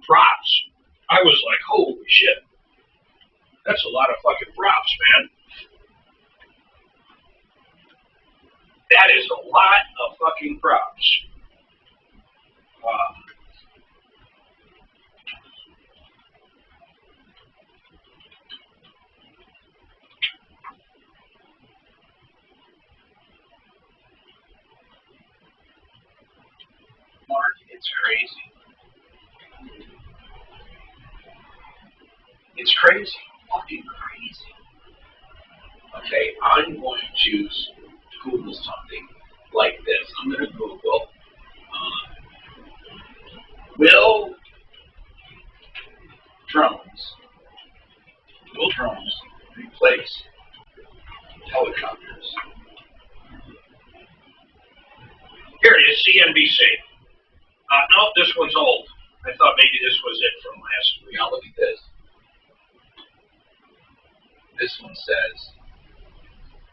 props. I was like, holy shit. That's a lot of fucking props, man. That is a lot of fucking props. Mark, it's crazy. It's crazy. Fucking crazy. Okay, I'm going to Google something like this. I'm going to Google, will drones replace helicopters? Here it is, CNBC. No, this one's old. I thought maybe this was it from last week. Now look at this. This one says,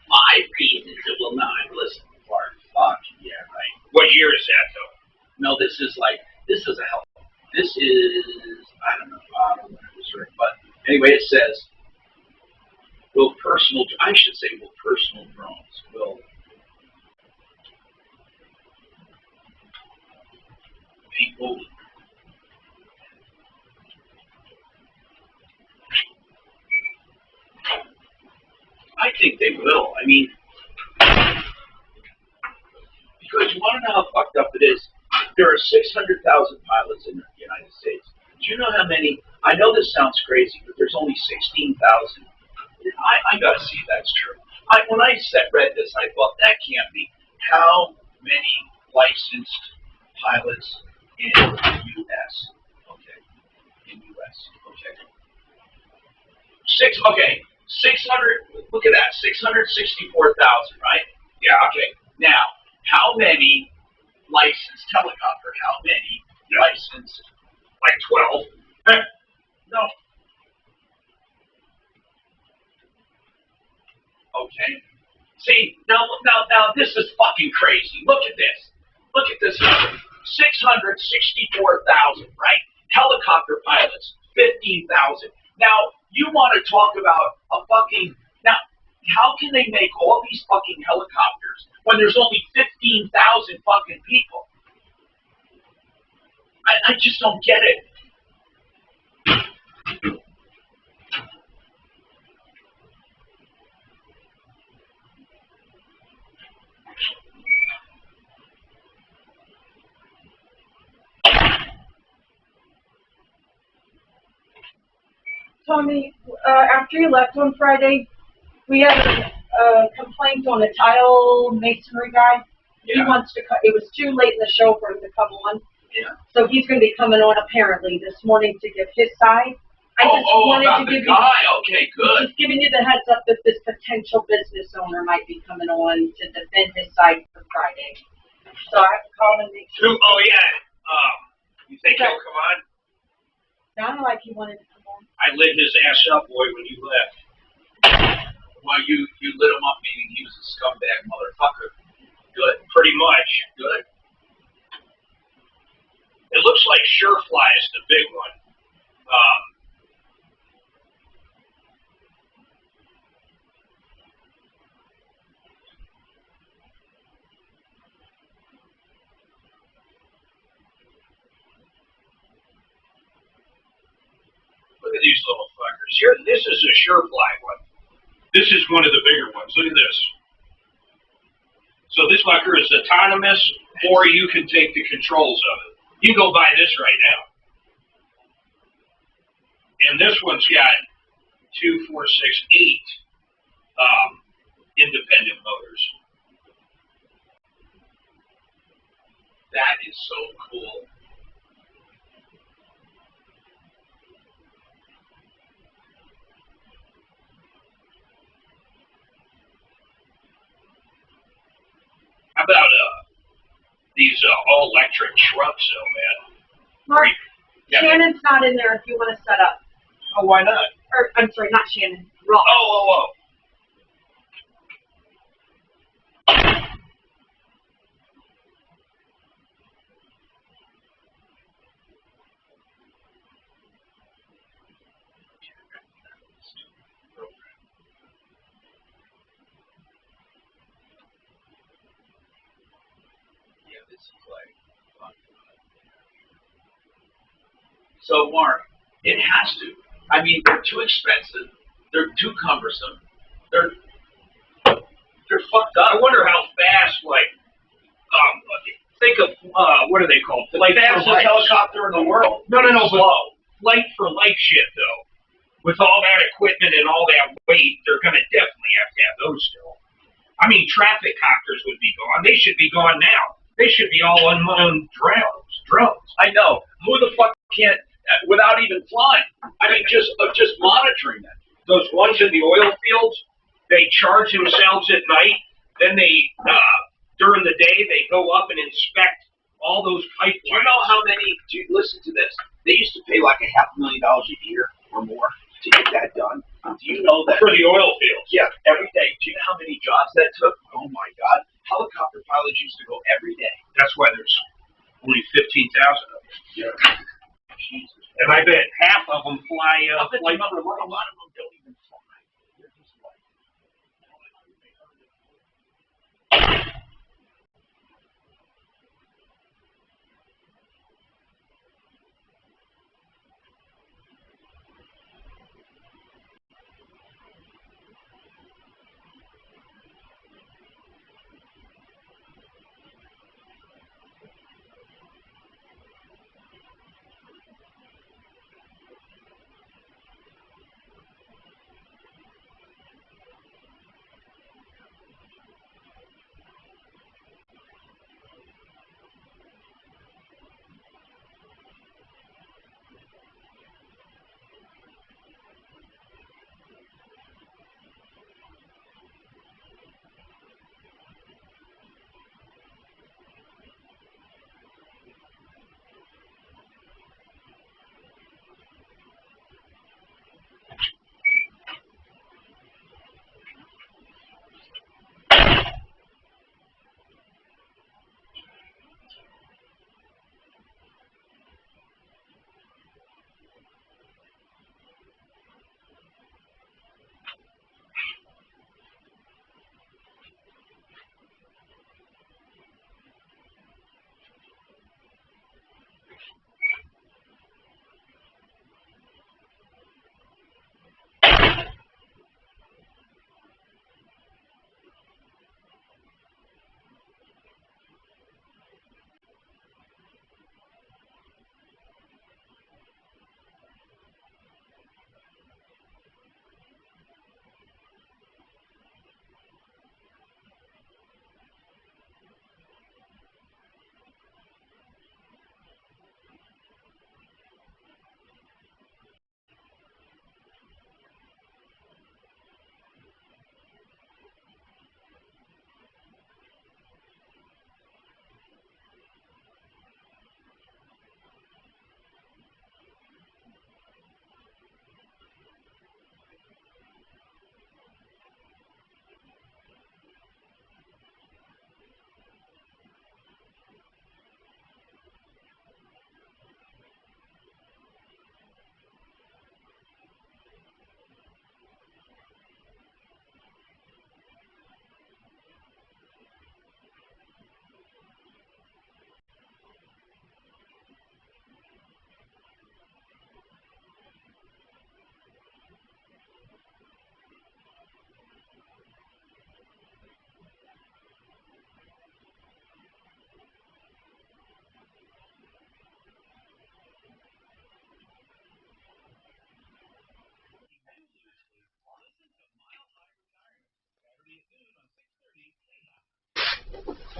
5 reasons it will not listen for fuck. Yeah, right. What year is that, though? No, this is a help. This is, I don't know when it was written, but anyway, it says, will personal drones will people I think they will. I mean, because you want to know how fucked up it is? There are 600,000 pilots in the United States. Do you know how many? I know this sounds crazy, but there's only 16,000. I got to see if that's true. When I read this, I thought, that can't be. How many licensed pilots in the U.S.? Okay. In U.S. Okay. 600, look at that, 664,000, right? Yeah, okay. Now, how many licensed helicopter? How many licensed? Like 12? No. Okay. See, now, this is fucking crazy. Look at this. Look at this number. 664,000, right? Helicopter pilots, 15,000. Now, you want to talk about a fucking... Now, how can they make all these fucking helicopters when there's only 15,000 fucking people? I just don't get it. Tommy, after you left on Friday, we had a complaint on a tile masonry guy. Yeah. He wants to cut. It was too late in the show for him to come on. Yeah. So he's going to be coming on apparently this morning to give his side. I just wanted about to the give guy. you, Okay, good. just giving you the heads up that this potential business owner might be coming on to defend his side for Friday. So I have to call him and make sure. Oh, yeah. You think he'll come on? Sounded like he wanted to come on. I lit his ass up, boy, when you left. Well, you lit him up, meaning he was a scumbag motherfucker. Good. Pretty much. Good. It looks like Surefly is the big one. Look at these little fuckers. Here, this is a Surefly one. This is one of the bigger ones. Look at this. So this fucker is autonomous, or you can take the controls of it. You can go buy this right now. And this one's got 2, 4, 6, 8 independent motors. That is so cool. How about these all-electric trucks, though, man? Mark, Yeah. Shannon's not in there if you want to set up. Oh, why not? Or, I'm sorry, not Shannon. Ross. Oh. So, Mark, it has to. I mean, they're too expensive. They're too cumbersome. They're fucked up. I wonder how fast, like, think of, what are they called? The fastest helicopter in the world. No, but slow. flight for life shit, though. With all that equipment and all that weight, they're going to definitely have to have those still. I mean, traffic copters would be gone. They should be gone now. They should be all unmanned drones. I know. Who the fuck can't, without even flying? I mean, just monitoring them. Those ones in the oil fields, they charge themselves at night. Then they, during the day, they go up and inspect all those pipelines. Do you know how many, listen to this, they used to pay like $500,000 a year or more to get that done. Do you know that? For the oil fields. Yeah, every day. Do you know how many jobs that took? Oh my God. Helicopter pilots used to go every day. That's why there's only 15,000 of them. Yeah. Jesus. And I bet half of them fly, I bet flight a for life. lot of them don't even fly. They're just like,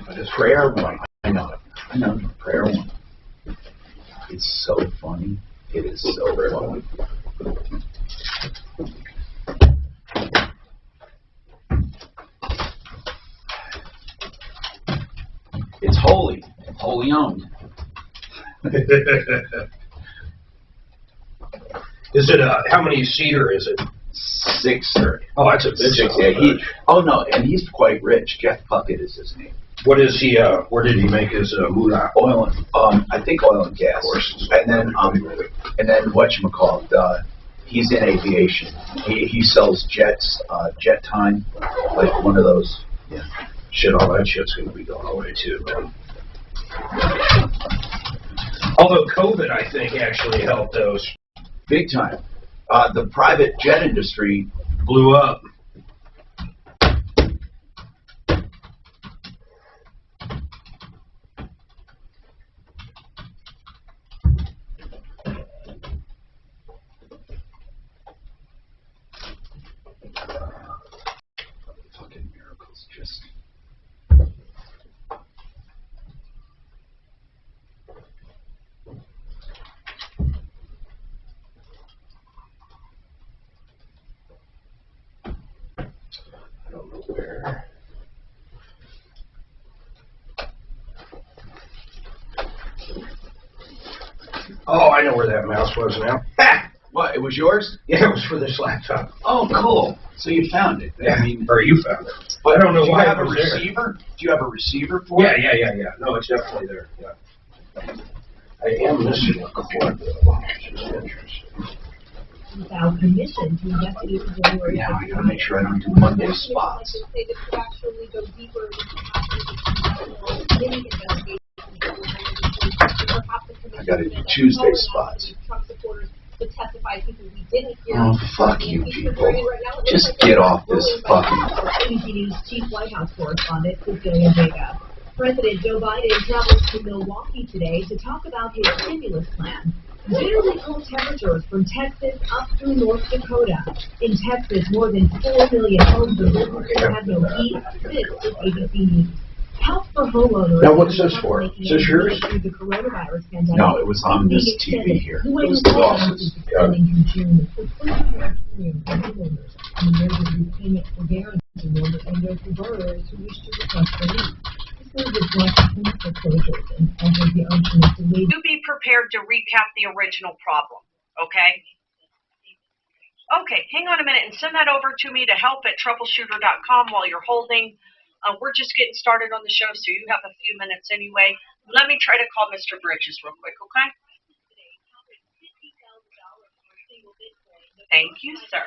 But it's prayer one. I know prayer one. It's so funny. It is so funny. It's holy. It's wholly owned. Is it how many seater is it? 630. Oh, that's a big Six, yeah, no, and he's quite rich. Jeff Puckett is his name. What is he? Where did he make his moolah? Oil and I think oil and gas. Of course. And then whatchamacallit, he's in aviation. He sells jets, jet time, like one of those. Yeah. Shit, all that shit's gonna be going away too. Although COVID, I think, actually helped those. Big time. The private jet industry Blew up. fucking miracles just. I don't know where. Oh, I know where that mouse was now. Ha! What? It was yours? Yeah, it was for this laptop. Oh, cool. So you found it. Yeah, I mean, or you found it. but I don't know do you why have it a was there. receiver? Do you have a receiver for it? Yeah. No, it's definitely there. Yeah. I am missing a cord though. Which is interesting. Without permission to investigate the January. Now I gotta make sure I don't do Monday spots. I gotta do Tuesday spots. Oh, fuck you people. Just get off this fucking... ABC News chief White House correspondent Cecilia Vega. President Joe Biden travels to Milwaukee today to talk about his stimulus plan. Bitterly cold temperatures from Texas up through North Dakota. In Texas, more than 4 million homes and businesses have no heat. This is ABC News. Help for homeowners. Now, what's this for? Is this yours? Through the coronavirus pandemic. No, it was on this TV here. It was the bosses. Extending through June for 20 moratorium for homeowners. An emergency repayment forbearance window for borrowers who wish to request relief. This move is not home foreclosures and offers the option of delayed. You be prepared to recap the original problem, okay? Okay, hang on a minute and send that over to me to help@troubleshooter.com while you're holding. We're just getting started on the show, so you have a few minutes anyway. Let me try to call Mr. Bridges real quick, okay? Thank you, sir.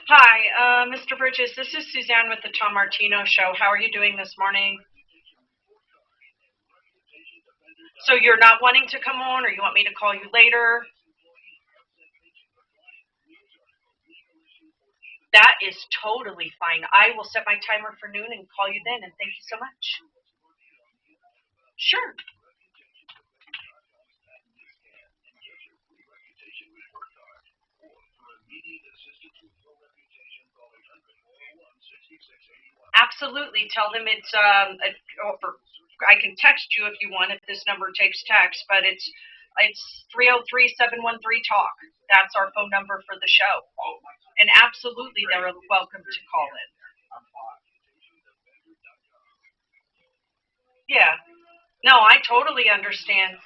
Hi, Mr. Bridges. This is Suzanne with the Tom Martino Show. How are you doing this morning? So you're not wanting to come on, or you want me to call you later? That is totally fine. I will set my timer for noon and call you then, and thank you so much. Sure. Absolutely. Tell them it's I can text you if you want, if this number takes text, but it's 303-713-TALK. That's our phone number for the show. And absolutely, they're welcome to call in. Yeah. No, I totally understand.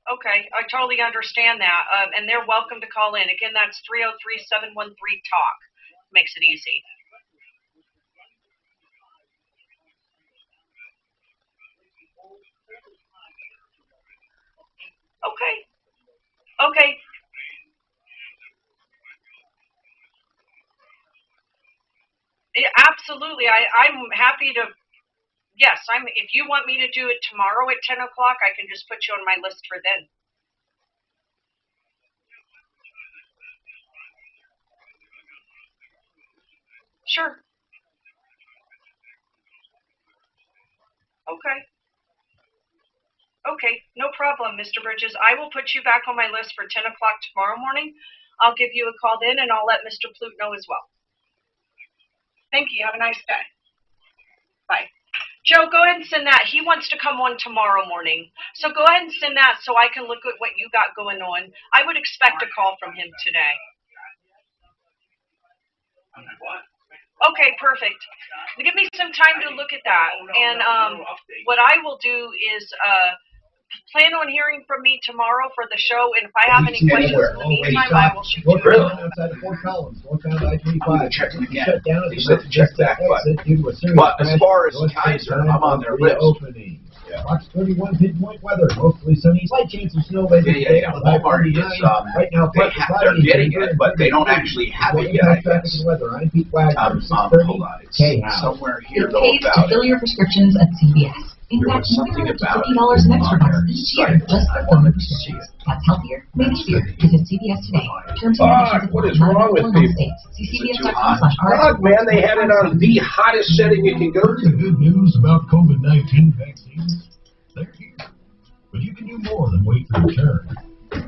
Okay, I totally understand that. And they're welcome to call in. Again, that's 303-713-TALK. Makes it easy. Okay. Okay. Yeah, absolutely. I'm happy to. Yes, if you want me to do it tomorrow at 10 o'clock, I can just put you on my list for then. Sure. Okay. Okay, no problem, Mr. Bridges. I will put you back on my list for 10 o'clock tomorrow morning. I'll give you a call then, and I'll let Mr. Plute know as well. Thank you. Have a nice day. Bye. Joe, go ahead and send that. He wants to come on tomorrow morning. So go ahead and send that so I can look at what you got going on. I would expect a call from him today. What? Okay, perfect. Give me some time to look at that. And what I will do is plan on hearing from me tomorrow for the show. And if I have any questions in the meantime, I will shoot you. Really? Outside of Fort Collins, northbound I-25. Check them again. Shut down at They the said to check back, exit due to a serious but as crash. far as North Kaiser, State I'm on their list. reopening. Yeah. Fox 31 pinpoint weather, mostly sunny, slight chance of snow later today. Yeah. On the high Walmart 49. is, Right now, they're getting it, but they don't actually have it yet, I Traffic guess. and weather. I'm Pete Wagner, Hold 630 on, it's K-House. somewhere here It though pays to about fill it. your prescriptions at CVS. In There fact, was you can something earn up to about $50 in extra it. bucks each year just for filling prescriptions. That's healthier, made easier. Visit CVS today. Terms and conditions What is apply. wrong with Not in all people? states. See Is it too God, man, they had it on the hottest setting you can go Heard the to. good news about COVID-19 vaccines? They're here. But you can do more than wait for your turn.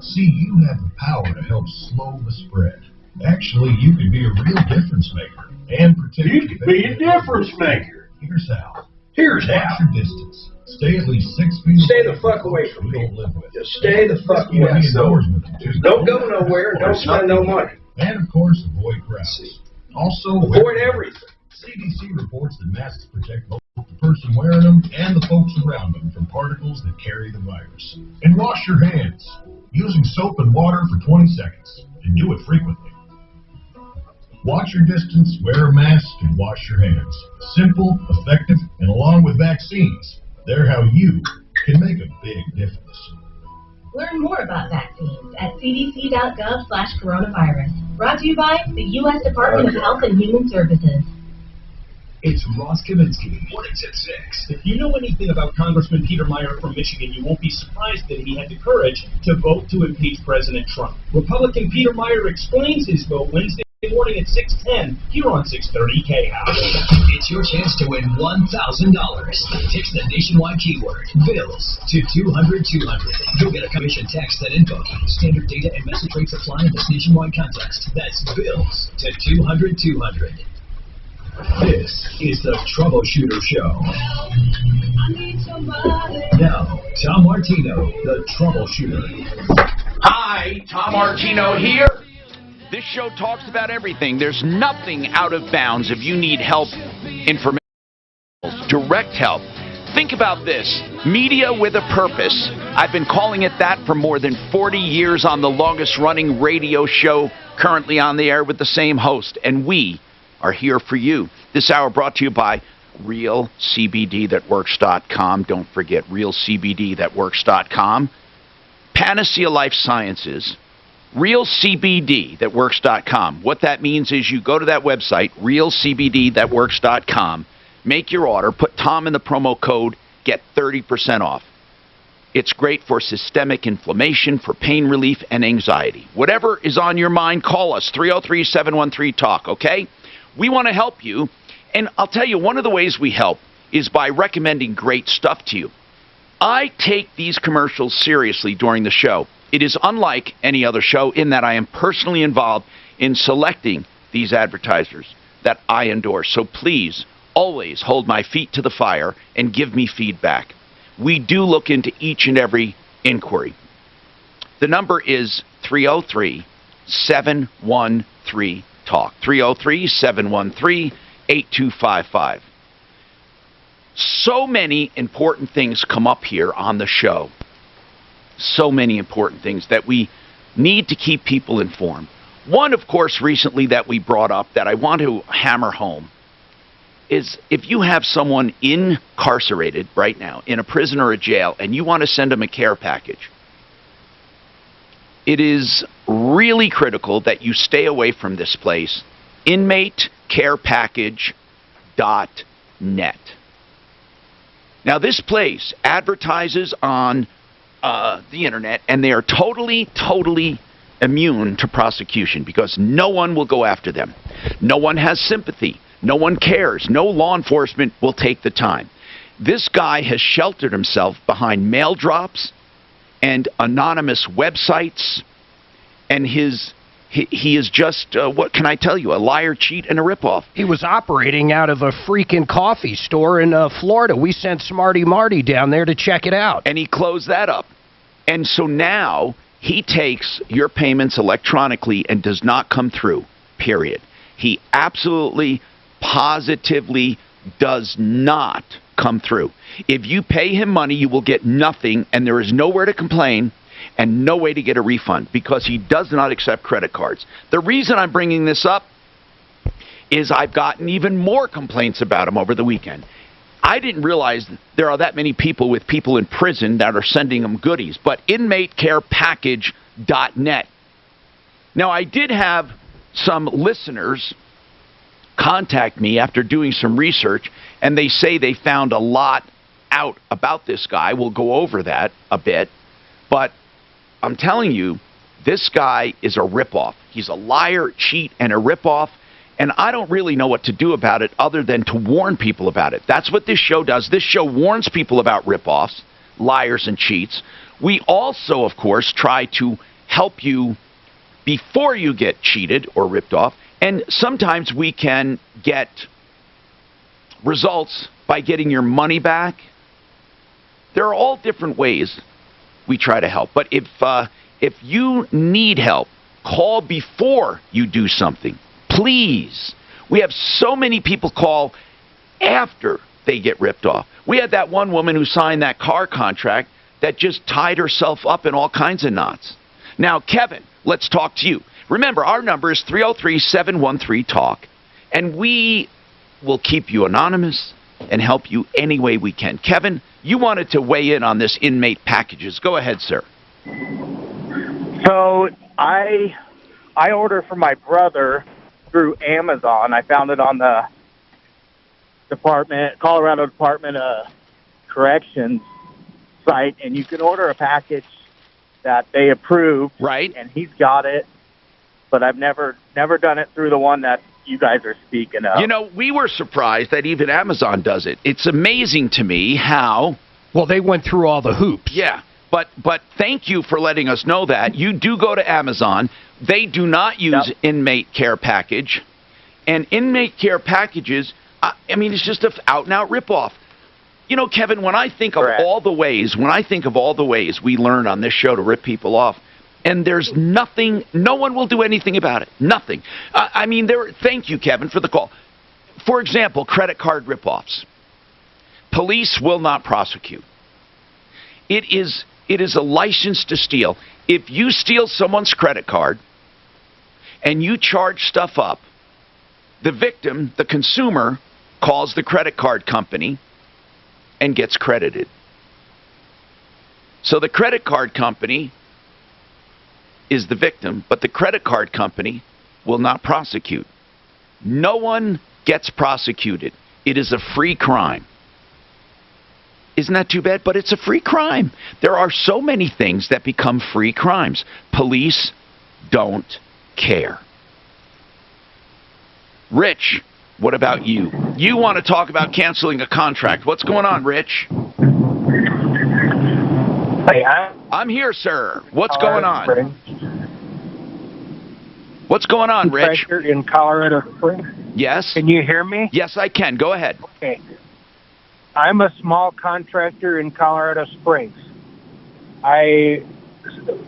See, you have the power to help slow the spread. Actually, you can be a real difference maker and protect You could be a difference maker. Here's how. Here's Watch how. your distance. Stay at least 6 feet Stay away the fuck from away folks from you don't people. live with. Just stay the fuck Give me away. endorsement, too. Don't go nowhere. Don't spend no money. And of course, avoid crowds. Also, Avoid everything. CDC reports that masks protect both the person wearing them and the folks around them from particles that carry the virus. And wash your hands using soap and water for 20 seconds, and do it frequently. Watch your distance, wear a mask, and wash your hands. Simple, effective, and along with vaccines, they're how you can make a big difference. Learn more about vaccines at cdc.gov/coronavirus. Brought to you by the U.S. Department of Health and Human Services. It's Ross Kaminsky. Mornings at 6. If you know anything about Congressman Peter Meyer from Michigan, you won't be surprised that he had the courage to vote to impeach President Trump. Republican Peter Meyer explains his vote Wednesday morning at 6:10 here on 630 K-House. It's your chance to win $1,000. Text the nationwide keyword bills to 200-200. You'll get a commission text and info. Standard data and message rates apply in this nationwide contest. That's bills to 200-200. This is the Troubleshooter Show. Now, Tom Martino, the Troubleshooter. Hi, Tom Martino here. This show talks about everything. There's nothing out of bounds if you need help, information, direct help. Think about this. Media with a purpose. I've been calling it that for more than 40 years on the longest running radio show currently on the air with the same host. And we are here for you. This hour brought to you by RealCBDThatWorks.com. Don't forget RealCBDThatWorks.com. Panacea Life Sciences. RealCBDThatWorks.com. What that means is you go to that website, RealCBDThatWorks.com, make your order, put Tom in the promo code, get 30% off. It's great for systemic inflammation, for pain relief, and anxiety. Whatever is on your mind, call us, 303-713-TALK, okay? We want to help you, and I'll tell you, one of the ways we help is by recommending great stuff to you. I take these commercials seriously during the show. It is unlike any other show in that I am personally involved in selecting these advertisers that I endorse. So please, always hold my feet to the fire and give me feedback. We do look into each and every inquiry. The number is 303-713-TALK. 303-713-8255. So many important things come up here on the show. So many important things that we need to keep people informed. One, of course, recently that we brought up that I want to hammer home is if you have someone incarcerated right now in a prison or a jail and you want to send them a care package, it is really critical that you stay away from this place, inmatecarepackage.net. Now, this place advertises on the internet, and they are totally immune to prosecution because no one will go after them. No one has sympathy. No one cares. No law enforcement will take the time. This guy has sheltered himself behind mail drops and anonymous websites, and he is just, what can I tell you, a liar, cheat, and a ripoff. He was operating out of a freaking coffee store in Florida. We sent Smarty Marty down there to check it out. And he closed that up. And so now he takes your payments electronically and does not come through, period. He absolutely positively does not come through. If you pay him money, you will get nothing, and there is nowhere to complain and no way to get a refund because he does not accept credit cards. The reason I'm bringing this up is I've gotten even more complaints about him over the weekend. I didn't realize there are that many people with people in prison that are sending them goodies, but inmatecarepackage.net. Now, I did have some listeners contact me after doing some research, and they say they found a lot out about this guy. We'll go over that a bit, but I'm telling you, this guy is a ripoff. He's a liar, cheat, and a ripoff, and I don't really know what to do about it other than to warn people about it. That's what this show does. This show warns people about ripoffs, liars, and cheats. We also, of course, try to help you before you get cheated or ripped off, and sometimes we can get results by getting your money back. There are all different ways we try to help. But if you need help, call before you do something. Please. We have so many people call after they get ripped off. We had that one woman who signed that car contract that just tied herself up in all kinds of knots. Now, Kevin, let's talk to you. Remember, our number is 303-713-TALK, and we will keep you anonymous and help you any way we can. Kevin, you wanted to weigh in on this inmate packages. Go ahead, sir. So I order for my brother through Amazon. I found it on the Colorado Department of Corrections site, and you can order a package that they approve. Right. And he's got it, but I've never done it through the one that you guys are speaking of. You know, we were surprised that even Amazon does it. It's amazing to me how... Well, they went through all the hoops. Yeah, but thank you for letting us know that. You do go to Amazon. They do not use Inmate Care Package. And Inmate Care Packages, I mean, it's just an out-and-out ripoff. You know, Kevin, when I think of all the ways we learn on this show to rip people off, and there's nothing, no one will do anything about it. Nothing. I mean, thank you, Kevin, for the call. For example, credit card ripoffs. Police will not prosecute. It is a license to steal. If you steal someone's credit card and you charge stuff up, the victim, the consumer, calls the credit card company and gets credited. So the credit card company is the victim, but the credit card company will not prosecute. No one gets prosecuted. It is a free crime. Isn't that too bad? But it's a free crime. There are so many things that become free crimes. Police don't care. Rich, what about you? You want to talk about canceling a contract. What's going on, Rich? Hey, I'm here, sir. What's going on? What's going on, Rich? In Colorado Springs. Yes. Can you hear me? Yes, I can. Go ahead. Okay. I'm a small contractor in Colorado Springs. I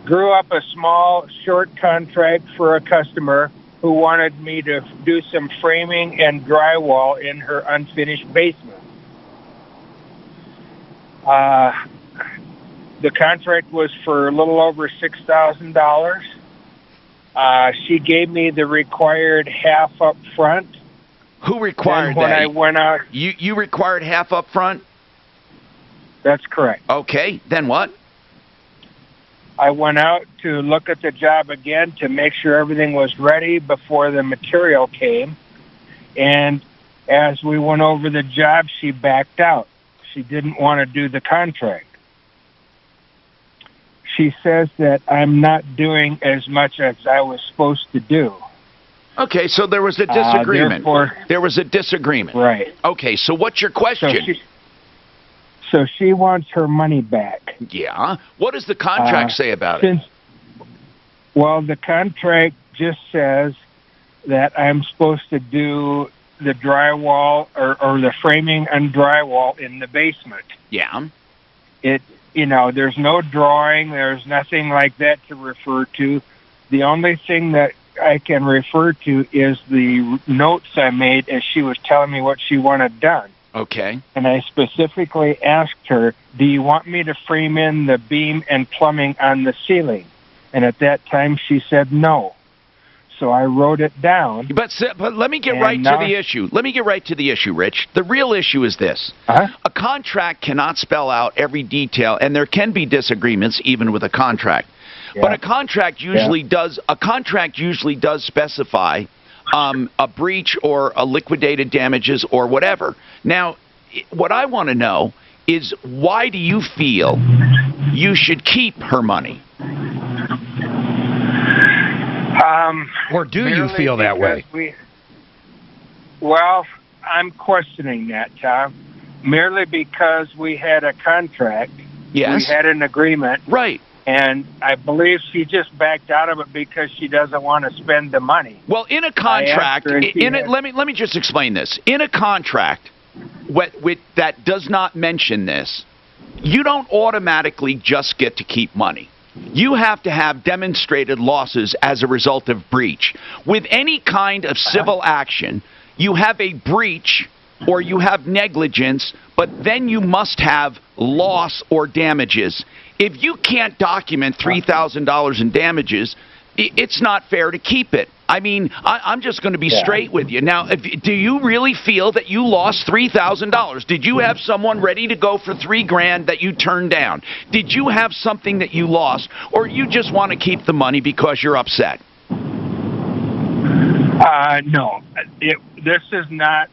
grew up a small, short contract for a customer who wanted me to do some framing and drywall in her unfinished basement. The contract was for a little over $6,000. She gave me the required half up front. Who required when that? I went out, you required half up front? That's correct. Okay, then what? I went out to look at the job again to make sure everything was ready before the material came. And as we went over the job, she backed out. She didn't want to do the contract. She says that I'm not doing as much as I was supposed to do. Okay, so there was a disagreement. There was a disagreement. Right. Okay, so what's your question? So she wants her money back. Yeah. What does the contract say about it? Well, the contract just says that I'm supposed to do the drywall or the framing and drywall in the basement. Yeah. There's no drawing. There's nothing like that to refer to. The only thing that I can refer to is the notes I made as she was telling me what she wanted done. Okay. And I specifically asked her, do you want me to frame in the beam and plumbing on the ceiling? And at that time she said no. So I wrote it down. But let me get right to the issue. Let me get right to the issue, Rich. The real issue is this. A contract cannot spell out every detail, and there can be disagreements even with a contract. Yeah. But a contract usually does specify a breach or a liquidated damages or whatever. Now, what I want to know is, why do you feel you should keep her money? Or do you feel that way? Well, I'm questioning that, Tom. Merely because we had a contract. Yes. We had an agreement. Right. And I believe she just backed out of it because she doesn't want to spend the money. Well, in a contract, let me just explain this. In a contract that does not mention this, you don't automatically just get to keep money. You have to have demonstrated losses as a result of breach. With any kind of civil action, you have a breach or you have negligence, but then you must have loss or damages. If you can't document $3,000 in damages, it's not fair to keep it. I mean, I'm just going to be straight with you. Now, do you really feel that you lost $3,000? Did you have someone ready to go for $3,000 that you turned down? Did you have something that you lost, or you just want to keep the money because you're upset? No. This is not...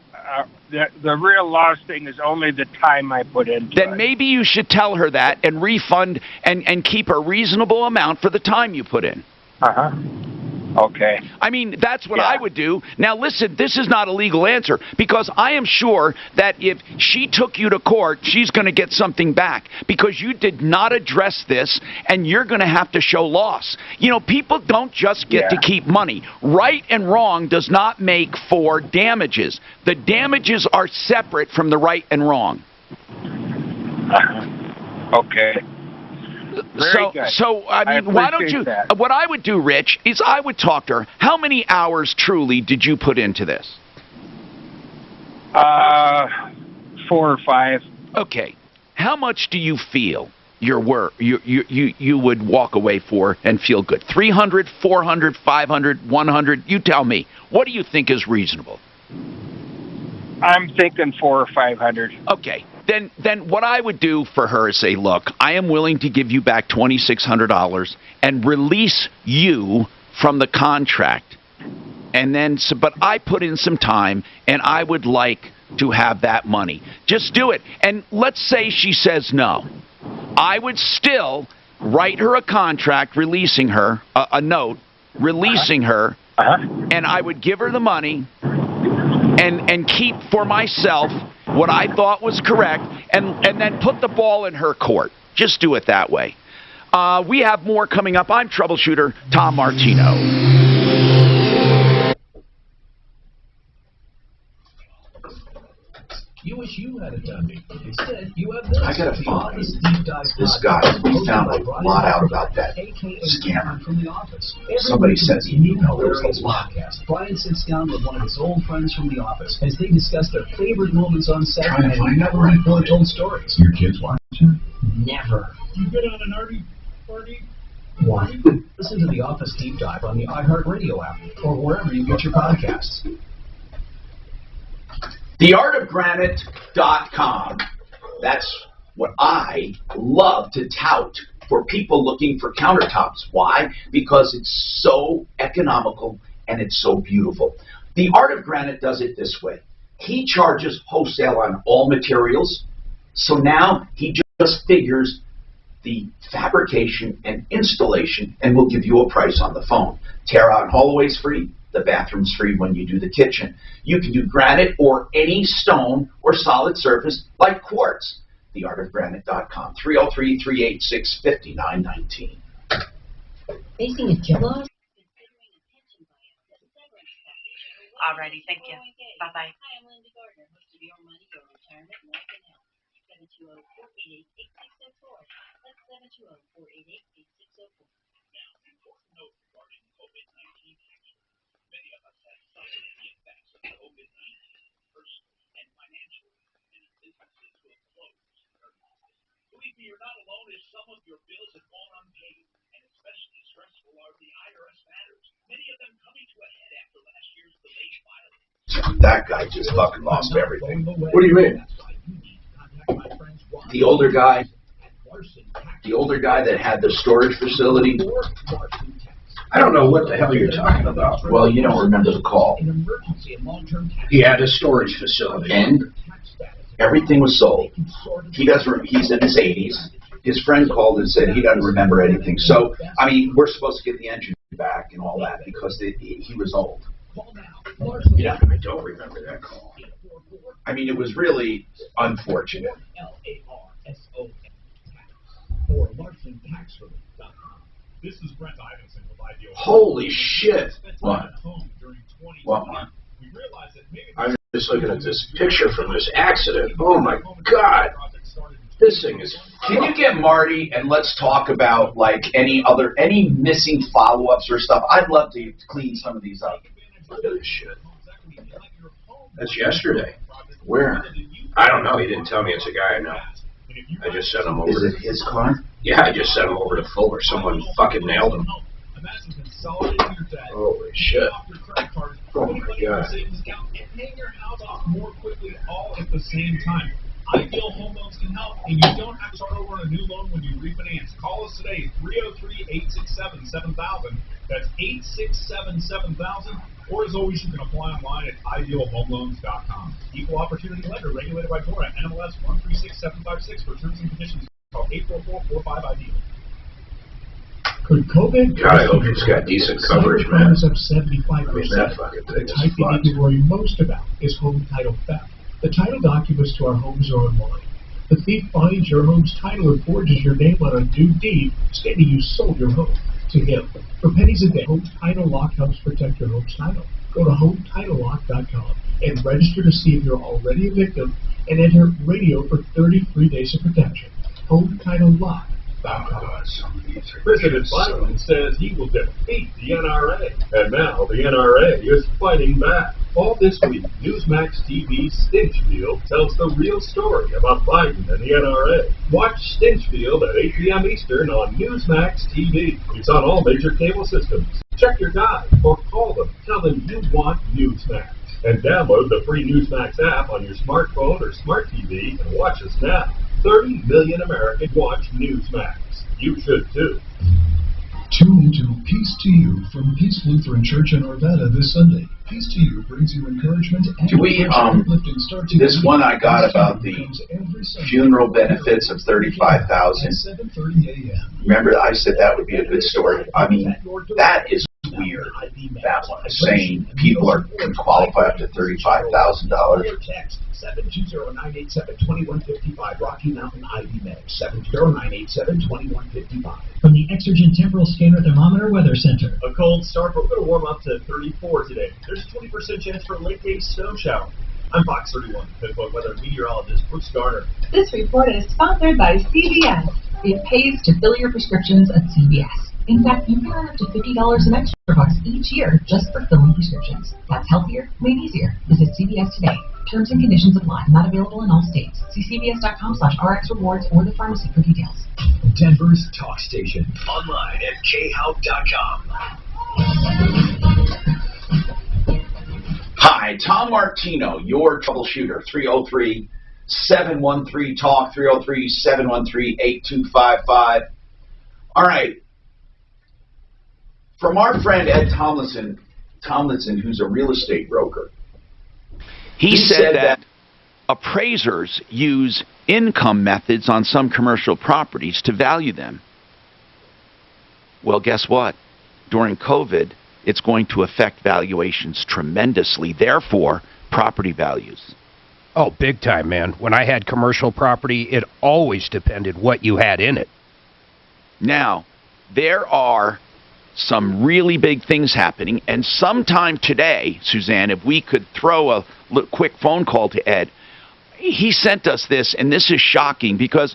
The real loss thing is only the time I put into it. Then maybe you should tell her that and refund and keep a reasonable amount for the time you put in. Uh-huh. Okay. I mean, that's what I would do. Now, listen, this is not a legal answer, because I am sure that if she took you to court, she's going to get something back because you did not address this, and you're going to have to show loss. You know, people don't just get to keep money. Right and wrong does not make for damages. The damages are separate from the right and wrong. Okay. So I mean, why don't you? What I would do, Rich, is I would talk to her. How many hours truly did you put into this? 4 or 5. Okay. How much do you feel you would walk away for and feel good? 300, 400, 500, 100? You tell me. What do you think is reasonable? I'm thinking 400 or 500. Okay. Then what I would do for her is say, look, I am willing to give you back $2,600 and release you from the contract. And then, but I put in some time, and I would like to have that money. Just do it. And let's say she says no. I would still write her a contract releasing her, a note releasing her, and I would give her the money and keep for myself what I thought was correct, and then put the ball in her court. Just do it that way. We have more coming up. I'm Troubleshooter Tom Martino. You wish you had it done. Instead, you have this. I gotta find this guy. We found a lot out about that scammer. From the office. Somebody says he knew there was a lot. Brian sits down with one of his old friends from the office as they discuss their favorite moments on set and never before told stories. Your kids watching? Never. You been on an arty party? What? Listen to the Office Deep Dive on the iHeartRadio app or wherever you get your podcasts. TheArtOfGranite.com. That's what I love to tout for people looking for countertops. Why? Because it's so economical and it's so beautiful. The Art of Granite does it this way. He charges wholesale on all materials, so now he just figures the fabrication and installation and will give you a price on the phone. Tear out hallways free. The bathroom's free when you do the kitchen. You can do granite or any stone or solid surface like quartz. TheArtOfGranite.com. 303-386-5919. Facing a job? Alrighty, thank you. Bye-bye. Many of us have suffered the effects of COVID-19 personally and financially, and businesses will close their doors. Believe me, you're not alone if some of your bills have gone unpaid, and especially stressful are the IRS matters, many of them coming to a head after last year's delayed filing. That guy just fucking lost everything. What do you mean? The older guy that had the storage facility. I don't know what the hell you're talking about. Well, you don't remember the call. He had a storage facility. And everything was sold. He doesn't. He's in his 80s. His friend called and said he doesn't remember anything. So, I mean, we're supposed to get the engine back and all that because he was old. Yeah, I don't remember that call. I mean, it was really unfortunate. This is Brent Ivinson with Ideal. Holy shit! What? What? I'm just looking at this picture from this accident. Oh my God! This thing is. Can you get Marty and let's talk about like any missing follow-ups or stuff? I'd love to clean some of these up. Look at this shit. That's yesterday. Where? I don't know. He didn't tell me it's a guy I know. I just sent him over. Is it his car? Yeah, I just sent him over to Fuller. Someone fucking nailed him. Holy shit. Oh my God. Paying your house off more quickly all at the same time. Ideal Home Loans can help, and you don't have to start over on a new loan when you refinance. Call us today, 303-867-7000. That's 867-7000. Or as always, you can apply online at idealhomeloans.com. Equal opportunity lender, regulated by DORA, NMLS 136756. For terms and conditions, call 844-45-IDEAL. Could COVID? God, I hope he's got decent coverage, man. Up 75%. I mean, that fucking thing is The type you need to worry most about is home title theft. The title documents to our homes are online. The thief finds your home's title and forges your name on a new deed, stating you sold your home to him. For pennies a day, Home Title Lock helps protect your home's title. Go to HometitleLock.com and register to see if you're already a victim and enter radio for 30 free days of protection. HometitleLock.com. President Biden says he will defeat the NRA, and now the NRA is fighting back. All this week, Newsmax TV's Stinchfield tells the real story about Biden and the NRA. Watch Stinchfield at 8 p.m. Eastern on Newsmax TV. It's on all major cable systems. Check your guide or call them. Tell them you want Newsmax. And download the free Newsmax app on your smartphone or smart TV and watch us now. 30 million Americans watch Newsmax. You should too. Tune to Peace to You from Peace Lutheran Church in Arvada this Sunday. Peace to You brings you encouragement and uplifting start to this one I got about the funeral benefits of $35,000. Remember, I said that would be a good story. I mean, that is weird. That one is saying people can qualify up to $35,000. 720-987-2155, Rocky Mountain IV Med, 70987-2155. From the Exergen Temporal Scanner Thermometer Weather Center. A cold start, but we're going to warm up to 34 today. There's a 20% chance for a late-day snow shower. I'm Fox 31, Pittsburgh weather meteorologist Brooks Garner. This report is sponsored by CVS. It pays to fill your prescriptions at CVS. In fact, you can earn up to $50 in extra bucks each year just for filling prescriptions. That's healthier, made easier. Visit CVS today. Terms and conditions apply. Not available in all states. See cvs.com/RxRewards or the pharmacy for details. Denver's talk station. Online at khout.com. Hi, Tom Martino, your troubleshooter. 303-713-TALK, 303-713-8255. All right. From our friend Ed Tomlinson, who's a real estate broker. He said that appraisers use income methods on some commercial properties to value them. Well, guess what? During COVID, it's going to affect valuations tremendously, therefore, property values. Oh, big time, man. When I had commercial property, it always depended what you had in it. Now, there are some really big things happening, and sometime today, Suzanne, if we could throw a quick phone call to Ed, he sent us this, and this is shocking because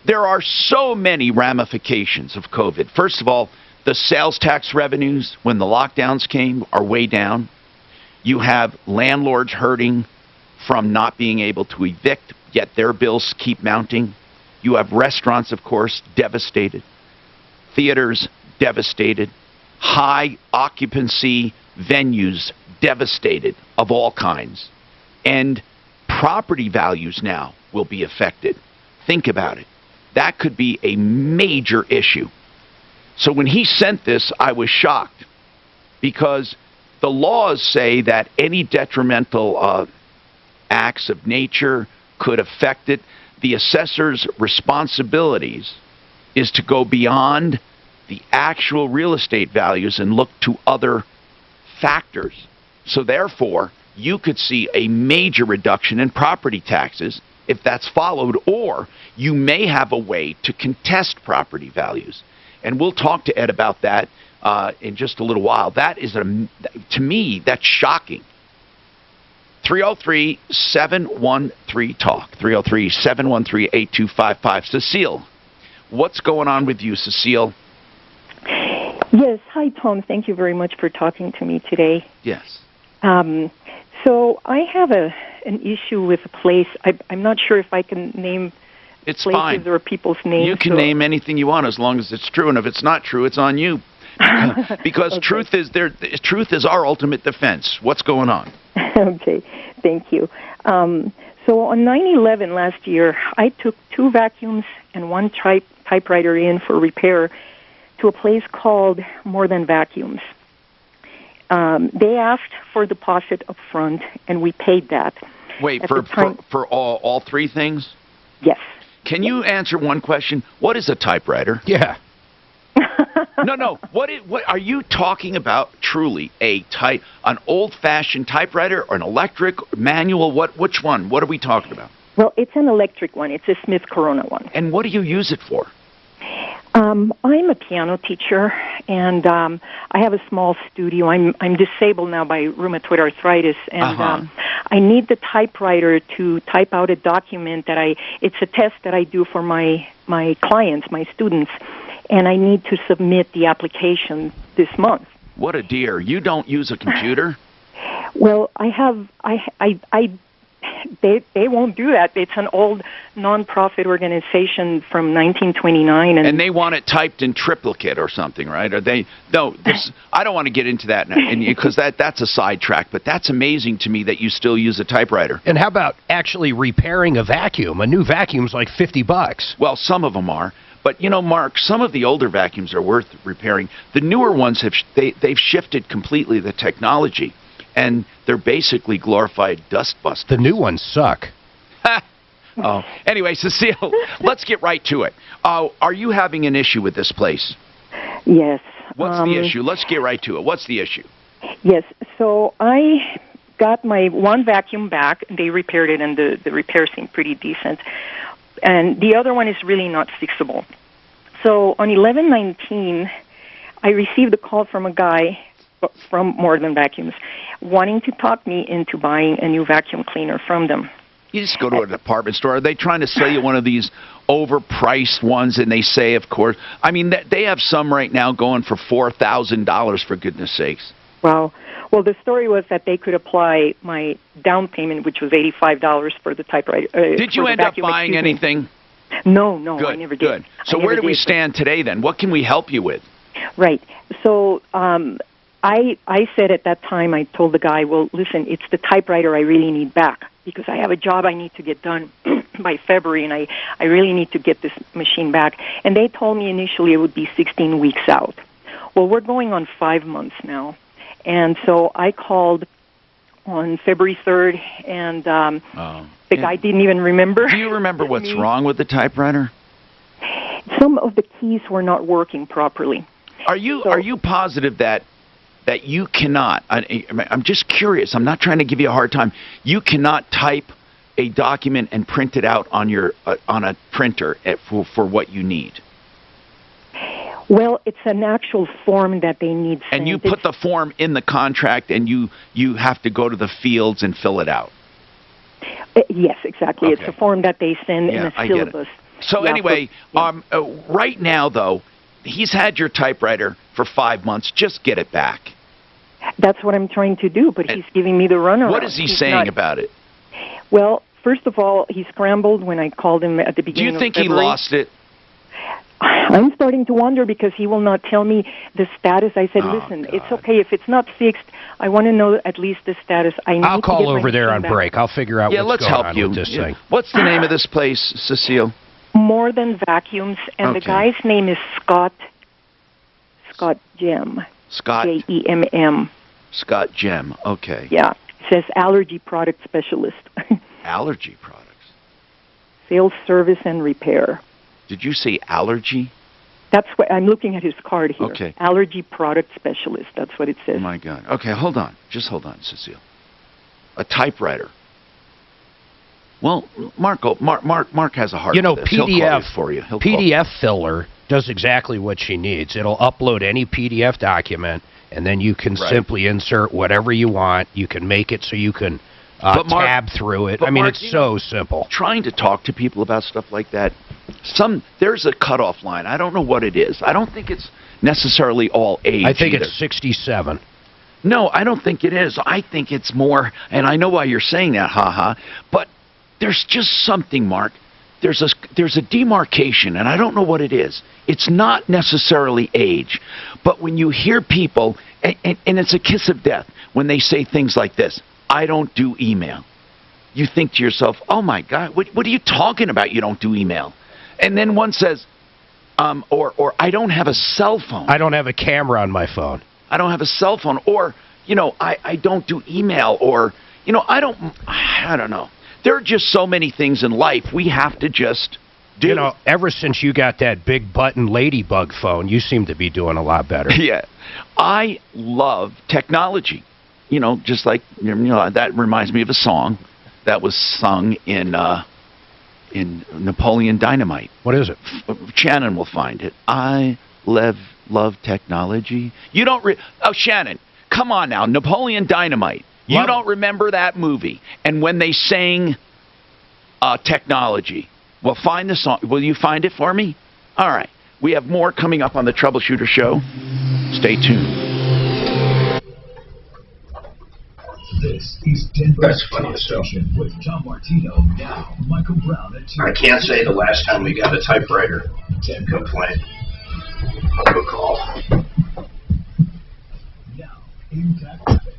there are so many ramifications of COVID. First of all, The sales tax revenues, when the lockdowns came, are way down. You have landlords hurting from not being able to evict, yet their bills keep mounting. You have restaurants, of course, devastated. Theaters, devastated. High occupancy venues, devastated of all kinds. And property values now will be affected. Think about it. That could be a major issue. So when he sent this, I was shocked because the laws say that any detrimental acts of nature could affect it. The assessor's responsibilities is to go beyond the actual real estate values and look to other factors. So therefore, you could see a major reduction in property taxes if that's followed, or you may have a way to contest property values. And we'll talk to Ed about that in just a little while. That is, to me, that's shocking. 303-713-TALK. 303-713-8255. Cecile, what's going on with you, Cecile? Yes. Hi, Tom. Thank you very much for talking to me today. Yes. So I have an issue with a place. I'm not sure if I can name It's places fine. or people's names. You can name anything you want as long as it's true, and if it's not true, it's on you. Because Okay. truth is our ultimate defense. What's going on? Okay, thank you. So on 9/11 last year, I took 2 vacuums and 1 typewriter in for repair to a place called More Than Vacuums. They asked for deposit up front, and we paid that. Wait, At for the time- for all 3 things? Yes. Can you answer one question? What is a typewriter? Yeah. No. What are you talking about? Truly, an old-fashioned typewriter or an electric manual? Which one? What are we talking about? Well, it's an electric one. It's a Smith Corona one. And what do you use it for? I'm a piano teacher, and I have a small studio. I'm disabled now by rheumatoid arthritis, and I need the typewriter to type out a document it's a test that I do for my clients, my students, and I need to submit the application this month. What a dear. You don't use a computer? Well, they won't do that. It's an old nonprofit organization from 1929, and they want it typed in triplicate or something, right? Or they? No, I don't want to get into that because that's a sidetrack. But that's amazing to me that you still use a typewriter. And how about actually repairing a vacuum? A new vacuum's like $50. Well, some of them are. But, Mark, some of the older vacuums are worth repairing. The newer ones, they've shifted completely the technology, and they're basically glorified dust busters. The new ones suck. Oh. Anyway, Cecile, let's get right to it. Are you having an issue with this place? Yes. What's the issue? Let's get right to it. What's the issue? Yes. So I got my 1 vacuum back. They repaired it, and the repair seemed pretty decent. And the other one is really not fixable. So on 11/19, I received a call from a guy from More Than Vacuums wanting to talk me into buying a new vacuum cleaner from them. You just go to a department store. Are they trying to sell you one of these overpriced ones? And they say, of course, I mean, they have some right now going for $4,000, for goodness sakes. Wow. Well, the story was that they could apply my down payment, which was $85 for the typewriter. Did you end up buying anything? No, good, I never did. Good. So where do we stand today then? What can we help you with? Right. So I said at that time, I told the guy, well, listen, it's the typewriter I really need back because I have a job I need to get done by February, and I really need to get this machine back. And they told me initially it would be 16 weeks out. Well, we're going on 5 months now. And so I called on February 3rd, and the guy didn't even remember. Do you remember what's wrong with the typewriter? Some of the keys were not working properly. Are you positive that you cannot? I'm just curious. I'm not trying to give you a hard time. You cannot type a document and print it out on your on a printer for what you need. Well, it's an actual form that they need. And you put the form in the contract, and you have to go to the fields and fill it out. Yes, exactly. Okay. It's a form that they send in a syllabus. So anyway, right now, though, he's had your typewriter for 5 months. Just get it back. That's what I'm trying to do, but he's giving me the runaround. What is he saying about it? Well, first of all, he scrambled when I called him at the beginning of February. Do you think he lost it? I'm starting to wonder because he will not tell me the status. I said, listen, God. it's okay. If it's not fixed, I want to know at least the status. I'll call over there on break. I'll figure out what's going on with this thing. What's the name of this place, Cecile? More Than Vacuums, and the guy's name is Scott Gem. Scott? J-E-M-M. Scott Gem, okay. Yeah. It says allergy product specialist. Allergy products. Sales, service, and repair. Did you say allergy? That's what I'm looking at his card here. Okay. Allergy product specialist. That's what it says. Oh my God. Okay, hold on. Just hold on, Cecile. A typewriter. Well, Mark has a heart. You know, for this. He'll call you for you. PDF filler does exactly what she needs. It'll upload any PDF document, and then you can simply insert whatever you want. You can make it so you can tab through it. I mean, Mark, it's so simple. Trying to talk to people about stuff like that, there's a cutoff line. I don't know what it is. I don't think it's necessarily all age. I think it's 67. No, I don't think it is. I think it's more, and I know why you're saying that, but there's just something, Mark. There's a demarcation, and I don't know what it is. It's not necessarily age, but when you hear people, and it's a kiss of death, when they say things like this, I don't do email. You think to yourself, oh my God, what are you talking about? You don't do email. And then one says, or I don't have a cell phone. I don't have a camera on my phone. I don't have a cell phone, or, I don't do email, or, I don't know. There are just so many things in life we have to just do. Ever since you got that big button ladybug phone, you seem to be doing a lot better. Yeah. I love technology. Just like, that reminds me of a song that was sung in Napoleon Dynamite. What is it? Shannon will find it. I love technology. You don't Shannon, come on now. Napoleon Dynamite. You don't remember that movie. And when they sang technology, well, find the song. Will you find it for me? All right. We have more coming up on the Troubleshooter Show. Stay tuned. This is Denver's Talk Station with Tom Martino. Now, Michael Brown at 2. I can't say the last time we got a typewriter complaint. I'll call. Now, Impact Traffic.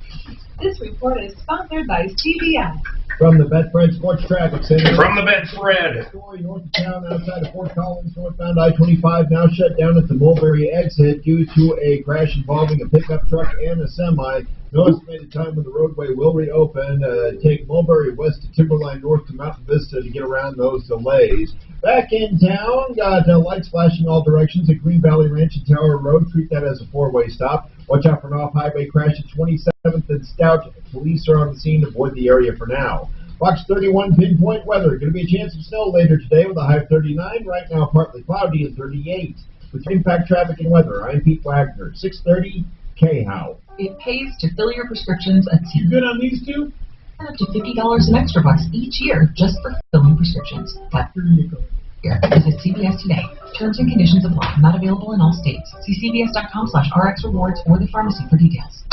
This report is sponsored by CBS. From the Betfred Sports Traffic Center. From the Betfred. Story north of town outside of Fort Collins, northbound I-25 now shut down at the Mulberry exit due to a crash involving a pickup truck and a semi. No estimated time when the roadway will reopen. Take Mulberry west to Timberline north to Mountain Vista to get around those delays. Back in town, got lights flashing all directions at Green Valley Ranch and Tower Road. Treat that as a four-way stop. Watch out for an off-highway crash at 27th and Stout. Police are on the scene. Avoid the area for now. Fox 31 pinpoint weather. Going to be a chance of snow later today with a high of 39. Right now, partly cloudy and 38. With Impact Traffic and Weather, I'm Pete Wagner. 6:30, K-How. It pays to fill your prescriptions at CVS. You good on these two? Up to $50 in extra bucks each year just for filling prescriptions. But here, visit CVS today. Terms and conditions apply. Not available in all states. See cvs.com/RX rewards or the pharmacy for details.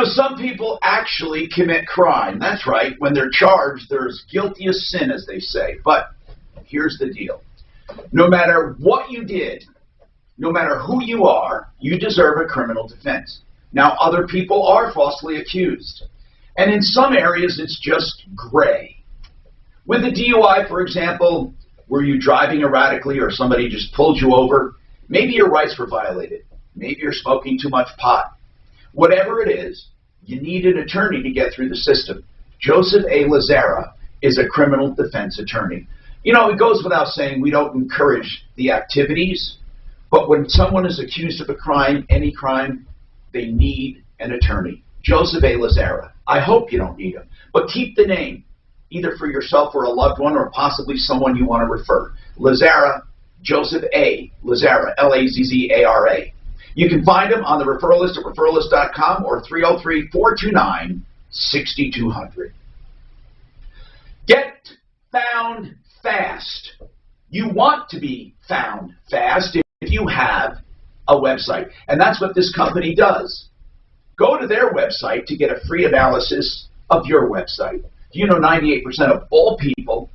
Some people actually commit crime. That's right. When they're charged, they're as guilty as sin, as they say. But here's the deal. No matter what you did, no matter who you are, you deserve a criminal defense. Now, other people are falsely accused. And in some areas, it's just gray. With a DUI, for example, were you driving erratically or somebody just pulled you over? Maybe your rights were violated. Maybe you're smoking too much pot. Whatever it is, you need an attorney to get through the system. Joseph A. Lazzara is a criminal defense attorney. It goes without saying we don't encourage the activities, but when someone is accused of a crime, any crime, they need an attorney. Joseph A. Lazzara. I hope you don't need him, but keep the name, either for yourself or a loved one or possibly someone you want to refer. Lazzara, Joseph A. Lazzara, L-A-Z-Z-A-R-A. You can find him on the referral list at referrallist.com or 303-429-6200. Get found fast. You want to be found fast if you have a website. And that's what this company does. Go to their website to get a free analysis of your website. You know 98% of all people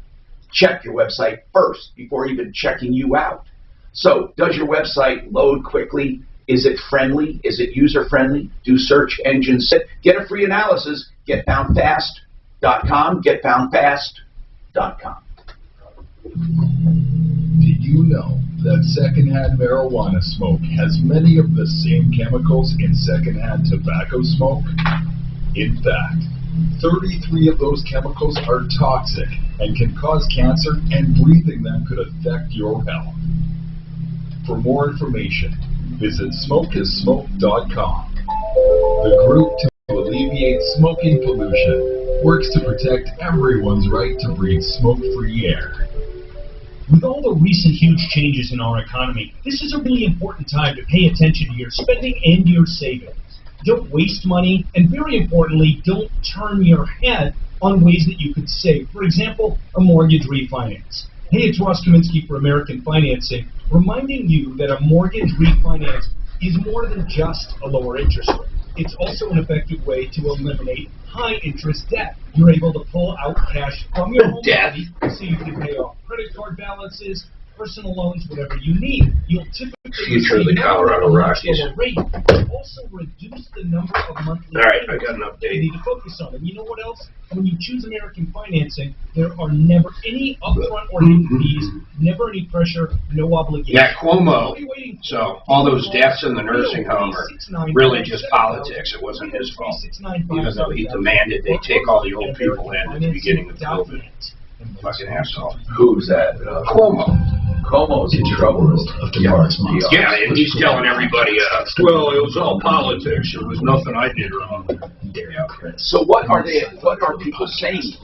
check your website first before even checking you out. So, does your website load quickly? Is it friendly? Is it user-friendly? Do search engines get a free analysis? GetFoundFast.com, GetFoundFast.com. Did you know that secondhand marijuana smoke has many of the same chemicals in secondhand tobacco smoke? In fact, 33 of those chemicals are toxic and can cause cancer, and breathing them could affect your health. For more information, visit smokeissmoke.com. The group to alleviate smoking pollution works to protect everyone's right to breathe smoke-free air. With all the recent huge changes in our economy, this is a really important time to pay attention to your spending and your savings. Don't waste money, and very importantly, don't turn your head on ways that you could save. For example, a mortgage refinance. Hey, it's Ross Kaminsky for American Financing, reminding you that a mortgage refinance is more than just a lower interest rate. It's also an effective way to eliminate high-interest debt. You're able to pull out cash from your home equity so you can pay off credit card balances, personal loans, whatever you need. You'll typically Future of the Colorado Rockies. Rate. Also reduce the number of monthly All right, I got an update. you need to focus on. And you know what else? When you choose American Financing, there are never any upfront or hidden fees, never any pressure, no obligation. Yeah, Cuomo. So all those deaths in the nursing home are really just politics. It wasn't his fault. Even though he demanded they take all the old people in at the beginning of COVID. Fucking asshole. Who's that? Cuomo. Cuomo's in trouble. Yeah, and he's telling everybody, well, it was all politics. It was nothing I did wrong. So what are people saying?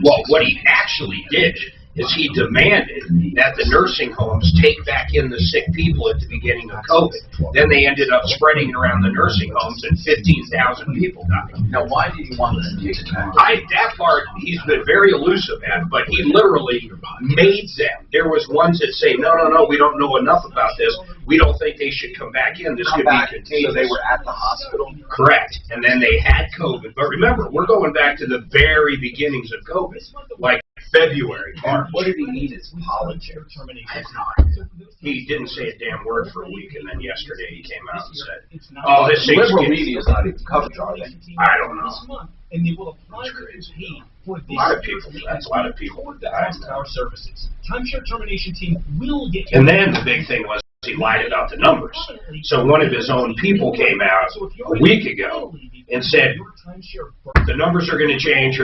Well, what he actually did is he demanded that the nursing homes take back in the sick people at the beginning of COVID. Then they ended up spreading it around the nursing homes, and 15,000 people died. Now, why did he want them to take it back? That part, he's been very elusive at, but he literally made them. There was ones that say, no, we don't know enough about this. We don't think they should come back in. This could be contagious. So they were at the hospital? Correct. And then they had COVID. But remember, we're going back to the very beginnings of COVID, like February, March. What did he need as politics? He didn't say a damn word for a week, and then yesterday he came out and said, oh, this thing's liberal media is not even covered, are they? I don't know. And they will apply for a lot of people. That's a lot of people that died. Our services. Timeshare termination team will get. And then the big thing was he lied about the numbers. So one of his own people came out a week ago and said, the numbers are going to change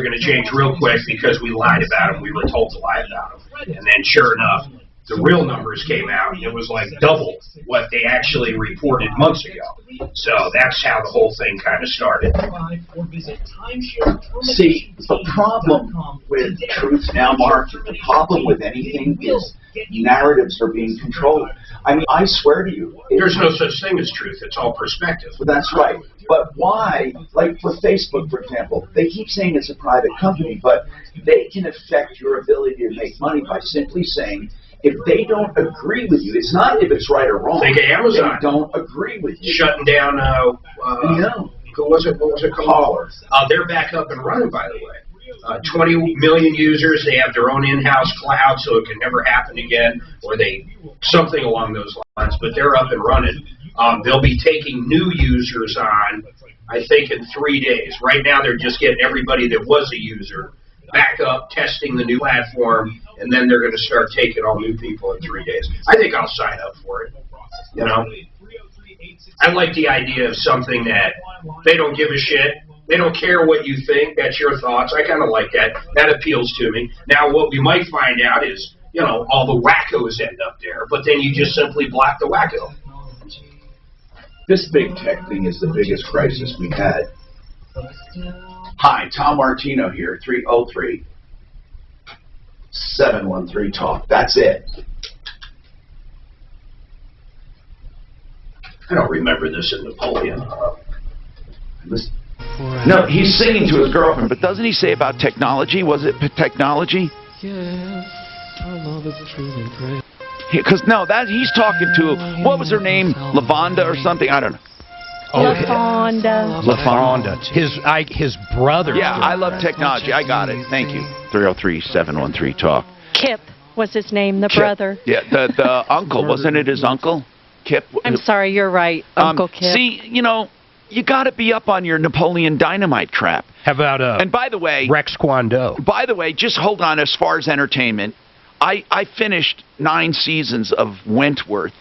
real quick because we lied about them. We were told to lie about them. And then sure enough, the real numbers came out, and it was like double what they actually reported months ago. So that's how the whole thing kind of started. See, the problem with Truth Now, Mark, the problem with anything is narratives are being controlled. I mean, I swear to you. There's no such thing as truth. It's all perspective. That's right. But why, like for Facebook, for example, they keep saying it's a private company, but they can affect your ability to make money by simply saying, if they don't agree with you, it's not if it's right or wrong. Think of Amazon. They don't agree with you. Shutting down, who was it? What was it called? They're back up and running, by the way. 20 million users. They have their own in-house cloud, so it can never happen again, or something along those lines. But they're up and running. They'll be taking new users on, I think, in 3 days. Right now, they're just getting everybody that was a user back up, testing the new platform, and then they're going to start taking all new people in 3 days. I think I'll sign up for it. You know, I like the idea of something that they don't give a shit. They don't care what you think. That's your thoughts. I kind of like that. That appeals to me. Now, what we might find out is, all the wackos end up there, but then you just simply block the wacko. This big tech thing is the biggest crisis we've had. Hi, Tom Martino here, 303-713-TALK. That's it. I don't remember this in Napoleon. No, he's singing to his girlfriend, but doesn't he say about technology? Was it technology? Yes, our love is truly great. Because no, that he's talking to, what was her name? Lavonda or something? I don't know. LaFonda. His brother. Yeah, I love technology. I got it. Thank you. 303-713-TALK. Kip was his name, the Kip. brother. Yeah, the uncle. Wasn't it his uncle? Kip. I'm sorry, you're right, Uncle Kip. See, you got to be up on your Napoleon Dynamite crap. How about and by the way, Rex Kwon Do? By the way, just hold on. As far as entertainment, I finished 9 seasons of Wentworth,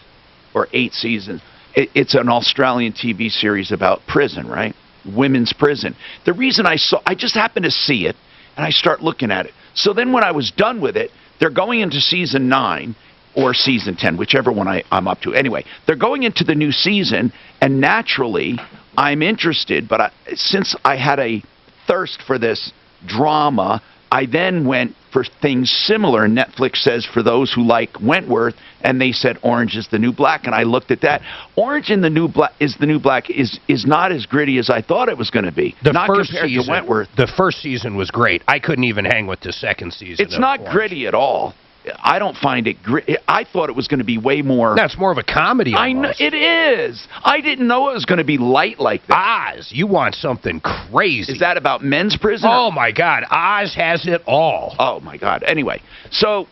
or 8 seasons. It's an Australian TV series about prison, right? Women's prison. The reason I just happened to see it, and I start looking at it. So then when I was done with it, they're going into season 9 or season 10, whichever one I'm up to. Anyway, they're going into the new season, and naturally, I'm interested. But since I had a thirst for this drama, I then went for things similar. Netflix says for those who like Wentworth, and they said Orange is the New Black, and I looked at that. Orange in the New Black is not as gritty as I thought it was going to be. Not compared to Wentworth. The first season was great. I couldn't even hang with the second season. It's not gritty at all. I don't find it gritty. I thought it was going to be way more. That's more of a comedy. I know it is. I didn't know it was going to be light like that. Oz, you want something crazy? Is that about men's prison? Oh my God, Oz has it all. Oh my God. Anyway, so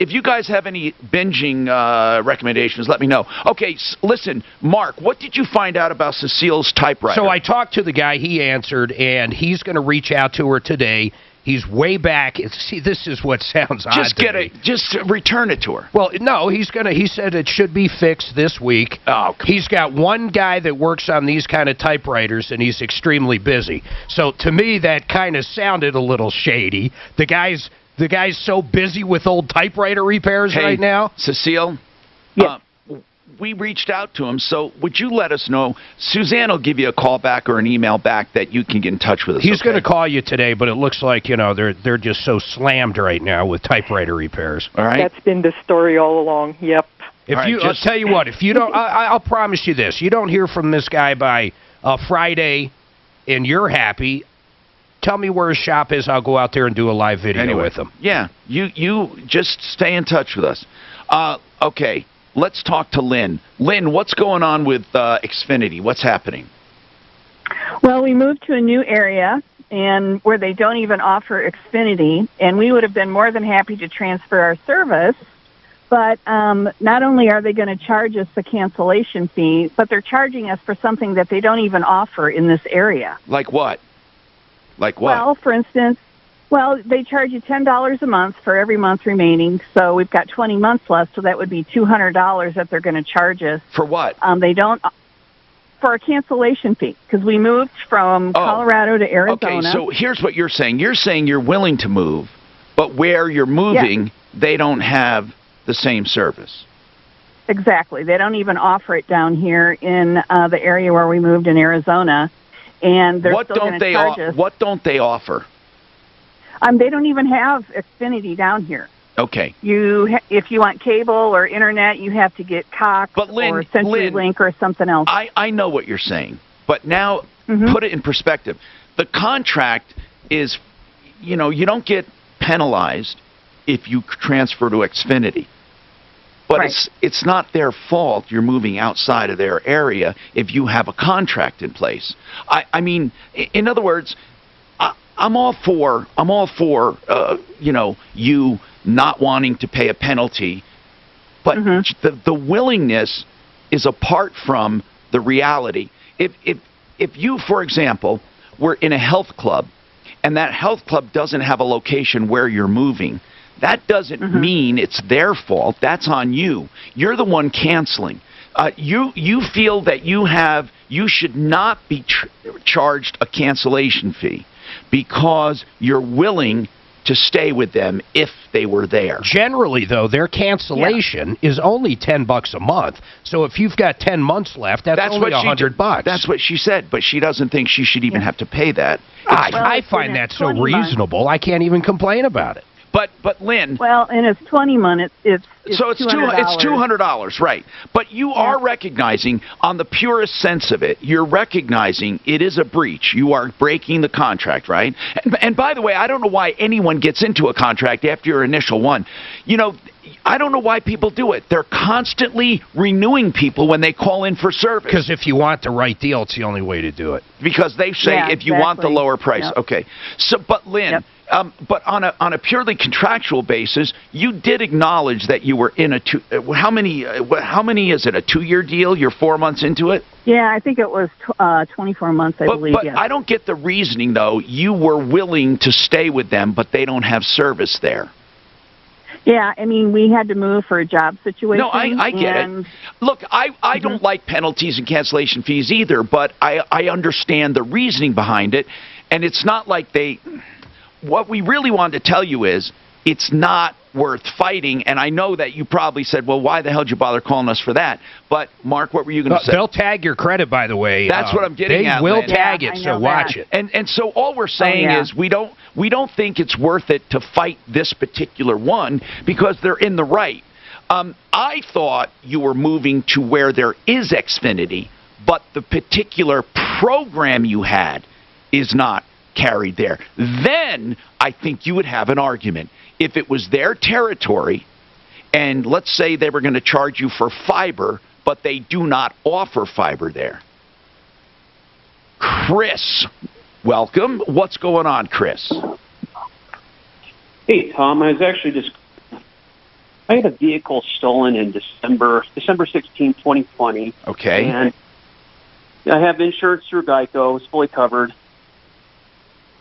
if you guys have any binging recommendations, let me know. Okay, listen, Mark, what did you find out about Cecile's typewriter? So I talked to the guy. He answered, and he's going to reach out to her today. He's way back. See, this is what sounds odd. Just return it to her. Well, no, he said it should be fixed this week. Oh, he's got one guy that works on these kind of typewriters, and he's extremely busy. So to me, that kind of sounded a little shady. The guy's so busy with old typewriter repairs right now. Cecile. Yeah. We reached out to him, so would you let us know? Suzanne will give you a call back or an email back that you can get in touch with us. He's going to call you today, but it looks like, they're just so slammed right now with typewriter repairs. All right. That's been the story all along. Yep. I'll tell you what, if you don't, I'll promise you this, you don't hear from this guy by Friday and you're happy, tell me where his shop is. I'll go out there and do a live video with him. Yeah, you just stay in touch with us. Okay. Let's talk to Lynn. Lynn, what's going on with Xfinity? What's happening? Well, we moved to a new area and where they don't even offer Xfinity, and we would have been more than happy to transfer our service. But not only are they going to charge us the cancellation fee, but they're charging us for something that they don't even offer in this area. Like what? Like what? Well, for instance, they charge you $10 a month for every month remaining, so we've got 20 months left, so that would be $200 that they're going to charge us. For what? They don't, for a cancellation fee, because we moved from Colorado to Arizona. Okay, so here's what you're saying. You're saying you're willing to move, but where you're moving, they don't have the same service. Exactly. They don't even offer it down here in the area where we moved in Arizona, and they're still going to charge us. What don't they offer? They don't even have Xfinity down here. Okay. If you want cable or internet, you have to get Cox or CenturyLink or something else. I know what you're saying, but now put it in perspective. The contract is, you don't get penalized if you transfer to Xfinity. But it's not their fault you're moving outside of their area if you have a contract in place. I mean, in other words, I'm all for you not wanting to pay a penalty, but the willingness is apart from the reality. If you, for example, were in a health club and that health club doesn't have a location where you're moving, that doesn't mean it's their fault. That's on you. You're the one canceling. You feel that you should not be charged a cancellation fee because you're willing to stay with them if they were there. Generally, though, their cancellation is only $10 a month. So if you've got 10 months left, that's only $100. That's what she said, but she doesn't think she should even have to pay that. I find that so reasonable. I can't even complain about it. But Lynn. Well, and it's 20 months. It's $200. It's $200, right? But you are recognizing, on the purest sense of it, you're recognizing it is a breach. You are breaking the contract, right? And by the way, I don't know why anyone gets into a contract after your initial one. I don't know why people do it. They're constantly renewing people when they call in for service. Because if you want the right deal, it's the only way to do it. Because they say if you want the lower price. Yep. Okay. So, but Lynn, but on a purely contractual basis, you did acknowledge that you were in a how many is it? A 2-year deal? You're 4 months into it? Yeah, I think it was 24 months, I believe. But I don't get the reasoning, though. You were willing to stay with them, but they don't have service there. Yeah, I mean, we had to move for a job situation. No, I get it. Look, I don't like penalties and cancellation fees either, but I understand the reasoning behind it, and it's not like what we really wanted to tell you is it's not worth fighting, and I know that you probably said, well, why the hell did you bother calling us for that? But, Mark, what were you going to say? They'll tag your credit, by the way. That's what I'm getting at, They will Lynn. tag it, so watch it. And so all we're saying is we don't think it's worth it to fight this particular one because they're in the right. I thought you were moving to where there is Xfinity, but the particular program you had is not carried there. Then I think you would have an argument. If it was their territory, and let's say they were going to charge you for fiber, but they do not offer fiber there. Chris, welcome. What's going on, Chris? Hey, Tom. I was actually I had a vehicle stolen in December 16, 2020. Okay. And I have insurance through Geico. It was fully covered.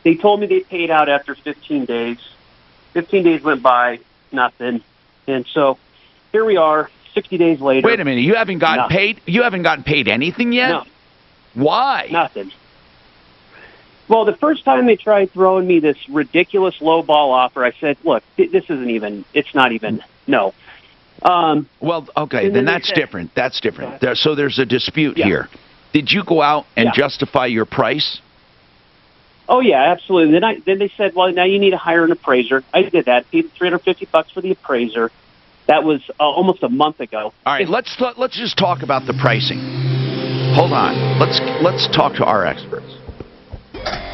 They told me they paid out after 15 days. 15 days went by, nothing. And so here we are, 60 days later. Wait a minute, you haven't gotten paid? You haven't gotten paid anything yet? No. Why? Nothing. Well, the first time they tried throwing me this ridiculous low-ball offer, I said, look, this isn't even, it's not even, no. Well, okay, then that's different. That's different. So there's a dispute here. Did you go out and justify your price? Oh, yeah, absolutely. Then they said, well, now you need to hire an appraiser. I did that, paid $350 for the appraiser. That was almost a month ago. All right, let's just talk about the pricing. Hold on. Let's talk to our experts.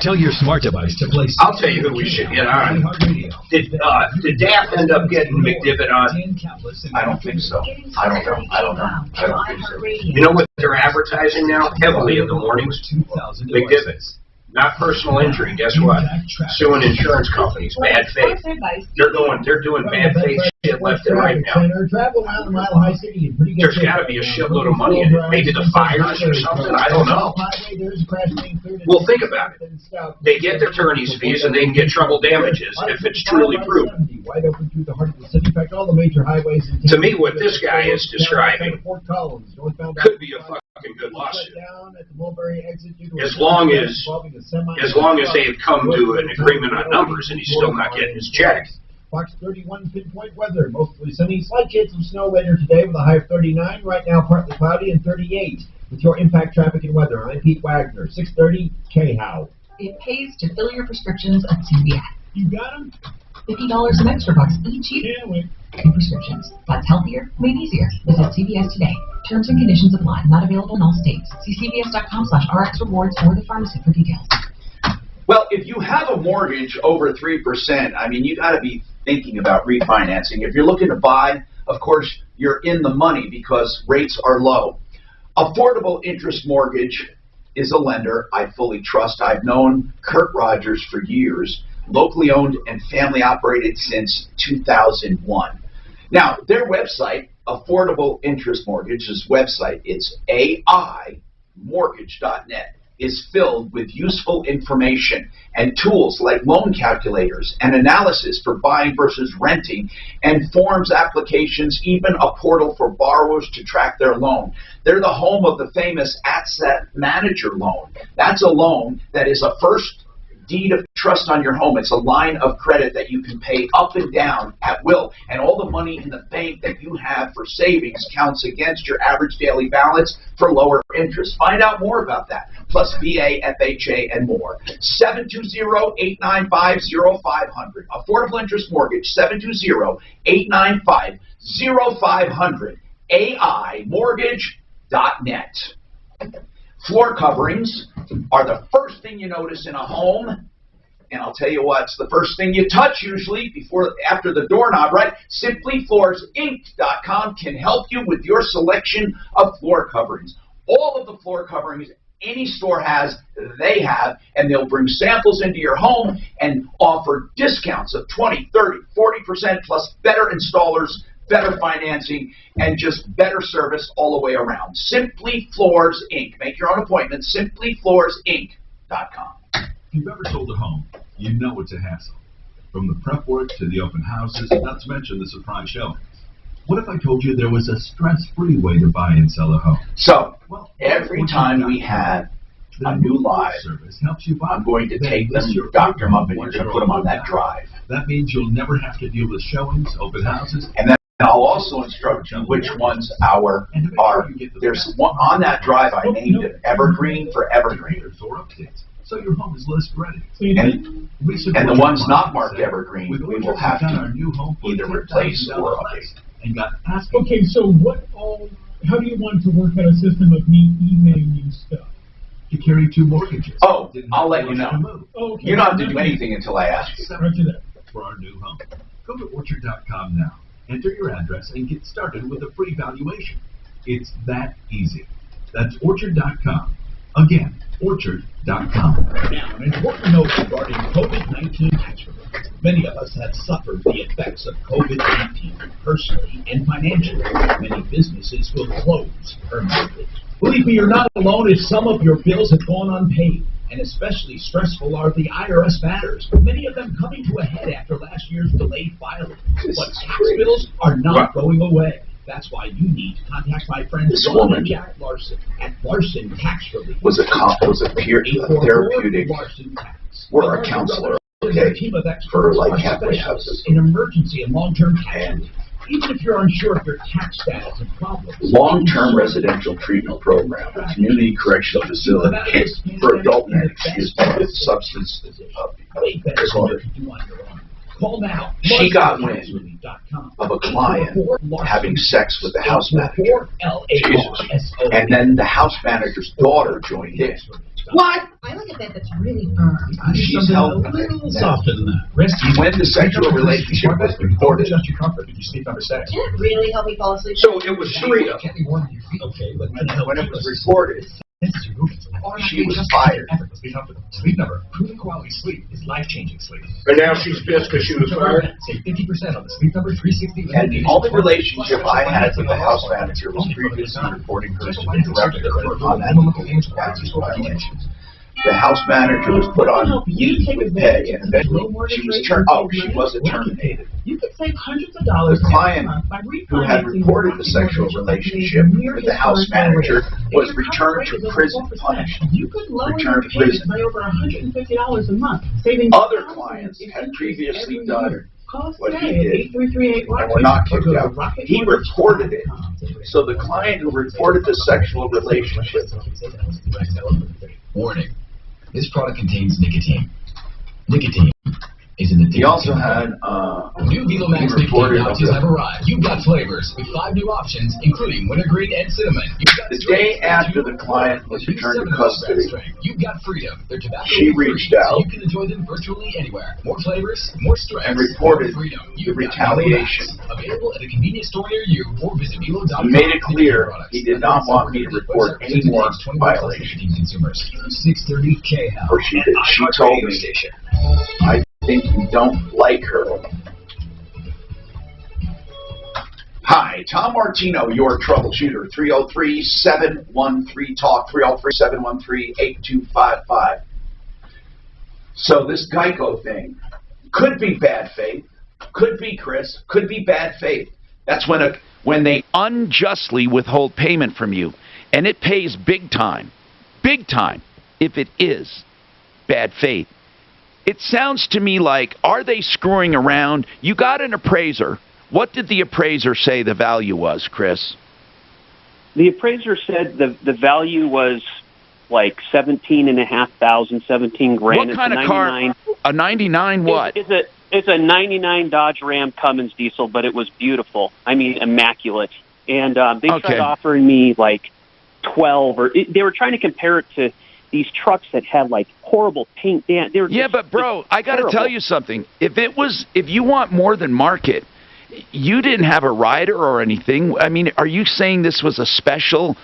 Tell your smart device to place. I'll tell you who we should get on. Did DAF end up getting McDivitt on? I don't think so. I don't think so. You know what they're advertising now? Heavily in the mornings. McDivitt. Not personal injury. Guess what? Suing insurance companies. Bad faith. They're doing bad faith shit left and right now. There's got to be a shitload of money in it. Maybe the fires or something. I don't know. Well, think about it. They get their attorney's fees and they can get trouble damages if it's truly proven. To me, what this guy is describing could be a fucking good lawsuit. As long as they have come to an agreement on numbers and he's still not getting his check. Fox 31 pinpoint weather. Mostly sunny. Slight chance of snow later today with a high of 39. Right now partly cloudy and 38. With your impact traffic and weather, I'm Pete Wagner. 6:30 K-How. It pays to fill your prescriptions at CVS. You got them? $50 in extra bucks each year. In prescriptions. That's healthier, made easier. Visit CVS today. Terms and conditions apply. Not available in all states. See cvs.com/RxRewards or the pharmacy for details. Well, if you have a mortgage over 3%, I mean, you got to be thinking about refinancing. If you're looking to buy, of course, you're in the money because rates are low. Affordable Interest Mortgage is a lender I fully trust. I've known Kurt Rogers for years, locally owned and family operated since 2001. Now, their website, Affordable Interest Mortgage's website, it's AImortgage.net, is filled with useful information and tools like loan calculators and analysis for buying versus renting and forms applications, even a portal for borrowers to track their loan. They're the home of the famous Asset Manager loan. That's a loan that is a first deed of trust on your home. It's a line of credit that you can pay up and down at will. And all the money in the bank that you have for savings counts against your average daily balance for lower interest. Find out more about that. Plus VA, FHA, and more. 720-895-0500. Affordable Interest Mortgage, 720-895-0500. AImortgage.net. Floor coverings are the first thing you notice in a home. and I'll tell you what, it's the first thing you touch usually after the doorknob, right? SimplyFloorsInc.com can help you with your selection of floor coverings. All of the floor coverings any store has, they have, and they'll bring samples into your home and offer discounts of 20, 30, 40% plus better installers, better financing, and just better service all the way around. Simply Floors Inc. Make your own appointment, SimplyFloorsInc.com. If you've ever sold a home, you know it's a hassle. From the prep work to the open houses, not to mention the surprise showings. What if I told you there was a stress-free way to buy and sell a home? So, every time we have a new live, I'm going to take them, doctor them up, and you're going to put them on that drive. That means you'll never have to deal with showings, open houses. And then I'll also instruct you which ones are. There's one on that drive I named it Evergreen for Evergreen. So your home is list ready. And the ones not marked Evergreen, we will have to either replace or update. Okay, so how do you want to work out a system of me emailing you stuff? To carry 2 mortgages. Oh, I'll let you know. Okay. You don't have to do anything until I ask you. For our new home. Go to Orchard.com now. Enter your address and get started with a free valuation. It's that easy. That's Orchard.com. Again, Orchard.com. Now, an important note regarding COVID-19 tax relief. Many of us have suffered the effects of COVID-19 personally and financially. Many businesses will close permanently. Believe me, you're not alone if some of your bills have gone unpaid. And especially stressful are the IRS matters, many of them coming to a head after last year's delayed filing. But tax bills are not going away. That's why you need to contact my friends John and Jack Larson at Larson Tax Relief. Was a peer therapeutic. We're a counselor, okay, for like halfway houses. In emergency and long-term tax relief. Even if you're unsure of your tax status and problems. Long-term residential treatment program, community correctional facility for adult men accused of substance disorder. Call now. She got wind of a client having sex with the house manager. Jesus. And then the house manager's daughter joined in. What? I look at that, that's really firm. She's held a little softer than that. When the sexual relationship was reported. Did you sleep under sex? Can it really help me fall asleep? So it was 3 of them. Okay, but when it was reported, she was fired. Sleep number. Proven quality sleep is life-changing sleep. And now she's pissed because she was fired? Save 50% on the Sleep Number 360. And the only relationship I had with the house manager was previously reporting her to the director on that violations. The house manager was put on leave with pay, and eventually she was she wasn't terminated. You could save hundreds of dollars the client who had reported the sexual relationship with the house manager was returned to prison punishment. You could lower your payments by over $150 a month, saving other clients had previously done what he did and were not kicked out. He reported it. So the client who reported the sexual relationship. Warning. This product contains nicotine. Nicotine is an addictive. He also had new Velomax nicotine pouches have arrived. You've got flavors with 5 new options, including wintergreen and cinnamon. The day after the client was returned to custody, you've got freedom. They're tobacco she reached out. So you can enjoy them virtually anywhere. More flavors, more strength, and reported freedom. The retaliation. Available at a convenience store near you or visit Velo.com. He made it clear he did not want me to report any more violations. Consumers. 630 K. Or she told me, I think you don't like her. Hi, Tom Martino, your troubleshooter. 303-713-TALK, 303-713-8255. So this Geico thing could be bad faith, could be, Chris, could be bad faith. That's when they unjustly withhold payment from you, and it pays big time if it is bad faith. It sounds to me like, are they screwing around? You got an appraiser. What did the appraiser say the value was, Chris? The appraiser said the value was like $17,500, 17 grand. What kind of car? A 99 what? It's a 99 Dodge Ram Cummins diesel, but it was beautiful. I mean, immaculate. And they tried offering me like 12, or they were trying to compare it to these trucks that had like horrible paint. Yeah, but bro, I got to tell you something. If you want more than market, you didn't have a rider or anything. I mean, are you saying this was a special?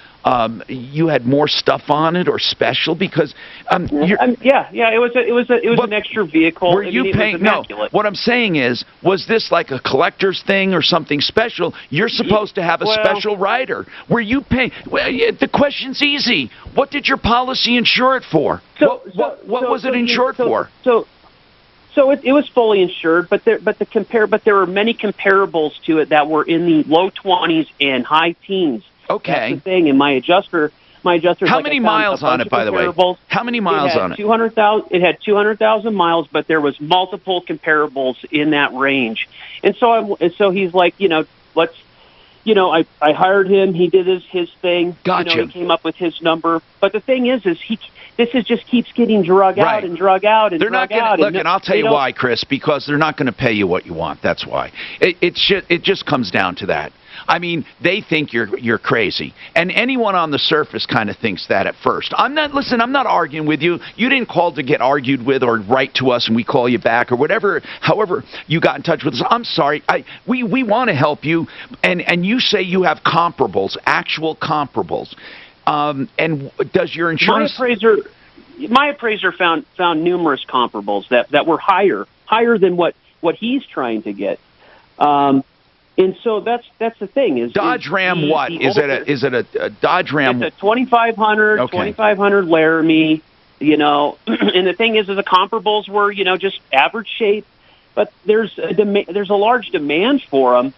You had more stuff on it or special because it was an extra vehicle. Were you paying? No. What I'm saying is, was this like a collector's thing or something special? You're supposed to have a special rider. Were you paying? Well, the question's easy. What did your policy insure it for? What was it insured for? So it was fully insured, but there were many comparables to it that were in the low 20s and high teens. Okay. That's the thing. And my adjuster. How many miles on it, by the way? How many miles on it? 200,000. It had 200,000 miles, but there was multiple comparables in that range. And so he's like, let's. I hired him. He did his thing. Gotcha. He came up with his number. But the thing is this just keeps getting drug out and drug out and they're drug not gonna, out. Look, and I'll tell you why, Chris, because they're not going to pay you what you want. That's why. It just comes down to that. I mean, they think you're crazy, and anyone on the surface kind of thinks that at first. I'm not arguing with you. You didn't call to get argued with or write to us and we call you back or whatever. However you got in touch with us, I'm sorry. We want to help you, and you say you have comparables, actual comparables. And does your insurance? My appraiser found numerous comparables that were higher than what he's trying to get. And so that's the thing is Dodge Ram. What is it? Is it a Dodge Ram? It's a 2500 2500 Laramie. And the thing is the comparables were just average shape, but there's a large demand for them,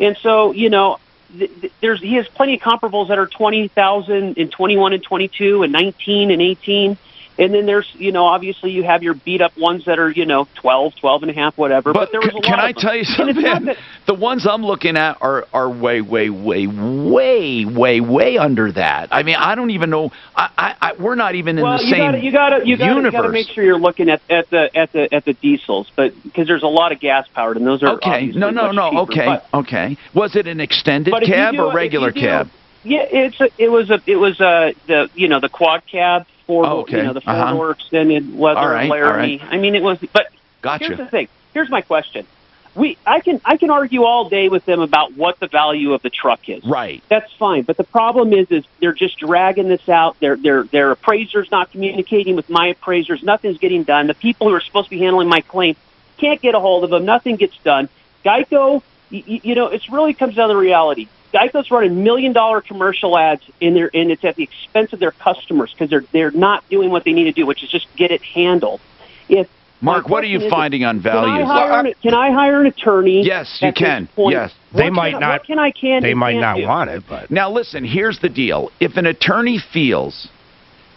and so he has plenty of comparables that are 20,000 and 21 and 22 and 19 and 18. And then there's, obviously you have your beat up ones that are, 12 and a half, whatever. But there was a lot can I tell you something? The ones I'm looking at are way under that. I mean, I don't even know. We're not even in the same universe. You gotta make sure you're looking at the diesels, but because there's a lot of gas powered, and those are okay. No. Okay. Was it an extended cab or regular cab? Yeah, it was the quad cab. The four-door extended leather Laramie. I mean, it was. But gotcha. Here's the thing. Here's my question. I can argue all day with them about what the value of the truck is. Right. That's fine. But the problem is they're just dragging this out. Their appraiser's not communicating with my appraisers. Nothing's getting done. The people who are supposed to be handling my claim can't get a hold of them. Nothing gets done. Geico, it really comes down to reality. Geico's running $1 million commercial ads and it's at the expense of their customers because they're not doing what they need to do, which is just get it handled. Mark, what are you finding on values? Can I hire an attorney? Yes, you can. Yes, they might not. They might not want it. But now listen, here's the deal: if an attorney feels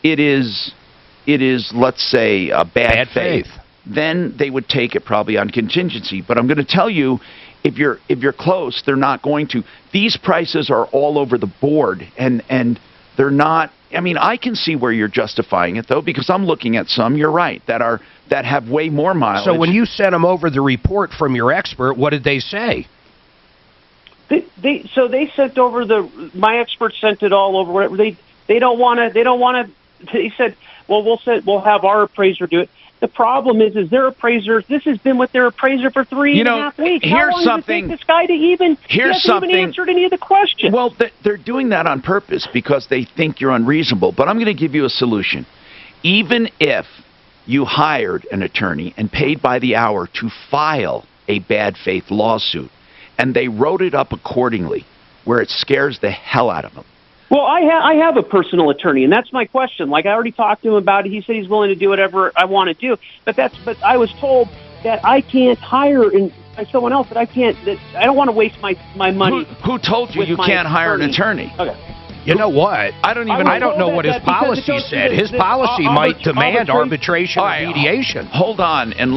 it is, let's say, a bad faith, then they would take it probably on contingency. But I'm going to tell you. If you're close, they're not going to. These prices are all over the board, and they're not. I mean, I can see where you're justifying it though, because I'm looking at some. You're right that have way more mileage. So when you sent them over the report from your expert, what did they say? They sent over my expert sent it all over. Whatever they don't want to. They said, well, we'll have our appraiser do it. The problem is their appraiser. This has been with their appraiser for 3.5 weeks. How long does it take this guy to even? He hasn't even answered any of the questions. Well, they're doing that on purpose because they think you're unreasonable. But I'm going to give you a solution. Even if you hired an attorney and paid by the hour to file a bad faith lawsuit, and they wrote it up accordingly, where it scares the hell out of them. Well, I have a personal attorney, and that's my question. Like, I already talked to him about it. He said he's willing to do whatever I want to do. But I was told that I can't hire someone else. That I don't want to waste my money. Who told you can't hire an attorney? Okay. You know what? I don't know what his policy said. His policy might demand arbitration or mediation. Hold on, and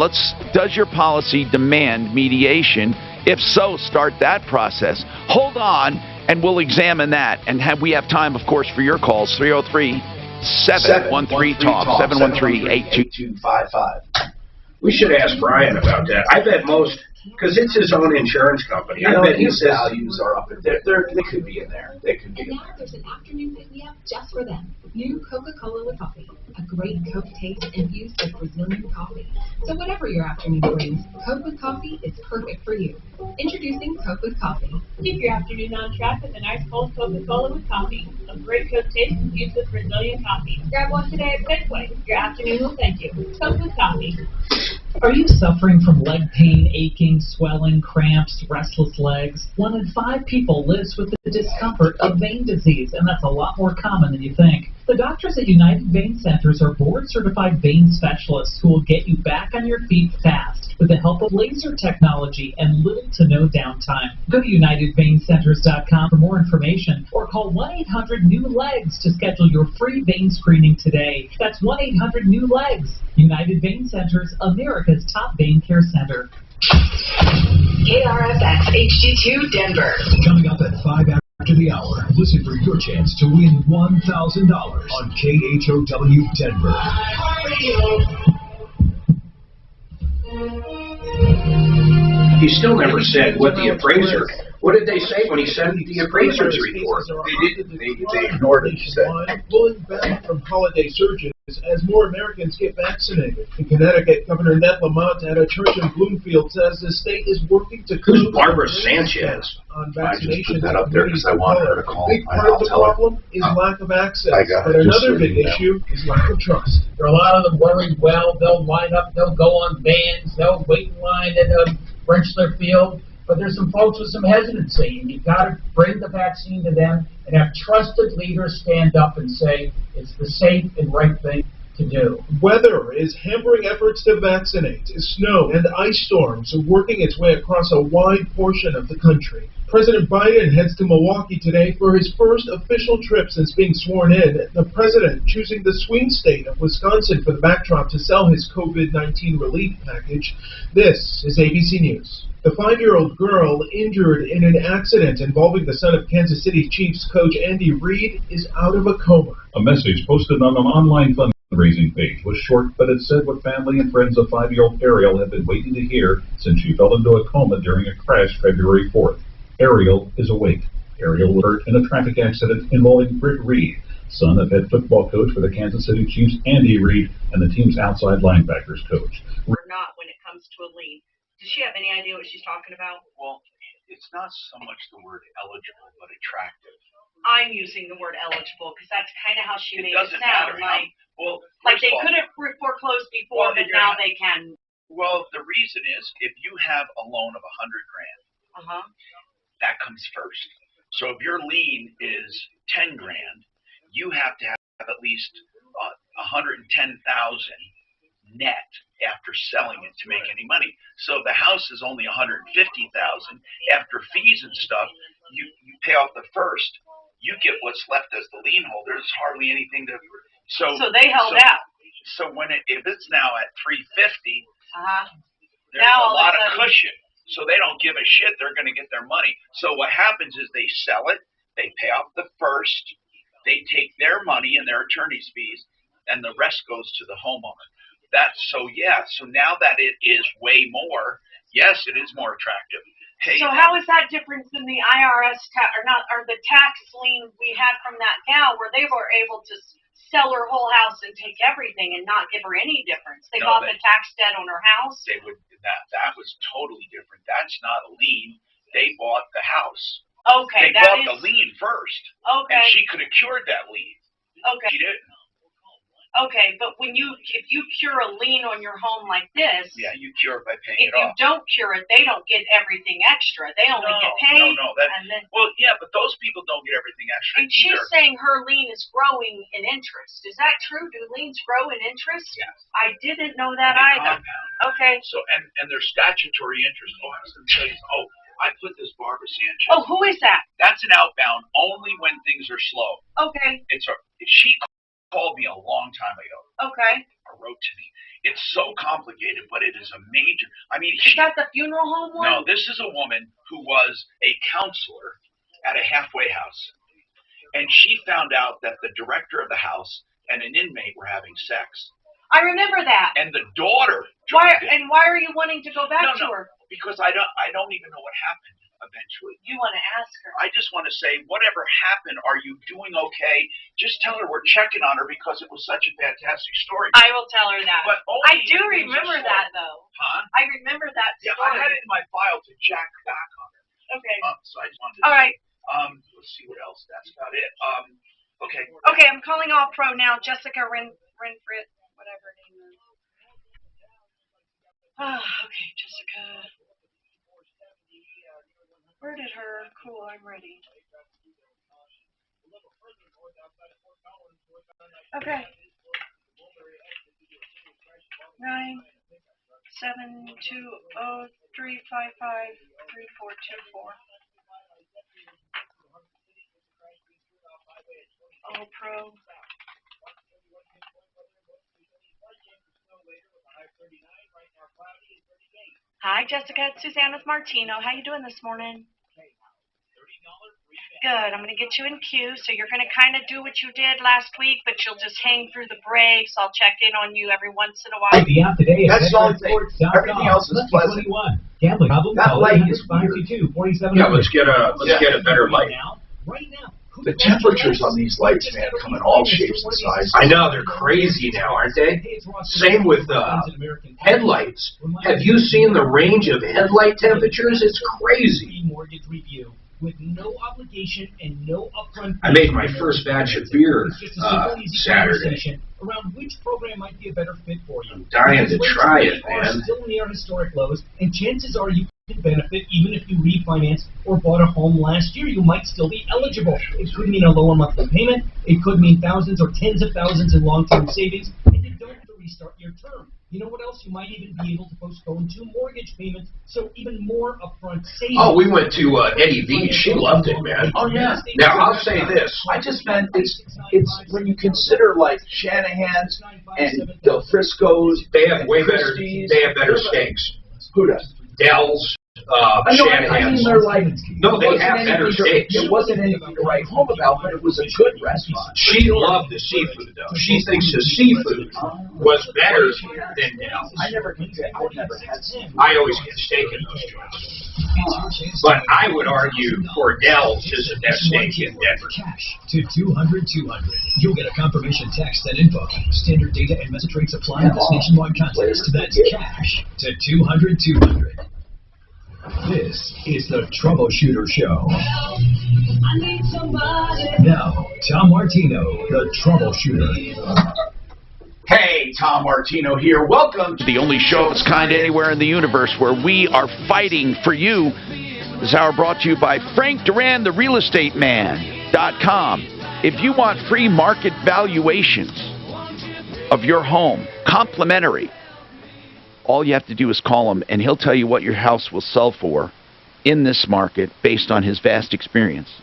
does your policy demand mediation? If so, start that process. Hold on. And we'll examine that. And we have time, of course, for your calls. 303-713-TALK, 713-8255. We should ask Brian about that. I bet most Because it's his own insurance company. You I know, bet he his says values are up in there. They could be in there. They could be And in now there. there's an afternoon pick-me-up just for them. New Coca-Cola with coffee. A great Coke taste infused with Brazilian coffee. So whatever your afternoon brings, Coke with coffee is perfect for you. Introducing Coke with coffee. Keep your afternoon on track with a nice cold Coca-Cola with coffee. A great Coke taste infused with Brazilian coffee. Grab one today at Safeway. Your afternoon will thank you. Coke with coffee. Are you suffering from leg pain, aching, swelling, cramps, restless legs? 1 in 5 people lives with the discomfort of vein disease, and that's a lot more common than you think. The doctors at United Vein Centers are board-certified vein specialists who will get you back on your feet fast with the help of laser technology and little to no downtime. Go to UnitedVeinCenters.com for more information or call 1-800-NEW-LEGS to schedule your free vein screening today. That's 1-800-NEW-LEGS. United Vein Centers, America's top vein care center. KRFX HD2 Denver. Coming up at 5 after the hour, listen for your chance to win $1,000 on KHOW Denver. he still never said what the appraiser. What did they say when he sent the appraiser's report? They didn't. They ignored it. He said. Pulling back from holiday surges as more Americans get vaccinated. In Connecticut, Governor Ned Lamont at a church in Bloomfield says the state is working to. Who's Barbara Sanchez? On I just vaccination. put that up there because I wanted her to call. A big part of the problem is lack of access. But another big issue is lack of trust. There are a lot of them worried, well, they'll line up, they'll go on vans, they'll wait in line at Brenchler Field. But there's some folks with some hesitancy, and you've got to bring the vaccine to them and have trusted leaders stand up and say it's the safe and right thing to do. Weather is hampering efforts to vaccinate. Snow and ice storms are working its way across a wide portion of the country. President Biden heads to Milwaukee today for his first official trip since being sworn in. The president choosing the swing state of Wisconsin for the backdrop to sell his COVID-19 relief package. This is ABC News. The 5-year-old girl injured in an accident involving the son of Kansas City Chiefs coach Andy Reid is out of a coma. A message posted on an online fundraising page was short, but it said what family and friends of 5-year-old Ariel have been waiting to hear since she fell into a coma during a crash February 4th. Ariel is awake. Ariel was hurt in a traffic accident involving Britt Reid, son of head football coach for the Kansas City Chiefs Andy Reid and the team's outside linebackers coach. Or not when it comes to a lien. Does she have any idea what she's talking about? Well, it's not so much the word eligible, but attractive. I'm using the word eligible because that's kind of how she made it doesn't sound. matter. Like, Well, like first they of all, couldn't foreclose before, Well, but you're now not- they can. Well, the reason is if you have a loan of $100,000, that comes first. So if your lien is $10,000, you have to have at least $110,000 net after selling it to make any money. So the house is only $150,000. After fees and stuff, you pay off the first. You get what's left as the lien holder. There's hardly anything to. So they held out. So when if it's now at $350, there's Now a all lot of a of sudden- cushion. So they don't give a shit. They're going to get their money. So what happens is they sell it. They pay off the first. They take their money and their attorney's fees, and the rest goes to the homeowner. So now that it is way more, yes, it is more attractive. Hey, So how is that different than the IRS or the tax lien we had from that gal where they were able to sell her whole house and take everything and not give her any difference? They bought the tax debt on her house. They would that was totally different. That's not a lien. They bought the house. Okay, They bought the lien first. Okay. And she could have cured that lien. Okay. She didn't. Okay, but if you cure a lien on your home like this, Yeah, you cure it by paying if it you off. don't cure it, they don't get everything extra. They only get paid. No. and then, Well, yeah, but those people don't get everything extra and she's either. saying her lien is growing in interest. Is that true? Do liens grow in interest? Yes. I didn't know that They either. compound. Okay. So and there's statutory interest. Oh, I was going to tell you. Oh, I put this Barbara Sanchez. Oh, who is that? That's an outbound only when things are slow. Okay. She called me a long time ago. Okay. Or wrote to me. It's so complicated, but it is a major. I mean, Is that the funeral home one? no, this is a woman who was a counselor at a halfway house, and she found out that the director of the house and an inmate were having sex, I remember that. and the daughter. Why? joined in. And why are you wanting to go back to her? because I don't even know what happened eventually. You want to ask her. I just want to say, whatever happened, are you doing okay? Just tell her we're checking on her because it was such a fantastic story. I will tell her that. But I do remember that, though. Huh? I remember that Yeah, story. I had it in my file to check back on her. Okay. So I just wanted to All right. Let's see what else. That's about it. Okay. Okay, I'm calling All Pro now. Jessica Renfrit, whatever her name is. Okay, Jessica. Where did her? Cool, I'm ready. Okay. 97203553424. All Pro. Hi, Jessica. It's Suzanne with Martino. How you doing this morning? Good. I'm going to get you in queue. So you're going to kind of do what you did last week, but you'll just hang through the breaks. I'll check in on you every once in a while. The app today is That's the only thing. Everything else is pleasant. Gambling problem? That light is 522-4700. Yeah, let's get a better light. Right now. The temperatures on these lights, man, come in all shapes and sizes. I know, they're crazy now, aren't they? Same with headlights. Have you seen the range of headlight temperatures? It's crazy. Mortgage review with no obligation and no upfront. I made my first batch of beer Saturday. Around which program might be a better fit for you. I'm dying to try it, Are man. still near historic lows, and chances are you can benefit even if you refinanced or bought a home last year. You might still be eligible. It could mean a lower monthly payment. It could mean thousands or tens of thousands in long-term savings, and you don't have to restart your term. You know what else? You might even be able to postpone 2 mortgage payments, so even more upfront savings. Oh, we went to Eddie V's. She loved it, man. Oh, yeah. Now, I'll say this. I just meant it's when you consider like Shanahan's and Del Frisco's. They have way better. Christie's. They have better steaks. Who does? Dell's, I know, I mean, Shanahan's. they're like, No, they it wasn't have better anything steaks. It wasn't anything to write home about, but it was a good restaurant. She loved the seafood, though. She thinks the seafood was better than Dell's. I never had seafood. I always get steak in those joints. But I would argue Dell's is the best steak in Denver. Cash to 200-200. You'll get a confirmation text and info. Standard data and message rates apply in this nationwide contest. That's cash to 200-200. This is the Troubleshooter Show. Now, Tom Martino, the Troubleshooter. Hey, Tom Martino here. Welcome to the only show of its kind anywhere in the universe where we are fighting for you. This hour brought to you by Frank Duran, the Real Estate Man.com. If you want free market valuations of your home, complimentary, all you have to do is call him, and he'll tell you what your house will sell for in this market based on his vast experience.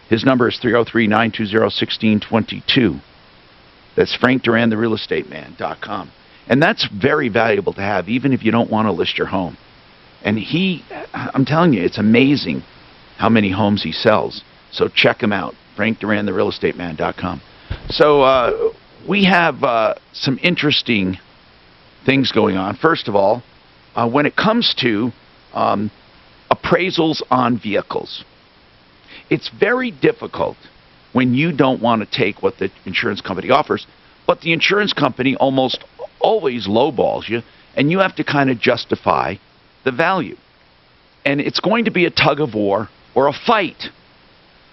His number is 303-920-1622. That's Frank Duran, the Real Estate Man.com. And that's very valuable to have, even if you don't want to list your home. And I'm telling you, it's amazing how many homes he sells. So check him out, Frank Duran, the Real Estate Man.com. So we have some interesting things going on. First of all, when it comes to appraisals on vehicles, it's very difficult when you don't want to take what the insurance company offers, but the insurance company almost always lowballs you, and you have to kind of justify the value. And it's going to be a tug of war or a fight.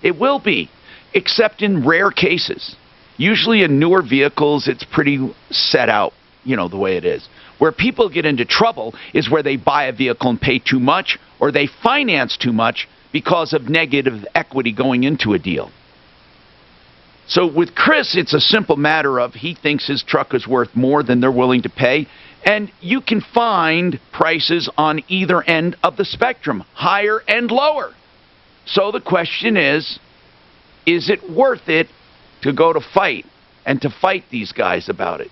It will be, except in rare cases. Usually in newer vehicles, it's pretty set out, the way it is. Where people get into trouble is where they buy a vehicle and pay too much, or they finance too much because of negative equity going into a deal. So with Chris, it's a simple matter of he thinks his truck is worth more than they're willing to pay, and you can find prices on either end of the spectrum, higher and lower. So the question is it worth it to go to fight and to fight these guys about it?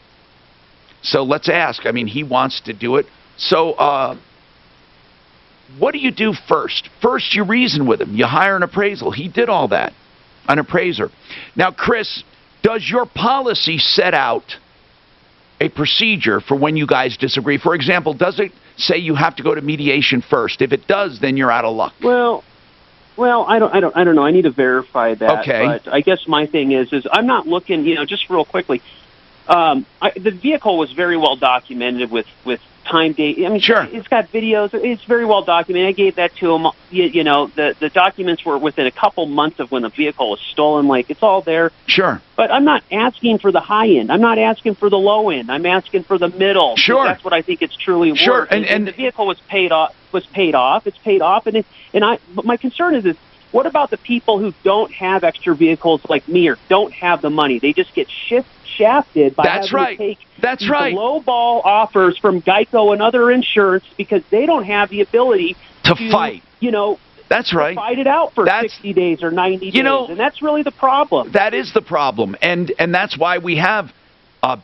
So let's ask. He wants to do it. So what do you do first? First, you reason with him. You hire an appraisal. He did all that, an appraiser. Now, Chris, does your policy set out a procedure for when you guys disagree? For example, does it say you have to go to mediation first. If it does, then you're out of luck. Well, I don't know. I need to verify that. Okay. But I guess my thing is I'm not looking. Just real quickly. The vehicle was very well documented with time, date. I mean, sure. It's got videos. It's very well documented. I gave that to him. The documents were within a couple months of when the vehicle was stolen. Like, it's all there. Sure. But I'm not asking for the high end. I'm not asking for the low end. I'm asking for the middle. Sure. That's what I think it's truly worth. Sure. And the vehicle was paid off. It's paid off. But my concern is this. What about the people who don't have extra vehicles like me or don't have the money? They just get shafted by having to take the low ball offers from Geico and other insurance because they don't have the ability to fight. That's right. To fight it out for 60 days or 90 days, and that's really the problem. That is the problem, and that's why we have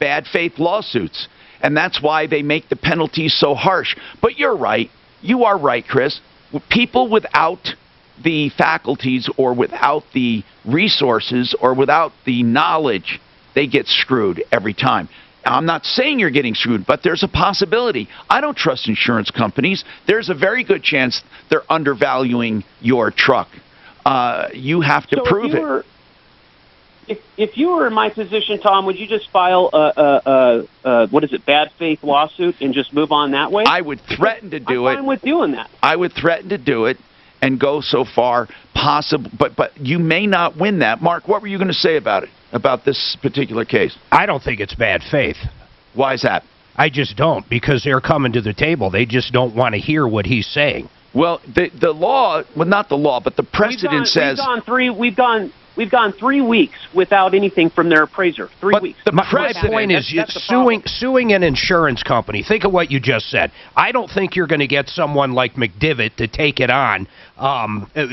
bad faith lawsuits, and that's why they make the penalties so harsh. But you're right. You are right, Chris. People without the faculties or without the resources or without the knowledge, they get screwed every time. I'm not saying you're getting screwed, but there's a possibility. I don't trust insurance companies. There's a very good chance they're undervaluing your truck. You have to prove it. If you were in my position, Tom, would you just file a bad faith lawsuit and just move on that way? I would threaten to do it. I'm fine with doing that. I would threaten to do it and go so far possible, but you may not win that. Mark, what were you going to say about it, about this particular case? I don't think it's bad faith. Why is that? I just don't, because they're coming to the table. They just don't want to hear what he's saying. Well, the law, well, not the law, but the precedent says... We've gone 3 weeks without anything from their appraiser. 3 weeks. My point is, suing an insurance company. Think of what you just said. I don't think you're going to get someone like McDivitt to take it on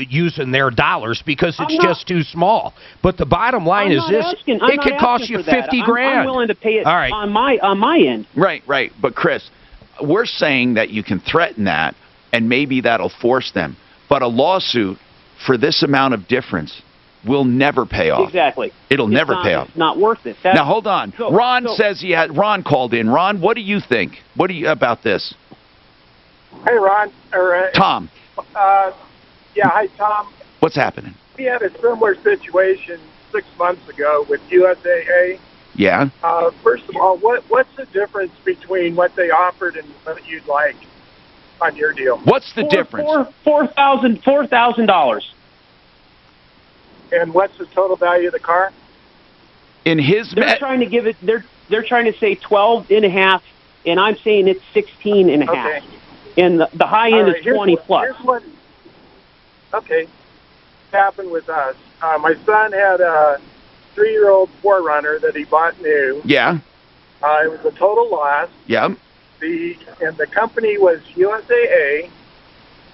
using their dollars because it's just too small. But the bottom line is this: it could cost you $50,000. I'm willing to pay it on my end. Right. But Chris, we're saying that you can threaten that, and maybe that'll force them. But a lawsuit for this amount of difference will never pay off. Exactly. It'll never pay off. It's not worth it. Now hold on. Ron says he had. Ron called in. Ron, what do you think? What do you about this? Hey, Ron. Tom. Hi, Tom. What's happening? We had a similar situation 6 months ago with USAA. Yeah. First of all, what's the difference between what they offered and what you'd like on your deal? What's the difference? $4,000. And what's the total value of the car? In his, they're trying to give it. They're trying to say 12.5, and I'm saying it's 16.5. Okay. And the high end is 20 plus. Here's what. Okay. Happened with us. My son had a 3-year-old 4Runner that he bought new. Yeah. It was a total loss. Yeah. The company was USAA,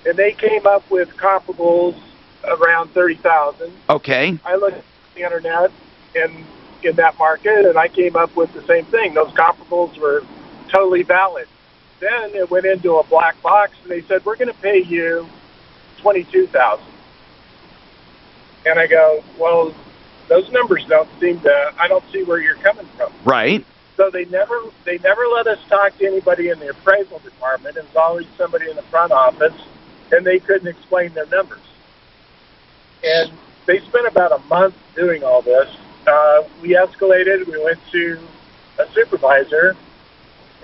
and they came up with comparables around 30,000. Okay. I looked at the internet and in that market, and I came up with the same thing. Those comparables were totally valid. Then it went into a black box, and they said, we're going to pay you $22,000. And I go, well, those numbers don't seem to, I don't see where you're coming from. Right. So they never let us talk to anybody in the appraisal department. It was always somebody in the front office, and they couldn't explain their numbers. And they spent about a month doing all this. We escalated. We went to a supervisor,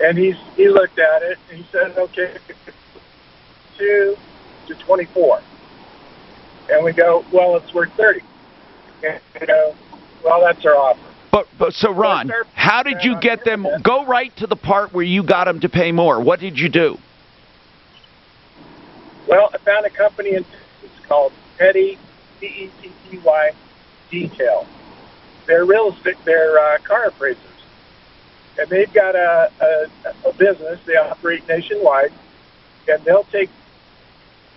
and he looked at it, and he said, okay, 2 to 24. And we go, well, it's worth 30. And we go, well, that's our offer. But so, Ron, how did you get them? Go right to the part where you got them to pay more. What did you do? Well, I found a company in Texas called Petty, P-E-T-T-Y, Detail. They're real estate, they're car appraisers. And they've got a business, they operate nationwide, and they'll take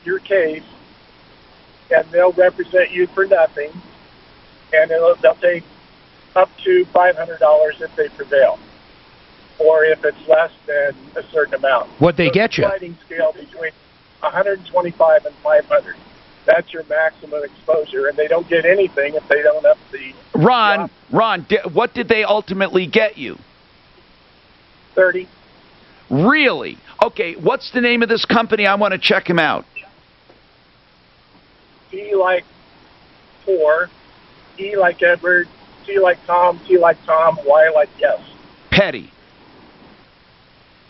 your case, and they'll represent you for nothing, and they'll take up to $500 if they prevail, or if it's less than a certain amount. What'd they get you? Sliding scale between 125 and 500. That's your maximum exposure, and they don't get anything if they don't up the... Ron, what did they ultimately get you? 30. Really? Okay, what's the name of this company? I want to check him out. T like 4, E like Edward, T like Tom, T like Tom, Y like yes. Petty.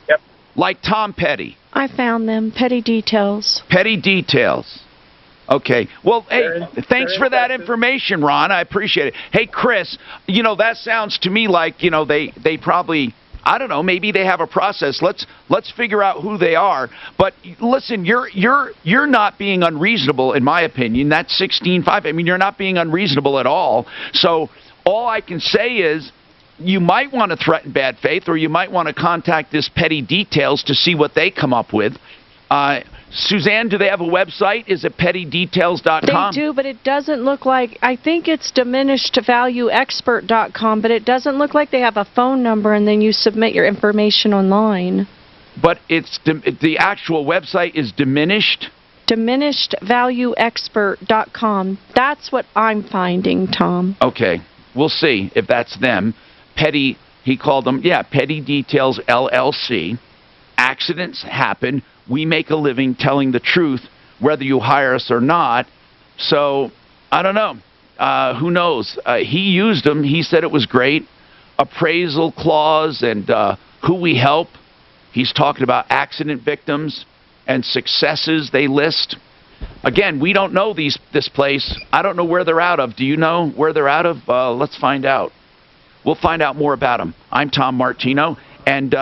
Yep. Like Tom Petty. I found them. Petty Details. Petty Details. Okay. Well, hey, thanks for that information, Ron. I appreciate it. Hey, Chris, you know, that sounds to me like, you know, they probably, I don't know, maybe they have a process. Let's figure out who they are. But listen, you're not being unreasonable, in my opinion. That's 16.5. I mean, you're not being unreasonable at all. So all I can say is you might want to threaten bad faith, or you might want to contact this Petty Details to see what they come up with. Suzanne, do they have a website? Is it pettydetails.com? They do, but it doesn't look like, I think it's diminishedvalueexpert.com, but it doesn't look like they have a phone number and then you submit your information online. But it's the actual website is diminished? Diminishedvalueexpert.com. That's what I'm finding, Tom. Okay. We'll see if that's them. Petty, he called them, Petty Details LLC. Accidents happen. We make a living telling the truth, whether you hire us or not. So, I don't know. Who knows? He used them. He said it was great. Appraisal clause and who we help. He's talking about accident victims and successes they list. Again, we don't know this place. I don't know where they're out of. Do you know where they're out of? Let's find out. We'll find out more about them. I'm Tom Martino, and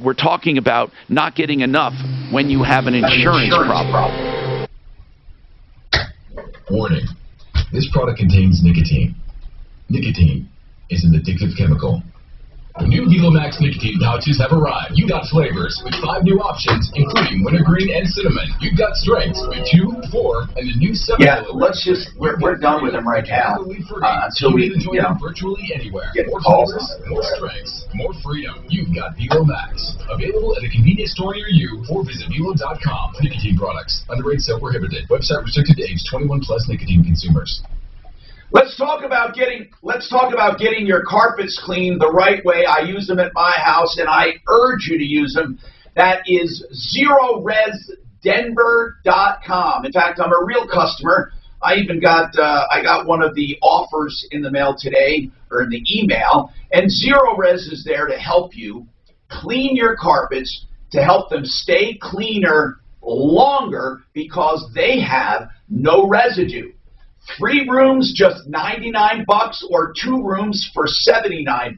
we're talking about not getting enough when you have an insurance problem. Warning. This product contains nicotine. Nicotine is an addictive chemical. The new Velomax nicotine pouches have arrived. You got flavors with 5 new options, including wintergreen and cinnamon. You've got strengths with 2, 4, and the new 7. Yeah, let's just, we're done with them right now. Until we, enjoy them virtually anywhere. Get more calls flavors, more strengths, more freedom. You've got Velomax. Available at a convenience store near you or visit Velo.com. Nicotine products. Underage sale prohibited. Website restricted to age 21 plus nicotine consumers. Let's talk about getting your carpets cleaned the right way. I use them at my house, and I urge you to use them. That is ZeroResDenver.com. In fact, I'm a real customer. I even got one of the offers in the mail today, or in the email, and ZeroRes is there to help you clean your carpets, to help them stay cleaner longer because they have no residue. 3 rooms, just $99, or 2 rooms for $79.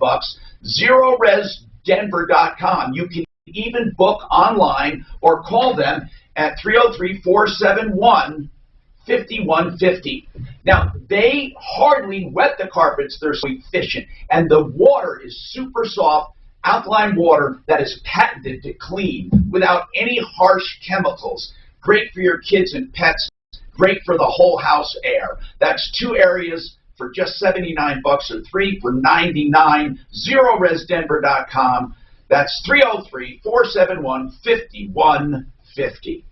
ZeroResDenver.com. You can even book online or call them at 303-471-5150. Now, they hardly wet the carpets. They're so efficient. And the water is super soft, alkaline water that is patented to clean without any harsh chemicals. Great for your kids and pets. Great for the whole house air. That's 2 areas for just $79 or 3 for $99. ZeroResDenver.com. That's 303-471-5150.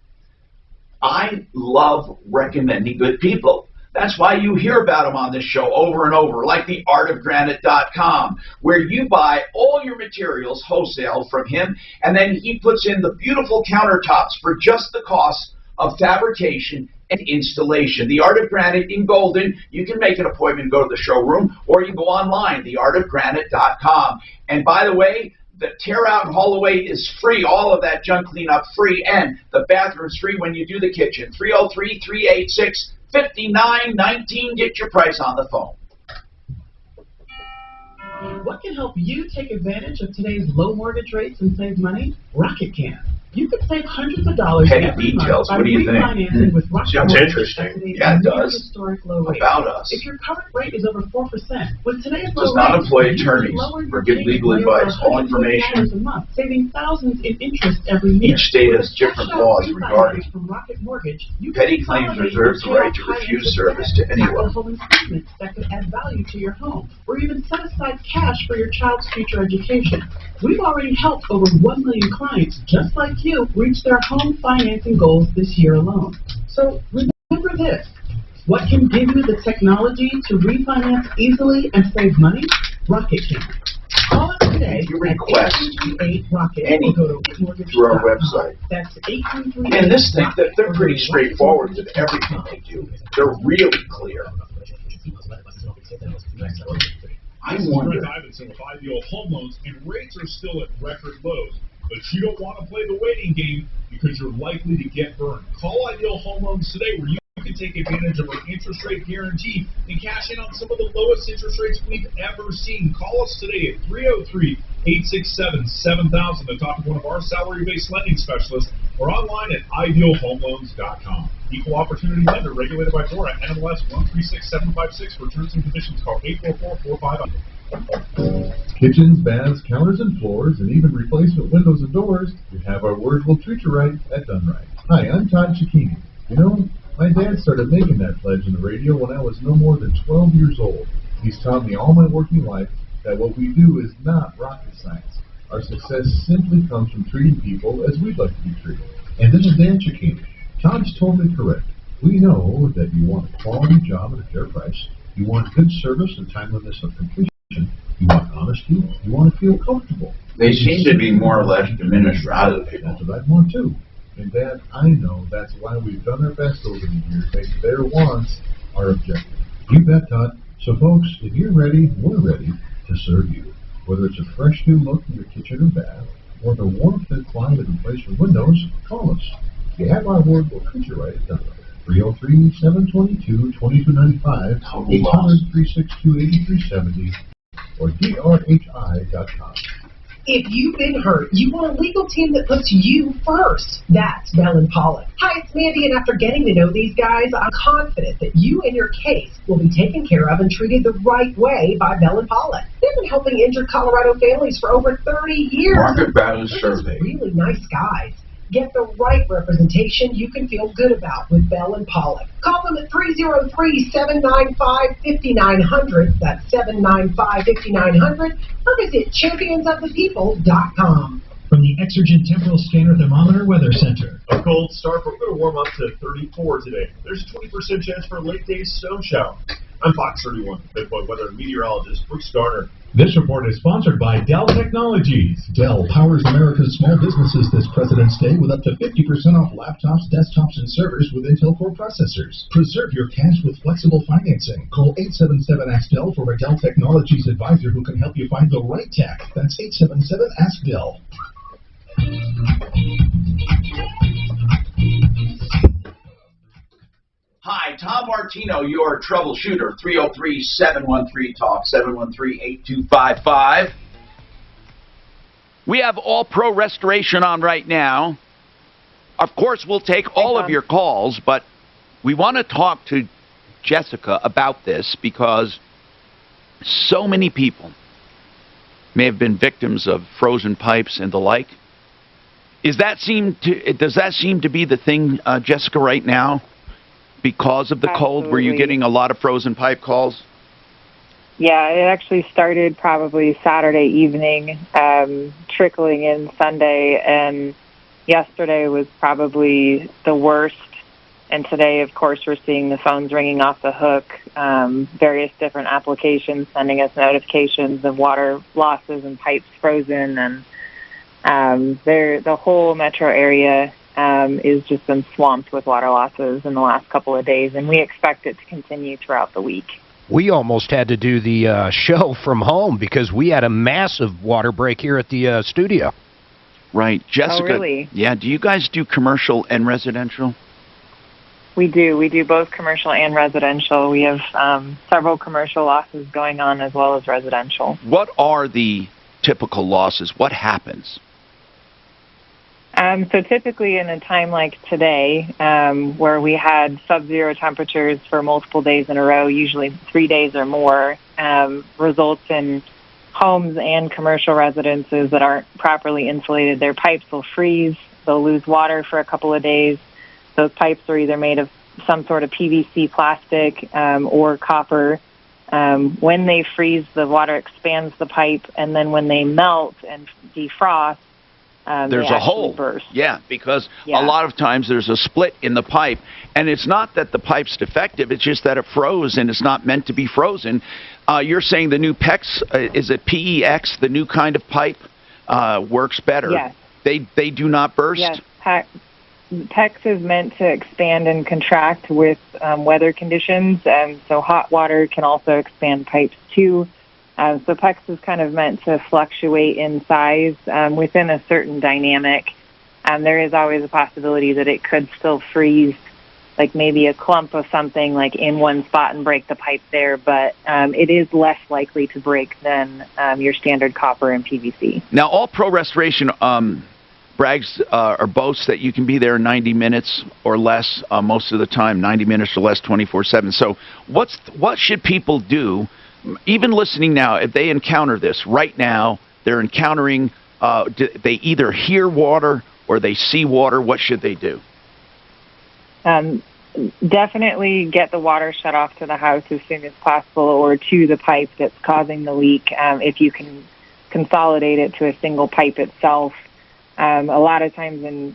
I love recommending good people. That's why you hear about them on this show over and over, like theartofgranite.com, where you buy all your materials wholesale from him, and then he puts in the beautiful countertops for just the cost of fabrication and installation. The Art of Granite in Golden. You can make an appointment, go to the showroom, or you can go online, theartofgranite.com. And by the way, the tear out and haul away is free. All of that junk cleanup free, and the bathroom's free when you do the kitchen. 303-386-5919. Get your price on the phone. What can help you take advantage of today's low mortgage rates and save money? Rocket can. You could save hundreds of dollars every month by refinancing with Rocket. Sounds interesting. Yeah, it does. Historic low rate. About us. If your current rate is over 4%, with today's does not employ attorneys for good legal advice. All information. A month, saving thousands in interest every year. Each state has different laws regarding from Rocket Mortgage. Petty claims reserve the right to refuse service to anyone. Home improvements that could add value to your home, or even set aside cash for your child's future education. We've already helped over 1 million clients just like you reach their home financing goals this year alone. So remember this. What can give you the technology to refinance easily and save money? Rocket can. Call us If you request anything through our website, and this thing, they're pretty straightforward with everything they do. They're really clear. I wonder. Iverson with Ideal Home Loans, and rates are still at record lows. But you don't want to play the waiting game because you're likely to get burned. Call Ideal Home Loans today where you can take advantage of our interest rate guarantee and cash in on some of the lowest interest rates we've ever seen. Call us today at 303-867-7000 to talk to one of our salary-based lending specialists or online at idealhomeloans.com. Equal opportunity lender regulated by DORA, NMLS 136756. For terms and conditions, call 844-4500. Kitchens, baths, counters, and floors, and even replacement windows and doors, you have our word will treat you right at Done Right. Hi, I'm Todd Cicchini. You know, my dad started making that pledge in the radio when I was no more than 12 years old. He's taught me all my working life that what we do is not rocket science. Our success simply comes from treating people as we'd like to be treated. And this is Dan Cicchini. Todd's totally correct. We know that you want a quality job at a fair price. You want good service and timeliness of completion. You want honesty. You want to feel comfortable. They seem to be more or less diminished rather than that's what I want too. And Dad, I know that's why we've done our best over the years to make their wants our objective. You bet, Todd. So folks, if you're ready, we're ready to serve you. Whether it's a fresh new look in your kitchen or bath, or the warmth and quiet of replacement windows, call us. You have our word, we'll treat you right at Done Right. 303-722-2295, 800-362-8370, or drhi.com. If you've been hurt, you want a legal team that puts you first. That's Bell & Pollock. Hi, it's Mandy, and after getting to know these guys, I'm confident that you and your case will be taken care of and treated the right way by Bell & Pollock. They've been helping injured Colorado families for over 30 years. Market value survey. Really nice guys. Get the right representation you can feel good about with Bell & Pollock. Call them at 303-795-5900. That's 795-5900. Or visit championsofthepeople.com. From the Exergent Temporal Scanner Thermometer Weather Center. A cold start, but we're going to warm up to 34 today. There's a 20% chance for a late-day snow shower. I'm Fox 31, Midpoint weather meteorologist Brooks Garner. This report is sponsored by Dell Technologies. Dell powers America's small businesses this President's Day with up to 50% off laptops, desktops, and servers with Intel Core processors. Preserve your cash with flexible financing. Call 877-ASK-DELL for a Dell Technologies advisor who can help you find the right tech. That's 877-ASK-DELL. Hi, Tom Martino, your troubleshooter, 303-713-TALK, 713-8255. We have All Pro Restoration on right now. Of course, we'll take all of your calls, but we want to talk to Jessica about this because so many people may have been victims of frozen pipes and the like. Does that seem to be the thing, Jessica, right now? Because of the cold, were you getting a lot of frozen pipe calls? Yeah, it actually started probably Saturday evening, trickling in Sunday, and yesterday was probably the worst. And today, of course, we're seeing the phones ringing off the hook, various different applications sending us notifications of water losses and pipes frozen, and the whole metro area is just been swamped with water losses in the last couple of days, and we expect it to continue throughout the week. We almost had to do the show from home because we had a massive water break here at the studio. Right. Jessica, oh, really? Yeah, do you guys do commercial and residential? We do. We do both commercial and residential. We have several commercial losses going on as well as residential. What are the typical losses? What happens? So typically in a time like today, where we had sub-zero temperatures for multiple days in a row, usually 3 days or more, results in homes and commercial residences that aren't properly insulated. Their pipes will freeze. They'll lose water for a couple of days. Those pipes are either made of some sort of PVC plastic or copper. When they freeze, the water expands the pipe, and then when they melt and defrost, there's a hole. Burst. Yeah, because a lot of times there's a split in the pipe, and it's not that the pipe's defective, it's just that it froze and it's not meant to be frozen. You're saying the new PEX, is it PEX, the new kind of pipe, works better? Yes. They do not burst? Yes. PEX is meant to expand and contract with weather conditions, and so hot water can also expand pipes too. So PEX is kind of meant to fluctuate in size within a certain dynamic. There is always a possibility that it could still freeze, like maybe a clump of something like in one spot and break the pipe there, but it is less likely to break than your standard copper and PVC. Now, All Pro Restoration brags or boasts that you can be there in 90 minutes or less most of the time, 90 minutes or less 24/7. So what should people do, even listening now, if they encounter this right now, they're encountering, they either hear water or they see water, what should they do? Definitely get the water shut off to the house as soon as possible, or to the pipe that's causing the leak. If you can consolidate it to a single pipe itself. A lot of times in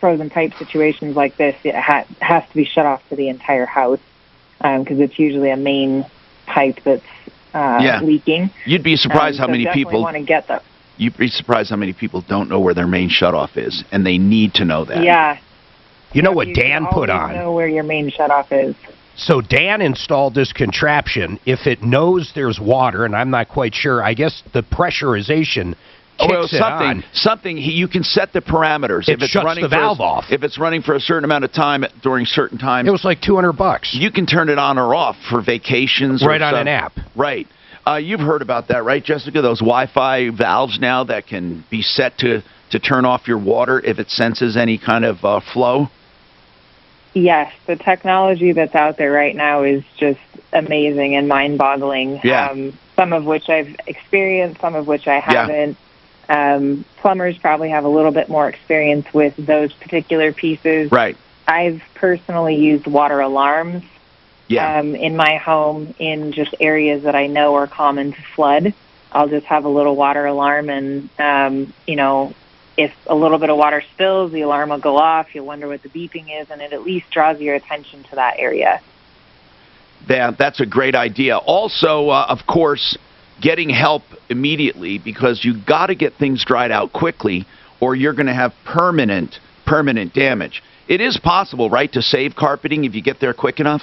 frozen pipe situations like this, it has to be shut off to the entire house because it's usually a main pipe that's leaking. You'd be surprised how many people want to get that. You'd be surprised how many people don't know where their main shutoff is, and they need to know that. Yeah. You know what Dan put on? Know where your main shutoff is. So Dan installed this contraption. If it knows there's water, and I'm not quite sure, I guess the pressurization kicks it on. You can set the parameters. It shuts the valve off. If it's running for a certain amount of time during certain times. It was like $200. You can turn it on or off for vacations. Right on an app. Right. You've heard about that, right, Jessica? Those Wi-Fi valves now that can be set to turn off your water if it senses any kind of flow? Yes, the technology that's out there right now is just amazing and mind-boggling. Yeah. Some of which I've experienced, some of which I haven't. Plumbers probably have a little bit more experience with those particular pieces. Right. I've personally used water alarms in my home in just areas that I know are common to flood. I'll just have a little water alarm, and, if a little bit of water spills, the alarm will go off. You'll wonder what the beeping is, and it at least draws your attention to that area. That's a great idea. Also, of course, getting help immediately, because you got to get things dried out quickly, or you're going to have permanent damage. It is possible, right, to save carpeting if you get there quick enough?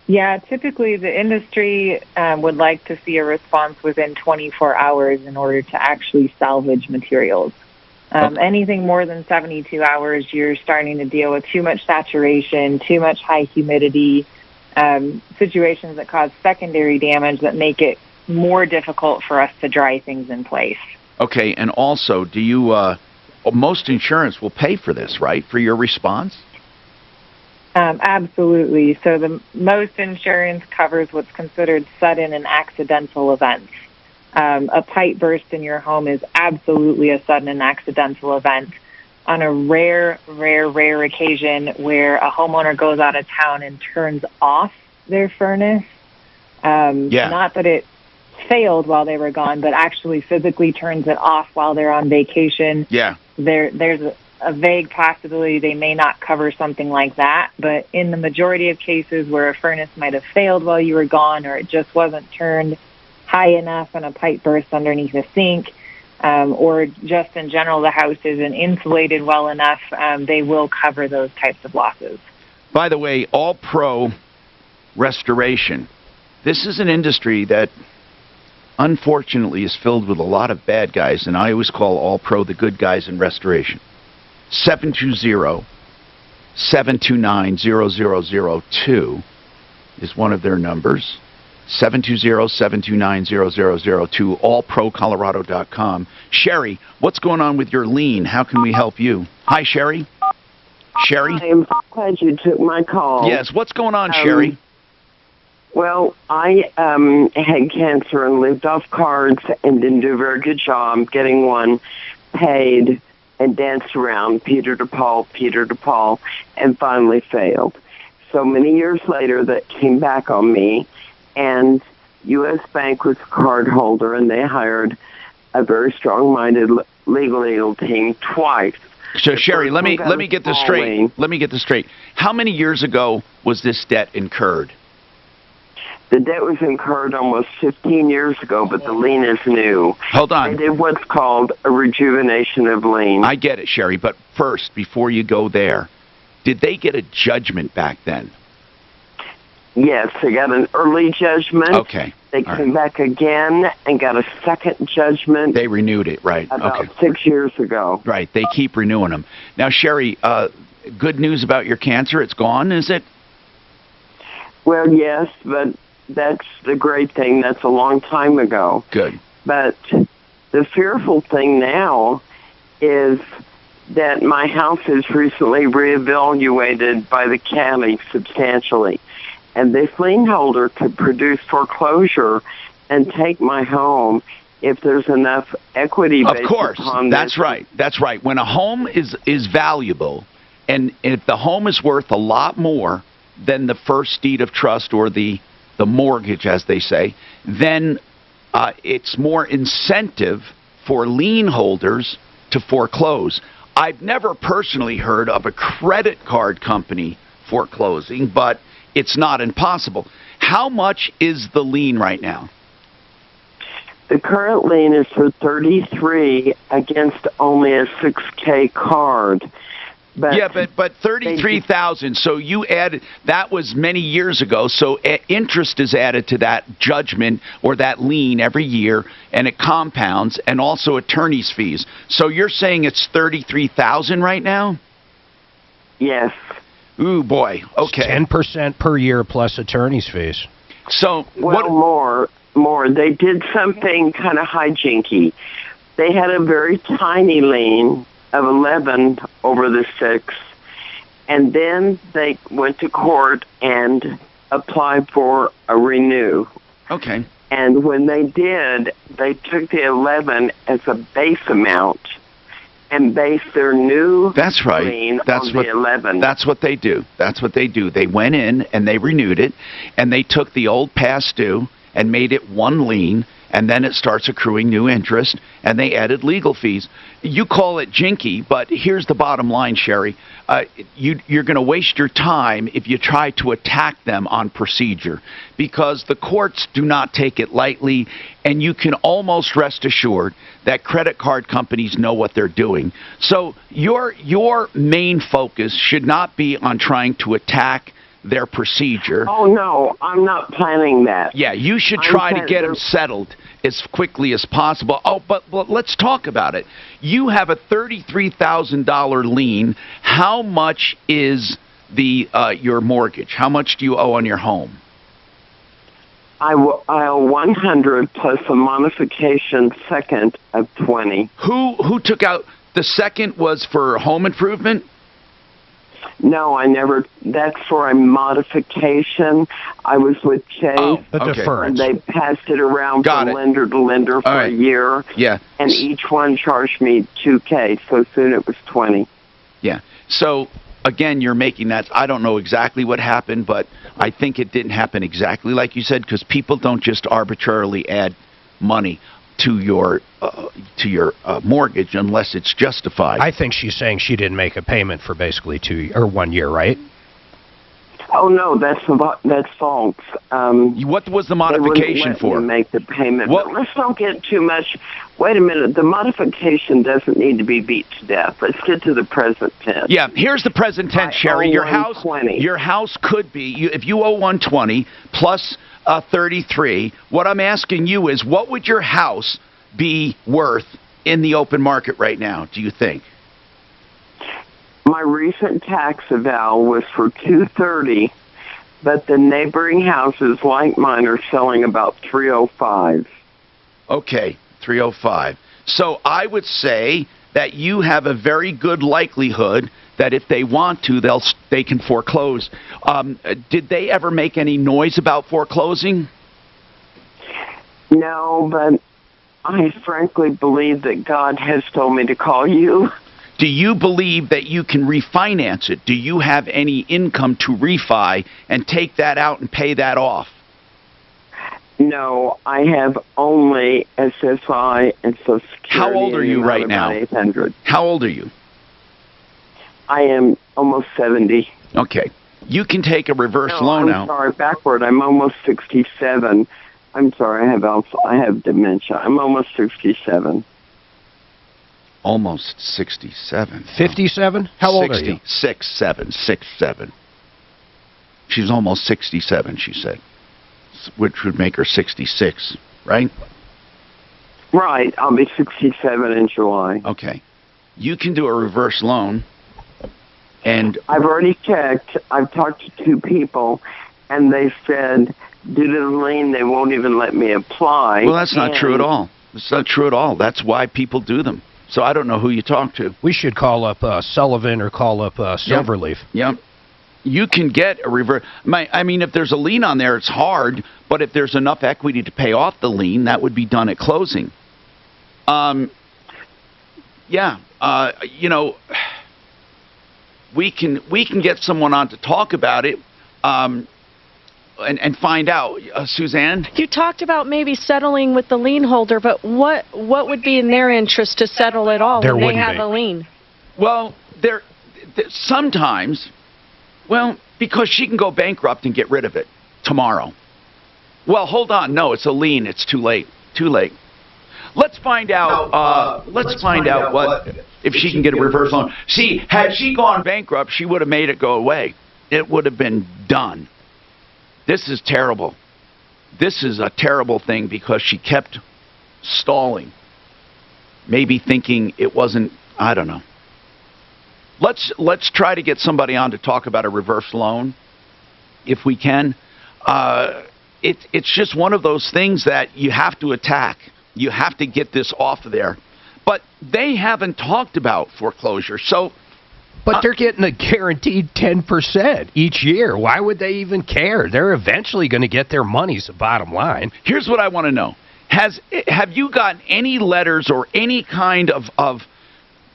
Yeah, typically the industry would like to see a response within 24 hours in order to actually salvage materials. Anything more than 72 hours, you're starting to deal with too much saturation, too much high humidity, situations that cause secondary damage that make it more difficult for us to dry things in place. Okay, and also, do you, most insurance will pay for this, right, for your response? Absolutely. So the most insurance covers what's considered sudden and accidental events. A pipe burst in your home is absolutely a sudden and accidental event. On a rare occasion where a homeowner goes out of town and turns off their furnace, not that it failed while they were gone, but actually physically turns it off while they're on vacation. Yeah. There's a vague possibility they may not cover something like that, but in the majority of cases where a furnace might have failed while you were gone, or it just wasn't turned high enough and a pipe burst underneath a sink, or just in general the house isn't insulated well enough, they will cover those types of losses. By the way, All Pro Restoration, this is an industry that unfortunately is filled with a lot of bad guys, and I always call All Pro the good guys in restoration. 720-729-0002 is one of their numbers. 720-729-0002, allprocolorado.com. Sherry, what's going on with your lien? How can we help you? Hi, Sherry. Sherry? I'm glad you took my call. Yes, what's going on, Sherry? Well, I had cancer and lived off cards and didn't do a very good job getting one paid, and danced around Peter to Paul, and finally failed. So many years later, that came back on me, and U.S. Bank was a card holder, and they hired a very strong-minded legal team twice. So, Sherry, let me get this straight. Let me get this straight. How many years ago was this debt incurred? The debt was incurred almost 15 years ago, but the lien is new. Hold on. They did what's called a rejuvenation of lien. I get it, Sherry, but first, before you go there, did they get a judgment back then? Yes, they got an early judgment. Okay. They came back again and got a second judgment. They renewed it, right. About 6 years ago. Right, they keep renewing them. Now, Sherry, good news about your cancer. It's gone, is it? Well, yes, but that's the great thing. That's a long time ago. Good. But the fearful thing now is that my house is recently reevaluated by the county substantially. And this lien holder could produce foreclosure and take my home if there's enough equity based Of course, upon that's this. right. That's right. When a home is valuable, and if the home is worth a lot more than the first deed of trust or the mortgage, as they say, then it's more incentive for lien holders to foreclose. I've never personally heard of a credit card company foreclosing, but it's not impossible. How much is the lien right now? The current lien is for $33 against only a $6K card. But yeah, but $33,000. So you added, that was many years ago. So interest is added to that judgment or that lien every year, and it compounds, and also attorney's fees. So you're saying it's $33,000 right now? Yes. Ooh boy. Okay. 10% per year plus attorney's fees. So well, more. They did something kind of hijinky. They had a very tiny lien of 11 over the 6, and then they went to court and applied for a renew. Okay. And when they did, they took the 11 as a base amount and based their new lien on the 11. That's what they do. That's what they do. They went in and they renewed it, and they took the old past due and made it one lien, and then it starts accruing new interest, and they added legal fees. You call it jinky, but here's the bottom line, Sherry. You're going to waste your time if you try to attack them on procedure, because the courts do not take it lightly, and you can almost rest assured that credit card companies know what they're doing. So your main focus should not be on trying to attack their procedure. Oh, no, I'm not planning that. Yeah, you should try to get them settled as quickly as possible. Oh, but let's talk about it. You have a $33,000 lien. How much is your mortgage? How much do you owe on your home? I owe 100 plus a modification second of 20. Who took out the second? Was for home improvement? No, I never. That's for a modification. I was with Chase. Oh, okay. And they passed it around from lender to lender for a year. Yeah. And each one charged me $2K, so soon it was 20. Yeah. So, again, you're making that. I don't know exactly what happened, but I think it didn't happen exactly like you said, because people don't just arbitrarily add money to your mortgage unless it's justified. I think she's saying she didn't make a payment for basically 1 year, right? Oh no, that's false. What was the modification for? They make the payment. But let's don't get too much. Wait a minute. The modification doesn't need to be beat to death. Let's get to the present tense. Yeah, here's the present tense, Sherry. Your house could be, if you owe 120 plus 33. What I'm asking you is, what would your house be worth in the open market right now, do you think? My recent tax eval was for $230, but the neighboring houses like mine are selling about $305. Okay, $305. So I would say that you have a very good likelihood that if they want to, they can foreclose. Did they ever make any noise about foreclosing? No, but I frankly believe that God has told me to call you. Do you believe that you can refinance it? Do you have any income to refi and take that out and pay that off? No, I have only SSI and Social Security. How old are you right now? 800. How old are you? I am almost 70. Okay. You can take a reverse loan out. I'm sorry, backward. I'm almost 67. I'm sorry, I have dementia. I'm almost 67. Almost 67. 57? How old are you? 67. She's almost 67, she said, which would make her 66, right? Right. I'll be 67 in July. Okay. You can do a reverse loan, and I've already checked. I've talked to 2 people, and they said due to the lien, they won't even let me apply. Well, that's not true at all. It's not true at all. That's why people do them. So I don't know who you talk to. We should call up Sullivan or call up Silverleaf. Yep. You can get a reverse. I mean, if there's a lien on there, it's hard. But if there's enough equity to pay off the lien, that would be done at closing. We can get someone on to talk about it. And find out, Suzanne? You talked about maybe settling with the lien holder, but what would be in their interest to settle it all when they have a lien? Well, sometimes, because she can go bankrupt and get rid of it tomorrow. Well, hold on. No, it's a lien. It's too late. Let's find out. Let's find out what if she can get a reverse loan. See, had she gone bankrupt, she would have made it go away. It would have been done. This is terrible. This is a terrible thing because she kept stalling. Maybe thinking it wasn't, I don't know. Let's try to get somebody on to talk about a reverse loan, if we can. It's just one of those things that you have to attack. You have to get this off of there. But they haven't talked about foreclosure, so... But they're getting a guaranteed 10% each year. Why would they even care? They're eventually going to get their money's the bottom line. Here's what I want to know. Have you gotten any letters or any kind of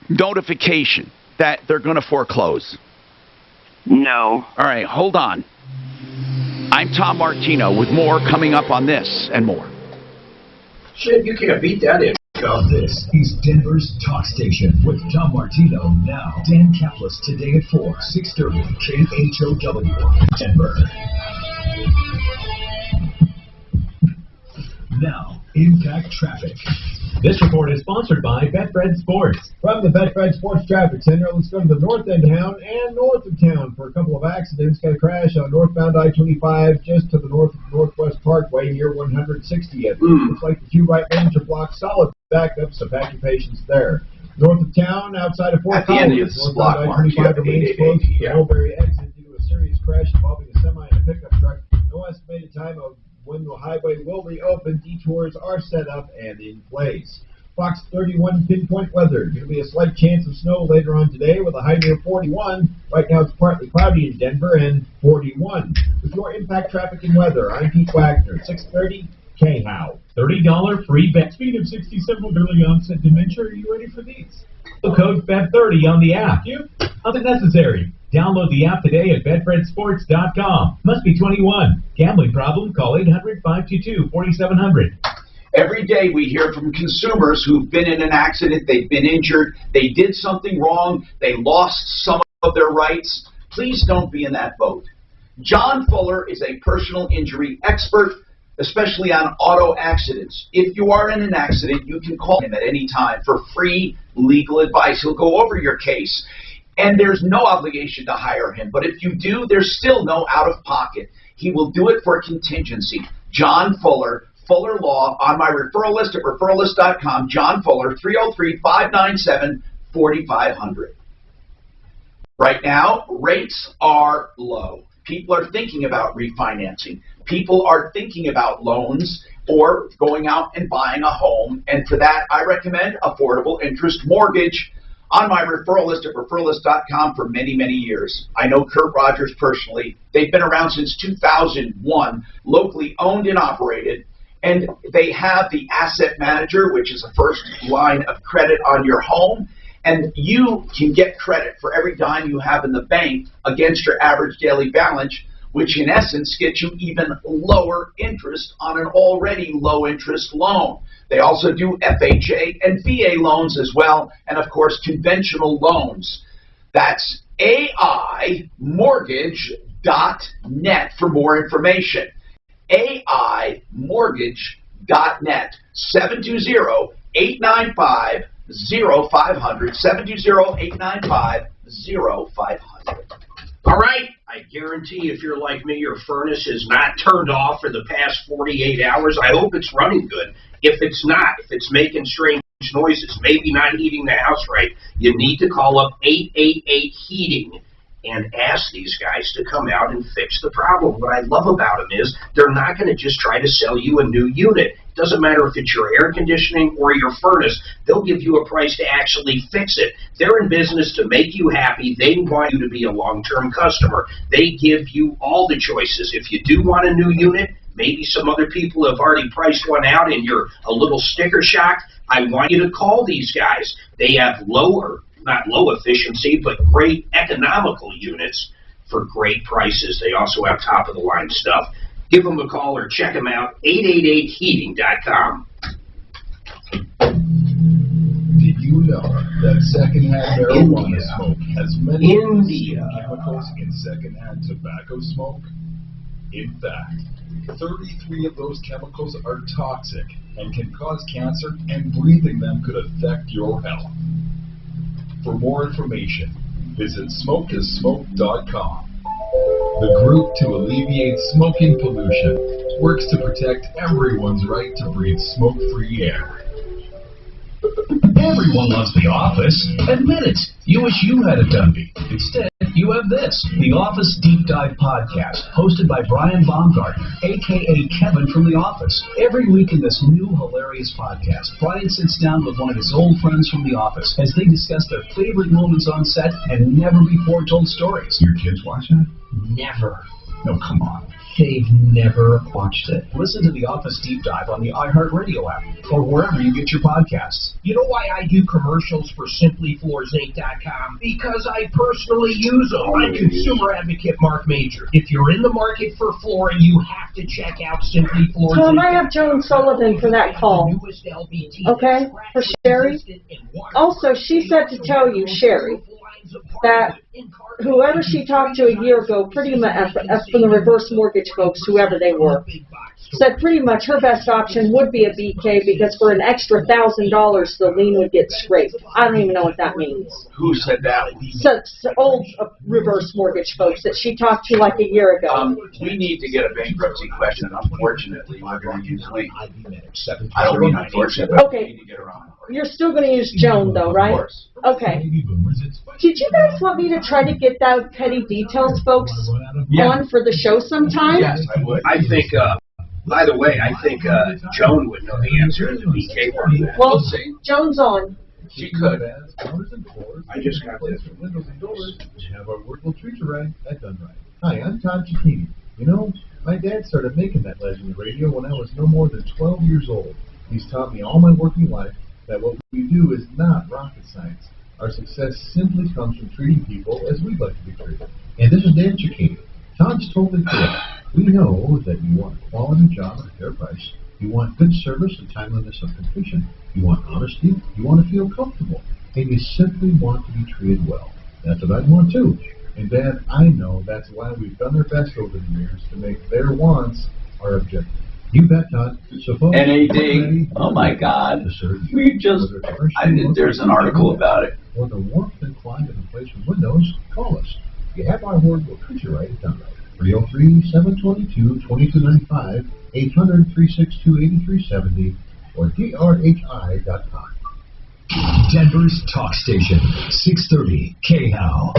notification that they're going to foreclose? No. All right, hold on. I'm Tom Martino with more coming up on this and more. Shit, you can't beat that in. This is Denver's Talk Station with Tom Martino now. Dan Kaplis today at 4, 6:30 KHOW, Denver. Now, Impact Traffic. This report is sponsored by Betfred Sports. From the Betfred Sports Traffic Center, let's go to the north end of town and north of town for a couple of accidents. Got a crash on northbound I-25 just to the northwest Parkway near 160th. Looks like the two right lanes are blocked solid. Backed up, so pack your patience there. North of town, outside of Fort Collins, northbound I-25 remains closed to the Mulberry exit due to a serious crash involving a semi and a pickup truck. No estimated time of when the highway will reopen. Detours are set up and in place. Fox 31 pinpoint weather. Going to be a slight chance of snow later on today with a high near 41. Right now it's partly cloudy in Denver and 41. With your impact traffic and weather, I'm Pete Wagner, 630 K-How. $30 free bet. Speed of 67 with early onset dementia. Are you ready for these? The code BET30 on the app. Nothing necessary. Download the app today at betfredsports.com. Must be 21. Gambling problem? Call 800-522-4700. Every day we hear from consumers who've been in an accident, they've been injured, they did something wrong, they lost some of their rights. Please don't be in that boat. John Fuller is a personal injury expert, especially on auto accidents. If you are in an accident, you can call him at any time for free legal advice. He'll go over your case. And there's no obligation to hire him. But if you do, there's still no out-of-pocket. He will do it for contingency. John Fuller, Fuller Law, on my referral list at referrallist.com. John Fuller, 303-597-4500. Right now, rates are low. People are thinking about refinancing. People are thinking about loans or going out and buying a home. And for that, I recommend Affordable Interest Mortgage on my referral list at referrallist.com for many, many years. I know Kurt Rogers personally. They've been around since 2001, locally owned and operated. And they have the asset manager, which is a first line of credit on your home. And you can get credit for every dime you have in the bank against your average daily balance, which in essence gets you even lower interest on an already low interest loan. They also do FHA and VA loans as well, and of course conventional loans. That's AImortgage.com. AImortgage.net for more information. AImortgage.net. 720-895-0500. 720-895-0500. All right, I guarantee if you're like me, your furnace is not turned off for the past 48 hours. I hope it's running good. If it's not, if it's making strange noises, maybe not heating the house right, you need to call up 888 Heating and ask these guys to come out and fix the problem. What I love about them is they're not going to just try to sell you a new unit. It doesn't matter if it's your air conditioning or your furnace. They'll give you a price to actually fix it. They're in business to make you happy. They want you to be a long-term customer. They give you all the choices. If you do want a new unit, maybe some other people have already priced one out and you're a little sticker shocked, I want you to call these guys. They have not low efficiency, but great economical units for great prices. They also have top-of-the-line stuff. Give them a call or check them out, 888heating.com. Did you know that secondhand marijuana smoke has many chemicals in secondhand tobacco smoke? In fact, 33 of those chemicals are toxic and can cause cancer, and breathing them could affect your health. For more information, visit smokeissmoke.com. The group to alleviate smoking pollution works to protect everyone's right to breathe smoke-free air. Everyone loves The Office. Admit it. You wish you had a Dunby. Instead, you have this, The Office Deep Dive Podcast, hosted by Brian Baumgartner, a.k.a. Kevin from The Office. Every week in this new hilarious podcast, Brian sits down with one of his old friends from The Office as they discuss their favorite moments on set and never-before-told stories. Your kids watch that? Never. No, come on. They've never watched it. Listen to The Office Deep Dive on the iHeartRadio app or wherever you get your podcasts. You know why I do commercials for SimplyFloorSnake.com? Because I personally use them. I'm consumer advocate Mark Major. If you're in the market for flooring, you have to check out Simply Floors. Tom, I have Joan Sullivan for that call. Okay? For Sherry. Also, she said to tell you, Sherry, that whoever she talked to a year ago, pretty much, from the reverse mortgage folks, whoever they were, said pretty much her best option would be a BK because for an extra $1,000, the lien would get scraped. I don't even know what that means. Who said that? So old reverse mortgage folks that she talked to like a year ago. We need to get a bankruptcy question, and unfortunately, we're going to use lien. I don't mean unfortunately. Okay. We need to get around. You're still going to use Joan, though, right? Of course. Okay. Did you guys want me to try to get that petty details folks on for the show sometime? Yes, I would. I think, by the way, I think Joan would know the answer to the BK part of that. Well, Joan's on. She could. I just got this. Windows and doors. Have our workable treater right. That done right. Hi, I'm Todd Cicchini. You know, my dad started making that legendary radio when I was no more than 12 years old. He's taught me all my working life that what we do is not rocket science. Our success simply comes from treating people as we'd like to be treated. And this is Dan Cicchini. Todd's totally correct. We know that you want a quality job at a fair price. You want good service and timeliness of completion. You want honesty. You want to feel comfortable. And you simply want to be treated well. That's what I want too. And Dad, I know that's why we've done our best over the years to make their wants our objective. You bet, Todd. So folks, NAD. Oh my God. We just, there's an article about it. For the warmth and climate inflation windows, call us. You have our word, we'll treat you right. It's done right. 303-722-2295, 800-362-8370, or drhi.com. Denver's talk station, 630 KHAL.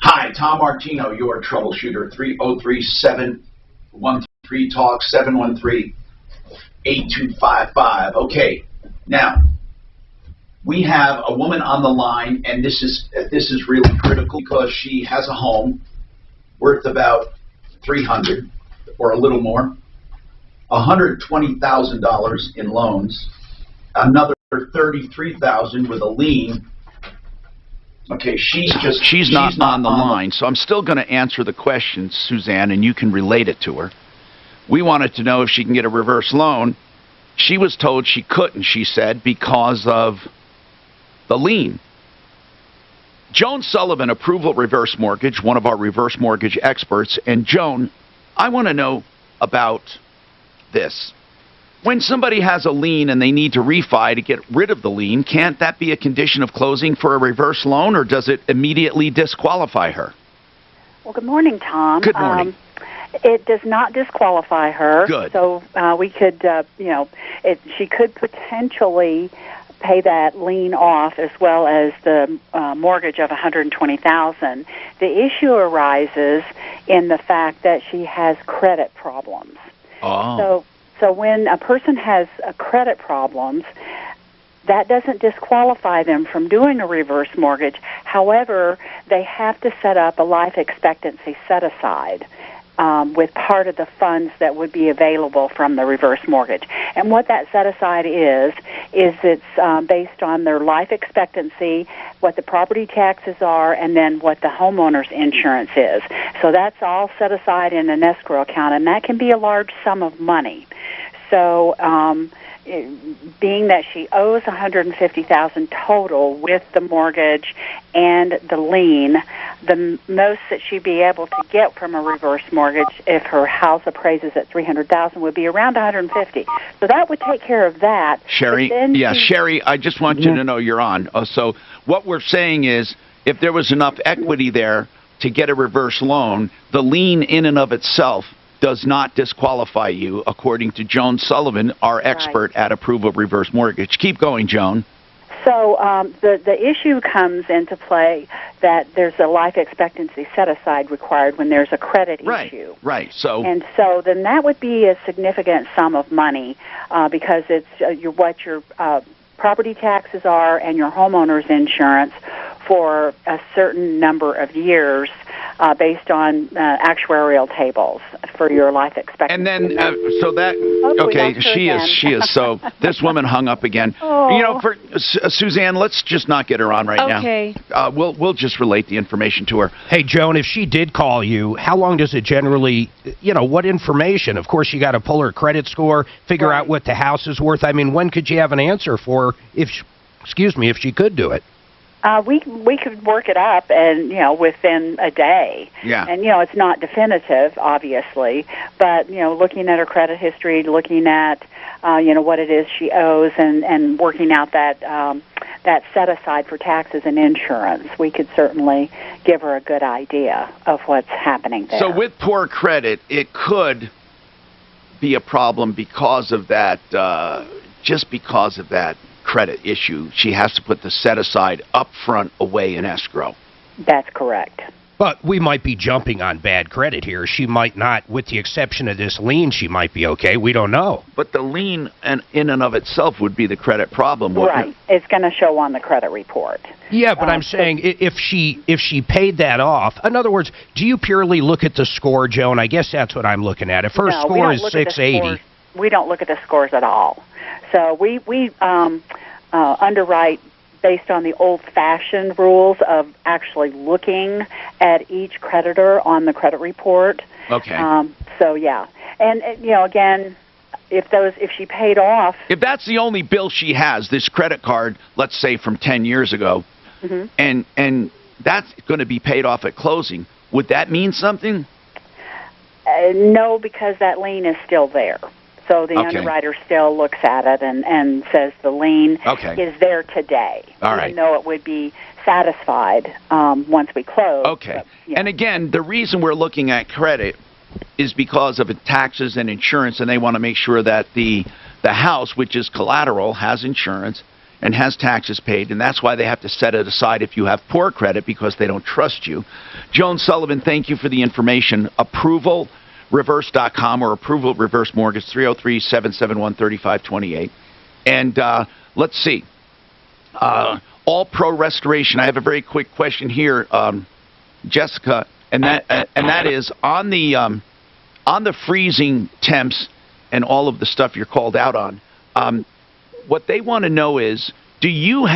Hi, Tom Martino, your troubleshooter, 303-713-TALK, 713-8255. Okay, now, we have a woman on the line, and this is really critical because she has a home worth about $300 or a little more, $120,000 in loans, another $33,000 with a lien. Okay, she's not on the line, so I'm still going to answer the question, Suzanne, and you can relate it to her. We wanted to know if she can get a reverse loan. She was told she couldn't, she said, because of the lien. Joan Sullivan, Approval Reverse Mortgage, one of our reverse mortgage experts. And Joan, I want to know about this. When somebody has a lien and they need to refi to get rid of the lien, can't that be a condition of closing for a reverse loan, or does it immediately disqualify her? Well, good morning, Tom. Good morning. It does not disqualify her. Good. So we could, she could potentially pay that lien off as well as the mortgage of $120,000. The issue arises in the fact that she has credit problems. Oh. So when a person has credit problems, that doesn't disqualify them from doing a reverse mortgage. However, they have to set up a life expectancy set-aside with part of the funds that would be available from the reverse mortgage. And what that set-aside is it's based on their life expectancy, what the property taxes are, and then what the homeowner's insurance is. So that's all set aside in an escrow account, and that can be a large sum of money. So being that she owes $150,000 total with the mortgage and the lien, the most that she'd be able to get from a reverse mortgage if her house appraises at $300,000 would be around $150,000. So that would take care of that. Sherry, Sherry, I just want you to know you're on. So what we're saying is, if there was enough equity there to get a reverse loan, the lien in and of itself does not disqualify you, according to Joan Sullivan, our expert at Approval Reverse Mortgage. Keep going, Joan. So the issue comes into play that there's a life expectancy set-aside required when there's a credit issue. Right. So then that would be a significant sum of money because it's what your property taxes are and your homeowner's insurance for a certain number of years based on actuarial tables for your life expectancy. And then, she is. So this woman hung up again. Oh. You know, for Suzanne, let's just not get her on right Okay. now. We'll just relate the information to her. Hey, Joan, if she did call you, how long does it generally, what information? Of course, you got to pull her credit score, figure out what the house is worth. I mean, when could you have an answer for her if she could do it? We could work it up and, within a day. Yeah. And, it's not definitive, obviously, but, looking at her credit history, looking at, what it is she owes and working out that set aside for taxes and insurance, we could certainly give her a good idea of what's happening there. So with poor credit, it could be a problem because of that, just because of that credit issue. She has to put the set-aside up front away in escrow. That's correct. But we might be jumping on bad credit here. She might not, with the exception of this lien, she might be okay. We don't know. But the lien in and of itself would be the credit problem. Right. It's going to show on the credit report. Yeah, but I'm saying if she paid that off, in other words, do you purely look at the score, Joan? I guess that's what I'm looking at. If her score is 680. We don't look at the scores at all. So we underwrite based on the old-fashioned rules of actually looking at each creditor on the credit report. Okay. And again, if she paid off, if that's the only bill she has, this credit card, let's say from 10 years ago, and that's going to be paid off at closing, would that mean something? No, because that lien is still there. So the underwriter still looks at it and says the lien is there today. All right. Even though it would be satisfied once we close. Okay. But, and again, the reason we're looking at credit is because of taxes and insurance, and they want to make sure that the house, which is collateral, has insurance and has taxes paid, and that's why they have to set it aside if you have poor credit because they don't trust you. Joan Sullivan, thank you for the information. ApprovalReverse.com or Approval Reverse Mortgage, 303-771-3528. And let's see. All Pro Restoration. I have a very quick question here, Jessica, and that is on the freezing temps and all of the stuff you're called out on. What they want to know is, do you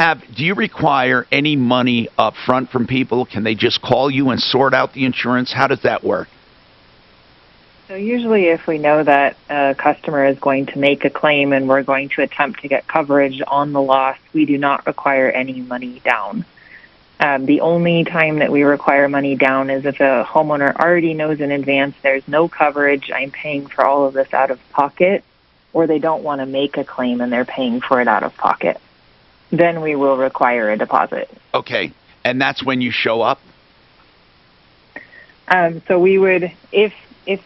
require any money up front from people? Can they just call you and sort out the insurance? How does that work? So usually if we know that a customer is going to make a claim and we're going to attempt to get coverage on the loss, we do not require any money down. The only time that we require money down is if a homeowner already knows in advance there's no coverage, I'm paying for all of this out of pocket, or they don't want to make a claim and they're paying for it out of pocket. Then we will require a deposit. Okay, and that's when you show up? So we would, if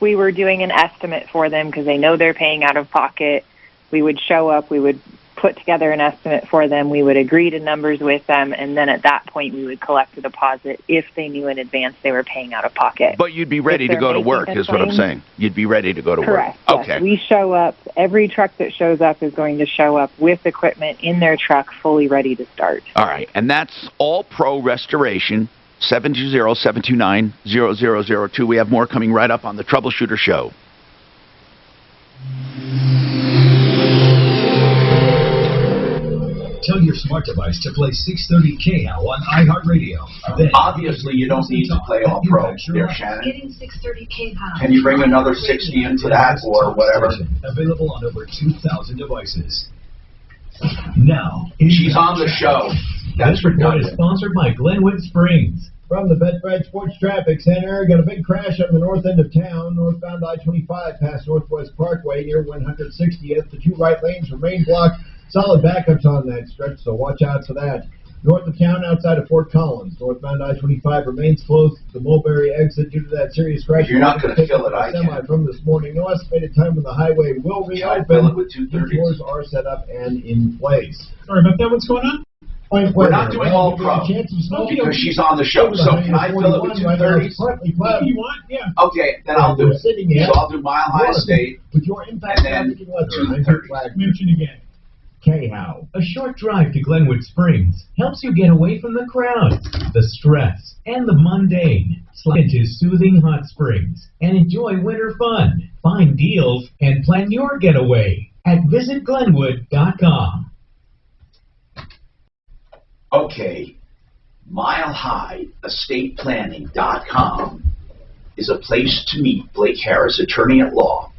we were doing an estimate for them because they know they're paying out of pocket, we would show up, we would put together an estimate for them, we would agree to numbers with them, and then at that point we would collect a deposit if they knew in advance they were paying out of pocket. But you'd be ready to go to work is what I'm saying. You'd be ready to go to Correct, work. yes. Okay. We show up, every truck that shows up is going to show up with equipment in their truck fully ready to start. All right, and that's All Pro Restoration, 720-729-0002. We have more coming right up on the Troubleshooter Show. Tell your smart device to play 630 KHOW on iHeartRadio. Then, obviously, you don't need to play All Pro there, Shannon. Getting 630 KHOW. Can you bring another 60 into that or whatever? Available on over 2,000 devices. Now, she's on the show. This report is sponsored by Glenwood Springs. From the Betfred Sports Traffic Center, got a big crash on the north end of town, northbound I-25 past Northwest Parkway near 160th. The two right lanes remain blocked. Solid backups on that stretch, so watch out for that. North of town, outside of Fort Collins, northbound I-25 remains closed to the Mulberry exit due to that serious crash. You're not going to fill it, I can. From this morning, no estimated time when the highway will reopen. Doors are set up and in place. Sorry about that. What's going on? We're not doing All Pro because she's on the show. So can I fill it with 230s? You want? Yeah. Okay, then I'll do it. So I'll do Mile High Estate with your impact and then 230s. Mention again. KHOW, a short drive to Glenwood Springs, helps you get away from the crowd, the stress, and the mundane. Slide into soothing hot springs and enjoy winter fun. Find deals and plan your getaway at visitglenwood.com. Okay, MileHighEstatePlanning.com is a place to meet Blake Harris, attorney at law,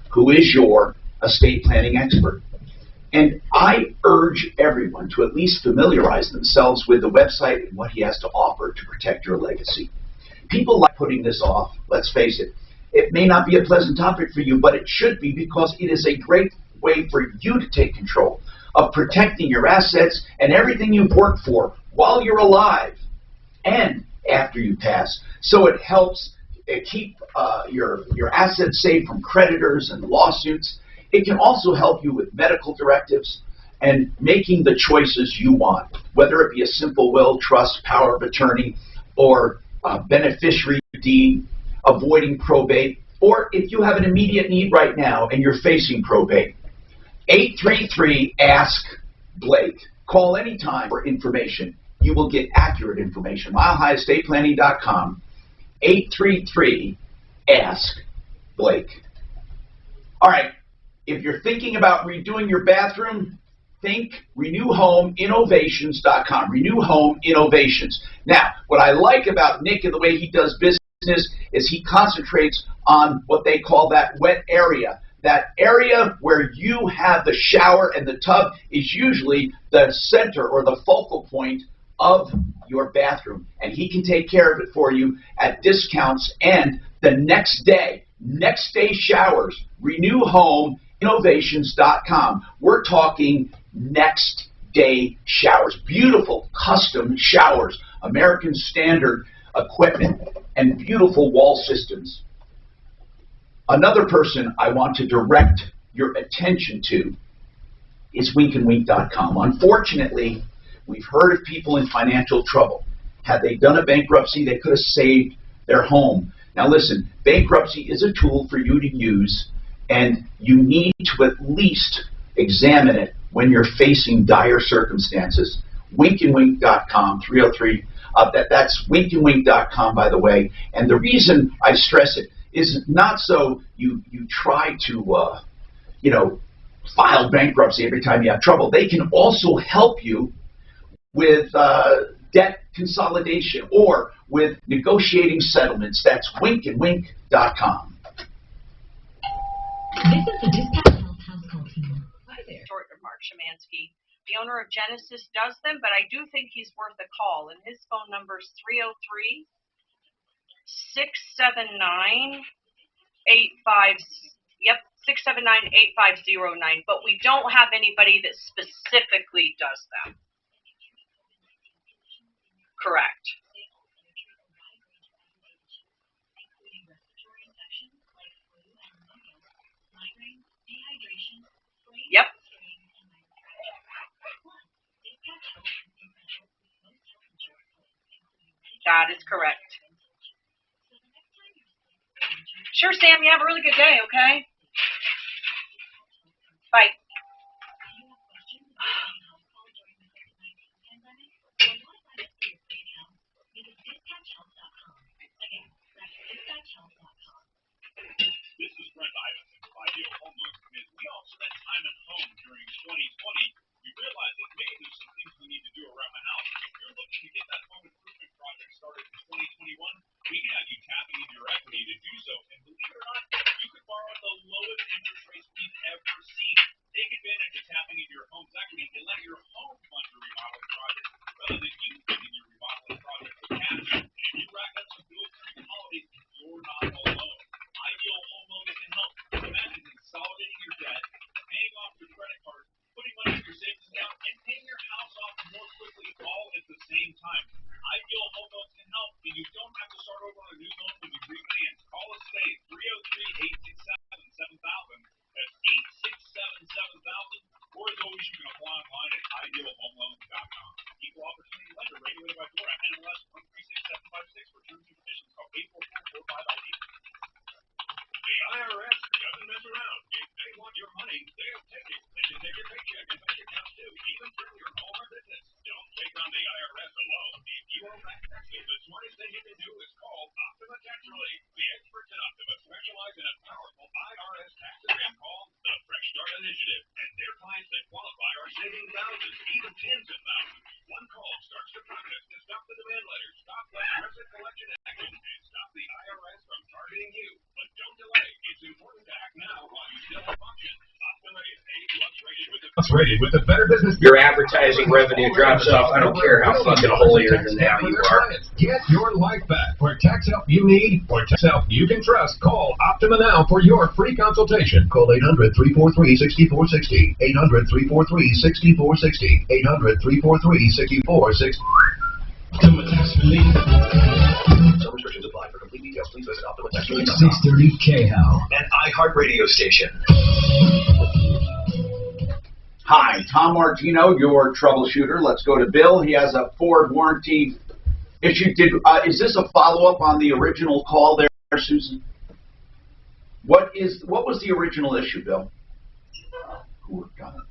who is your estate planning expert. And I urge everyone to at least familiarize themselves with the website and what he has to offer to protect your legacy. People like putting this off, let's face it. It may not be a pleasant topic for you, but it should be because it is a great way for you to take control of protecting your assets and everything you've worked for while you're alive and after you pass. So it helps keep your assets safe from creditors and lawsuits. It can also help you with medical directives and making the choices you want, whether it be a simple will, trust, power of attorney, or beneficiary deed, avoiding probate, or if you have an immediate need right now and you're facing probate. 833-ASK-BLAKE. Call anytime for information. You will get accurate information. MileHighEstatePlanning.com. 833-ASK-BLAKE. All right. If you're thinking about redoing your bathroom, think RenewHomeInnovations.com. Renew Home Innovations. Now, what I like about Nick and the way he does business is he concentrates on what they call that wet area. That area where you have the shower and the tub is usually the center or the focal point of your bathroom. And he can take care of it for you at discounts and the next day showers. RenewHomeInnovations.com. We're talking next day showers. Beautiful custom showers. American Standard equipment and beautiful wall systems. Another person I want to direct your attention to is winkandwink.com. Unfortunately, we've heard of people in financial trouble. Had they done a bankruptcy, they could have saved their home. Now listen, bankruptcy is a tool for you to use, and you need to at least examine it when you're facing dire circumstances. Winkandwink.com, 303. That's winkandwink.com, by the way. And the reason I stress it is not so you try to, file bankruptcy every time you have trouble. They can also help you with debt consolidation or with negotiating settlements. That's winkandwink.com. This is the Dispatch Health House Call team. Hi there. Short of Mark Szymanski. The owner of Genesis does them, but I do think he's worth a call. And his phone number is 303-679-8509. Yep, 679-8509. But we don't have anybody that specifically does them. Correct. Yep. That is correct. Sure, Sam. You have a really good day, okay? Bye. This is Brent Iverson from Ideal Home Loans. As we all spent time at home during 2020, we realized that maybe there's some things we need to do around the house. If you're looking to get that home improvement project started in 2021, we can have you tapping into your equity to do so. And believe it or not, you could borrow at the lowest interest rates we've ever seen. Take advantage of tapping into your home's equity and let your home fund your remodeling project rather than you funding your remodeling project with cash. And if you rack up some bills during the holidays, you're not alone. Ideal Home Loans can help. Imagine consolidating your debt, paying off your credit card, putting money in your savings account, and paying your house off more quickly all at the same time. Ideal Home Loans can help, and you don't have to start over on a new loan when you refinance. Call us today, 303-867-7000. That's 867-7000. Or as always, you can apply online at idealhomeloans.com. Equal opportunity lender regulated by Florida. NMLS 136756 for terms and conditions. Call 844-45-ID. The IRS doesn't mess around. If they want your money, they'll take it. They can take your paycheck and bank accounts too, even through your home or business. Don't take on the IRS alone. If you owe back taxes, the smartest thing you can do is call Optima Tax Relief. The experts at Optima specialize in a powerful IRS tax event called the Fresh Start Initiative. And their clients that qualify are saving thousands, even tens of thousands. One call starts the process to stop the demand letters, stop the aggressive collection action, and stop the IRS from targeting you. But don't delay. It's important to act now while you still have options. Optima is A+ rated with the Better Business. Your advertising revenue drops off. I don't care how fucking holier than thou you are. Get your life back. For tax help you need, or tax help you can trust, call Optima now for your free consultation. Call 800-343-6460. 800-343-6460. 800-343-6460. Optima Tax Relief. Some restrictions apply. For complete details, please visit OptimaTaxRelief.com. 630 KHOW, an iHeart radio station. Hi, Tom Martino, your troubleshooter. Let's go to Bill. He has a Ford warranty issue. Is this a follow-up on the original call there, Susan? What was the original issue, Bill? Who worked on it?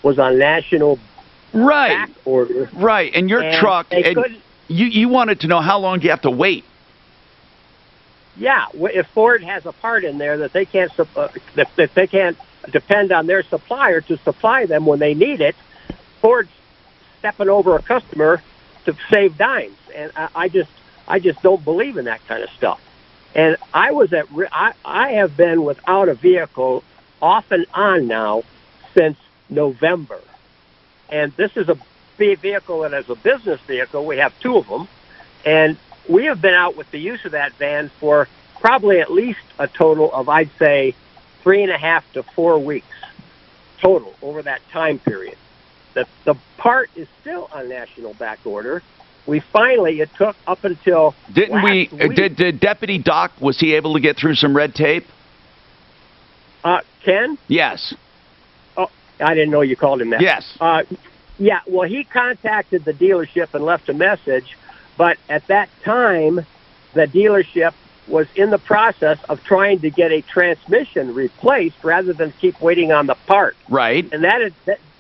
Was on national back order. Right, and your truck, and you wanted to know how long do you have to wait? Yeah, if Ford has a part in there that they can't that they can't depend on their supplier to supply them when they need it, Ford's stepping over a customer to save dimes, and I just don't believe in that kind of stuff. And I have been without a vehicle off and on now since November. And this is a vehicle that is a business vehicle. We have two of them. And we have been out with the use of that van for probably at least a total of, I'd say, 3.5 to 4 weeks total over that time period. The part is still on national back order. It took up until Did Deputy Doc, was he able to get through some red tape? Ken? Yes. I didn't know you called him that. Yes. Yeah, well, he contacted the dealership and left a message, but at that time, the dealership was in the process of trying to get a transmission replaced rather than keep waiting on the part. Right. And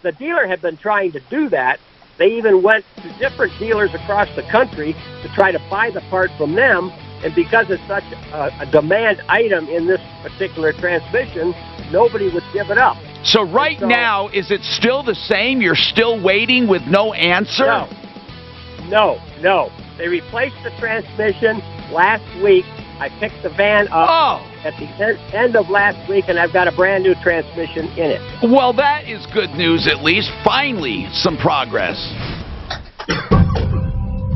the dealer had been trying to do that. They even went to different dealers across the country to try to buy the part from them, and because it's such a demand item in this particular transmission, nobody would give it up. So right now, is it still the same? You're still waiting with no answer? No. They replaced the transmission last week. I picked the van up at the end of last week, and I've got a brand new transmission in it. Well, that is good news at least. Finally, some progress.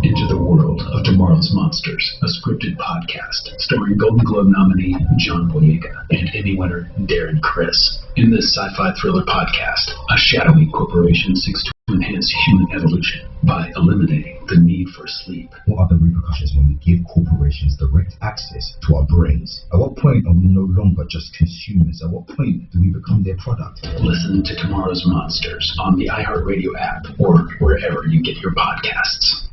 Into the world of Tomorrow's Monsters, a scripted podcast starring Golden Globe nominee John Boyega and Emmy winner Darren Criss. In this sci-fi thriller podcast, a shadowy corporation seeks to enhance human evolution by eliminating the need for sleep. What are the repercussions when we give corporations direct access to our brains? At what point are we no longer just consumers? At what point do we become their product? Listen to Tomorrow's Monsters on the iHeartRadio app or wherever you get your podcasts.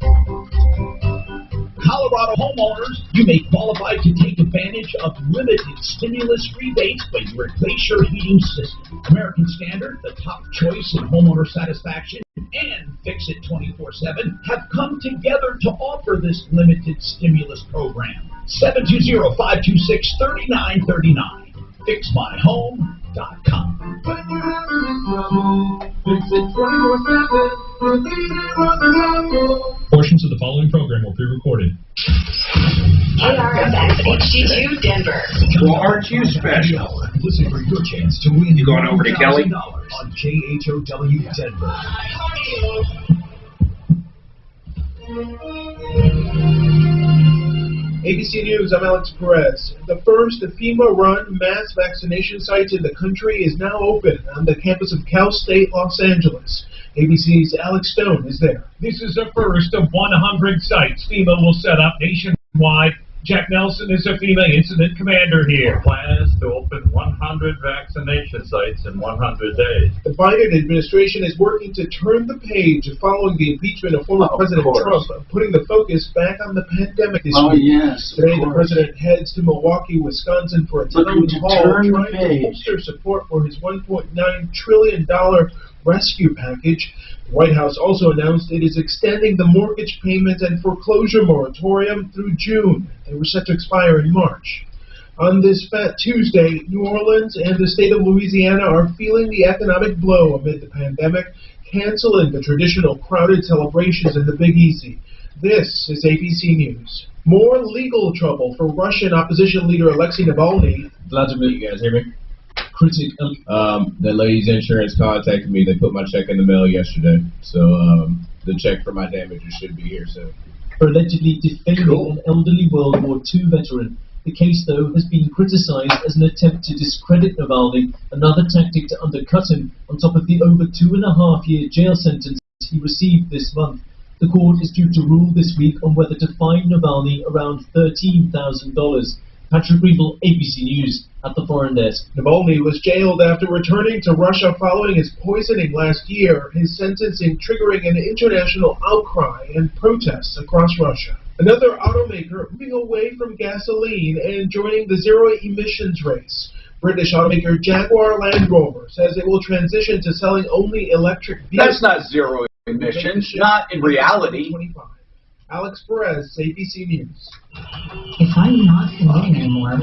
Colorado homeowners, you may qualify to take advantage of limited stimulus rebates when you replace your heating system. American Standard, the top choice in homeowner satisfaction, and Fix It 24/7 have come together to offer this limited stimulus program. 720-526-3939. FixMyHome.com. Portions of the following program were pre-recorded. KRFX HD2 Denver. Well, aren't you special? Listen for your chance to win. You going over to Kelly? On KHOW Denver. ABC News, I'm Alex Perez. The first FEMA-run mass vaccination site in the country is now open on the campus of Cal State Los Angeles. ABC's Alex Stone is there. This is the first of 100 sites FEMA will set up nationwide. Jack Nelson is a FEMA incident commander here. Plans to open 100 vaccination sites in 100 days. The Biden administration is working to turn the page following the impeachment of former President Trump, putting the focus back on the pandemic this week. Yes, Today, the president heads to Milwaukee, Wisconsin for a town hall trying to bolster support for his $1.9 trillion rescue package. The White House also announced it is extending the mortgage payment and foreclosure moratorium through June. They were set to expire in March. On this Fat Tuesday, New Orleans and the state of Louisiana are feeling the economic blow amid the pandemic, canceling the traditional crowded celebrations in the Big Easy. This is ABC News. More legal trouble for Russian opposition leader Alexei Navalny. Glad to meet you guys. Hear me? Critic, that lady's insurance contacted me. They put my check in the mail yesterday, so the check for my damages should be here soon. For allegedly defaming an elderly World War II veteran. The case, though, has been criticized as an attempt to discredit Navalny, another tactic to undercut him on top of the over 2.5-year jail sentence he received this month. The court is due to rule this week on whether to fine Navalny around $13,000. Patrick Greenville, ABC News, at the Foreign Desk. Navalny was jailed after returning to Russia following his poisoning last year, his sentencing triggering an international outcry and protests across Russia. Another automaker moving away from gasoline and joining the zero emissions race. British automaker Jaguar Land Rover says it will transition to selling only electric vehicles. That's not zero emissions, not in reality. Alex Perez, ABC News. If I'm not committing anymore,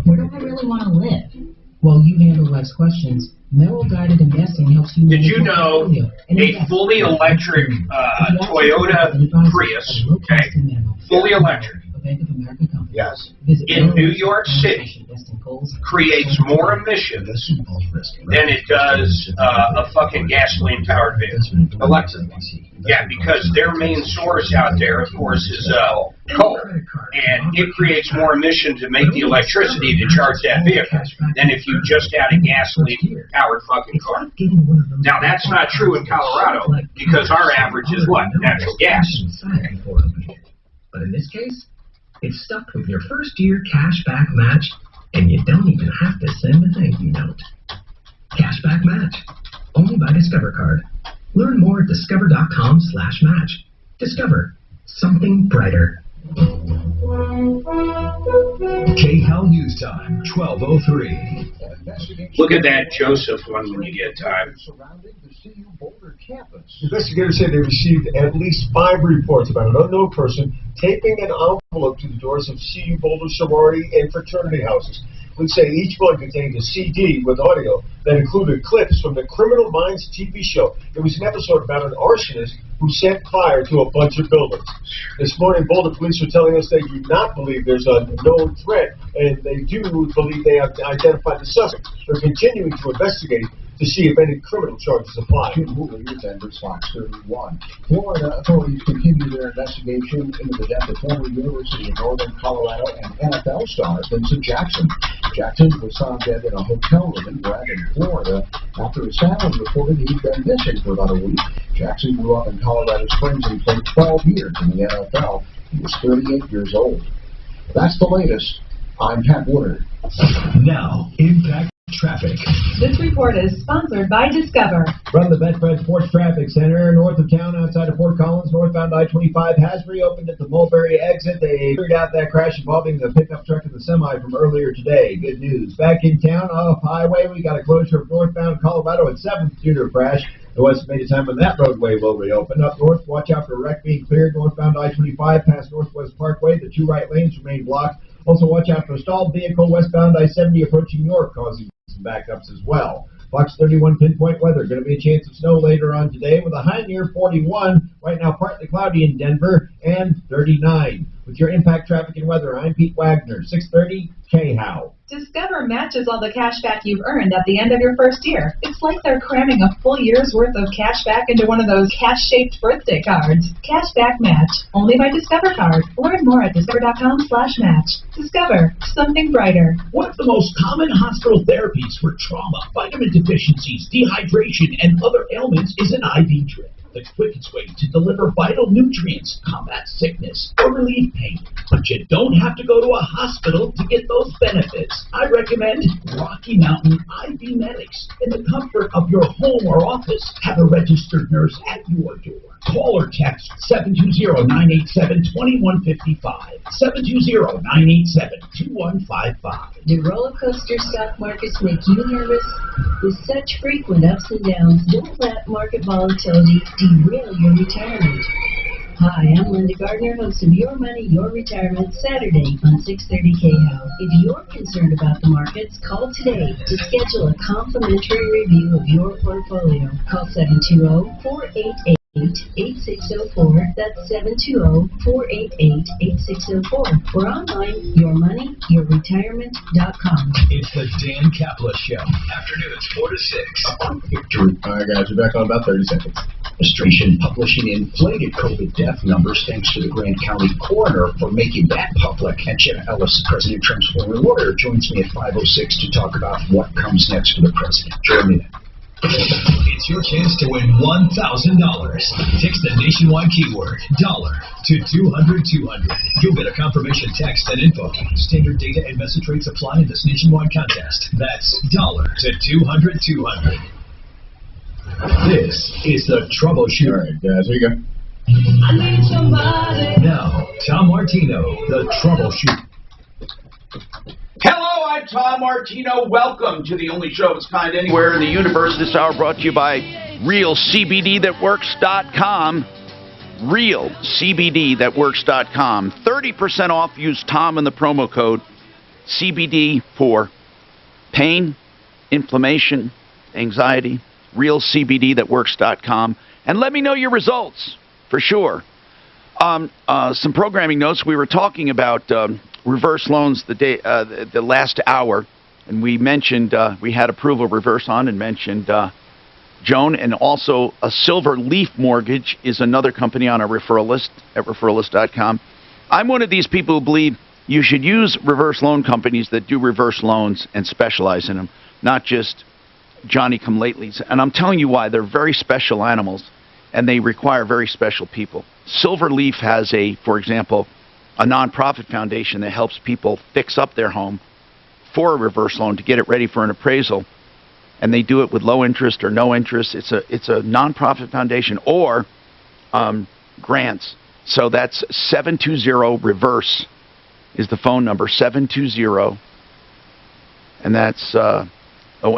where do I really want to live? While you handle life's questions, Merrill Guided Investing helps you. Did you know a fully electric Toyota Prius, fully electric, yes, in New York City creates more emissions than it does a fucking gasoline-powered vehicle? Alexa. Yeah, because their main source out there, of course, is coal, and it creates more emission to make the electricity to charge that vehicle than if you just had a gasoline-powered fucking car. Now, that's not true in Colorado because our average is what? Natural gas. But in this case, it's stuck with your first year cashback match, and you don't even have to send a thank you note. Cashback match, only by Discover Card. Learn more at discover.com/match. Discover, something brighter. KHAL News Time, 12:03. Look at that Joseph one when you get time. Investigators say they received at least 5 reports about an unknown person taping an envelope to the doors of CU Boulder sorority and fraternity houses. Police say each one contained a CD with audio that included clips from the Criminal Minds TV show. It was an episode about an arsonist who set fire to a bunch of buildings. This morning, Boulder police are telling us they do not believe there's a known threat, and they do believe they have identified the suspect. They're continuing to investigate to see if any criminal charges apply. Denver's Fox 31. Florida authorities continue their investigation into the death of former University of Northern Colorado and NFL star Vincent Jackson. Jackson was found dead in a hotel room in Brandon, Florida, after his family reported he'd been missing for about a week. Jackson grew up in Colorado Springs and played 12 years in the NFL. He was 38 years old. That's the latest. I'm Pat Woodard. Now, Impact Traffic. This report is sponsored by Discover. From the Betfred Sports Traffic Center, north of town outside of Fort Collins, northbound I-25 has reopened at the Mulberry exit. They figured out that crash involving the pickup truck and the semi from earlier today. Good news. Back in town, off highway, we got a closure of northbound Colorado at 7th due to a crash. No estimated time when that roadway will reopen. Up north, watch out for a wreck being cleared. Northbound I-25 past Northwest Parkway. The two right lanes remain blocked. Also, watch out for a stalled vehicle westbound I-70 approaching York, causing some backups as well. Fox 31 pinpoint weather. Going to be a chance of snow later on today with a high near 41. Right now, partly cloudy in Denver and 39. With your Impact Traffic and Weather, I'm Pete Wagner, 630 K-How. Discover matches all the cash back you've earned at the end of your first year. It's like they're cramming a full year's worth of cash back into one of those cash-shaped birthday cards. Cashback Match, only by Discover Card. Learn more at discover.com/match. Discover, something brighter. One of the most common hospital therapies for trauma, vitamin deficiencies, dehydration, and other ailments is an IV drip. The quickest way to deliver vital nutrients, combat sickness, or relieve pain. But you don't have to go to a hospital to get those benefits. I recommend Rocky Mountain IV Medics in the comfort of your home or office. Have a registered nurse at your door. Call or text 720-987-2155. 720-987-2155. Do roller coaster stock markets make you nervous? With such frequent ups and downs, don't let market volatility derail your retirement. Hi, I'm Linda Gardner, host of Your Money, Your Retirement, Saturday on 630 KHOW. If you're concerned about the markets, call today to schedule a complimentary review of your portfolio. Call 720-488 8604. That's 720-488-8604. Or online, yourmoneyyourretirement.com. It's the Dan Kaplan Show. Afternoons 4 to 6. All right, guys, we're back on about 30 seconds. Administration publishing inflated COVID death numbers thanks to the Grand County coroner for making that public. And Jenna Ellis, President Trump's former lawyer, joins me at 5:06 to talk about what comes next for the president. Join me then. It's your chance to win $1,000. Text the nationwide keyword $dollar to 200-200. You'll get a confirmation text and info. Standard data and message rates apply in this nationwide contest. That's $dollar to 200-200. This is the Troubleshooter. All right, guys, here you go. I need somebody. Now, Tom Martino, the Troubleshooter. Hello, I'm Tom Martino. Welcome to the only show of its kind anywhere in the universe. This hour brought to you by RealCBDThatWorks.com. RealCBDThatWorks.com. 30% off. Use Tom in the promo code CBD for pain, inflammation, anxiety. RealCBDThatWorks.com. And let me know your results, for sure. Some programming notes. We were talking about reverse loans the last hour, and we mentioned we had approval reverse on and mentioned Joan, and also a Silver Leaf Mortgage is another company on our referral list at referralist.com. I'm one of these people who believe you should use reverse loan companies that do reverse loans and specialize in them, not just Johnny-come-latelys. And I'm telling you why. They're very special animals, and they require very special people. Silver Leaf has for example, a nonprofit foundation that helps people fix up their home for a reverse loan to get it ready for an appraisal, and they do it with low interest or no interest. It's a nonprofit foundation, or grants. So that's 720-REVERSE is the phone number, 720, and that's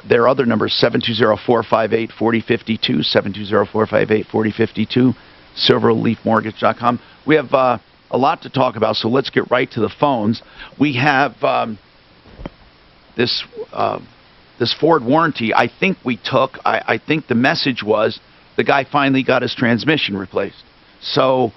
their other number is 720-458-4052, 720-458-4052, silverleafmortgage.com. We have a lot to talk about, so let's get right to the phones. We have this Ford warranty, I think we took. I think the message was the guy finally got his transmission replaced. So,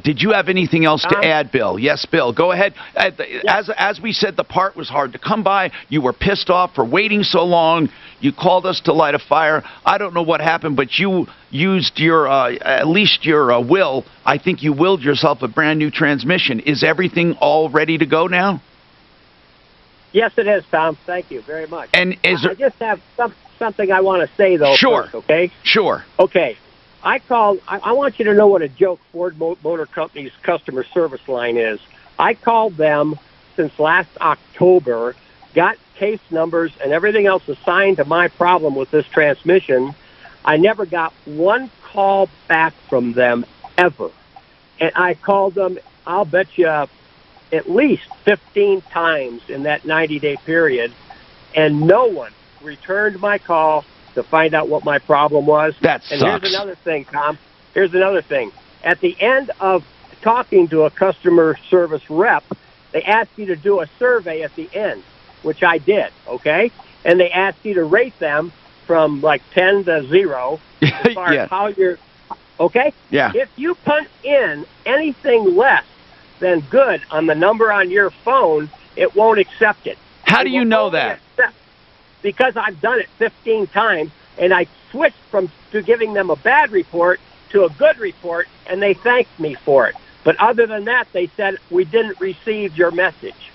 did you have anything else to add, Bill? Yes, Bill. Go ahead. As we said, the part was hard to come by. You were pissed off for waiting so long. You called us to light a fire. I don't know what happened, but you used your at least your will. I think you willed yourself a brand new transmission. Is everything all ready to go now? Yes, it is, Tom. Thank you very much. And I just have something I want to say, though. Sure. First, okay? Sure. Okay. I want you to know what a joke Ford Motor Company's customer service line is. I called them since last October, got case numbers and everything else assigned to my problem with this transmission. I never got one call back from them ever. And I called them, I'll bet you, at least 15 times in that 90-day period, and no one returned my call to find out what my problem was. That sucks. And here's another thing, Tom. Here's another thing. At the end of talking to a customer service rep, they asked you to do a survey at the end, which I did, okay? And they asked you to rate them from like 10 to 0 as far as how you're, okay? Yeah. If you punch in anything less than good on the number on your phone, it won't accept it. How do you know that? Because I've done it 15 times, and I switched to giving them a bad report to a good report, and they thanked me for it. But other than that, they said, we didn't receive your message.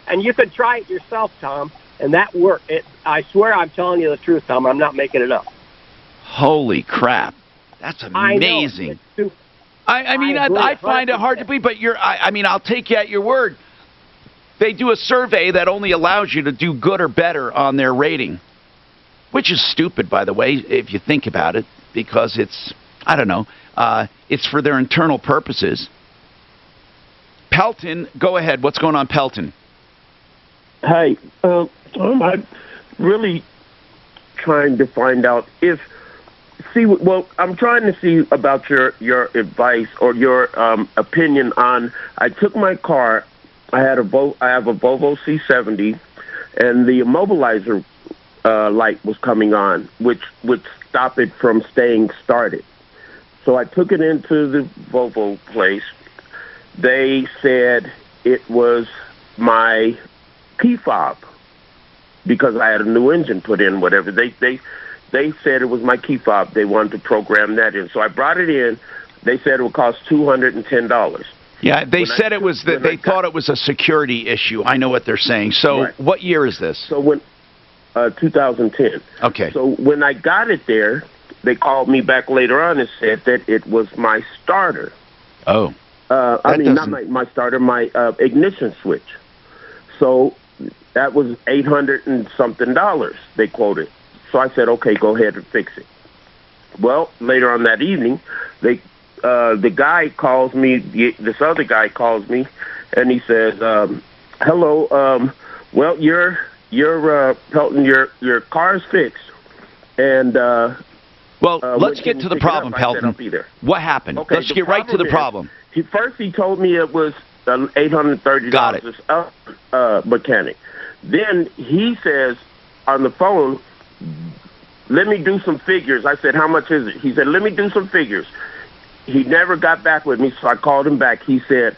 And you can try it yourself, Tom, and that worked. I swear I'm telling you the truth, Tom. I'm not making it up. Holy crap. That's amazing. I find it hard to believe, but I'll take you at your word. They do a survey that only allows you to do good or better on their rating, which is stupid, by the way, if you think about it, because it's, I don't know, it's for their internal purposes. Pelton, go ahead. What's going on, Pelton? Hi. I'm really trying to find out I'm trying to see about your advice or your opinion on, I took my car, I have a Volvo C70, and the immobilizer light was coming on, which would stop it from staying started. So I took it into the Volvo place. They said it was my key fob because I had a new engine put in, whatever. They said it was my key fob. They wanted to program that in. So I brought it in. They said it would cost $210. Yeah, they said it was that they thought it was a security issue. I know what they're saying. So what year is this? So when 2010. Okay. So when I got it there, they called me back later on and said that it was my starter. Oh. Not my starter, my ignition switch. So that was $800 and something they quoted. So I said, okay, go ahead and fix it. Well, later on that evening, the guy calls me, this other guy calls me, and he says, hello, well, Pelton, your car's fixed. And, let's get to the problem, Pelton. What happened? Okay, let's get right to the problem. First, he told me it was $830. Got it. Mechanic. Then he says on the phone, let me do some figures. I said, how much is it? He said, let me do some figures. He never got back with me, so I called him back. He said,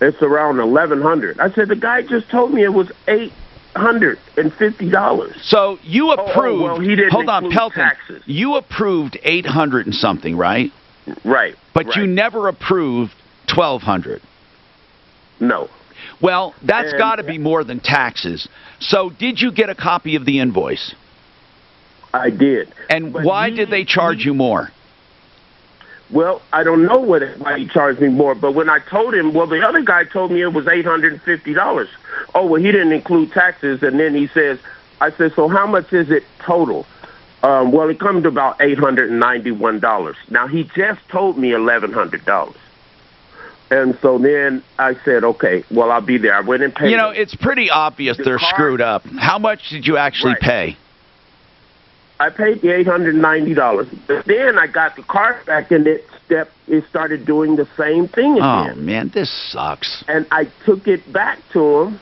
it's around $1,100. I said, the guy just told me it was $850. So you approved, he didn't hold on, include Pelton, taxes. You approved $800 and something, right? Right. But you never approved $1,200. No. Well, that's got to be more than taxes. So did you get a copy of the invoice? I did. And why did they charge you more? Well, I don't know why he charged me more, but when I told him, the other guy told me it was $850. Oh, well, he didn't include taxes, and then he says, I said, so how much is it total? Well, it comes to about $891. Now, he just told me $1,100. And so then I said, okay, well, I'll be there. I went and paid. It's pretty obvious they're screwed up. How much did you actually pay? I paid the $890. But then I got the car back, and it started doing the same thing again. Oh, man, this sucks. And I took it back to him,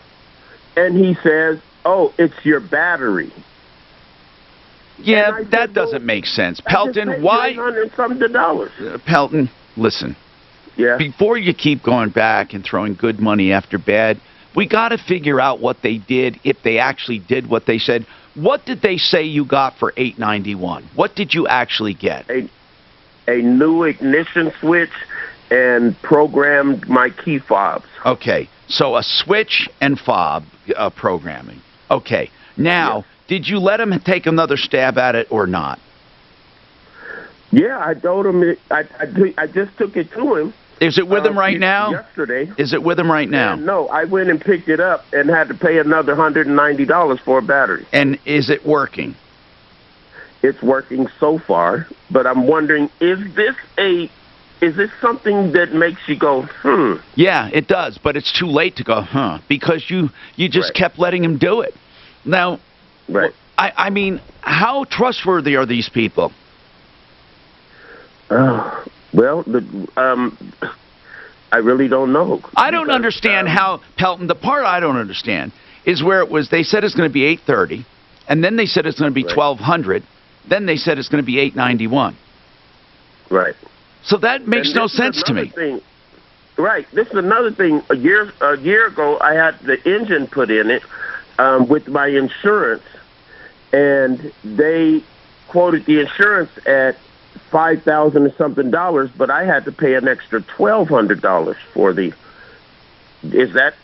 and he says, "Oh, it's your battery." Yeah, that doesn't make sense. Pelton, why? $800 Pelton, listen. Yeah. Before you keep going back and throwing good money after bad, we got to figure out what they did, if they actually did what they said. What did they say you got for $891? What did you actually get? A new ignition switch and programmed my key fobs. Okay, so a switch and fob programming. Okay, now, did you let him take another stab at it or not? Yeah, I told him. I just took it to him. Is it with him right now? Yesterday. Is it with him right now? No, I went and picked it up and had to pay another $190 for a battery. And is it working? It's working so far, but I'm wondering, is this something that makes you go, Yeah, it does, but it's too late to go, because you just kept letting him do it. Now, I mean, how trustworthy are these people? Well, I really don't know. I don't understand how, Pelton, the part I don't understand is where it was, they said it's going to be $830, and then they said it's going to be $1,200, then they said it's going to be $891. Right. So that makes no sense to me. Right. This is another thing. A year ago, I had the engine put in it with my insurance, and they quoted the insurance at $5,000 and something, but I had to pay an extra $1,200 for the. Is that?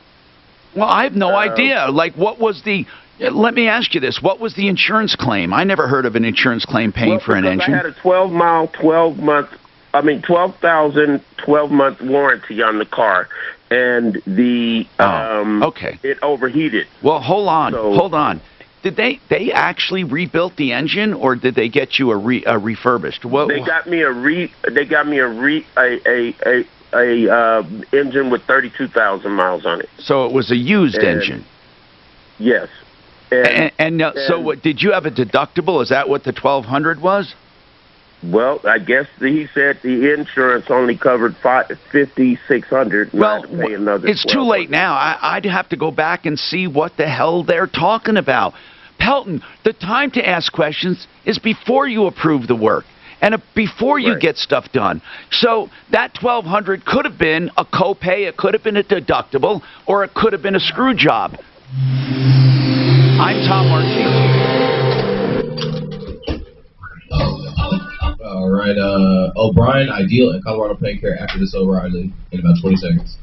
Well, I have no idea. Like, what was the? Let me ask you this: what was the insurance claim? I never heard of an insurance claim paying for an engine. I had a 12-month warranty on the car, and the it overheated. Well, hold on. Did they actually rebuilt the engine, or did they get you a refurbished? They got me a engine with 32,000 miles on it. So it was a used engine. Yes. So what, did you have a deductible? Is that what the $1,200 was? Well, I guess he said the insurance only covered $5,600. Well, it's too late now. I'd have to go back and see what the hell they're talking about. Pelton, the time to ask questions is before you approve the work and before you get stuff done. So that $1,200 could have been a copay, it could have been a deductible, or it could have been a screw job. I'm Tom Martino. All right, O'Brien, Ideal, and Colorado Pain Care after this O'Reilly in about 20 seconds.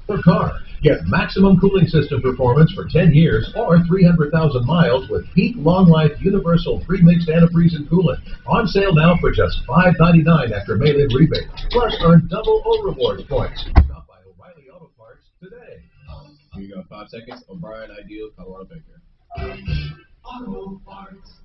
Per car, get maximum cooling system performance for 10 years or 300,000 miles with Peak Long Life Universal Pre-Mixed Antifreeze and Coolant. On sale now for just $5.99 after mail-in rebate. Plus, earn double O-Rewards points. Stop by O'Reilly Auto Parts today. Here you go, 5 seconds. O'Brien, Ideal, Colorado Pain Care. Auto Parts.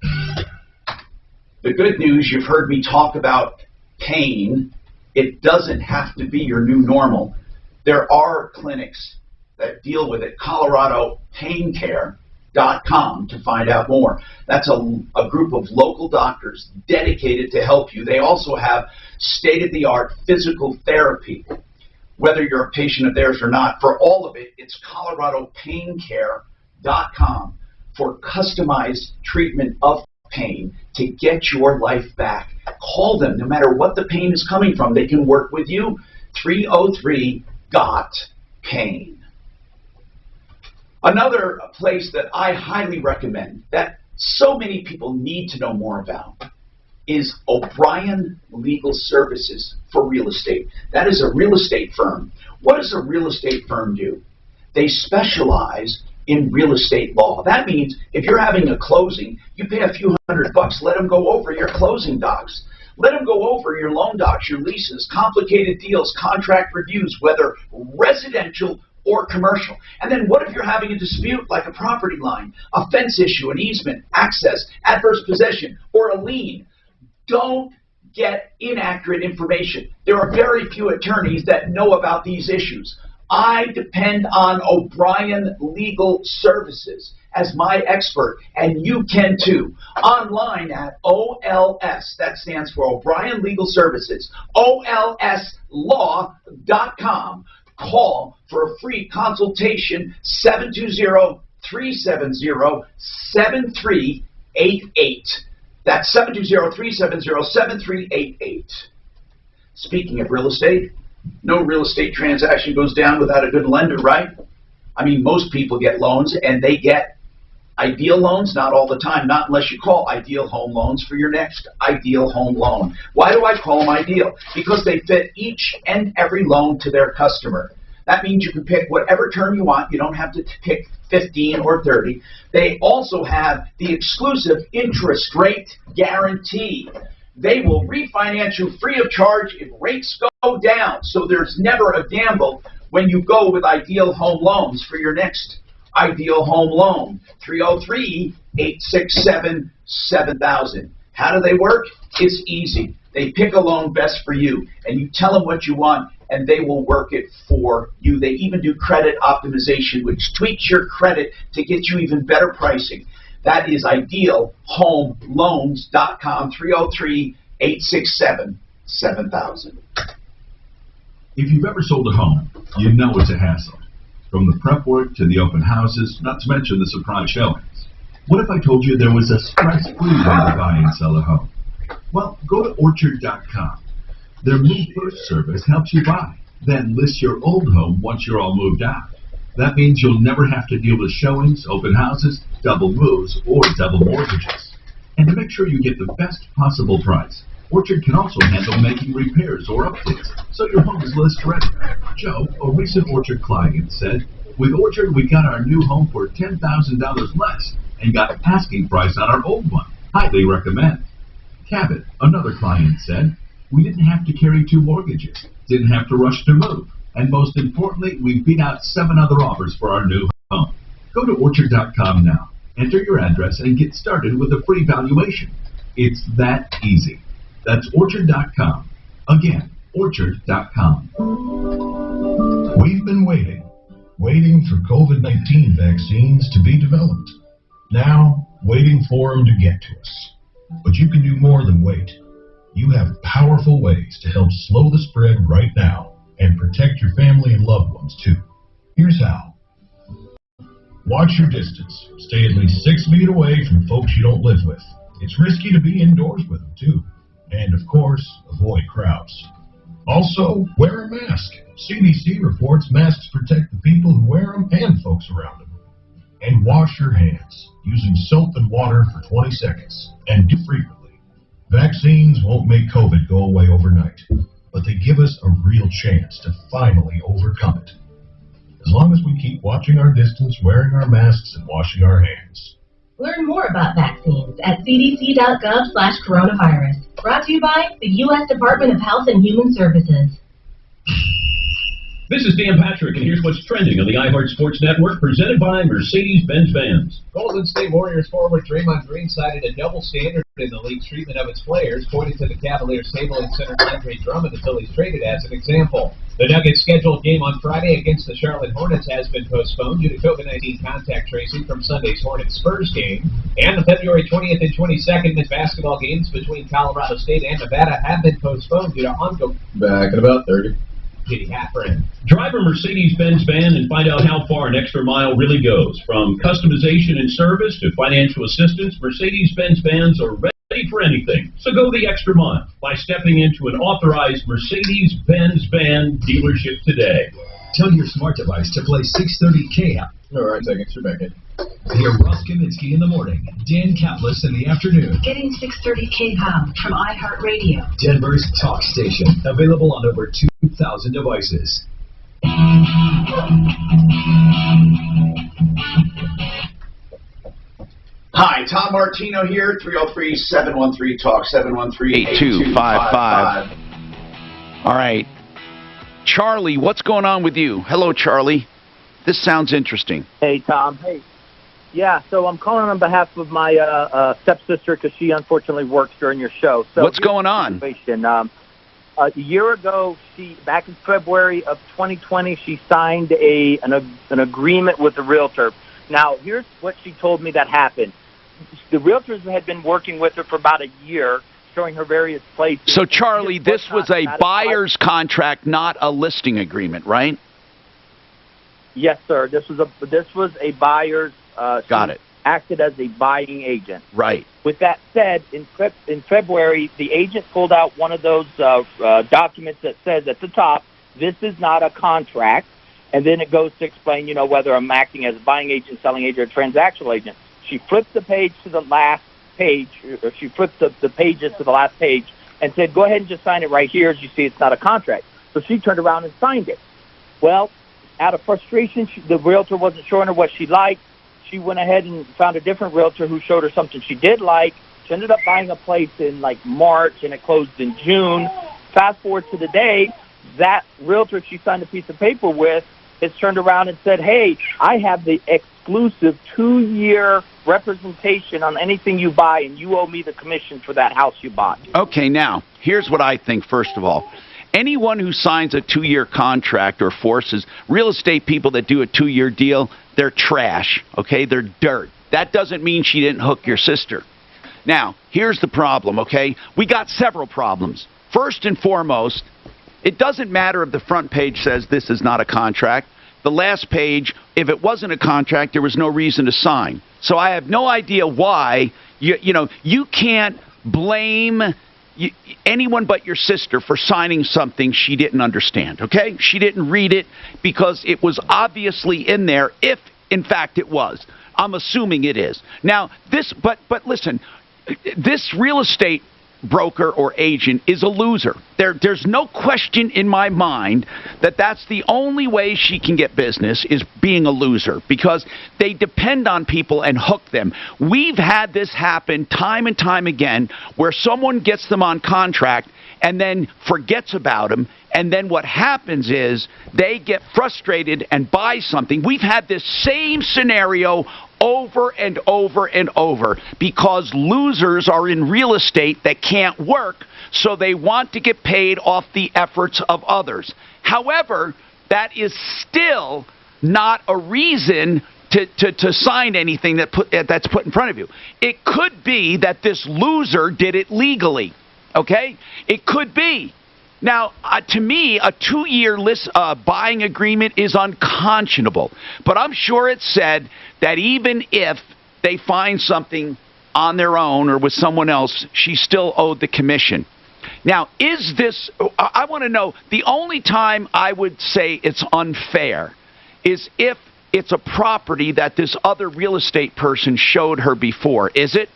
The good news, you've heard me talk about pain. It doesn't have to be your new normal. There are clinics that deal with it. ColoradoPainCare.com to find out more. That's a group of local doctors dedicated to help you. They also have state-of-the-art physical therapy. Whether you're a patient of theirs or not, for all of it, it's ColoradoPainCare.com for customized treatment of pain to get your life back. Call them. No matter what the pain is coming from, they can work with you. 303-GOT-PAIN. Another place that I highly recommend that so many people need to know more about is O'Brien Legal Services for Real Estate. That is a real estate firm. What does a real estate firm do? They specialize in real estate law. That means if you're having a closing, you pay a few $100, let them go over your closing docs. Let them go over your loan docs, your leases, complicated deals, contract reviews, whether residential or commercial. And then what if you're having a dispute like a property line, a fence issue, an easement, access, adverse possession, or a lien? Don't get inaccurate information. There are very few attorneys that know about these issues. I depend on O'Brien Legal Services as my expert, and you can too. Online at OLS, that stands for O'Brien Legal Services, OLSlaw.com. Call for a free consultation, 720-370-7388. That's 720-370-7388. Speaking of real estate, no real estate transaction goes down without a good lender, right? I mean, most people get loans, and they get ideal loans, not all the time, not unless you call Ideal Home Loans for your next ideal home loan. Why do I call them ideal? Because they fit each and every loan to their customer. That means you can pick whatever term you want. You don't have to pick 15 or 30. They also have the exclusive interest rate guarantee. They will refinance you free of charge if rates go down. So there's never a gamble when you go with Ideal Home Loans for your next ideal home loan. 303-867-7000. How do they work? It's easy. They pick a loan best for you, and you tell them what you want, and they will work it for you. They even do credit optimization, which tweaks your credit to get you even better pricing. That is idealhomeloans.com, 303-867-7000. If you've ever sold a home, you know it's a hassle. From the prep work to the open houses, not to mention the surprise showings. What if I told you there was a stress-free way to buy and sell a home? Well, go to Orchard.com. Their Move First service helps you buy, then list your old home once you're all moved out. That means you'll never have to deal with showings, open houses, double moves, or double mortgages. And to make sure you get the best possible price, Orchard can also handle making repairs or updates, so your home is list ready. Joe, a recent Orchard client, said, "With Orchard, we got our new home for $10,000 less and got asking price on our old one. Highly recommend." Cabot, another client, said, "We didn't have to carry 2 mortgages, didn't have to rush to move, and most importantly, we beat out 7 other offers for our new home." Go to Orchard.com now, enter your address, and get started with a free valuation. It's that easy. That's Orchard.com. Again, Orchard.com. We've been waiting for COVID-19 vaccines to be developed. Now, waiting for them to get to us. But you can do more than wait. You have powerful ways to help slow the spread right now and protect your family and loved ones too. Here's how. Watch your distance. Stay at least 6 feet away from folks you don't live with. It's risky to be indoors with them too. And of course, avoid crowds. Also, wear a mask. CDC reports masks protect the people who wear them and folks around them. And wash your hands using soap and water for 20 seconds, and do frequently. Vaccines won't make COVID go away overnight, but they give us a real chance to finally overcome it. As long as we keep watching our distance, wearing our masks, and washing our hands. Learn more about vaccines at cdc.gov/coronavirus. Brought to you by the U.S. Department of Health and Human Services. This is Dan Patrick, and here's what's trending on the iHeart Sports Network, presented by Mercedes-Benz Vans. Golden State Warriors forward Draymond Green cited a double standard in the league's treatment of its players, pointing to the Cavaliers' stabling center Andre Drummond until he's traded as an example. The Nuggets' scheduled game on Friday against the Charlotte Hornets has been postponed due to COVID-19 contact tracing from Sunday's Hornets-Spurs game, and the February 20th and 22nd men's basketball games between Colorado State and Nevada have been postponed due to ongoing. Back in about 30. Kitty Hatfriend. Drive a Mercedes-Benz van and find out how far an extra mile really goes. From customization and service to financial assistance, Mercedes-Benz vans are ready for anything. So go the extra mile by stepping into an authorized Mercedes-Benz van dealership today. Tell your smart device to play 630 KHOW. All right, seconds, you're back in. Hear Russ Kaminsky in the morning, Dan Kaplis in the afternoon. Getting 630 KHOW from iHeartRadio. Denver's talk station, available on over 2,000 devices. Hi, Tom Martino here, 303-713-TALK, 713-8255. All right. Charlie, what's going on with you? Hello, Charlie. This sounds interesting. Hey, Tom. Hey. Yeah, so I'm calling on behalf of my stepsister because she unfortunately works during your show. So what's going on? A year ago, back in February of 2020, she signed an agreement with the realtor. Now, here's what she told me that happened. The realtors had been working with her for about a year, showing her various places. So, Charlie, this was a buyer's contract, not a listing agreement, right? Yes, sir. This was a buyer's Got it. Acted as a buying agent. Right. With that said, in February, the agent pulled out one of those documents that says at the top, "This is not a contract," and then it goes to explain, whether I'm acting as a buying agent, selling agent, or transactional agent. She flipped the page to the last page, or she flipped the pages to the last page, and said, "Go ahead and just sign it right here. As you see, it's not a contract." So she turned around and signed it. Well, out of frustration, the realtor wasn't showing her what she liked. She went ahead and found a different realtor who showed her something she did like. She ended up buying a place in March, and it closed in June. Fast forward to the day, that realtor she signed a piece of paper with has turned around and said, "Hey, I have the exclusive 2-year representation on anything you buy, and you owe me the commission for that house you bought." Okay, now, here's what I think, first of all. Anyone who signs a 2-year contract or forces real estate people that do a 2-year deal, they're trash, okay? They're dirt. That doesn't mean she didn't hook your sister. Now, here's the problem, okay? We got several problems. First and foremost, it doesn't matter if the front page says this is not a contract. The last page, if it wasn't a contract, there was no reason to sign. So I have no idea why. You can't blame anyone but your sister for signing something she didn't understand, okay? She didn't read it because it was obviously in there, if in fact it was. I'm assuming it is. Now, but listen, this real estate broker or agent is a loser. There's no question in my mind that that's the only way she can get business, is being a loser, because they depend on people and hook them. We've had this happen time and time again, where someone gets them on contract and then forgets about them, and then what happens is they get frustrated and buy something. We've had this same scenario over and over and over, because losers are in real estate that can't work, so they want to get paid off the efforts of others. However, that is still not a reason to sign anything that's put in front of you. It could be that this loser did it legally, okay? It could be. Now, to me, a 2-year buying agreement is unconscionable. But I'm sure it said that even if they find something on their own or with someone else, she still owed the commission. Now, is this, I want to know, the only time I would say it's unfair is if it's a property that this other real estate person showed her before. Is it?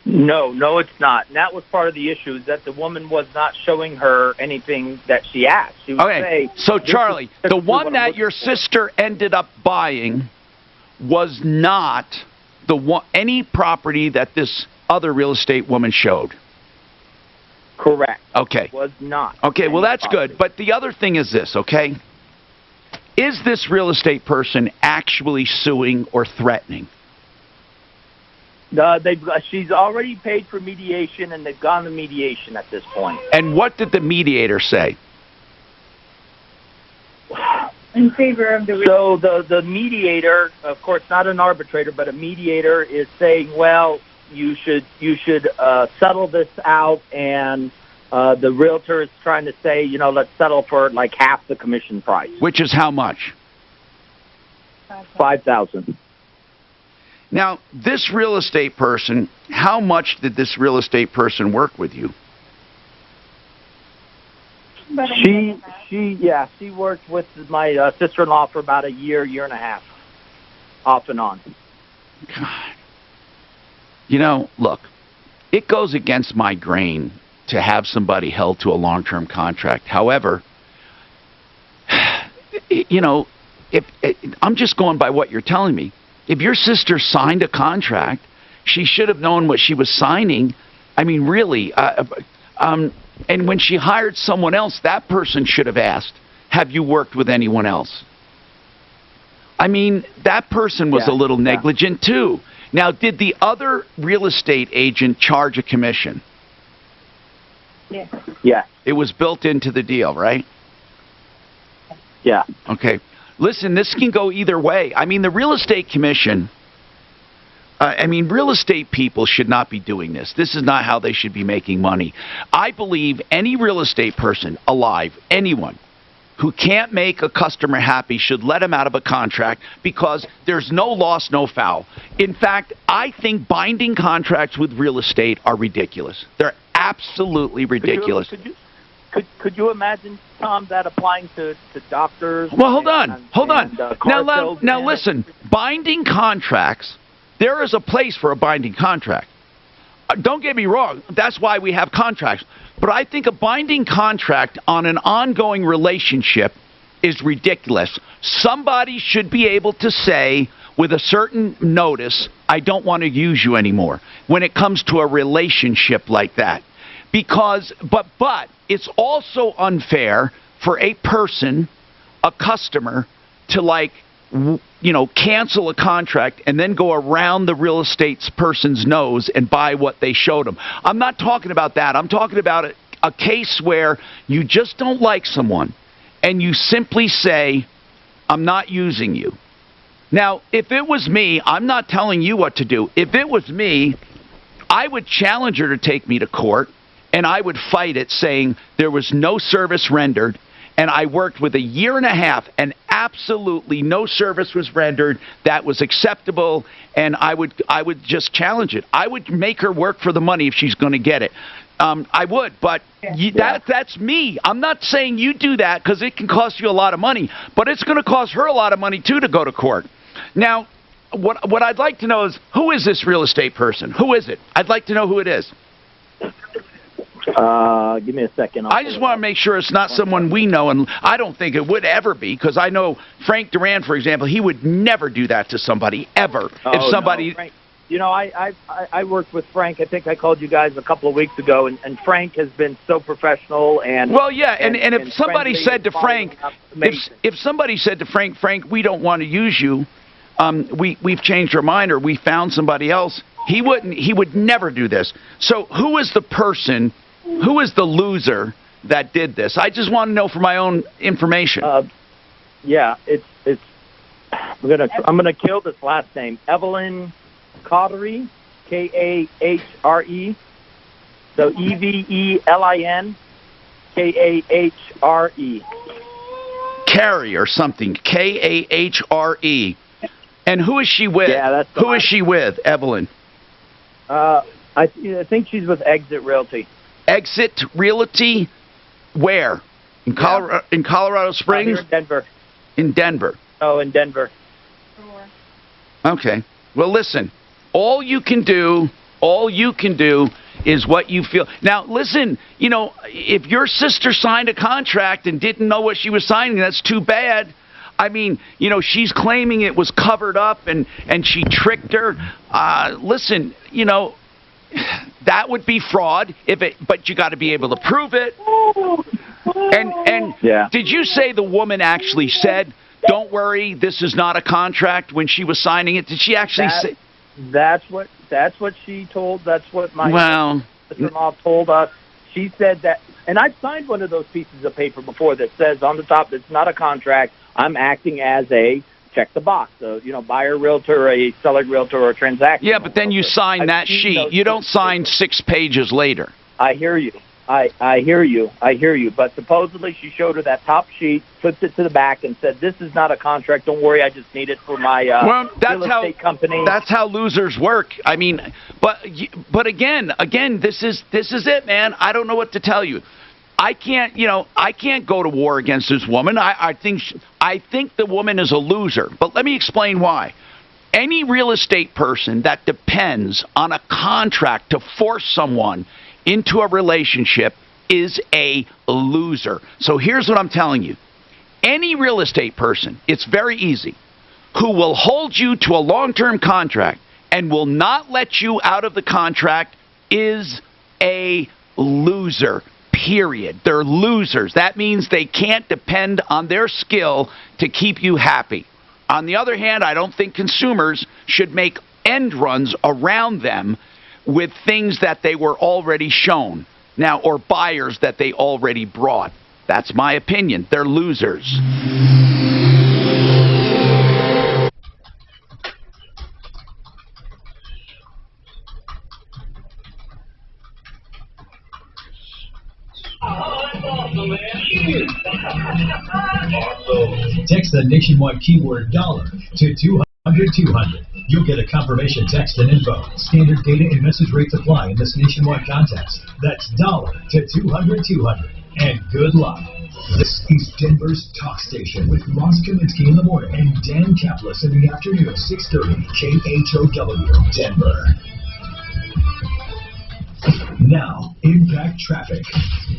No, it's not. And that was part of the issue, is that the woman was not showing her anything that she asked. She would say, so Charlie, the one that your sister ended up buying was not any property that this other real estate woman showed. Correct. Okay. It was not. Okay, well, that's good. But the other thing is this, okay? Is this real estate person actually suing or threatening? She's already paid for mediation, and they've gone to mediation at this point. And what did the mediator say? In favor of the... So the mediator, of course, not an arbitrator, but a mediator, is saying, well, you should settle this out, and the realtor is trying to say, let's settle for like half the commission price. Which is how much? $5,000. Now, this real estate person, how much did this real estate person work with you? She worked with my sister-in-law for about a year and a half, off and on. God. Look, it goes against my grain to have somebody held to a long-term contract. However, if I'm just going by what you're telling me. If your sister signed a contract, she should have known what she was signing. I mean, really. And when she hired someone else, that person should have asked, have you worked with anyone else? I mean, that person was a little negligent, too. Now, did the other real estate agent charge a commission? Yeah. Yeah. It was built into the deal, right? Yeah. Okay. Listen, this can go either way. I mean, the real estate commission, real estate people should not be doing this. This is not how they should be making money. I believe any real estate person alive, anyone, who can't make a customer happy should let him out of a contract because there's no loss, no foul. In fact, I think binding contracts with real estate are ridiculous. They're absolutely ridiculous. Could you imagine, Tom, that applying to doctors? Well, hold on. Now listen, binding contracts, there is a place for a binding contract. Don't get me wrong, that's why we have contracts. But I think a binding contract on an ongoing relationship is ridiculous. Somebody should be able to say with a certain notice, I don't want to use you anymore when it comes to a relationship like that. Because, but it's also unfair for a person, a customer, to cancel a contract and then go around the real estate person's nose and buy what they showed them. I'm not talking about that. I'm talking about a case where you just don't like someone and you simply say, I'm not using you. Now, if it was me, I'm not telling you what to do. If it was me, I would challenge her to take me to court and I would fight it saying there was no service rendered. And I worked with 1.5 years, and absolutely no service was rendered that was acceptable. And I would just challenge it. I would make her work for the money if she's going to get it. I would, but that's me. I'm not saying you do that because it can cost you a lot of money, but it's going to cost her a lot of money too to go to court. Now, what I'd like to know is, who is this real estate person? Who is it? I'd like to know who it is. Give me a second. I just want to make sure it's not someone we know, and I don't think it would ever be, because I know Frank Duran, for example, he would never do that to somebody, ever. If somebody... No, Frank, I worked with Frank. I think I called you guys a couple of weeks ago, and Frank has been so professional and... Well, yeah, and if somebody said to Frank, if somebody said to Frank, we don't want to use you, we've changed our mind, or we found somebody else, he would never do this. So who is the person... Who is the loser that did this? I just want to know for my own information. It's. I'm gonna kill this last name, Evelyn Kahre, Kahre. So Evelin Kahre. Carrie or something. Kahre. And who is she with? Yeah, that's who is she with, Evelyn? I think she's with Exit Realty. Exit Realty, where? In Colorado, in Colorado Springs? Here in Denver. In Denver. Oh, in Denver. Okay. Well, listen. All you can do is what you feel. Now, listen. If your sister signed a contract and didn't know what she was signing, that's too bad. I mean, she's claiming it was covered up and she tricked her. Listen, that would be fraud but you got to be able to prove it. And did you say the woman actually said, "Don't worry, this is not a contract" when she was signing it? Did she actually say? That's what she told. That's what my sister-in-law told us. She said that, and I've signed one of those pieces of paper before that says on the top, "It's not a contract. I'm acting as a check the box." So, buyer realtor, a seller realtor, or a transaction. Yeah, but then you sign that sheet. You don't sign 6 pages later. I hear you. I hear you. But supposedly she showed her that top sheet, flipped it to the back, and said, "This is not a contract. Don't worry. I just need it for my real estate company." That's how losers work. I mean, but again, this is it, man. I don't know what to tell you. I can't go to war against this woman. I think the woman is a loser. But let me explain why. Any real estate person that depends on a contract to force someone into a relationship is a loser. So here's what I'm telling you. Any real estate person, it's very easy, who will hold you to a long-term contract and will not let you out of the contract is a loser. Period. They're losers. That means they can't depend on their skill to keep you happy. On the other hand, I don't think consumers should make end runs around them with things that they were already shown now, or buyers that they already brought. That's my opinion. They're losers. Text the nationwide keyword $dollar to 200-200. You'll get a confirmation text and info. Standard data and message rates apply in this nationwide contest. That's $dollar to 200-200. And good luck. This is Denver's talk station with Ross Kaminsky in the morning and Dan Kaplis in the afternoon, 6:30 KHOW, Denver. Now, Impact Traffic.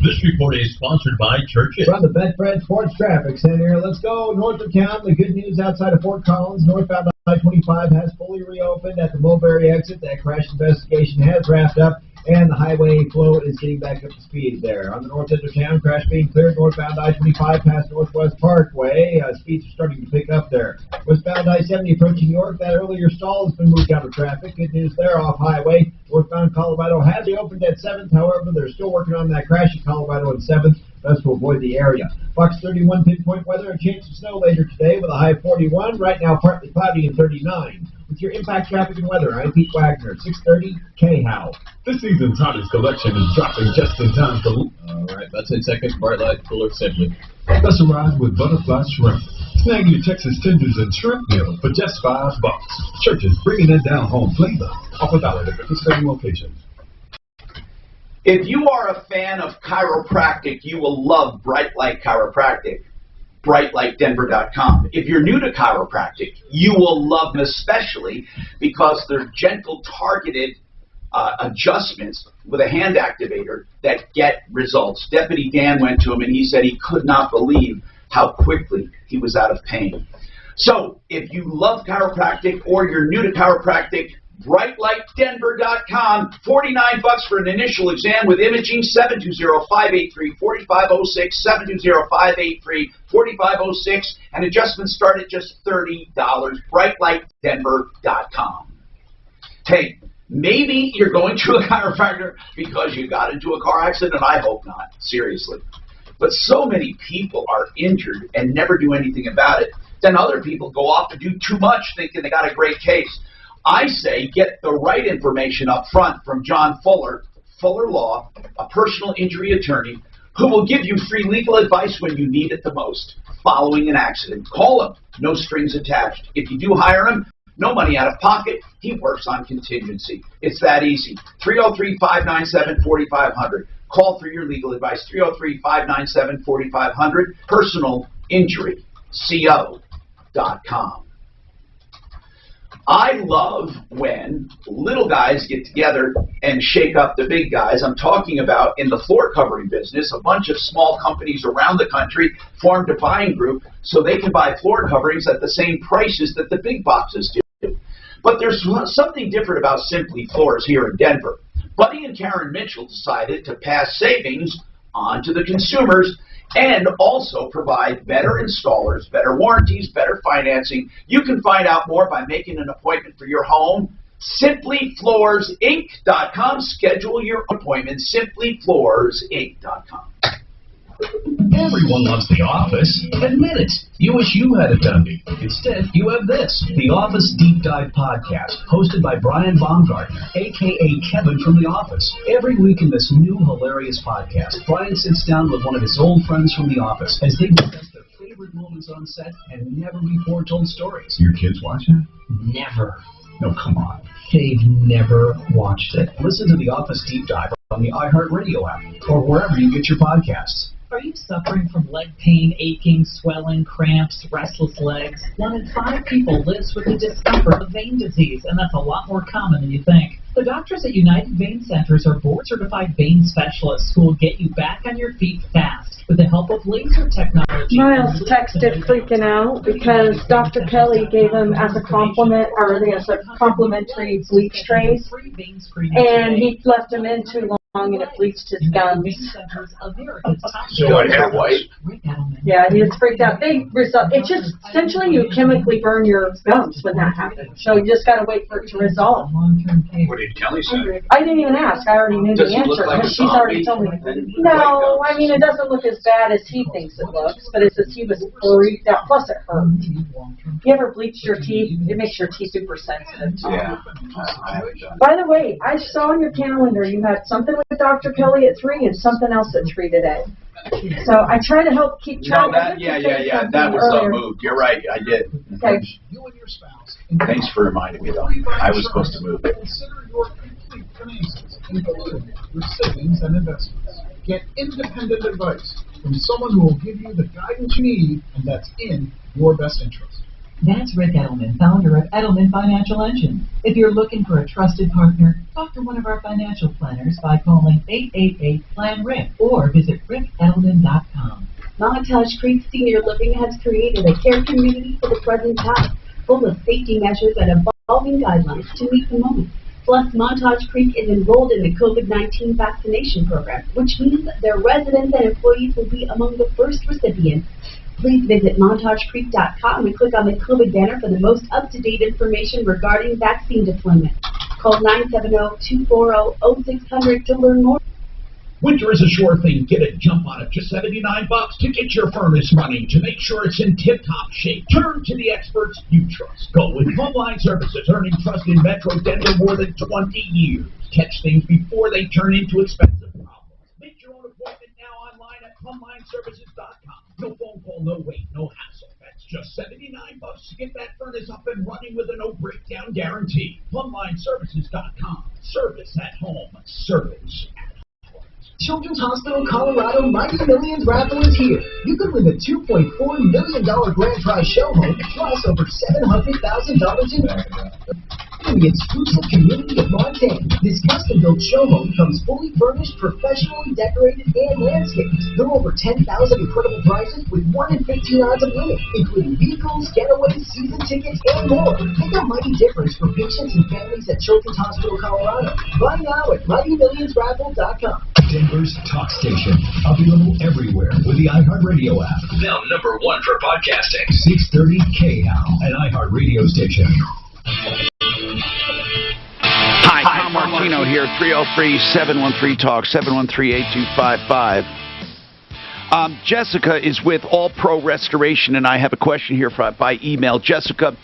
This report is sponsored by Churches. From the Betfred Sports Traffic Center, let's go north of town. The good news outside of Fort Collins, northbound I-25 has fully reopened at the Mulberry exit. That crash investigation has wrapped up, and the highway flow is getting back up to speed there. On the north end of town, crash being cleared northbound I-25 past Northwest Parkway. Speeds are starting to pick up there. Westbound I-70 approaching York, that earlier stall has been moved out of traffic. Good news there off highway. Northbound Colorado has reopened at 7th. However, they're still working on that crash in Colorado at 7th. Best to avoid the area. Fox 31 pinpoint weather, a chance of snow later today with a high of 41. Right now, partly cloudy and 39. With your impact traffic and weather, I'm Pete Wagner, 630 KHOW. This season's hottest collection is dropping just in time for... All right, about 10 seconds. Bright light, cooler simply. Let's arrive with butterfly shrimp. Snag your Texas tenders and shrimp meal for just $5. Churches bringing that down home flavor. Offer valid at participating locations. If you are a fan of chiropractic, you will love Bright Light Chiropractic, brightlightdenver.com. If you're new to chiropractic, you will love them especially because they're gentle, targeted adjustments with a hand activator that get results. Deputy Dan went to him and he said he could not believe how quickly he was out of pain. So if you love chiropractic or you're new to chiropractic, brightlightdenver.com, $49 for an initial exam with imaging, 720-583-4506, 720-583-4506, and adjustments start at just $30, brightlightdenver.com. Hey, maybe you're going to a chiropractor because you got into a car accident. I hope not, seriously. But so many people are injured and never do anything about it. Then other people go off to do too much thinking they got a great case. I say get the right information up front from John Fuller, Fuller Law, a personal injury attorney, who will give you free legal advice when you need it the most following an accident. Call him, no strings attached. If you do hire him, no money out of pocket. He works on contingency. It's that easy. 303-597-4500. Call for your legal advice. 303-597-4500. PersonalInjuryCO.com. I love when little guys get together and shake up the big guys. I'm talking about in the floor covering business, a bunch of small companies around the country formed a buying group so they can buy floor coverings at the same prices that the big boxes do. But there's something different about Simply Floors here in Denver. Buddy and Karen Mitchell decided to pass savings on to the consumers and also provide better installers, better warranties, better financing. You can find out more by making an appointment for your home. SimplyFloorsInc.com. Schedule your appointment. SimplyFloorsInc.com. Everyone loves The Office. Admit it. You wish you had it done. Instead, you have this. The Office Deep Dive Podcast, hosted by Brian Baumgartner, a.k.a. Kevin from The Office. Every week in this new hilarious podcast, Brian sits down with one of his old friends from The Office as they discuss their favorite moments on set and never-before told stories. Your kids watch it? Never. No, come on. They've never watched it. Listen to The Office Deep Dive on the iHeartRadio app or wherever you get your podcasts. Are you suffering from leg pain, aching, swelling, cramps, restless legs? 1 in 5 people lives with the discomfort of vein disease, and that's a lot more common than you think. The doctors at United Vein Centers are board-certified vein specialists who will get you back on your feet fast with the help of laser technology. Miles texted freaking out because Dr. Kelly gave him as a compliment, or as a complimentary bleach trays, and he left him in too long and it bleached his gums. So what, hair white? Yeah, he was freaked out. It's just essentially you chemically burn your gums when that happens. So you just got to wait for it to resolve. What did Kelly say? I didn't even ask. I already knew the answer because she's already told me. No, I mean, it doesn't look as bad as he thinks it looks, but it's just he was freaked out. Plus, it hurt. You ever bleached your teeth? It makes your teeth super sensitive. Yeah. By the way, I saw on your calendar you had something with Dr. Kelly at 3 and something else at 3 today. So I try to help keep track. Yeah. That was moved. You're right. I did. Okay. You and your spouse. Thanks for reminding me, though. I was supposed to move it. Consider your complete finances, including your savings and investments. Get independent advice from someone who will give you the guidance you need, and that's in your best interest. That's Rick Edelman, founder of Edelman Financial Engine. If you're looking for a trusted partner, talk to one of our financial planners by calling 888-PLAN-RICK or visit rickedelman.com. Montage Creek Senior Living has created a care community for the present time, full of safety measures and evolving guidelines to meet the moment. Plus, Montage Creek is enrolled in the COVID-19 vaccination program, which means their residents and employees will be among the first recipients. Please visit montagecreek.com and click on the COVID banner for the most up-to-date information regarding vaccine deployment. Call 970-240-0600 to learn more. Winter is a sure thing. Get a jump on it. Just $79 to get your furnace running, to make sure it's in tip-top shape. Turn to the experts you trust. Go with Plumline Services, earning trust in Metro Denver more than 20 years. Catch things before they turn into expensive problems. Make your own appointment now online at plumlineservices.com. No phone call, no wait, no hassle. That's just $79 to get that furnace up and running with a no breakdown guarantee. Plumlineservices.com. Service at home. Service at home. Children's Hospital Colorado Mighty Millions raffle is here. You could win the $2.4 million grand prize show home, plus over $700,000 in the exclusive community of Montana. This custom-built show home comes fully furnished, professionally decorated, and landscaped. There are over 10,000 incredible prizes with 1 in 15 odds of winning, including vehicles, getaways, season tickets, and more. Make a mighty difference for patients and families at Children's Hospital Colorado. Buy now at MightyMillionsRaffle.com. Denver's talk station, available everywhere with the iHeartRadio app. Now #1 for podcasting. 630 KHAL, an iHeartRadio station. Hi, Tom Martino here, 303-713-TALK, 713-8255. Jessica is with All Pro Restoration, and I have a question here by email. Jessica,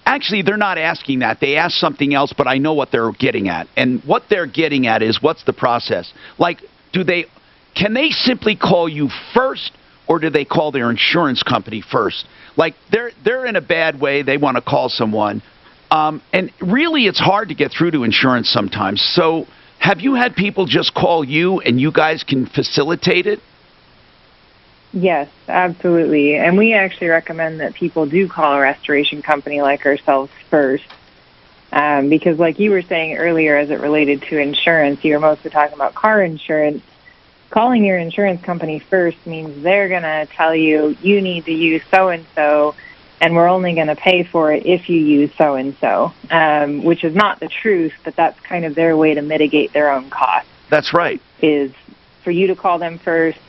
actually, they're not asking that. They asked something else, but I know what they're getting at. And what they're getting at is, what's the process? Like, can they simply call you first, or do they call their insurance company first? Like, they're in a bad way. They want to call someone. And really, it's hard to get through to insurance sometimes. So have you had people just call you, and you guys can facilitate it? Yes, absolutely. And we actually recommend that people do call a restoration company like ourselves first. Because like you were saying earlier, as it related to insurance, you were mostly talking about car insurance. Calling your insurance company first means they're going to tell you, you need to use so-and-so, and we're only going to pay for it if you use so-and-so, which is not the truth, but that's kind of their way to mitigate their own costs. That's right. Is for you to call them first.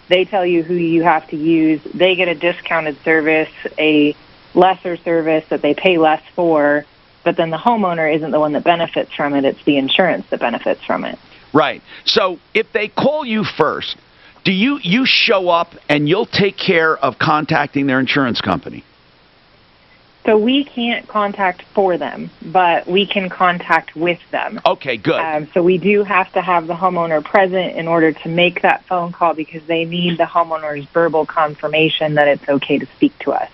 They tell you who you have to use. They get a discounted service, a lesser service that they pay less for, but then the homeowner isn't the one that benefits from it. It's the insurance that benefits from it. Right. So if they call you first, do you show up and you'll take care of contacting their insurance company? So we can't contact for them, but we can contact with them. Okay, good. So we do have to have the homeowner present in order to make that phone call, because they need the homeowner's verbal confirmation that it's okay to speak to us.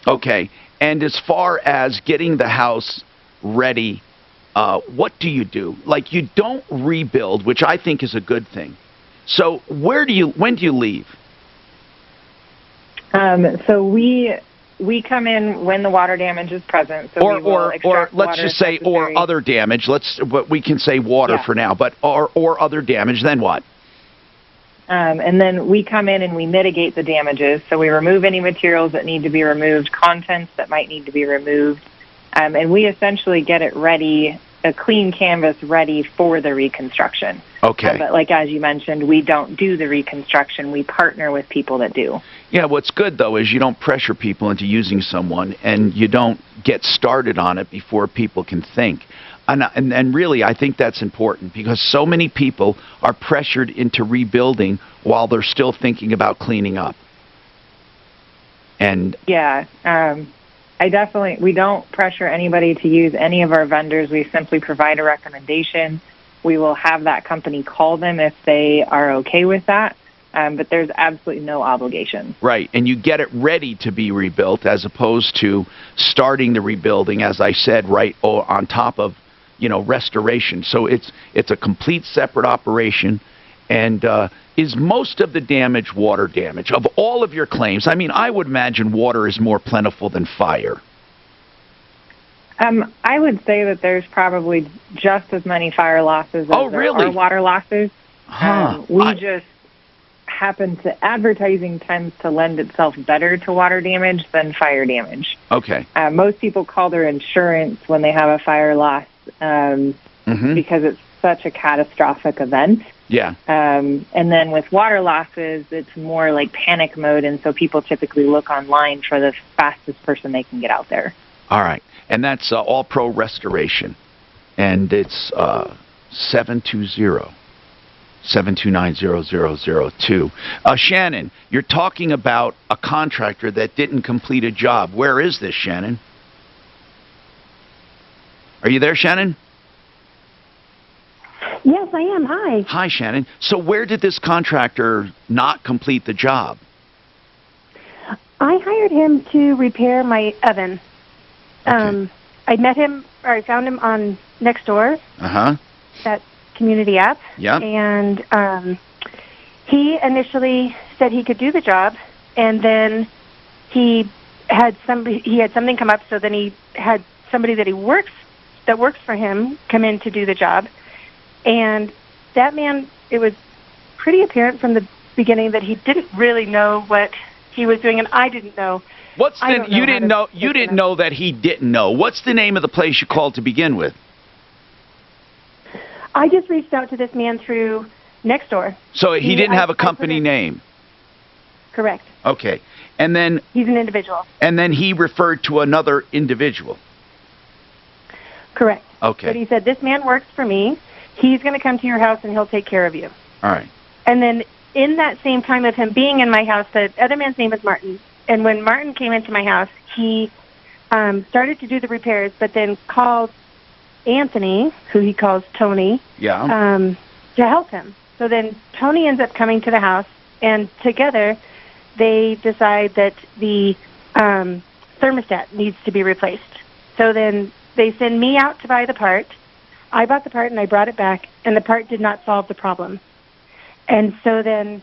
Okay. And as far as getting the house ready, what do you do? Like, you don't rebuild, which I think is a good thing. So when do you leave? So we come in when the water damage is present. So or let's just say, or other damage. But we can say water for now. But or other damage. Then what? And then we come in and we mitigate the damages. So we remove any materials that need to be removed, contents that might need to be removed, and we essentially get it ready, a clean canvas ready for the reconstruction. Okay. But like as you mentioned, we don't do the reconstruction. We partner with people that do. Yeah, what's good, though, is you don't pressure people into using someone, and you don't get started on it before people can think. And really, I think that's important, because so many people are pressured into rebuilding while they're still thinking about cleaning up. And yeah, we don't pressure anybody to use any of our vendors. We simply provide a recommendation. We will have that company call them if they are okay with that. but there's absolutely no obligation. Right, and you get it ready to be rebuilt as opposed to starting the rebuilding, as I said, right on top of, restoration. So it's a complete separate operation. And is most of the damage water damage? Of all of your claims, I mean, I would imagine water is more plentiful than fire. I would say that there's probably just as many fire losses as there are water losses. We just happen to, advertising tends to lend itself better to water damage than fire damage. Okay. Most people call their insurance when they have a fire loss because it's such a catastrophic event. Yeah. And then with water losses, it's more like panic mode, and so people typically look online for the fastest person they can get out there. All right. And that's All Pro Restoration. And it's 720-729-0002. Shannon, you're talking about a contractor that didn't complete a job. Where is this, Shannon? Are you there, Shannon? Yes, I am. Hi. Hi, Shannon. So where did this contractor not complete the job? I hired him to repair my oven. Okay. I met him, or I found him on Nextdoor, that community app. Yeah. And he initially said he could do the job, and then he had something come up. So then he had somebody that works for him come in to do the job. And that man, it was pretty apparent from the beginning that he didn't really know what he was doing, and I didn't know. You didn't know that he didn't know. What's the name of the place you called to begin with? I just reached out to this man through Nextdoor. So he didn't have a company name? Correct. Okay. And then he's an individual. And then he referred to another individual. Correct. Okay. But he said, this man works for me. He's going to come to your house and he'll take care of you. All right. And then in that same time of him being in my house, the other man's name is Martin. And when Martin came into my house, he started to do the repairs, but then called Anthony, who he calls Tony, to help him. So then Tony ends up coming to the house, and together they decide that the thermostat needs to be replaced. So then they send me out to buy the part. I bought the part and I brought it back, and the part did not solve the problem. And so then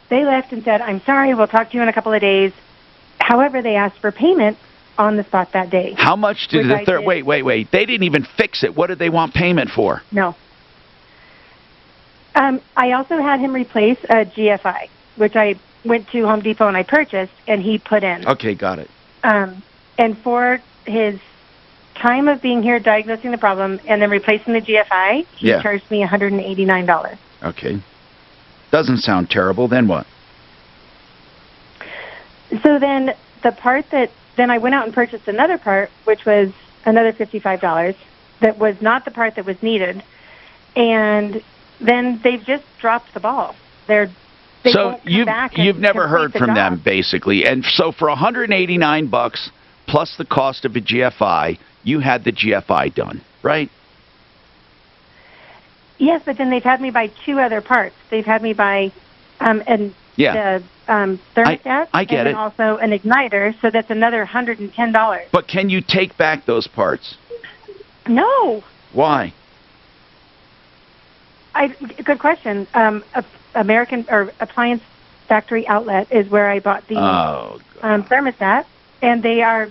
they left and said, I'm sorry, we'll talk to you in a couple of days. However, they asked for payment on the spot that day. How much did wait. They didn't even fix it. What did they want payment for? No. I also had him replace a GFI, which I went to Home Depot and I purchased, and he put in. Okay, got it. And for his time of being here, diagnosing the problem, and then replacing the GFI, he charged me $189. Okay. Doesn't sound terrible. Then what? So then the part then I went out and purchased another part, which was another $55. That was not the part that was needed. And then they've just dropped the ball. So you've never heard from them, basically. And so for $189 plus the cost of a GFI, you had the GFI done, right? Yes, but then they've had me buy two other parts. They've had me buy the thermostat, I get and also an igniter, so that's another $110. But can you take back those parts? No. Why? Good question. American or Appliance Factory Outlet is where I bought the thermostat, and they are.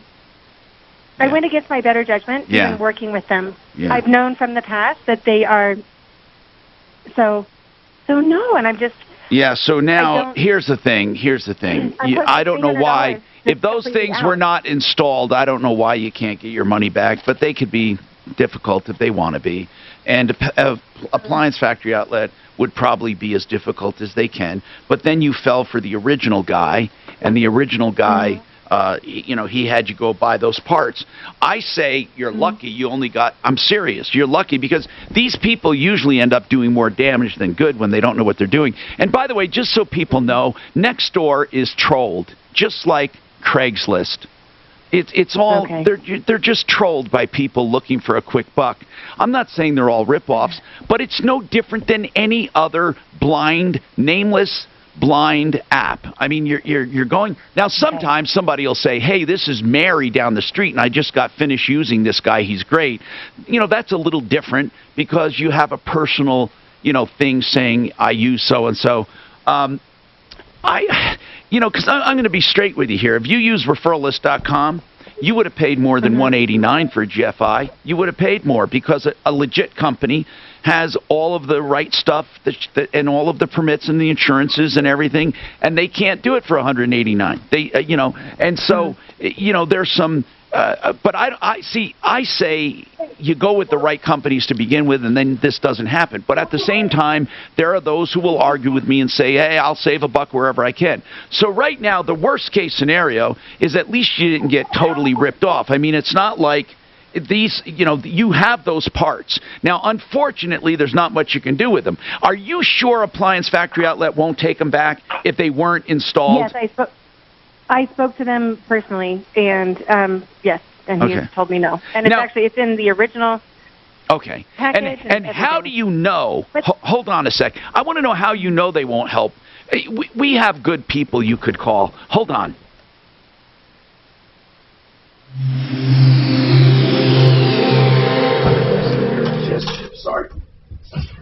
I went against my better judgment even working with them. Yeah. I've known from the past that they are. So no, and I'm just. Yeah, so now, here's the thing. I don't know why. If those things were not installed, I don't know why you can't get your money back, but they could be difficult if they want to be. And Appliance Factory Outlet would probably be as difficult as they can. But then you fell for the original guy, and the original guy, he had you go buy those parts. I say you're lucky you only got, I'm serious, you're lucky because these people usually end up doing more damage than good when they don't know what they're doing. And by the way, just so people know, Nextdoor is trolled, just like Craigslist. It's all Okay. they're just trolled by people looking for a quick buck. I'm not saying they're all ripoffs, but it's no different than any other nameless blind app. I mean, you're going now. Sometimes somebody will say, "Hey, this is Mary down the street, and I just got finished using this guy. He's great." You know, that's a little different because you have a personal, thing saying I use so and so. Because I'm going to be straight with you here. If you use referralist.com, you would have paid more than $189 for a GFI. You would have paid more because a legit company has all of the right stuff and all of the permits and the insurances and everything, and they can't do it for $189. And so there's some. But I say you go with the right companies to begin with, and then this doesn't happen. But at the same time, there are those who will argue with me and say, hey, I'll save a buck wherever I can. So right now, the worst case scenario is at least you didn't get totally ripped off. I mean, it's not like these, you have those parts. Now, unfortunately, there's not much you can do with them. Are you sure Appliance Factory Outlet won't take them back if they weren't installed? Yes, I spoke to them personally, and yes, and he Okay. told me no. And it's in the original Okay. package. And how do you know? Hold on a sec. I want to know how you know they won't help. We have good people you could call. Hold on. Sorry.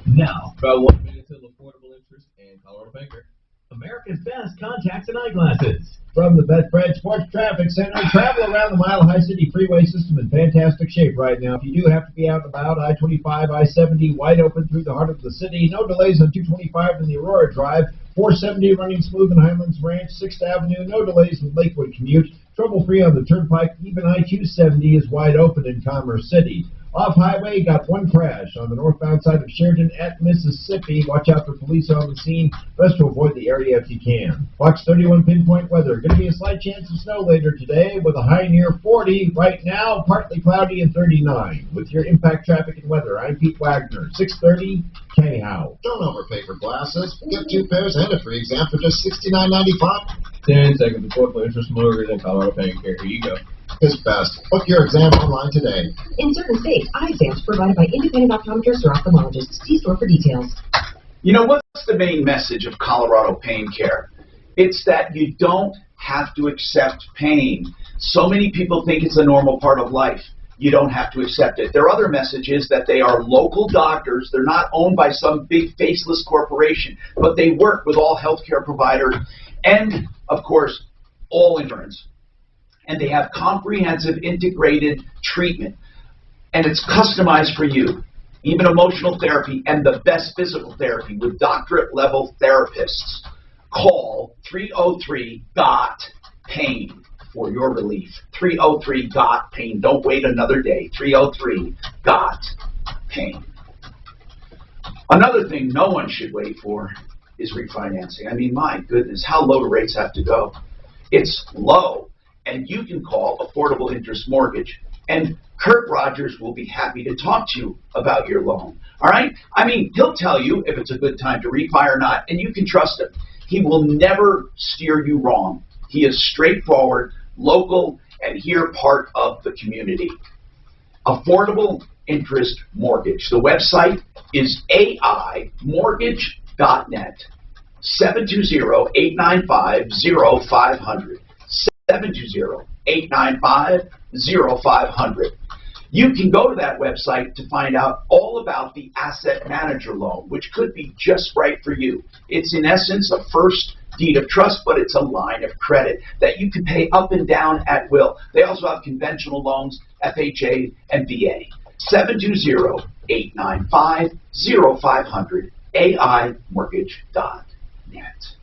Now, about 1 minute till affordable interest and Colorado Banker. America's best contacts and eyeglasses. From the Betfred Sports Traffic Center, travel around the Mile High City Freeway system in fantastic shape right now. If you do have to be out and about, I-25, I-70 wide open through the heart of the city. No delays on 225 in the Aurora Drive. 470 running smooth in Highlands Ranch. 6th Avenue, no delays in Lakewood commute. Trouble-free on the Turnpike. Even I-270 is wide open in Commerce City. Off-highway, got one crash on the northbound side of Sheridan at Mississippi. Watch out for police on the scene. Best to avoid the area if you can. Fox 31 pinpoint weather. Going to be a slight chance of snow later today with a high near 40. Right now, partly cloudy and 39. With your impact traffic and weather, I'm Pete Wagner. 6:30, K-How. Don't overpay for glasses. Get 2 pairs and a free exam for just $69.95. 10 seconds before for interest mortgage and Colorado Bank Care. Here you go. It's best. Book your exam online today. In certain states, eye exams provided by independent optometrists or ophthalmologists. See store for details. You know, what's the main message of Colorado Pain Care? It's that you don't have to accept pain. So many people think it's a normal part of life. You don't have to accept it. Their other message is that they are local doctors. They're not owned by some big faceless corporation, but they work with all healthcare providers and, of course, all insurance. And they have comprehensive integrated treatment. And it's customized for you. Even emotional therapy and the best physical therapy with doctorate-level therapists. Call 303-GOT-PAIN for your relief. 303-GOT-PAIN. Don't wait another day. 303-GOT-PAIN. Another thing no one should wait for is refinancing. I mean, my goodness, how low do rates have to go? It's low. And you can call Affordable Interest Mortgage. And Kurt Rogers will be happy to talk to you about your loan. All right? I mean, he'll tell you if it's a good time to refi or not, and you can trust him. He will never steer you wrong. He is straightforward, local, and here part of the community. Affordable Interest Mortgage. The website is aimortgage.net. 720-895-0500. 720-895-0500. You can go to that website to find out all about the asset manager loan, which could be just right for you. It's in essence a first deed of trust, but it's a line of credit that you can pay up and down at will. They also have conventional loans, FHA and VA. 720-895-0500, aimortgage.net.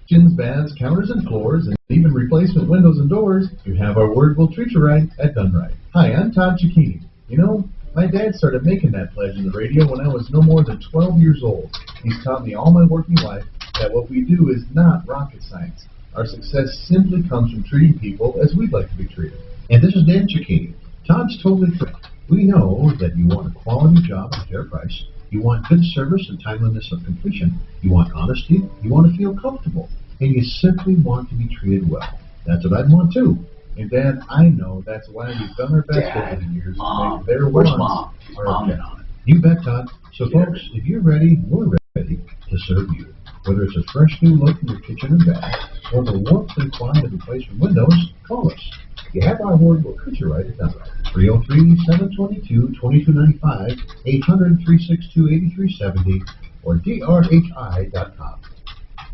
Kitchens, baths, counters, and floors, and even replacement windows and doors, you have our word will treat you right at Dunright. Hi, I'm Todd Cicchini. You know, my dad started making that pledge in the radio when I was no more than 12 years old. He's taught me all my working life that what we do is not rocket science. Our success simply comes from treating people as we'd like to be treated. And this is Dan Cicchini. Todd's totally correct. We know that you want a quality job at a fair price. You want good service and timeliness of completion. You want honesty. You want to feel comfortable. And you simply want to be treated well. That's what I'd want too. And Dan, I know that's why we've done our best over the years to make their Where's wants Mom? our pet. You bet, Todd. So, folks, if you're ready, we're ready to serve you. Whether it's a fresh new look in your kitchen or bath, or the warmth and quiet of replacement windows, call us. If you have our word, we'll put you right at that. 303-722-2295, 800-362-8370, or drhi.com.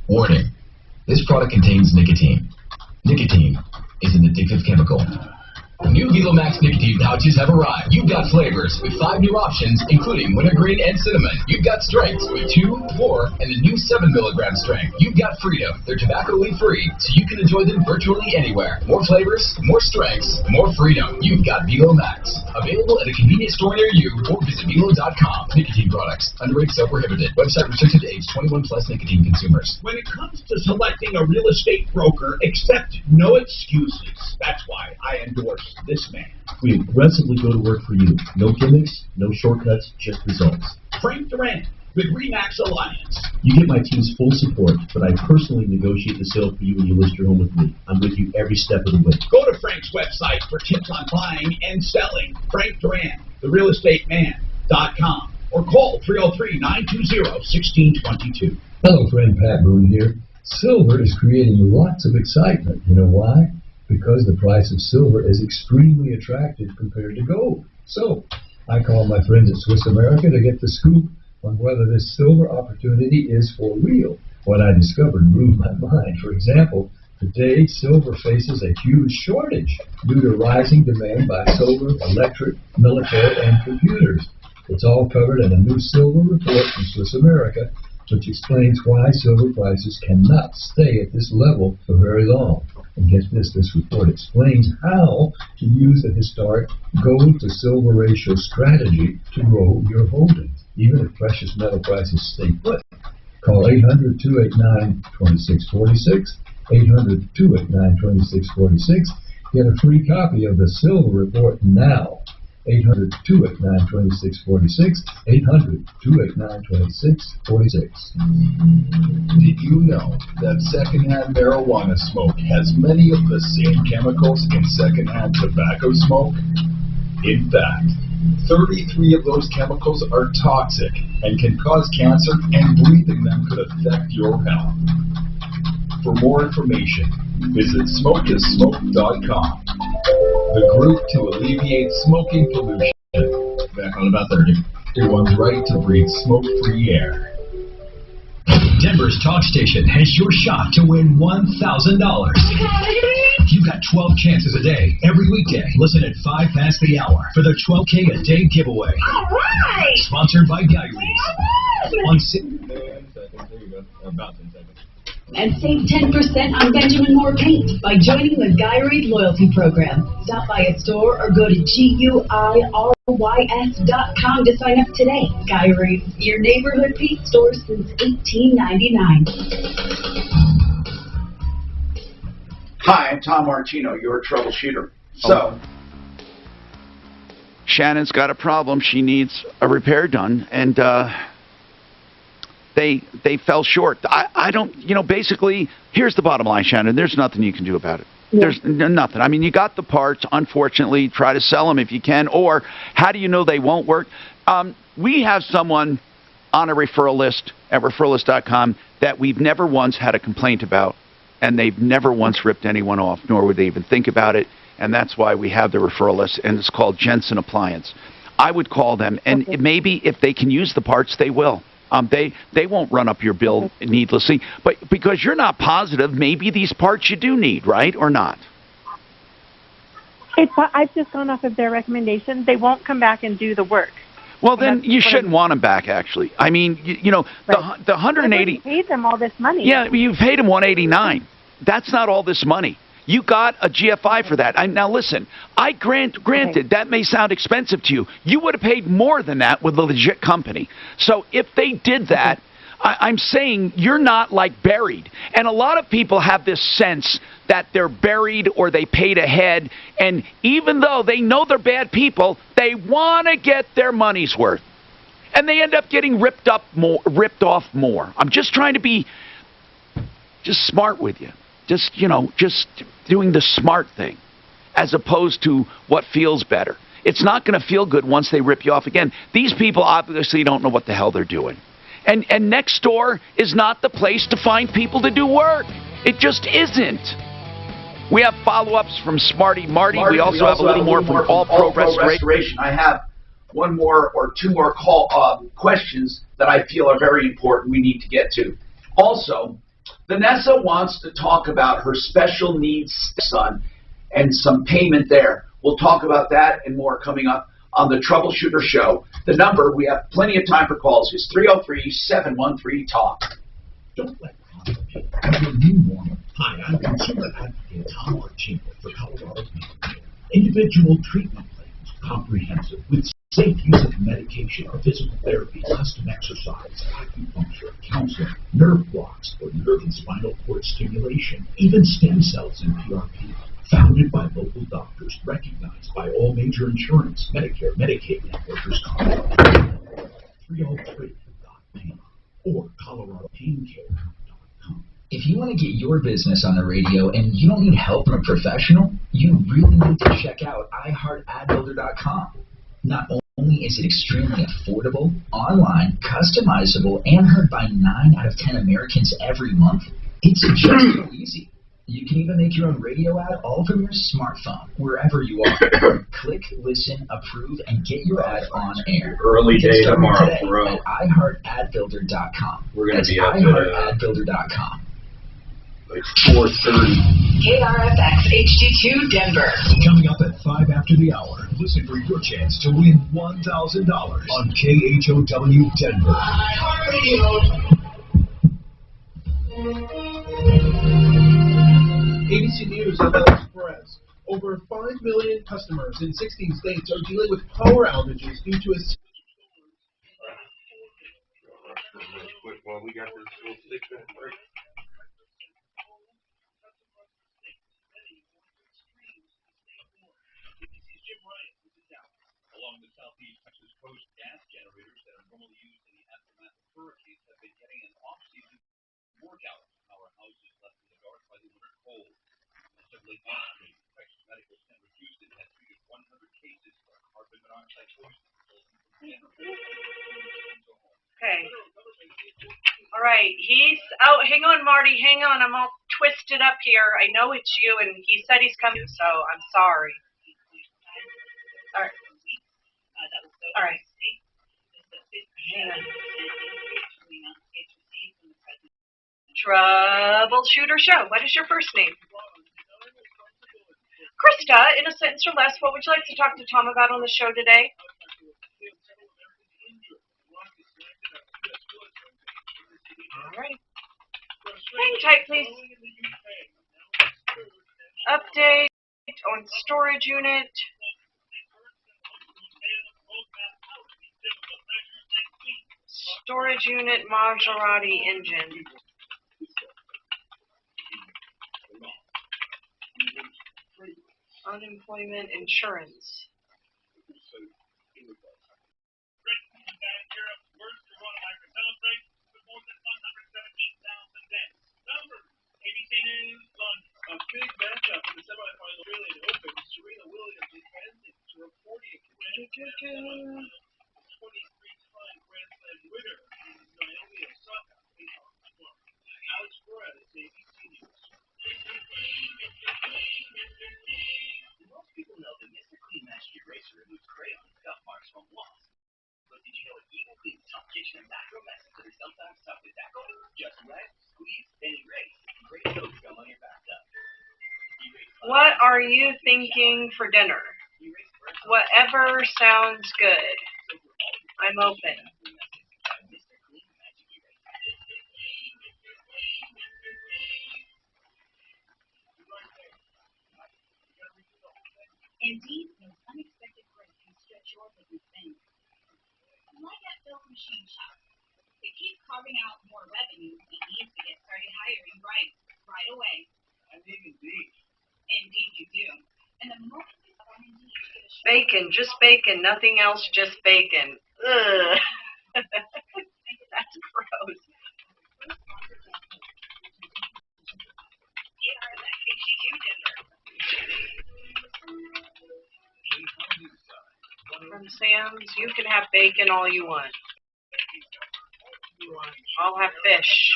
Warning. This product contains nicotine. Nicotine is an addictive chemical. New Velomax nicotine pouches have arrived. You've got flavors with 5 new options, including wintergreen and cinnamon. You've got strengths with 2, 4, and the new 7 milligram strength. You've got freedom. They're tobacco leaf-free, so you can enjoy them virtually anywhere. More flavors, more strengths, more freedom. You've got Velomax. Available at a convenience store near you or visit Velo.com. Nicotine products. Underage, so prohibited. Website restricted to age 21 plus nicotine consumers. When it comes to selecting a real estate broker, accept no excuses. That's why I endorse this man. We aggressively go to work for you. No gimmicks, no shortcuts, just results. Frank Durant with Remax Alliance. You get my team's full support, but I personally negotiate the sale for you when you list your home with me. I'm with you every step of the way. Go to Frank's website for tips on buying and selling. Frank Durant, therealestateman.com, or call 303-920-1622. Hello, friend Pat Boone here. Silver is creating lots of excitement. You know why? Because the price of silver is extremely attractive compared to gold. So, I call my friends at Swiss America to get the scoop on whether this silver opportunity is for real. What I discovered blew my mind. For example, today silver faces a huge shortage due to rising demand by solar, electric, military, and computers. It's all covered in a new silver report from Swiss America, which explains why silver prices cannot stay at this level for very long. And get this report explains how to use the historic gold to silver ratio strategy to grow your holdings, even if precious metal prices stay put. Call 800-289-2646, 800-289-2646. Get a free copy of the silver report now. 800-289-2646, 800-289-2646. Did you know that secondhand marijuana smoke has many of the same chemicals in secondhand tobacco smoke? In fact, 33 of those chemicals are toxic and can cause cancer, and breathing them could affect your health. For more information, visit smokeissmoke.com. The group to alleviate smoking pollution. Back on about 30. Everyone's right to breathe smoke-free air. Denver's talk station has your shot to win $1,000. You've got 12 chances a day, every weekday. Listen at 5 past the hour for the 12K a day giveaway. All right. Sponsored by Guy Reeves. On 6. There you go. About 10 seconds. And save 10% on Benjamin Moore paint by joining the Guy Reed loyalty program. Stop by a store or go to GUIRYS.com to sign up today. Guy Reed, your neighborhood paint store since 1899. Hi, I'm Tom Martino, your troubleshooter. So, Shannon's got a problem. She needs a repair done, and they fell short. I don't, basically, here's the bottom line, Shannon. There's nothing you can do about it. Yeah. There's nothing. I mean, you got the parts. Unfortunately, try to sell them if you can. Or how do you know they won't work? We have someone on a referral list at referrallist.com that we've never once had a complaint about, and they've never once ripped anyone off, nor would they even think about it. And that's why we have the referral list, and it's called Jensen Appliance. I would call them, and maybe if they can use the parts, they will. They won't run up your bill needlessly, but because you're not positive, maybe these parts you do need, right, or not? I've just gone off of their recommendation. They won't come back and do the work. Well, then you shouldn't want them back, actually. I mean, the 180... You paid them all this money. Yeah, you paid them $189. That's not all this money. You got a GFI for that. Now, listen, granted, that may sound expensive to you. You would have paid more than that with a legit company. So if they did that, I'm saying you're not, buried. And a lot of people have this sense that they're buried or they paid ahead. And even though they know they're bad people, they want to get their money's worth. And they end up getting ripped off more. I'm just trying to be just smart with you. Just doing the smart thing. as opposed to what feels better. It's not going to feel good once they rip you off again. These people obviously don't know what the hell they're doing. And next door is not the place to find people to do work. It just isn't. We have follow-ups from Smarty Marty. We also have a little more from All Pro Restoration. I have one more or two more questions that I feel are very important we need to get to. Also, Vanessa wants to talk about her special needs son and some payment there. We'll talk about that and more coming up on the Troubleshooter Show. The number, we have plenty of time for calls, is 303-713-TALK. Don't let conflict have your new normal. Hi, I'm consumer advocate Tom Archino for Colorado Care. Individual treatment plans, comprehensive, with safe use of medication or physical therapy, custom exercise, acupuncture, counseling, nerve blocks, or nerve and spinal cord stimulation, even stem cells and PRP. Founded by local doctors, recognized by all major insurance, Medicare, Medicaid, and workers' comp. 303.PAIN or ColoradoPainCare.com. If you want to get your business on the radio and you don't need help from a professional, you really need to check out iHeartAdBuilder.com. Not only is it extremely affordable, online, customizable, and heard by 9 out of 10 Americans every month, it's just so easy. You can even make your own radio ad all from your smartphone, wherever you are. Click, listen, approve, and get your ad on air. Early day tomorrow, today bro. at iHeartAdBuilder.com. We're going to be up iHeartAdBuilder.com. Like 4:30. KRFX HD2 Denver. Coming up at 5 after the hour, listen for your chance to win $1,000 on KHOW Denver. ABC News and the Express. Over 5 million customers in 16 states are dealing with power outages due to a... Quick while we got this little 6-minute break. Along the southeast Texas coast, gas generators that are normally used in the aftermath of hurricanes have been getting an off-season workout to power houses left in the dark by the winter cold. As of late last week, Texas Medical Center Houston had treated 100 cases for carbon monoxide poisoning. Okay. All right. He's... Oh, hang on, Marty. Hang on. I'm all twisted up here. I know it's you, and he said he's coming, so I'm sorry. All right. All right. Troubleshooter Show. What is your first name? Krista, in a sentence or less, what would you like to talk to Tom about on the show today? All right. Hang tight, please. Update on storage unit. Storage unit Maserati engine. Unemployment insurance. A big matchup in the semifinal Australian Open. Serena Williams defending to reporting a 23-time Grand Slam winner in Naomi Osaka. Alex Perez, ABC News. Most people know the Mr. Clean Magic Eraser removes crayon and scuff marks from walls. But did you know it even cleans tough kitchen and bathroom messes that are sometimes tough to tackle? Just wet, squeeze, and erase. Great soap scum on your bathtub. What are you thinking for dinner? Whatever sounds good. I'm open. Indeed, no unexpected growth can stretch your business thin. Like at Built Machine Shop. To keep carving out more revenue, you need to get started hiring right away. I think indeed. Indeed you do. And the moment you on Indeed, you get a Bacon, just bacon, nothing else, just bacon. Ugh. That's gross. From Sam's, you can have bacon all you want. I'll have fish.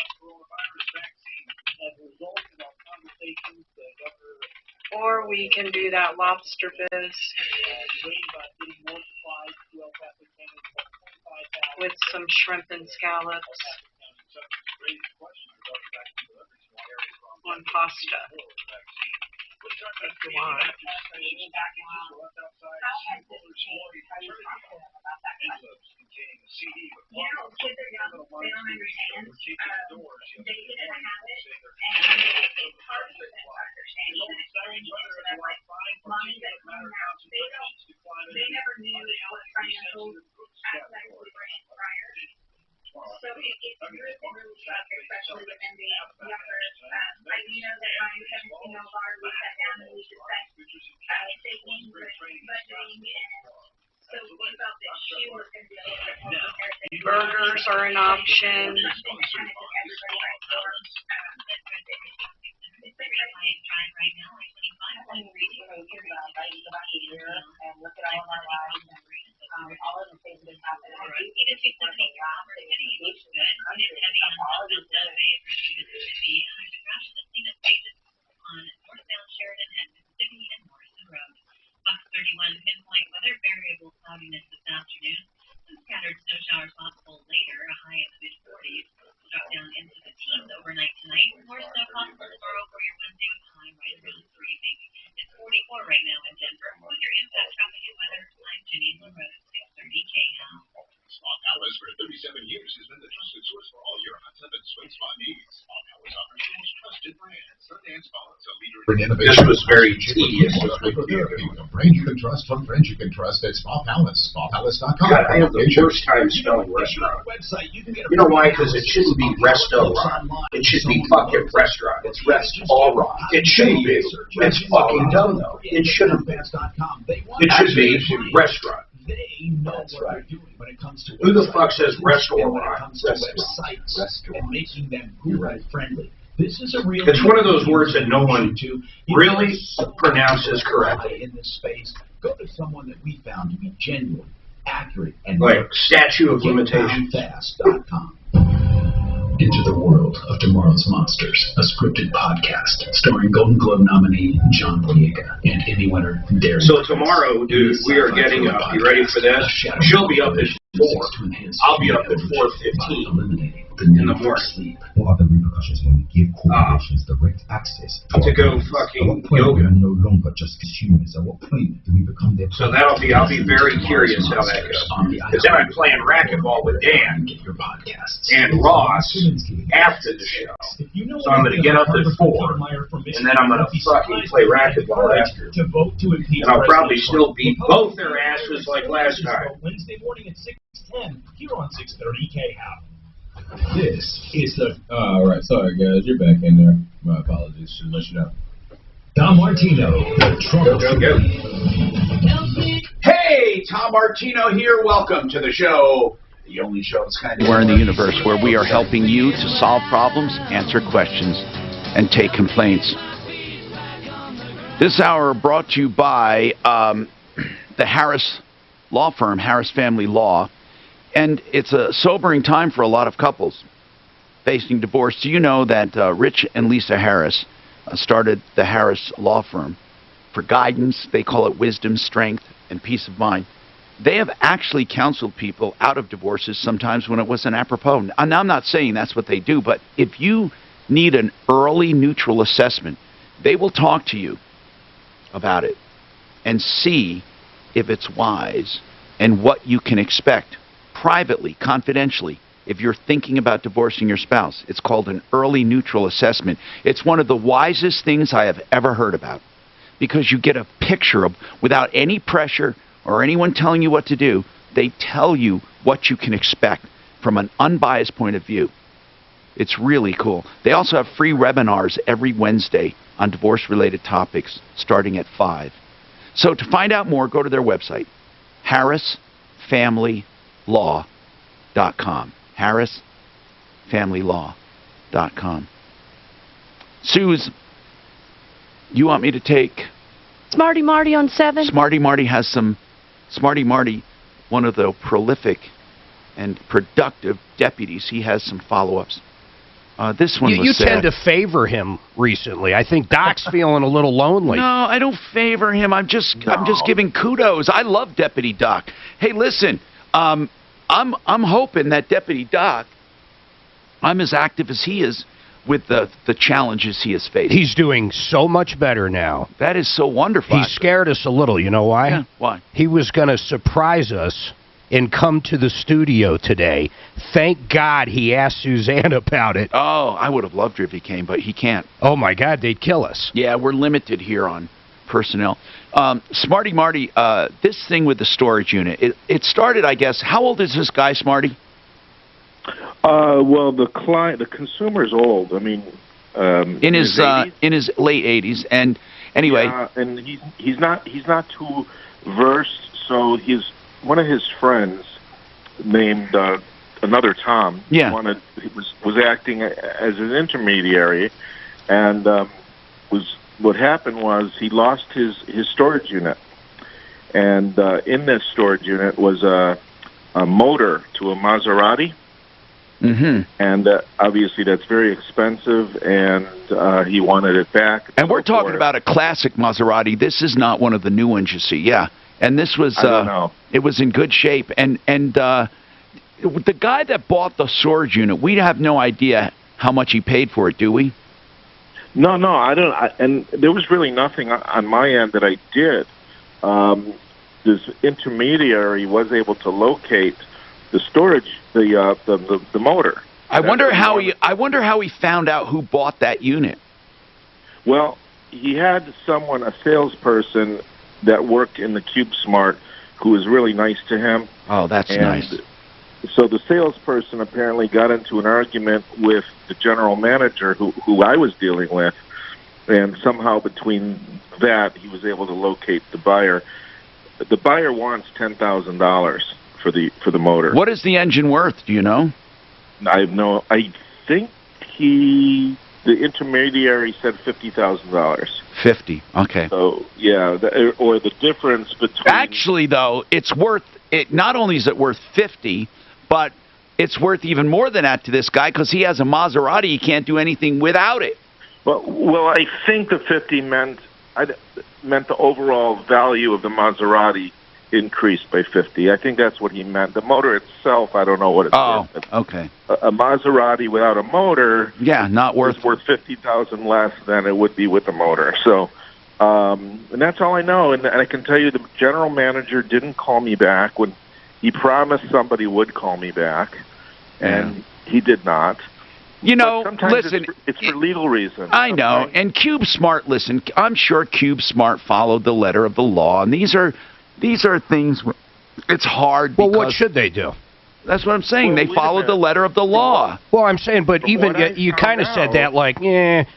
Or we can do that lobster biz with some shrimp and scallops on pasta. If you want. So it's really especially within the younger, I do know that my 17-year-old daughter, we sat down and we discussed saving, budgeting, and so we felt that she was going to be able to help prepare things. Burgers are an option. All of the things that happen. Box 31, pinpoint weather, variable cloudiness this afternoon. Some scattered snow showers possible later, a high in the mid-40s. Drop down into the teens overnight tonight. More snow possible tomorrow for your Wednesday with high right around freezing. It's 44 right now in Denver. With your impact traffic and weather, I'm Jenny Road, 630 KL. Small Palace for 37 years has been the trusted source for all your hot tub and sweet spot needs. Small Palace offers the most trusted brand. Sundance Falls, a leader in This was very tedious. Friends you can trust from friends you can trust at Small Palace. SmallPalace.com. God, I have the worst time spelling restaurant. You know why? Because it shouldn't be restaurant. It should be fucking restaurant. It's restaurant. It shouldn't be. It's fucking dumb though. It shouldn't be. It should be restaurant. They know what they're doing when it comes to Who the fuck says restaurant? when it comes to websites and making them Google friendly. This is a real. It's one of those words that no one really pronounces correctly. In this space, go to someone that we found to be genuine, accurate, and like statute of limitations. Fast.com. Into the world of tomorrow's monsters, a scripted podcast starring Golden Globe nominee John Boyega and Emmy winner Darren. So tomorrow, dude, we are getting up. You ready for this? She'll be up at 4. I'll be up at 4:15 in the morning. What are the repercussions when we give corporations direct access to go fucking yoga? We are no longer just consumers. At what point do we become their? So I'll be very curious how that goes. Because then I'm playing racquetball with Dan and Ross after the show. So I'm going to get up at 4, and then I'm going to fucking play racquetball after. And I'll probably still beat both their asses like last time. Wednesday morning at 6:10 here on 630 KHAP. This is the. All right, sorry guys, you're back in there. My apologies. Should let you know. Tom Martino, the Troubleshooter. Hey, Tom Martino here. Welcome to the show. The only show that's kind of We're in the universe where we are helping you to solve problems, answer questions, and take complaints. This hour brought to you by the Harris law firm, Harris Family Law. And it's a sobering time for a lot of couples facing divorce. Do you know that Rich and Lisa Harris started the Harris Law Firm for guidance? They call it wisdom, strength, and peace of mind. They have actually counseled people out of divorces sometimes when it wasn't apropos. Now, I'm not saying that's what they do, but if you need an early neutral assessment, they will talk to you about it and see if it's wise and what you can expect. Privately, confidentially, if you're thinking about divorcing your spouse. It's called an early neutral assessment. It's one of the wisest things I have ever heard about because you get a picture of, without any pressure or anyone telling you what to do, they tell you what you can expect from an unbiased point of view. It's really cool. They also have free webinars every Wednesday on divorce-related topics starting at 5. So to find out more, go to their website, harrisfamilylaw.com. harrisfamilylaw.com. Suze, you want me to take Smarty Marty on 7? Smarty Marty has some... Smarty Marty, one of the prolific and productive deputies, he has some follow-ups. This one was You sad. tend to favor him recently. I think Doc's feeling a little lonely. No, I don't favor him. I'm just giving kudos. I love Deputy Doc. Hey, listen, I'm hoping that Deputy Doc, I'm as active as he is with the challenges he has faced. He's doing so much better now. That is so wonderful. He scared us a little. You know why? Yeah, why? He was going to surprise us and come to the studio today. Thank God he asked Suzanne about it. Oh, I would have loved her if he came, but he can't. Oh, my God, they'd kill us. Yeah, we're limited here on personnel. Smarty Marty, this thing with the storage unit, it started, I guess, how old is this guy, Smarty? Well, the consumer's old. I mean, in his late 80s, and anyway, yeah, and he's not too versed. So one of his friends named another Tom. Yeah, was acting as an intermediary, and what happened was he lost his storage unit, and in this storage unit was a motor to a Maserati. Mm-hmm. And obviously that's very expensive, and he wanted it back. And we're talking about a classic Maserati. This is not one of the new ones you see. Yeah, and this was I don't know. It was in good shape. And the guy that bought the storage unit, we have no idea how much he paid for it, do we? No, I don't. And there was really nothing on my end that I did. This intermediary was able to locate the storage, the motor. I wonder how he found out who bought that unit. Well, he had a salesperson that worked in the CubeSmart who was really nice to him. Oh, that's nice. So the salesperson apparently got into an argument with the general manager who I was dealing with, and somehow between that he was able to locate the buyer. The buyer wants $10,000 for the motor. What is the engine worth? Do you know? I think the intermediary said $50,000. 50. Okay. So yeah, or the difference between. Actually, though, it's worth it. Not only is it worth 50, but it's worth even more than that to this guy because he has a Maserati. He can't do anything without it. Well, I think the 50 meant the overall value of the Maserati increased by 50. I think that's what he meant. The motor itself, I don't know what it's worth. Oh, okay. A Maserati without a motor, not worth. Is worth $50,000 less than it would be with a motor. So, and that's all I know. And I can tell you, the general manager didn't call me back when he promised somebody would call me back, and he did not. You know, sometimes listen, it's for legal reasons. I know, and CubeSmart. Listen, I'm sure CubeSmart followed the letter of the law, and these are things. It's hard. Well, what should they do? That's what I'm saying. They followed the letter of the law. Well, I'm saying, but even you kind of said that like,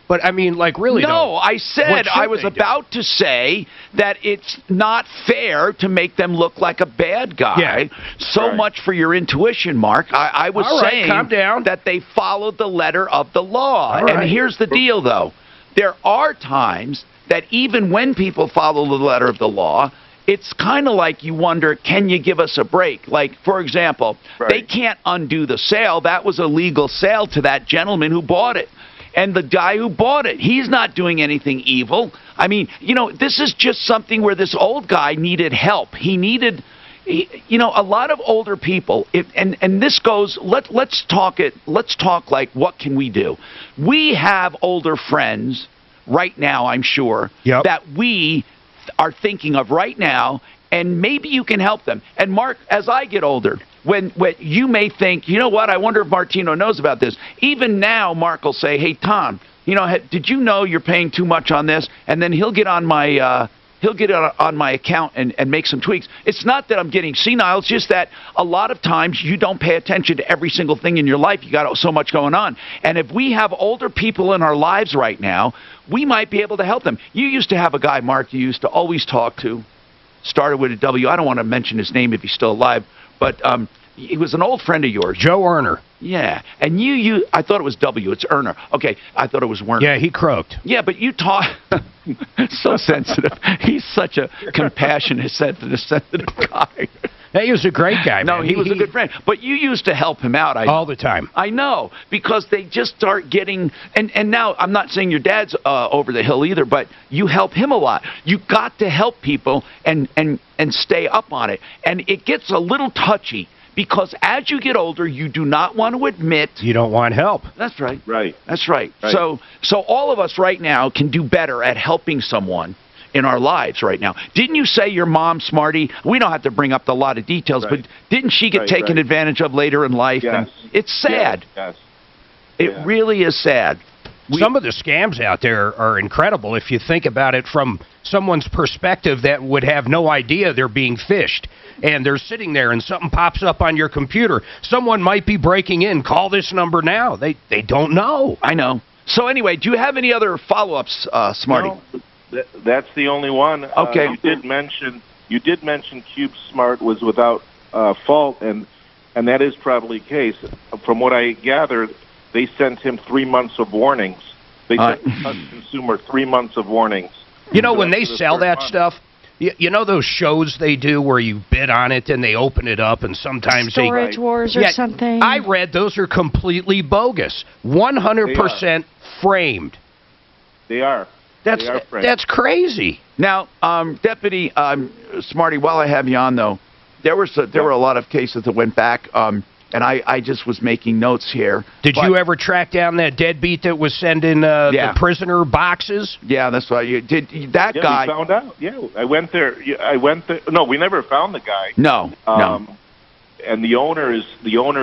but I mean, like, really? No, I said I was about to say that it's not fair to make them look like a bad guy. Yeah. So much for your intuition, Mark. I was saying calm down. that they followed the letter of the law. All right. And here's the deal, though. There are times that even when people follow the letter of the law, it's kind of like you wonder, can you give us a break? Like, for example, they can't undo the sale. That was a legal sale to that gentleman who bought it. And the guy who bought it, he's not doing anything evil. I mean, this is just something where this old guy needed help. He needed, a lot of older people, and this goes, let's talk like, what can we do? We have older friends right now, I'm sure, that we are thinking of right now, and maybe you can help them. And Mark, as I get older, when you may think, you know what, I wonder if Martino knows about this. Even now, Mark will say, hey, Tom, did you know you're paying too much on this? And then he'll get on my account and make some tweaks. It's not that I'm getting senile. It's just that a lot of times you don't pay attention to every single thing in your life. You got so much going on. And if we have older people in our lives right now, we might be able to help them. You used to have a guy, Mark, you used to always talk to, started with a W. I don't want to mention his name if he's still alive, but he was an old friend of yours. Joe Erner. Yeah, and I thought it was W. It's Erner. Okay, I thought it was Werner. Yeah, he croaked. Yeah, but you talk. So sensitive. He's such a compassionate, sensitive guy. He was a great guy, man. No, he was a good friend. But you used to help him out. All the time. I know, because they just start getting, and now I'm not saying your dad's over the hill either, but you help him a lot. You got to help people and stay up on it. And it gets a little touchy, because as you get older, you do not want to admit you don't want help. That's right. Right. That's right. So all of us right now can do better at helping someone in our lives right now. Didn't you say your mom, Smarty, we don't have to bring up a lot of details, but didn't she get taken advantage of later in life? Yes. And it's sad. Yes. It really is sad. Some of the scams out there are incredible if you think about it from someone's perspective that would have no idea they're being phished. And they're sitting there and something pops up on your computer. Someone might be breaking in. Call this number now. They don't know. I know. So anyway, do you have any other follow-ups, Smarty? No, that's the only one. Okay. You did mention CubeSmart was without fault, and that is probably the case. From what I gathered, they sent him 3 months of warnings. They sent the consumer 3 months of warnings. You know, when they sell that stuff, you know those shows they do where you bid on it and they open it up and sometimes Storage Wars or something. I read those are completely bogus. 100% framed. They are. That's crazy. Now, Deputy Smarty, while I have you on, though, there were a lot of cases that went back, and I just was making notes here. Did you ever track down that deadbeat that was sending the prisoner boxes? Yeah, that's right. You did. That guy. We found out. Yeah, I went there. No, we never found the guy. No. No. And the owner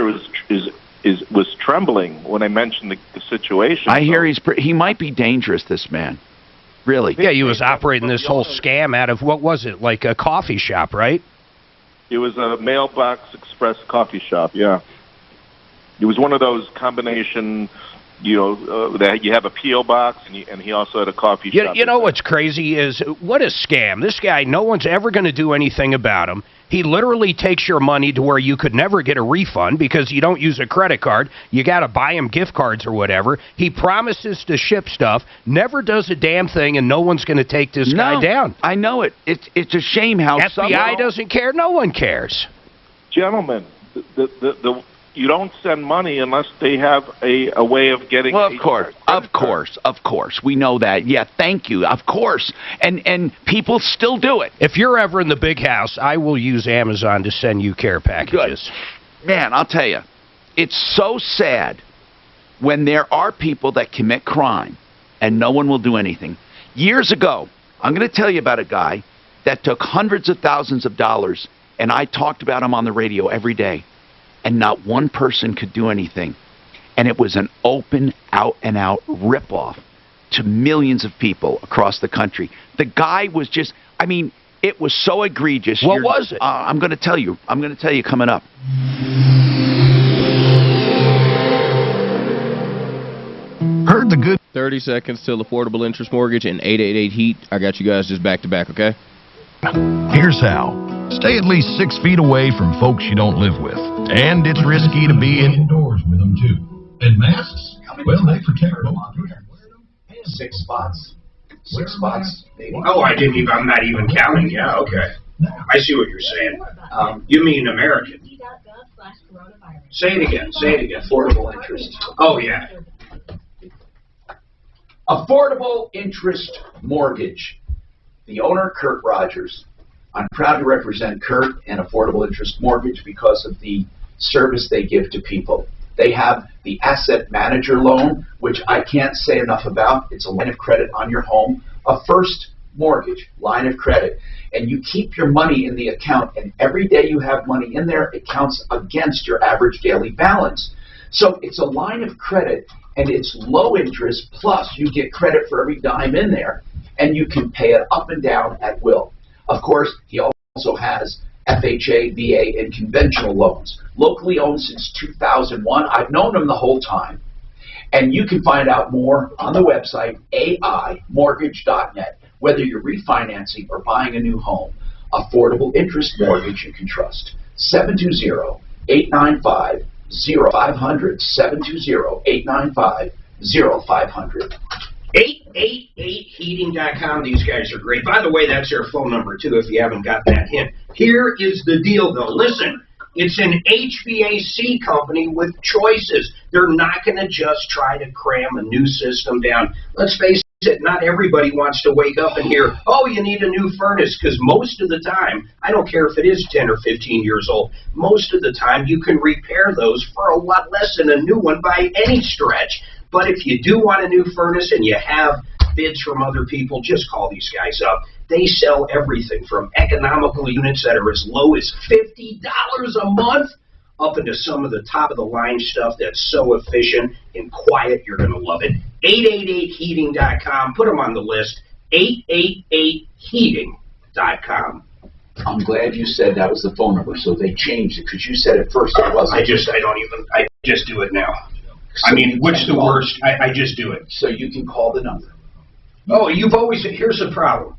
was trembling when I mentioned the situation. I hear he might be dangerous. This man. Really? Yeah, he was operating this whole scam out of, what was it, like a coffee shop, right? It was a mailbox express coffee shop, yeah. It was one of those combination, that you have a P.O. box, and he also had a coffee shop. You know what's crazy is, what a scam. This guy, no one's ever going to do anything about him. He literally takes your money to where you could never get a refund because you don't use a credit card. You got to buy him gift cards or whatever. He promises to ship stuff, never does a damn thing, and no one's going to take this guy down. I know it. It's a shame how FBI doesn't care. No one cares. Gentlemen, you don't send money unless they have a way of getting. Well, of course, we know that. Yeah, thank you. Of course, and people still do it. If you're ever in the big house, I will use Amazon to send you care packages. Good. Man, I'll tell you, it's so sad when there are people that commit crime and no one will do anything. Years ago, I'm going to tell you about a guy that took hundreds of thousands of dollars, and I talked about him on the radio every day. And not one person could do anything. And it was an open, out-and-out ripoff to millions of people across the country. The guy was just, it was so egregious. What was it? I'm going to tell you. I'm going to tell you coming up. Heard the good 30 seconds till affordable interest mortgage and 888-HEAT. I got you guys just back to back, okay? Here's how. Stay at least 6 feet away from folks you don't live with. And it's risky to be indoors with them, too. And masks? Well, they protect them. 6 spots. 6 spots, maybe. Oh, I'm not even counting. Yeah, okay. I see what you're saying. You mean American. Say it again. Affordable interest. Oh, yeah. Affordable interest mortgage. The owner, Kurt Rogers. I'm proud to represent Kurt and Affordable Interest Mortgage because of the service they give to people. They have the asset manager loan, which I can't say enough about. It's a line of credit on your home, a first mortgage line of credit. And you keep your money in the account, and every day you have money in there, it counts against your average daily balance. So it's a line of credit, and it's low interest, plus you get credit for every dime in there, and you can pay it up and down at will. Of course, he also has FHA, VA, and conventional loans. Locally owned since 2001. I've known him the whole time. And you can find out more on the website, aimortgage.net. Whether you're refinancing or buying a new home, affordable interest mortgage you can trust. 720-895-0500. 720-895-0500. 888heating.com. These guys are great. By the way, that's their phone number, too, if you haven't got that hint. Here is the deal, though. Listen, it's an HVAC company with choices. They're not going to just try to cram a new system down. Let's face it, not everybody wants to wake up and hear, oh, you need a new furnace, because most of the time, I don't care if it is 10 or 15 years old, most of the time you can repair those for a lot less than a new one by any stretch. But if you do want a new furnace and you have bids from other people, just call these guys up. They sell everything from economical units that are as low as $50 a month up into some of the top-of-the-line stuff that's so efficient and quiet, you're going to love it. 888heating.com. Put them on the list. 888heating.com. I'm glad you said that was the phone number, so they changed it, because you said it first. It wasn't. I just do it now. So I mean, which the worst? I just do it. So you can call the number. Oh, here's the problem.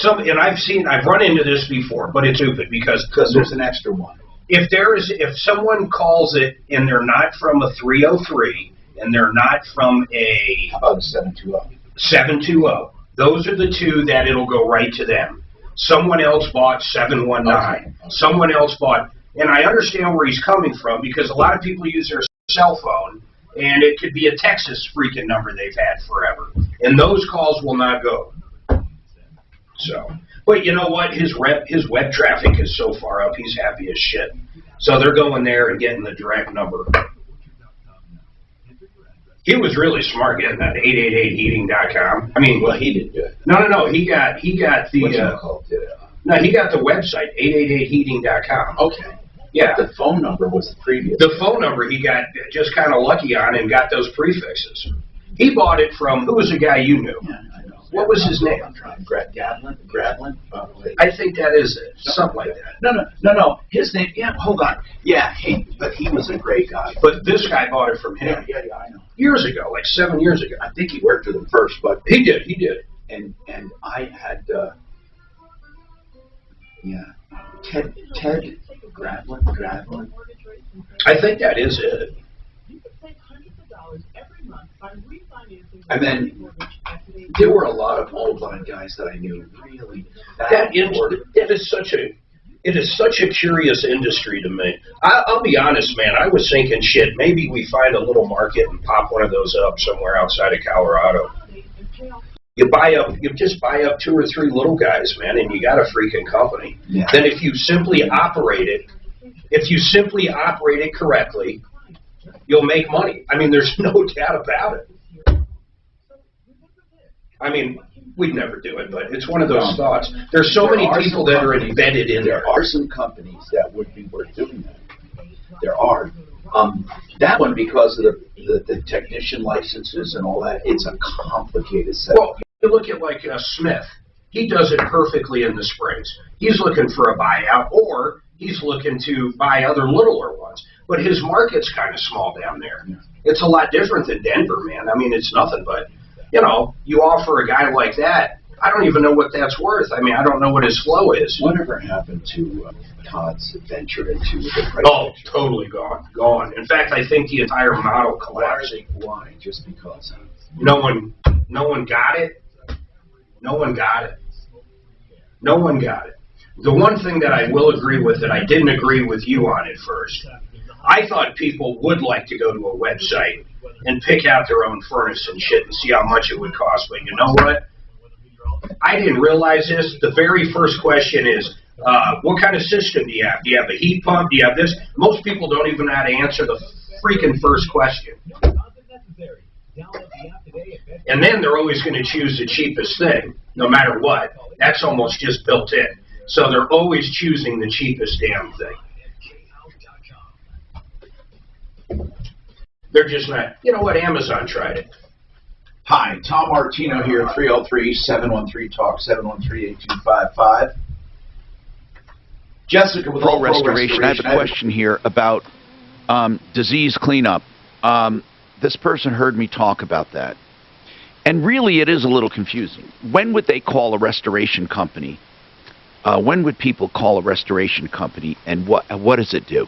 And I've run into this before, but it's stupid because there's an extra one. If someone calls it and they're not from a 303 and they're not from a how about a 720? 720. Those are the two that it'll go right to them. Someone else bought 719. Okay. Someone else bought, and I understand where he's coming from because a lot of people use their cell phone. And it could be a Texas freaking number they've had forever. And those calls will not go. So, but you know what? His web traffic is so far up, he's happy as shit. So they're going there and getting the direct number. He was really smart getting that 888heating.com. I mean, well, he did good. No. He got the he got the website 888heating.com. Okay. Yeah. The phone number was the previous. The phone number he got just kind of lucky on and got those prefixes. He bought it from, who was the guy you knew? Yeah, I know. What was his name? Gradlin? I think that is it. Something like that. No. His name, hold on. Yeah, but he was a great guy. But this guy bought it from him. Yeah, I know. Years ago, like 7 years ago. I think he worked with him first, but. He did. And I had, Ted Gradlin. I think that is it. And then there were a lot of old line guys that I knew really. It is such a curious industry to me. I'll be honest, man. I was thinking, shit, maybe we find a little market and pop one of those up somewhere outside of Colorado. You just buy up 2 or 3 little guys, man, and you got a freaking company. Yeah. Then if you simply operate it correctly, you'll make money. I mean, there's no doubt about it. I mean, we'd never do it, but it's one of those thoughts. There's so many people that are embedded in there. There are some companies that would be worth doing that. There are. That one, because of the technician licenses and all that, it's a complicated setup. Well, you look at like Smith. He does it perfectly in the springs. He's looking for a buyout, or he's looking to buy other littler ones. But his market's kind of small down there. Yeah. It's a lot different than Denver, man. I mean, it's nothing but, you offer a guy like that, I don't even know what that's worth. I mean, I don't know what his flow is. Whatever happened to Todd's venture into the price? Oh, totally gone. In fact, I think the entire model collapsed. Why? Just because? No one got it. No one got it. The one thing that I will agree with that I didn't agree with you on at first, I thought people would like to go to a website and pick out their own furnace and shit and see how much it would cost. But you know what? I didn't realize this. The very first question is, what kind of system do you have? Do you have a heat pump? Do you have this? Most people don't even know how to answer the freaking first question. And then they're always going to choose the cheapest thing, no matter what. That's almost just built in. So they're always choosing the cheapest damn thing. They're just not. You know what? Amazon tried it. Hi, Tom Martino here, 303-713-TALK, 713-8255. Jessica with Pro Restoration. I have a question here about disease cleanup. This person heard me talk about that. And really, it is a little confusing. When would they call a restoration company? When would people call a restoration company, and what does it do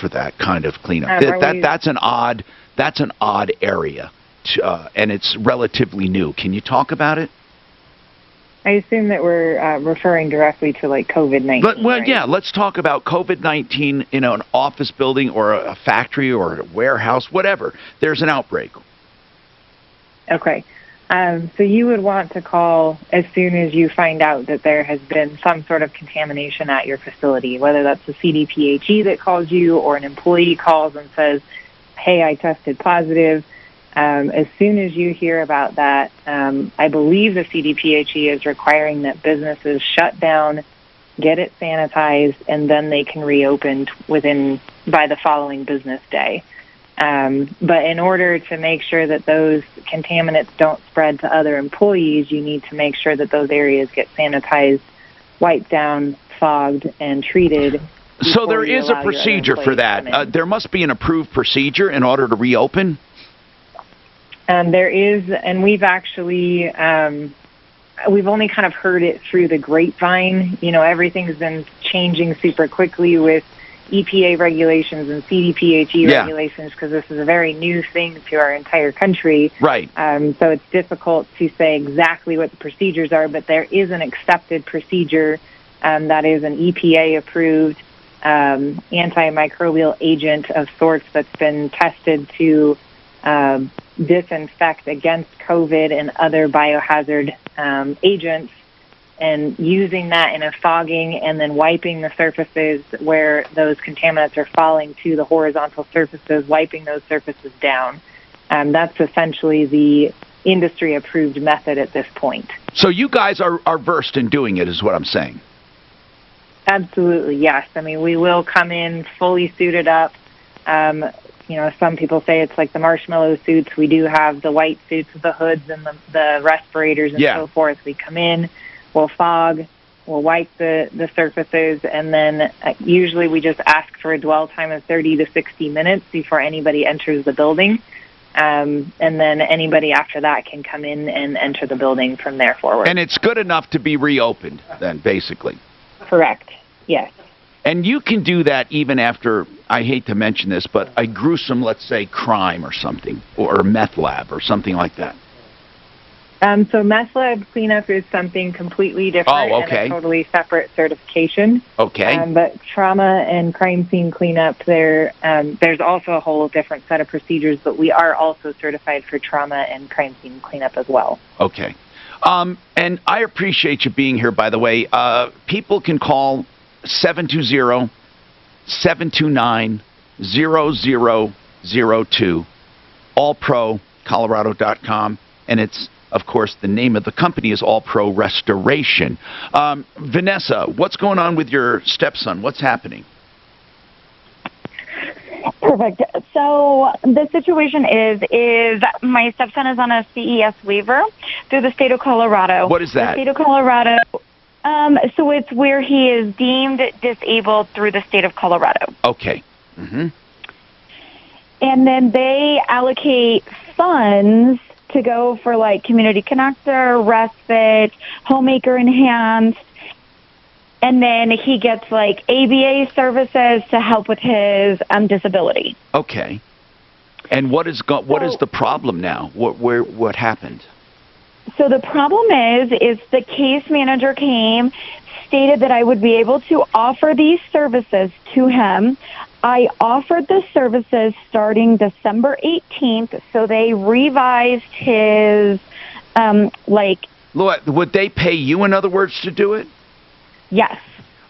for that kind of cleanup? That's an odd area and it's relatively new. Can you talk about it? I assume that we're referring directly to like COVID-19. Well, right? yeah, let's talk about COVID-19 in an office building or a factory or a warehouse, whatever. There's an outbreak. Okay. So you would want to call as soon as you find out that there has been some sort of contamination at your facility, whether that's the CDPHE that calls you or an employee calls and says, hey, I tested positive. As soon as you hear about that, I believe the CDPHE is requiring that businesses shut down, get it sanitized, and then they can reopen by the following business day. But in order to make sure that those contaminants don't spread to other employees, you need to make sure that those areas get sanitized, wiped down, fogged, and treated. So there is a procedure for that. There must be an approved procedure in order to reopen? There is, and we've actually, we've only kind of heard it through the grapevine. You know, everything's been changing super quickly with EPA regulations and CDPHE regulations because this is a very new thing to our entire country. Right. So it's difficult to say exactly what the procedures are, but there is an accepted procedure that is an EPA-approved antimicrobial agent of sorts that's been tested to disinfect against COVID and other biohazard agents, and using that in a fogging and then wiping the surfaces where those contaminants are falling to the horizontal surfaces, wiping those surfaces down. That's essentially the industry-approved method at this point. So you guys are versed in doing it, is what I'm saying. Absolutely, yes. I mean, we will come in fully suited up. You know, some people say it's like the marshmallow suits. We do have the white suits with the hoods and the respirators and so forth. We come in, we'll fog, we'll wipe the surfaces, and then usually we just ask for a dwell time of 30 to 60 minutes before anybody enters the building. And then anybody after that can come in and enter the building from there forward. And it's good enough to be reopened then, basically. Correct, yes. And you can do that even after, I hate to mention this, but a gruesome, let's say, crime or something, or a meth lab or something like that. So meth lab cleanup is something completely different and a totally separate certification. Okay. But trauma and crime scene cleanup, there's also a whole different set of procedures, but we are also certified for trauma and crime scene cleanup as well. Okay. And I appreciate you being here, by the way. People can call 720-729-0002, allprocolorado.com, and it's, of course, the name of the company is All Pro Restoration. Vanessa, what's going on with your stepson? What's happening? Perfect. So the situation is my stepson is on a CES waiver through the state of Colorado. What is that? The state of Colorado. So it's where he is deemed disabled through the state of Colorado. Okay. Mm-hmm. And then they allocate funds to go for like Community Connector, Respite, Homemaker Enhanced, and then he gets like ABA services to help with his disability. Okay. And what is the problem now? What happened? So the problem is the case manager came, stated that I would be able to offer these services to him. I offered the services starting December 18th, so they revised his, Would they pay you, in other words, to do it? Yes.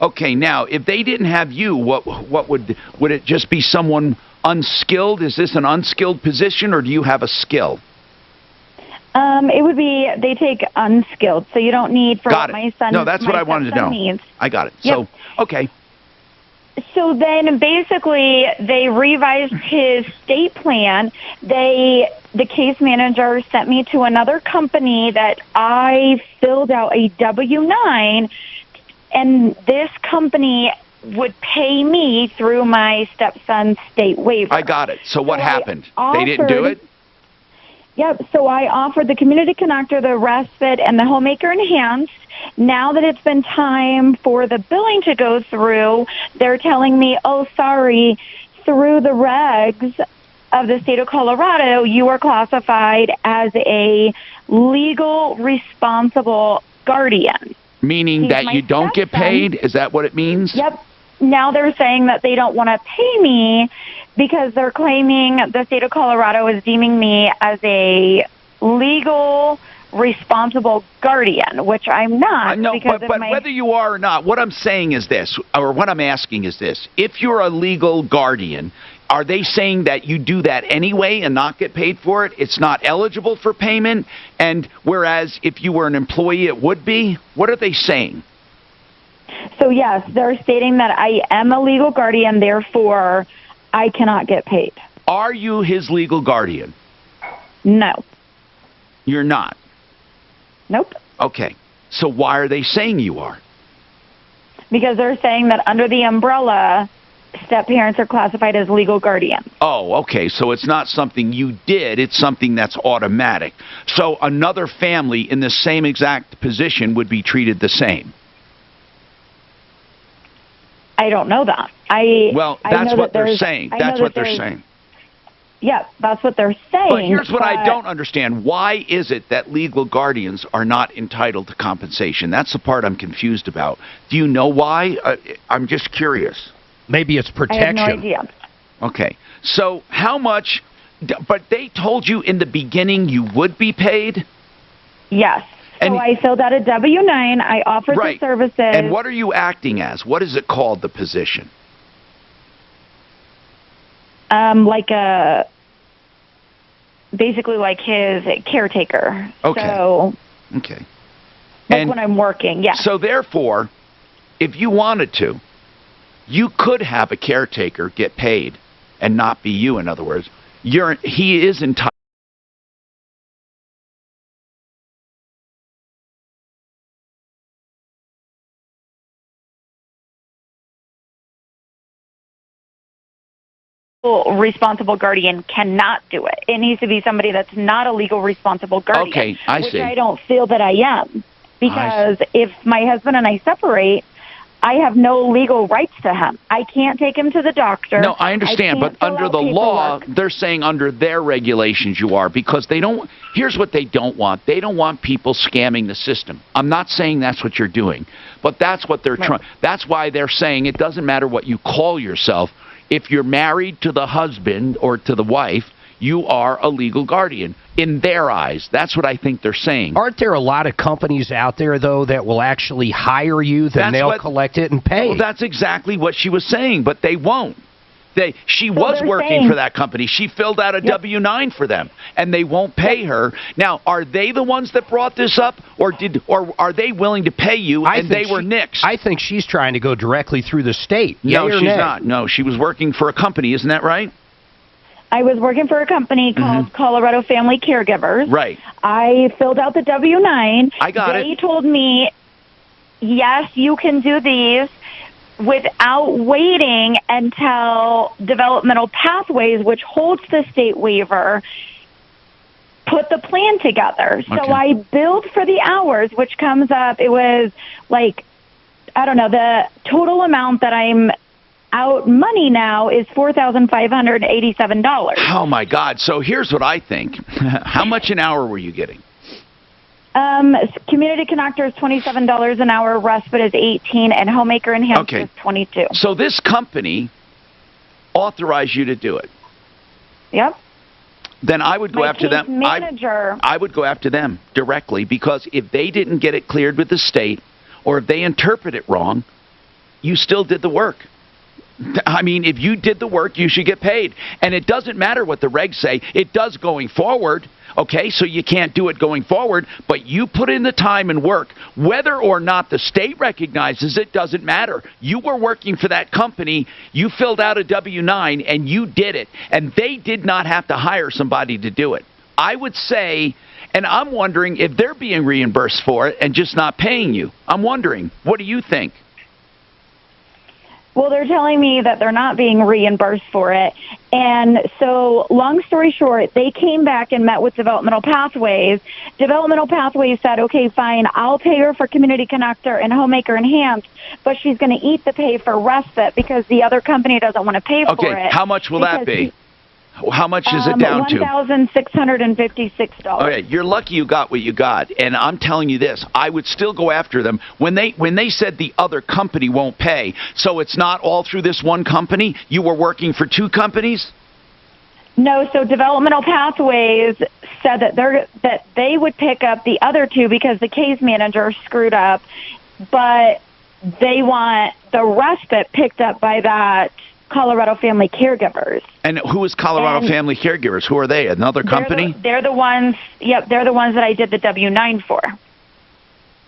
Okay, now, if they didn't have you, what would it just be someone unskilled? Is this an unskilled position, or do you have a skill? It would be, they take unskilled, so you don't need for what my son. No, that's what I wanted to know. Needs. I got it. Yep. So, okay. So then basically they revised his state plan. The case manager sent me to another company that I filled out a W-9, and this company would pay me through my stepson's state waiver. I got it. So what happened? They didn't do it? Yep, so I offered the Community Connector, the Respite, and the Homemaker Enhanced. Now that it's been time for the billing to go through, they're telling me, oh, sorry, through the regs, of the state of Colorado, you are classified as a legal responsible guardian. Meaning He's that my you don't get stepson. paid? Is that what it means? Yep. Now they're saying that they don't want to pay me because they're claiming the state of Colorado is deeming me as a legal responsible guardian, which I'm not. No, because but whether you are or not, what I'm saying is this, or what I'm asking is this. If you're a legal guardian, are they saying that you do that anyway and not get paid for it? It's not eligible for payment, and whereas if you were an employee, it would be? What are they saying? So, yes, they're stating that I am a legal guardian, therefore I cannot get paid. Are you his legal guardian? No. You're not? Nope. Okay. So why are they saying you are? Because they're saying that under the umbrella, step-parents are classified as legal guardians. Oh, okay. So it's not something you did. It's something that's automatic. So another family in the same exact position would be treated the same. I don't know that. Well, that's what they're saying. That's what they're saying. Yeah, that's what they're saying. But here's what I don't understand. Why is it that legal guardians are not entitled to compensation? That's the part I'm confused about. Do you know why? I'm just curious. Maybe it's protection. I have no idea. Okay. So how much... But they told you in the beginning you would be paid? Yes. So I filled out a W-9. I offered the services. And what are you acting as? What is it called, the position? Basically like his caretaker. Okay. So, okay. Like when I'm working, yeah. So therefore, if you wanted to, you could have a caretaker get paid and not be you, in other words. He is entitled. Responsible guardian cannot do it. It needs to be somebody that's not a legal responsible guardian. Okay, I see. Which I don't feel that I am. Because if my husband and I separate, I have no legal rights to him. I can't take him to the doctor. No, I understand, but under the law, they're saying under their regulations you are, because they don't... Here's what they don't want. They don't want people scamming the system. I'm not saying that's what you're doing, but that's what they're trying... That's why they're saying it doesn't matter what you call yourself. If you're married to the husband or to the wife, you are a legal guardian in their eyes. That's what I think they're saying. Aren't there a lot of companies out there, though, that will actually hire you, then they'll collect it and pay? Well, that's exactly what she was saying, but they won't. She was working for that company. She filled out a W-9 for them, and they won't pay her. Now, are they the ones that brought this up, or are they willing to pay you, and they were nixed? I think she's trying to go directly through the state. No, she's not. No, she was working for a company. Isn't that right? I was working for a company called Colorado Family Caregivers. Right. I filled out the W-9. I got it. They told me, yes, you can do these without waiting until Developmental Pathways, which holds the state waiver, put the plan together. So I billed for the hours, which comes up, it was like, I don't know, the total amount that I'm out money now is $4,587. Oh, my God. So here's what I think. How much an hour were you getting? Community connector is $27 an hour, respite is $18, and homemaker enhanced is $22. So this company authorized you to do it. Yep. Then I would go after them. I would go after them directly, because if they didn't get it cleared with the state, or if they interpret it wrong, you still did the work. I mean, if you did the work, you should get paid. And it doesn't matter what the regs say. It does going forward. Okay, so you can't do it going forward, but you put in the time and work. Whether or not the state recognizes it doesn't matter. You were working for that company, you filled out a W-9, and you did it. And they did not have to hire somebody to do it. I would say, and I'm wondering if they're being reimbursed for it and just not paying you. I'm wondering, what do you think? Well, they're telling me that they're not being reimbursed for it. And so, long story short, they came back and met with Developmental Pathways. Developmental Pathways said, okay, fine, I'll pay her for Community Connector and Homemaker Enhanced, but she's going to eat the pay for respite because the other company doesn't want to pay for it. Okay, how much will that be? How much is it down to? $1,656. Okay, you're lucky you got what you got, and I'm telling you this: I would still go after them when they said the other company won't pay. So it's not all through this one company. You were working for two companies. No, so Developmental Pathways said that they would pick up the other two because the case manager screwed up, but they want the respite picked up by that Colorado Family Caregivers. And who is Colorado Family Caregivers? Who are they? Another company? They're the ones. Yep, they're the ones that I did the W-9 for.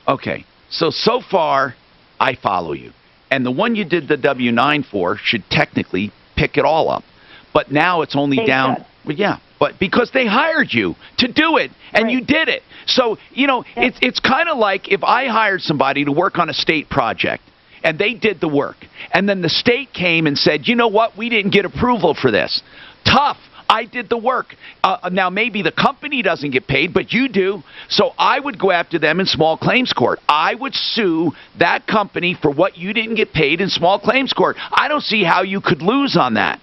Okay, so far I follow you, and the one you did the W-9 for should technically pick it all up. But now it's only down. Well, yeah, but because they hired you to do it, and you did it. So, it's kind of like if I hired somebody to work on a state project, and they did the work, and then the state came and said, you know what, we didn't get approval for this. Tough. I did the work. Now, maybe the company doesn't get paid, but you do. So I would go after them in small claims court. I would sue that company for what you didn't get paid in small claims court. I don't see how you could lose on that.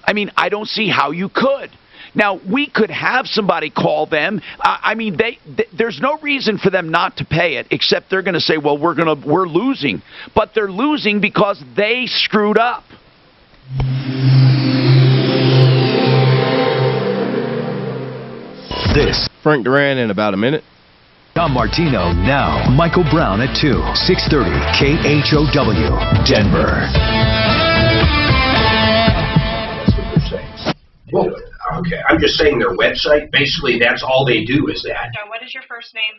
I mean, I don't see how you could. Now, we could have somebody call them. There's no reason for them not to pay it, except they're going to say, well, we're losing. But they're losing because they screwed up. This Frank Duran in about a minute. Tom Martino now. Michael Brown at 2. 630 KHOW, Denver. Well, okay, I'm just saying their website, basically that's all they do is that. What is your first name?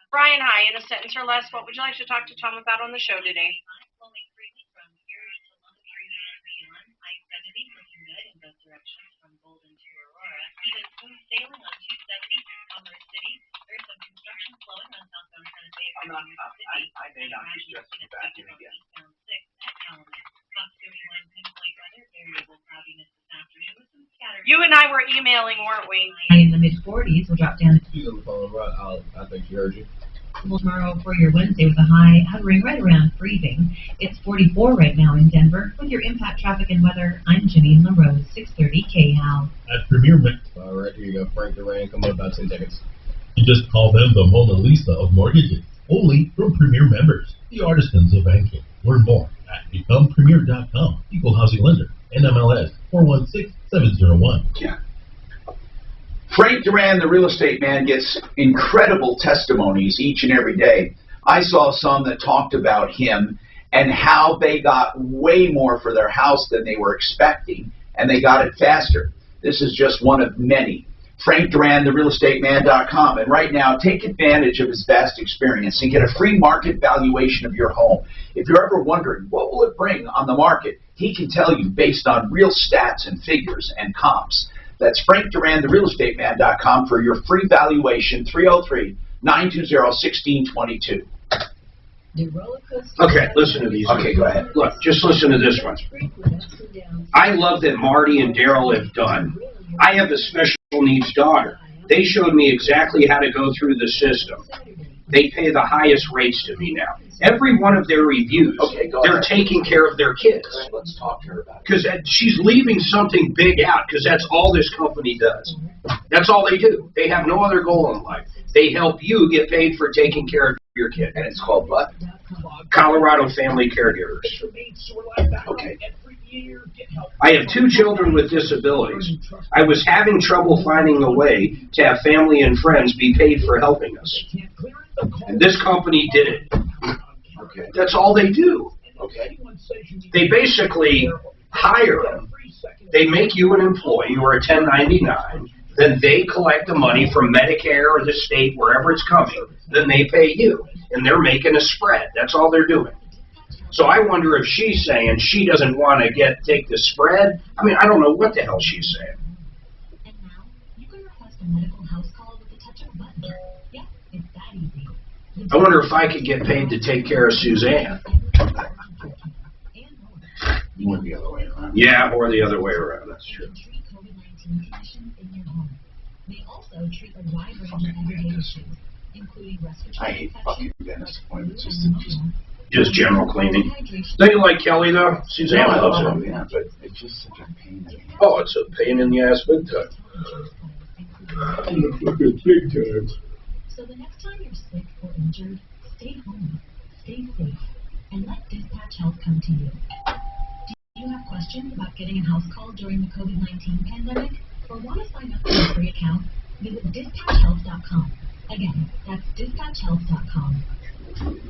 Brian, hi. In a sentence or less, what would you like to talk to Tom about on the show today? You and I were emailing, weren't we? In the mid-40s, we'll drop down. I think she heard you. Tomorrow for your Wednesday with a high hovering right around freezing. It's 44 right now in Denver. With your impact traffic and weather, I'm Janine LaRose, 630 KHOW. At Premier Bank. All right, here you go. Frank Duran, come up about 10 seconds. You just call them the Mona Lisa of mortgages. Only from Premier members, the artisans of banking. Learn more at becomepremier.com. Equal housing lender. NMLS 416701. Yeah. Frank Duran, the real estate man, gets incredible testimonies each and every day. I saw some that talked about him and how they got way more for their house than they were expecting, and they got it faster. This is just one of many. Frank Duran, therealestateman.com. And right now, take advantage of his vast experience and get a free market valuation of your home. If you're ever wondering, what will it bring on the market? He can tell you based on real stats and figures and comps. That's Frank Duran, therealestateman.com for your free valuation, 303-920-1622. Okay, listen to these. Okay, go ahead. Look, just listen to this one. I love that Marty and Daryl have done. I have a special needs daughter. They showed me exactly how to go through the system. They pay the highest rates to me now. Every one of their reviews, they're taking care of their kids. Let's talk to her about it. Because she's leaving something big out, because that's all this company does. That's all they do. They have no other goal in life. They help you get paid for taking care of your kid. And it's called what? Colorado Family Caregivers. Okay. I have 2 children with disabilities. I was having trouble finding a way to have family and friends be paid for helping us. And this company did it. Okay. That's all they do. Okay. They basically hire them. They make you an employee or a 1099. Then they collect the money from Medicare or the state, wherever it's coming. Then they pay you. And they're making a spread. That's all they're doing. So I wonder if she's saying she doesn't want to take the spread. I mean, I don't know what the hell she's saying. And now, you can request a medical house call with the touch of a button. Yeah, it's that easy. I wonder if I could get paid to take care of Suzanne. Or the other way around. Yeah, or the other way around. That's true. Treat COVID-19 conditions in your home. They also treat a wide range of everyday issues, including respiratory I hate fucking dentist appointments. Just general cleaning. Don't you like Kelly, though? Suzanne loves her. Yeah, but it's just such a pain in the ass. Oh, it's a pain in the ass big time. Big time. So the next time you're sick or injured, stay home, stay safe, and let Dispatch Health come to you. Do you have questions about getting a house call during the COVID-19 pandemic, or want to sign up for a free account? Visit dispatchhealth.com. Again, that's dispatchhealth.com.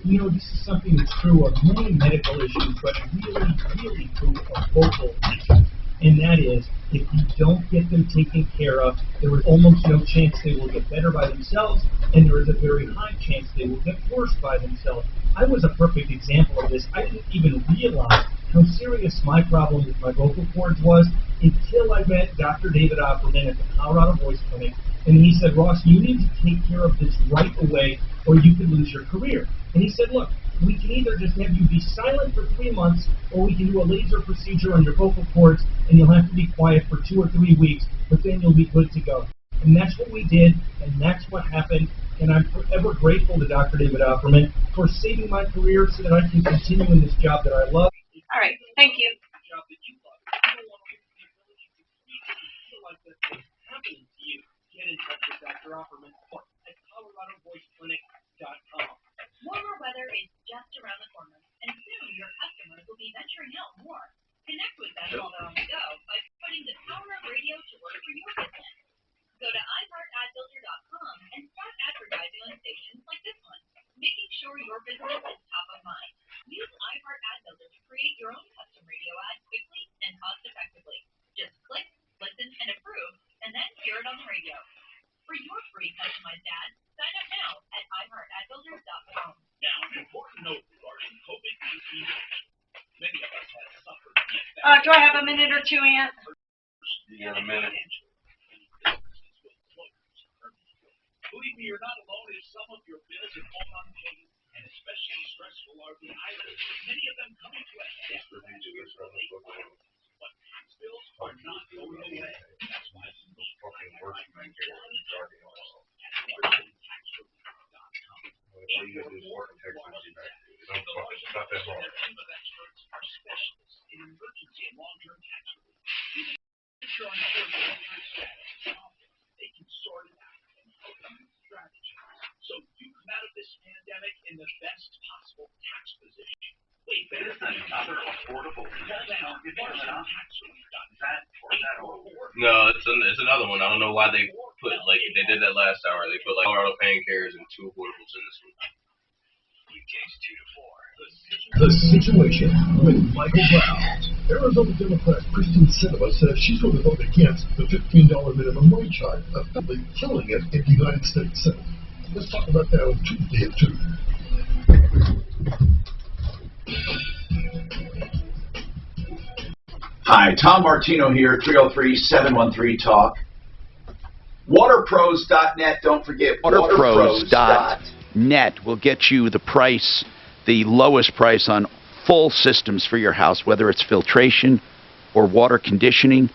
You know, this is something that's true of many medical issues, but really, really true of vocal issues. And that is, if you don't get them taken care of, there is almost no chance they will get better by themselves, and there is a very high chance they will get worse by themselves. I was a perfect example of this. I didn't even realize how serious my problem with my vocal cords was until I met Dr. David Opperman at the Colorado Voice Clinic, and he said, Ross, you need to take care of this right away, or you could lose your career. And he said, look, we can either just have you be silent for 3 months, or we can do a laser procedure on your vocal cords, and you'll have to be quiet for 2 or 3 weeks, but then you'll be good to go. And that's what we did, and that's what happened, and I'm forever grateful to Dr. David Opperman for saving my career so that I can continue in this job that I love. All right, thank you. Get in touch with Dr. Opperman at ColoradoVoiceClinic.com. Warmer weather is just around the corner, and soon your customers will be venturing out more. Connect with them while they're on the go by putting the power of radio to work for your business. Go to iHeartAdFilter.com and start advertising on stations like this one, making sure your business is top of mind. Use iHeart Ad Filter to create your own custom radio ad quickly and cost-effectively. Just click, listen, and approve, and then hear it on the radio. For your free customized ad, sign up now at iHeartAdFilter.com. Now, an important note regarding COVID-19. Many of us have suffered. Do I have a minute or two, Aunt? You got a minute. Believe me, you're not alone if some of your bills have gone unpaid, and especially stressful are the items, many of them coming to a head after years relief. But tax bills are not going away. That's why you need in emergency and long-term tax relief. If you're unsure of your status, they can sort it out and help you with strategies. So you come out of this pandemic in the best possible tax position. Wait, there's another affordable tax relief. No, it's another one. I don't know why they put, like, they did that last hour. They put, like, Colorado Pain Cares and 2 affordables in this one. The Situation with Michael Brown. Arizona Democrat Kristen Sinema says she's going to vote against the $15 minimum wage hike, effectively killing it in the United States Senate. Let's talk about that on Tuesday at 2. Hi, Tom Martino here, 303-713-TALK. Waterpros.net, don't forget, Waterpros.net will get you the price, the lowest price on full systems for your house, whether it's filtration or water conditioning.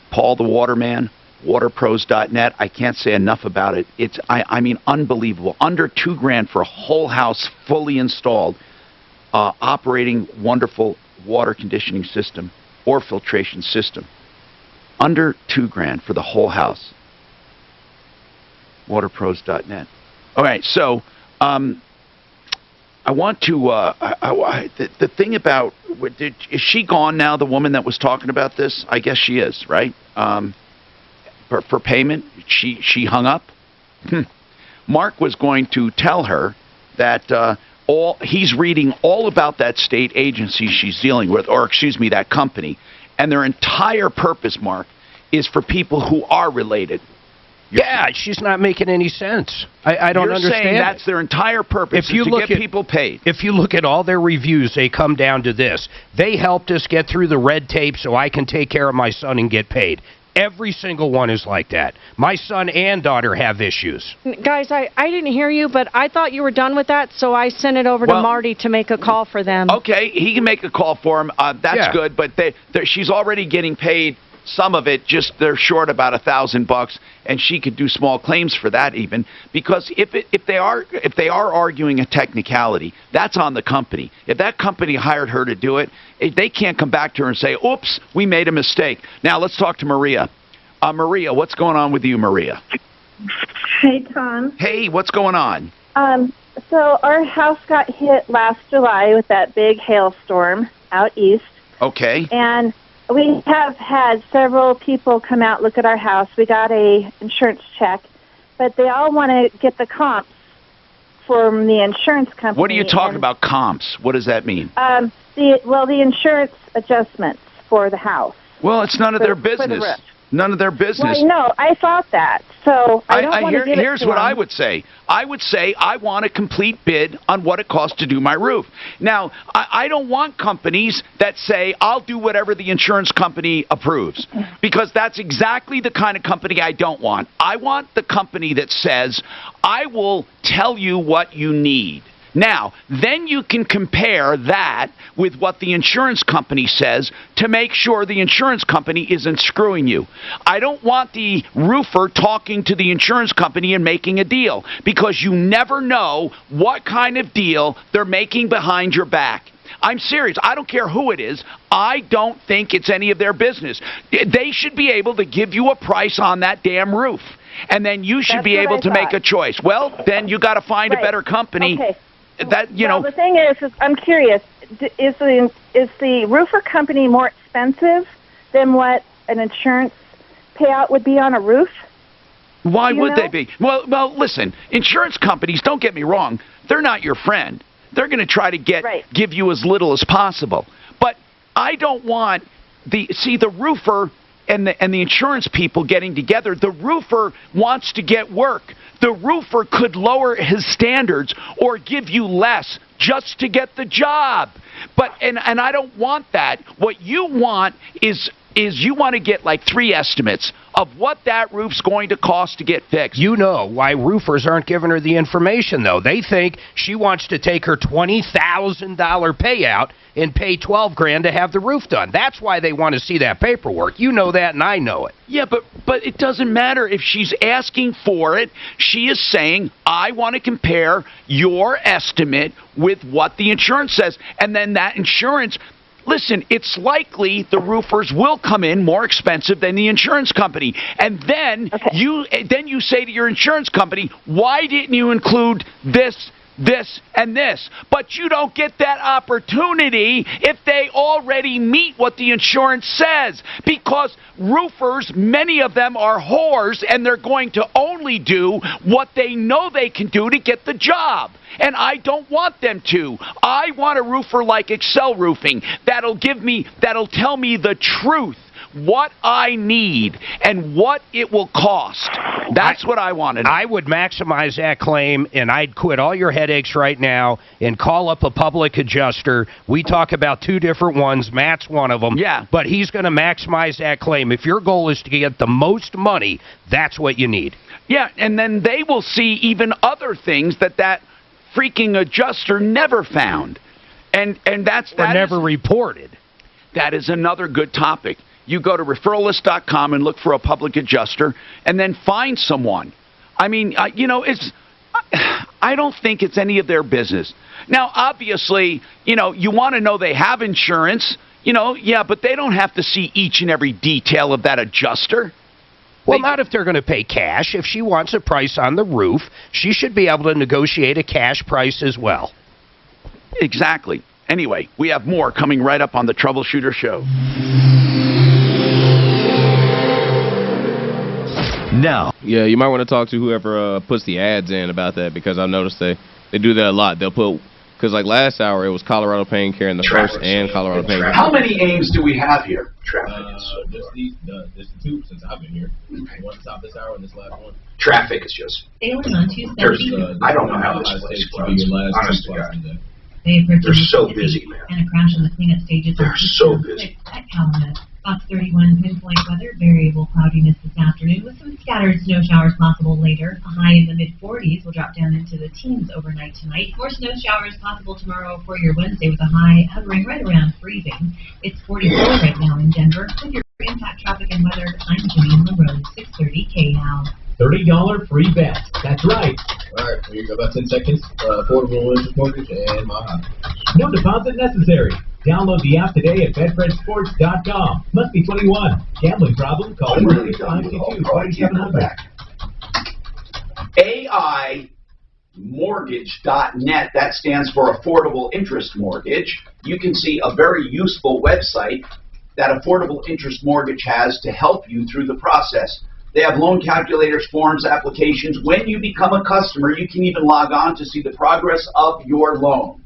Paul the Waterman, Waterpros.net. I can't say enough about it. It's, I mean, unbelievable. Under $2,000 for a whole house fully installed, operating wonderful water conditioning system or filtration system. Under $2,000 for the whole house. Waterpros.net. All right, so I want to, the thing about, is she gone now, the woman that was talking about this? I guess she is, right? For payment, she hung up. Mark was going to tell her that he's reading all about that state agency she's dealing with, or excuse me, that company, and their entire purpose, Mark, is for people who are related. Yeah, she's not making any sense. I don't understand. You're saying that's their entire purpose, to get people paid. If you look at all their reviews, they come down to this. They helped us get through the red tape so I can take care of my son and get paid. Every single one is like that. My son and daughter have issues. Guys, I didn't hear you, but I thought you were done with that, so I sent it over to Marty to make a call for them. Okay, he can make a call for him. That's good, but she's already getting paid some of it just they're short about $1,000, and she could do small claims for that even, because if they are arguing a technicality, that's on the company. If that company hired her to do it, they can't come back to her and say, "Oops, we made a mistake." Now let's talk to Maria. Maria, what's going on with you, Maria? Hey, Tom. Hey, what's going on? So our house got hit last July with that big hailstorm out east. Okay. And we have had several people come out, look at our house. We got a insurance check, but they all want to get the comps from the insurance company. What are you talking about, comps? What does that mean? The insurance adjustments for the house. Well, it's none of their business. None of their business. Well, no, I thought that. So I don't want to give it here's to what them. I would say. I would say I want a complete bid on what it costs to do my roof. Now, I don't want companies that say, I'll do whatever the insurance company approves, because that's exactly the kind of company I don't want. I want the company that says, I will tell you what you need. Now, then you can compare that with what the insurance company says to make sure the insurance company isn't screwing you. I don't want the roofer talking to the insurance company and making a deal, because you never know what kind of deal they're making behind your back. I'm serious. I don't care who it is. I don't think it's any of their business. They should be able to give you a price on that damn roof, and then you should be able to make a choice. Well, then you got to find a better company. Okay. That well, the thing is I'm curious. Is the roofer company more expensive than what an insurance payout would be on a roof? Why would they be? Well, listen. Insurance companies, don't get me wrong, they're not your friend. They're going to try to give you as little as possible. But I don't want the roofer and the insurance people getting together. The roofer wants to get work. The roofer could lower his standards or give you less just to get the job. But and I don't want that. What you want is you want to get like 3 estimates of what that roof's going to cost to get fixed. You know why roofers aren't giving her the information, though. They think she wants to take her $20,000 payout and pay $12,000 to have the roof done. That's why they want to see that paperwork. You know that, and I know it. Yeah, but it doesn't matter if she's asking for it. She is saying, I want to compare your estimate with what the insurance says. And then that insurance... Listen, it's likely the roofers will come in more expensive than the insurance company. And then you say to your insurance company, why didn't you include this, and this? But you don't get that opportunity if they already meet what the insurance says. Because roofers, many of them are whores, and they're going to only do what they know they can do to get the job. And I don't want them to. I want a roofer like Excel Roofing that'll tell me the truth, what I need, and what it will cost. That's what I wanted. I would maximize that claim, and I'd quit all your headaches right now and call up a public adjuster. We talk about 2 different ones. Matt's one of them. Yeah. But he's going to maximize that claim. If your goal is to get the most money, that's what you need. Yeah, and then they will see even other things that freaking adjuster never found. And that never reported. That is another good topic. You go to referralist.com and look for a public adjuster, and then find someone. I mean, I don't think it's any of their business. Now, obviously, you want to know they have insurance, but they don't have to see each and every detail of that adjuster. Well, not if they're going to pay cash. If she wants a price on the roof, she should be able to negotiate a cash price as well. Exactly. Anyway, we have more coming right up on the Troubleshooter Show. Now. Yeah, you might want to talk to whoever puts the ads in about that, because I've noticed they do that a lot. They'll put, because like last hour it was Colorado Pain Care in the first and Colorado Pain Care. How many aims do we have here? Traffic. Just the 2 since I've been here. One stop this hour and this last one. Traffic is just. Failing on 270. I don't know how this place runs. Honest to God. They're so busy, man. And a crash in the cleanup stages. They're so busy. At Calumet. Fox 31 pinpoint weather, variable cloudiness this afternoon with some scattered snow showers possible later. A high in the mid-40s will drop down into the teens overnight tonight. More snow showers possible tomorrow for your Wednesday with a high hovering right around freezing. It's 44 right now in Denver with your impact traffic and weather. I'm Janine Monroe, 630 KNOW. $30 free bet. That's right. All right, here you go. About 10 seconds. Affordable interest mortgage and my house. No deposit necessary. Download the app today at betfredsports.com. Must be 21. Gambling problem? Call 1-800-522-4700. AImortgage.net, that stands for Affordable Interest Mortgage. You can see a very useful website that Affordable Interest Mortgage has to help you through the process. They have loan calculators, forms, applications. When you become a customer, you can even log on to see the progress of your loan.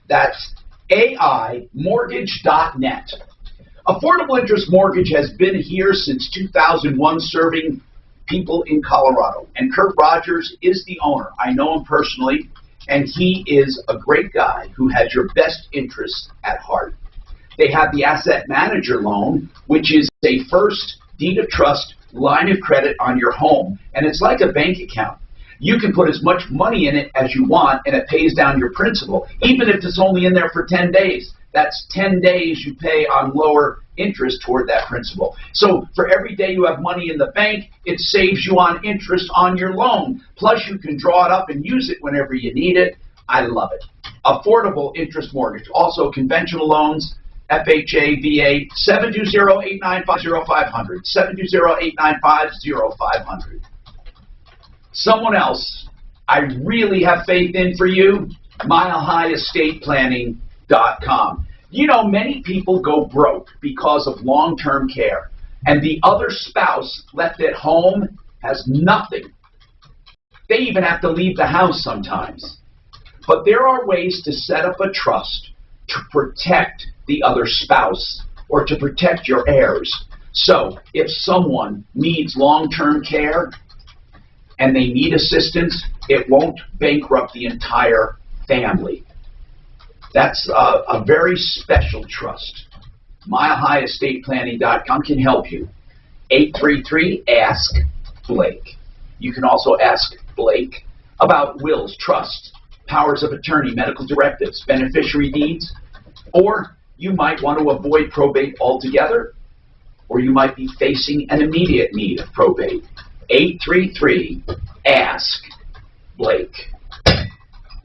That's AImortgage.net. Affordable Interest Mortgage has been here since 2001, serving people in Colorado. And Kurt Rogers is the owner. I know him personally, and he is a great guy who has your best interests at heart. They have the Asset Manager loan, which is a first deed of trust line of credit on your home, and it's like a bank account. You can put as much money in it as you want, and it pays down your principal, even if it's only in there for 10 days. That's 10 days you pay on lower interest toward that principal. So for every day you have money in the bank, it saves you on interest on your loan. Plus you can draw it up and use it whenever you need it. I love it. Affordable Interest Mortgage. Also conventional loans, FHA, VA, 720-895-0500, 720-895-0500. Someone else I really have faith in for you, MileHighEstatePlanning.com. You know, many people go broke because of long-term care, and the other spouse left at home has nothing. They even have to leave the house sometimes. But there are ways to set up a trust to protect the other spouse or to protect your heirs. So if someone needs long-term care and they need assistance, it won't bankrupt the entire family. That's a very special trust. MileHighEstatePlanning.com can help you. 833-ASK-BLAKE. You can also ask Blake about wills, trusts, powers of attorney, medical directives, beneficiary deeds, or you might want to avoid probate altogether, or you might be facing an immediate need of probate. 833-ASK-BLAKE.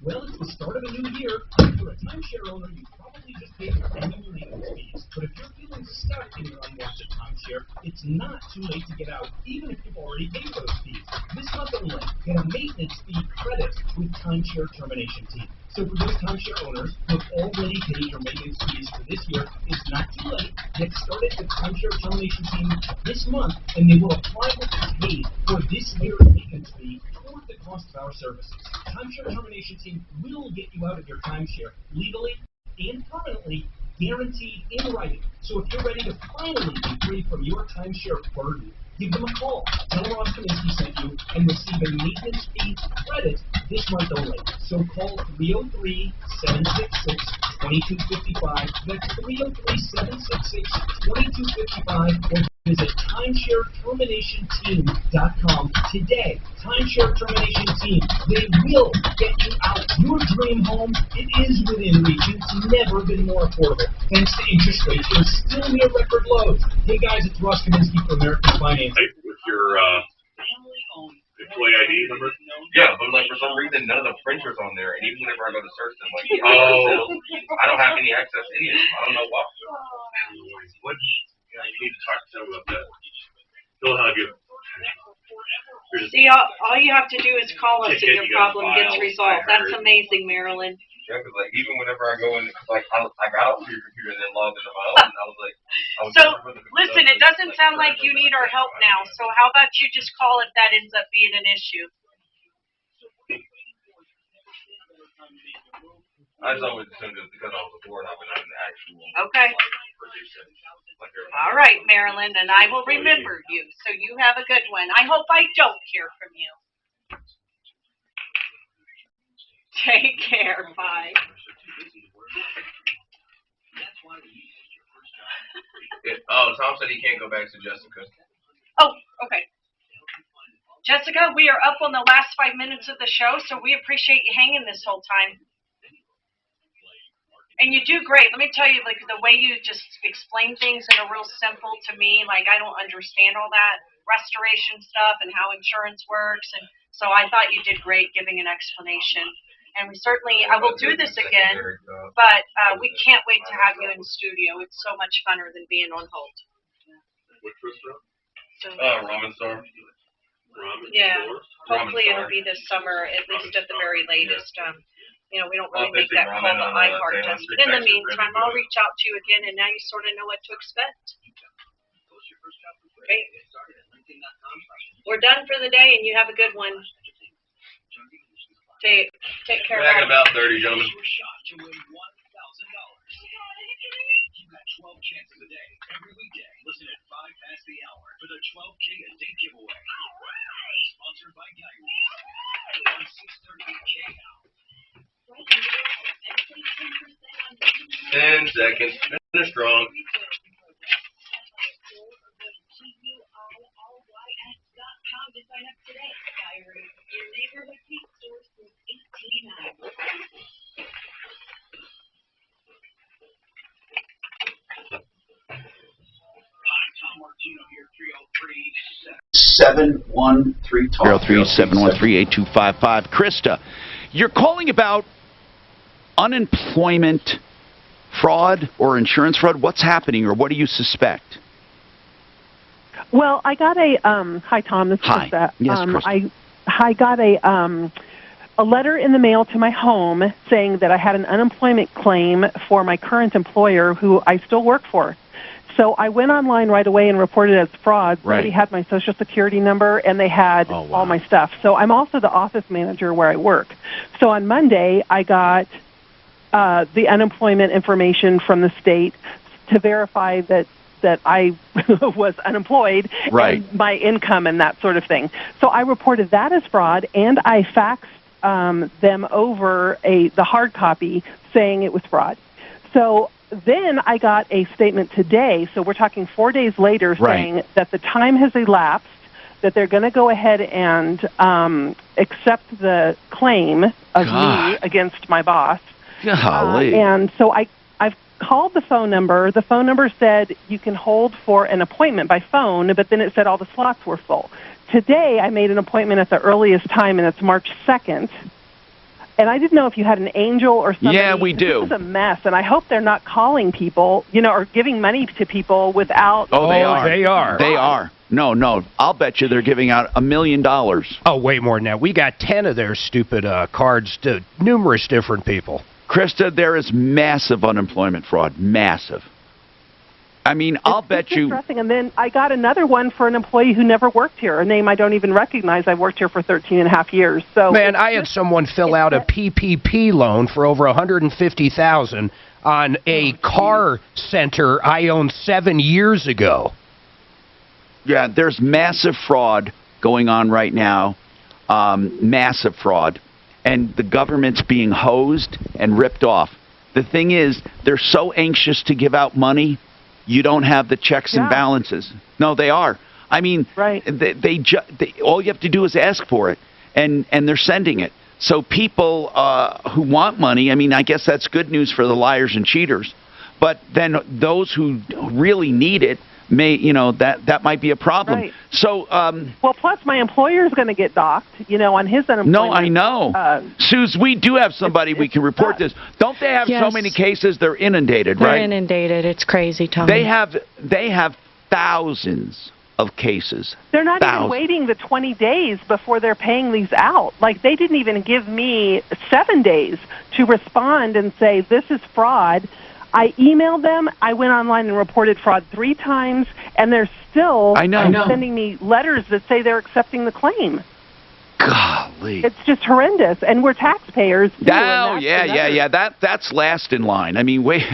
Well, it's the start of a new year. If you're a timeshare owner, you probably just paid your annual maintenance fees. But if you're feeling stuck in your unwanted timeshare, it's not too late to get out, even if you've already paid those fees. This month only, get a maintenance fee credit with Timeshare Termination Team. So for those timeshare owners who have already paid your maintenance fees for this year, it's not too late. Get started with Timeshare Termination Team this month, and they will apply what you paid for this year's maintenance fee toward the cost of our services. Timeshare Termination Team will get you out of your timeshare legally and permanently, guaranteed in writing. So if you're ready to finally be free from your timeshare burden, give them a call. Tell them Ross Kaminsky sent you and receive a maintenance fee credit this month only. So call 303-766-2255. That's 303-766-2255 or visit TimeshareTerminationTeam.com today. Timeshare Termination Team. They will get you out. Your dream home, it is within reach. It's never been more affordable. Thanks to interest rates, they're still near record lows. Hey guys, it's Ross Kaminsky for American Finance. Hey, with your employee ID number? Yeah, but like for some reason none of the printers on there, and even whenever I go to search them, like, oh, I don't have any access to any of them. I don't know why. What? Yeah, you need to talk to them about that. They'll have you. See, all you have to do is call us and your problem gets resolved. That's amazing, Marilyn. Yeah, because like even whenever I go in, like I got off your computer and then logged into my own, and I was like, So listen, it doesn't sound like you need our help now. So how about you just call if that ends up being an issue? I just always assumed it because I was a board, I've been having the actual. Okay. All right, Marilyn, and I will remember you. So you have a good one. I hope I don't hear from you. Take care. Bye. Tom said he can't go back to Jessica. Oh, okay. Jessica, we are up on the last 5 minutes of the show, so we appreciate you hanging this whole time. And you do great. Let me tell you, like, the way you just explain things in a real simple to me, like, I don't understand all that restoration stuff and how insurance works. And so I thought you did great giving an explanation. And we certainly, I will do this again, but we can't wait to have you in the studio. It's so much funner than being on hold. So, Ramen Star. yeah, hopefully it'll be this summer, at least at the very latest. You know, we don't really make that call to iHeart does. But in the meantime, I'll reach out to you again, and now you sort of know what to expect. Great. We're done for the day, and you have a good one. Take care. Back in about 30, gentlemen. You got 12 chances a day, every weekday. Listen at 5 past the hour for the 12K a day giveaway. Sponsored by Caregiver on 630K now. 10 seconds. Finish strong. Seven one three talk. 303-713-8255. Krista, you're calling about unemployment fraud or insurance fraud. What's happening, or what do you suspect? Well, I got a hi Tom, this is Krista. Yes, Krista. I got a letter in the mail to my home saying that I had an unemployment claim for my current employer who I still work for. So I went online right away and reported it as fraud. Right. Somebody had my Social Security number, and they had all my stuff. So I'm also the office manager where I work. So on Monday, I got the unemployment information from the state to verify that I was unemployed, right, and my income and that sort of thing. So I reported that as fraud, and I faxed them over the hard copy saying it was fraud. So then I got a statement today, so we're talking 4 days later, saying that the time has elapsed, that they're going to go ahead and accept the claim of me against my boss. And so I've called the phone number. The phone number said you can hold for an appointment by phone, but then it said all the slots were full. Today I made an appointment at the earliest time, and it's March 2nd. And I didn't know if you had an angel or something. Yeah, we do. This is a mess, and I hope they're not calling people, or giving money to people without... Oh, they are. They are. They are. No. I'll bet you they're giving out $1 million. Oh, way more than that. We got 10 of their stupid cards to numerous different people. Krista, there is massive unemployment fraud. Massive. I mean, I'll bet you... And then I got another one for an employee who never worked here, a name I don't even recognize. I've worked here for 13 and a half years. So man, I had someone fill out a PPP loan for over $150,000 on a car center I owned 7 years ago. Yeah, there's massive fraud going on right now. Massive fraud. And the government's being hosed and ripped off. The thing is, they're so anxious to give out money, you don't have the checks and balances. No, they are. I mean, all you have to do is ask for it, and they're sending it. So people who want money, I mean, I guess that's good news for the liars and cheaters. But then those who really need it may, that might be a problem. Right. So, well, plus my employer's going to get docked, on his unemployment. No, I know. Suze, we do have somebody we can report this. Don't they have so many cases? They're inundated, right? They're inundated. It's crazy, Tom. They have thousands of cases. They're not even waiting the 20 days before they're paying these out. Like, they didn't even give me 7 days to respond and say, this is fraud. I emailed them. I went online and reported fraud 3 times, and they're still sending me letters that say they're accepting the claim. Golly. It's just horrendous, and we're taxpayers. Too, that's last in line. I mean, wait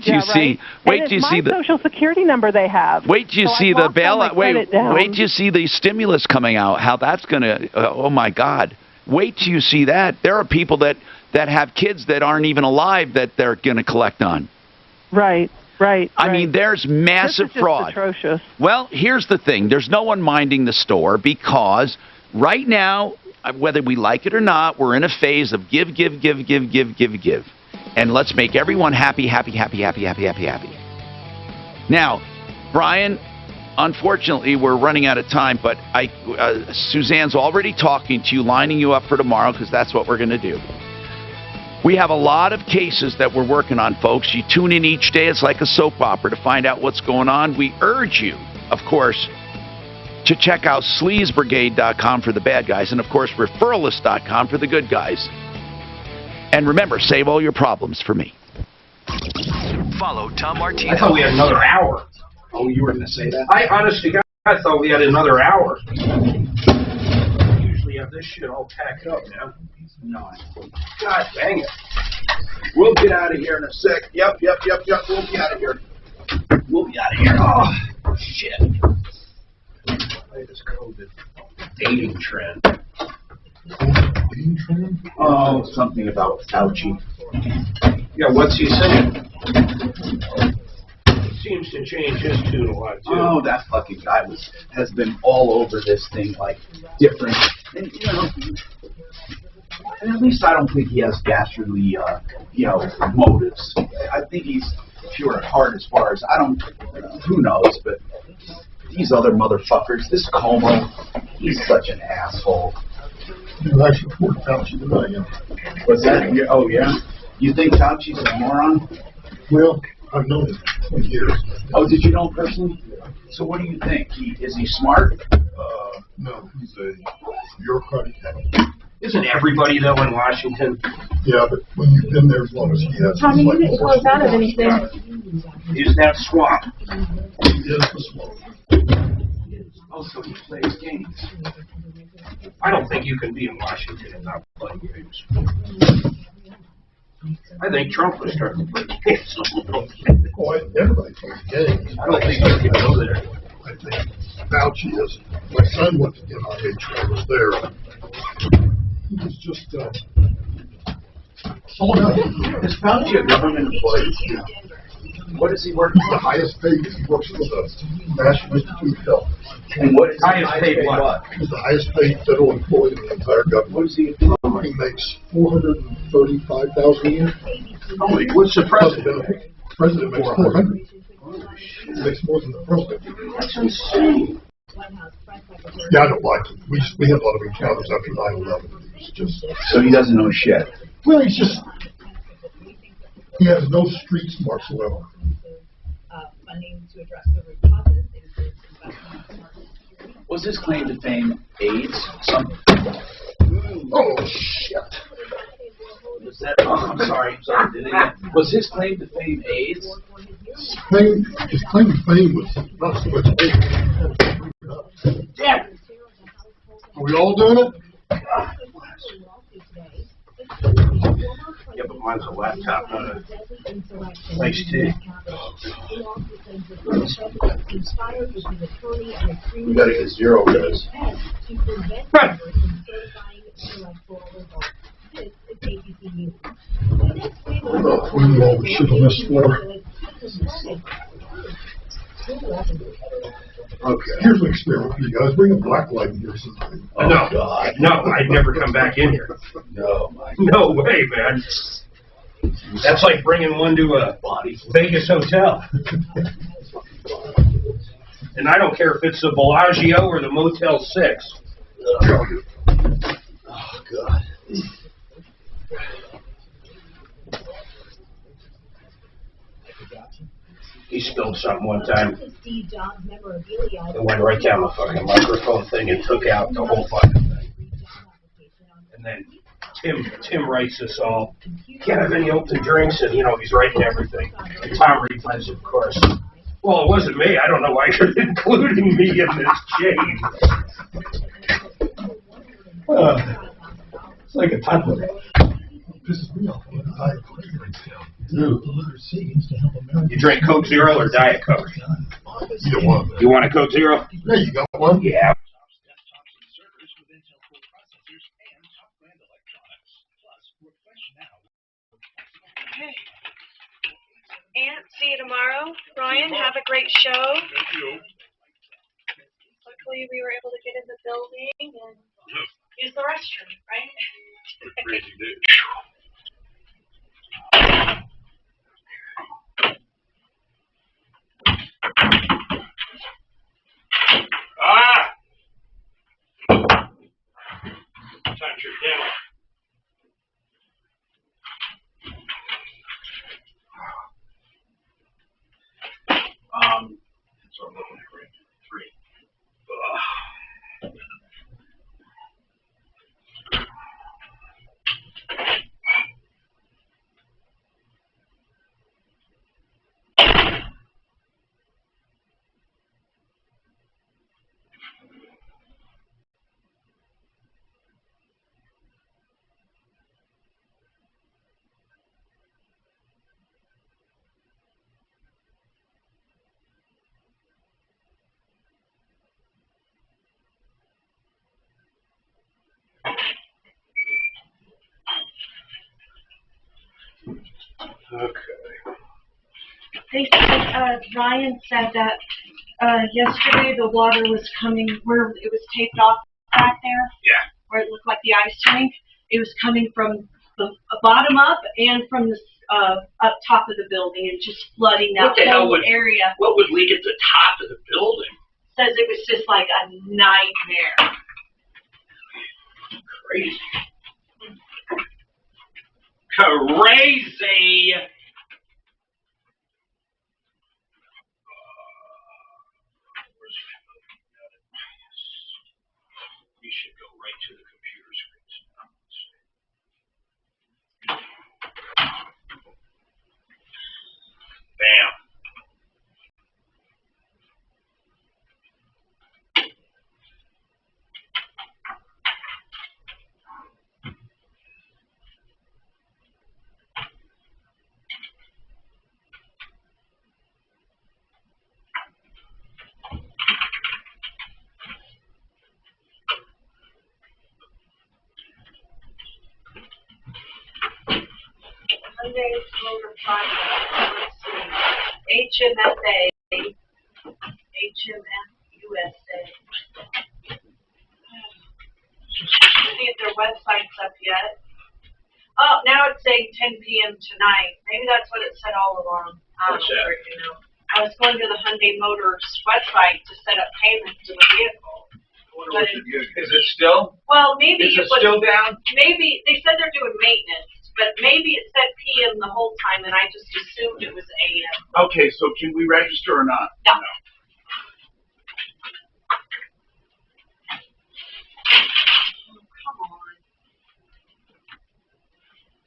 till you see. Wait till you see the Social Security number they have. Wait till you see the bailout. Wait till you see the stimulus coming out. How that's gonna? Oh my God! Wait till you see that. There are people that have kids that aren't even alive that they're going to collect on. Right. I mean, there's massive fraud. Atrocious. Well, here's the thing. There's no one minding the store because right now, whether we like it or not, we're in a phase of give. and let's make everyone happy, happy, happy, happy, happy, happy, happy. Now, Brian, unfortunately, we're running out of time, but Suzanne's already talking to you, lining you up for tomorrow, because that's what we're going to do. We have a lot of cases that we're working on, folks. You tune in each day. It's like a soap opera to find out what's going on. We urge you, of course, to check out sleazebrigade.com for the bad guys, and, of course, referralist.com for the good guys. And remember, save all your problems for me. Follow Tom Martino. I thought we had another hour. Oh, you were going to say that? I honestly, I thought we had another hour. We usually have this shit all packed up, man. No. God dang it. We'll get out of here in a sec. Yep. We'll be out of here. We'll be out of here. Oh, shit. Latest COVID dating trend. Oh, something about Fauci. Yeah, what's he saying? He seems to change his tune a lot, too. Oh, that fucking guy has been all over this thing, like, different. And, and at least I don't think he has dastardly, motives. I think he's pure at heart as far as, who knows, but these other motherfuckers, this Como, he's such an asshole. You actually support Fauci tonight. What's that? Oh, yeah? You think Fauci's a moron? Well, I've known him for years. Oh, did you know him personally? So what do you think? Is he smart? No, he's a bureaucratic hack. Isn't everybody, though, in Washington? Yeah, but when you've been there as long as he has... Tommy, you didn't close out of anything. He's that swamp. He is the swamp. Oh, so he plays games. I don't think you can be in Washington and not play games. I think Trump was starting to play games a little bit. Oh, everybody plays games. I don't think you can go there. I think Fauci is... My son went to get on I was there. He was just... sold out. Is Fauci a government employee? What does he work for? The highest paid. He works for the National Institute of Health. And what is highest paid what? He's the highest paid federal employee in the entire government. What does he do? He makes $435,000 a year. Holy, what's the president? The president makes $400,000. He makes more than the president. That's insane. Yeah, I don't like him. We had a lot of encounters after 9/11. He's just... So he doesn't know shit. Well, he's just... He has no street smarts whatsoever. Funding to address the root causes includes investment. Was his claim to fame AIDS? Oh, shit. Was that? Oh, I'm sorry. Was his claim to fame AIDS? His claim to fame was not so much AIDS. Damn it. Are we all doing it? Yeah, but mine's a laptop, not a nice tea. We gotta get zero guys. We knew all the shit on this floor. Okay. Here's an experiment for you guys. Bring a black light in here sometime. Oh, no, God. No, I'd never come back in here. No way, man. That's like bringing one to a Vegas hotel. And I don't care if it's the Bellagio or the Motel 6. Oh, God. He spilled something one time. It went right down the fucking microphone thing and took out the whole fucking thing. And then Tim writes us all, can't have any open drinks, and, he's writing everything. And Tom replies, of course. Well, it wasn't me. I don't know why you're including me in this chain. It's like a toddler. Pisses me off. You drink Coke Zero or Diet Coke? Either one. You want a Coke Zero? Yeah, you got one? Yeah. Okay. Aunt, see you tomorrow. Ryan, have a great show. Thank you. Luckily, we were able to get in the building and use the restroom, right? Crazy day. Touch your demo. So I'm looking at grade 3. They said, Ryan said that yesterday the water was coming where it was taped off back there. Yeah. Where it looked like the ice tank. It was coming from the bottom up and from the up top of the building and just flooding that whole area. What would leak at the top of the building? Says it was just like a nightmare. Crazy. Crazy. We should go right to the computer screens now. Bam. Monday's motor project. Let's see. HMFA. HMFUSA. See if their website's up yet. Oh, now it's saying 10 p.m. tonight. Maybe that's what it said all along. I don't know. I was going to the Hyundai Motors website to set up payments to the vehicle. But Is it still? well, maybe Is it it was, still down? maybe they said they're doing maintenance, but maybe it said PM the whole time, and I just assumed it was AM. Okay, so can we register or not? No.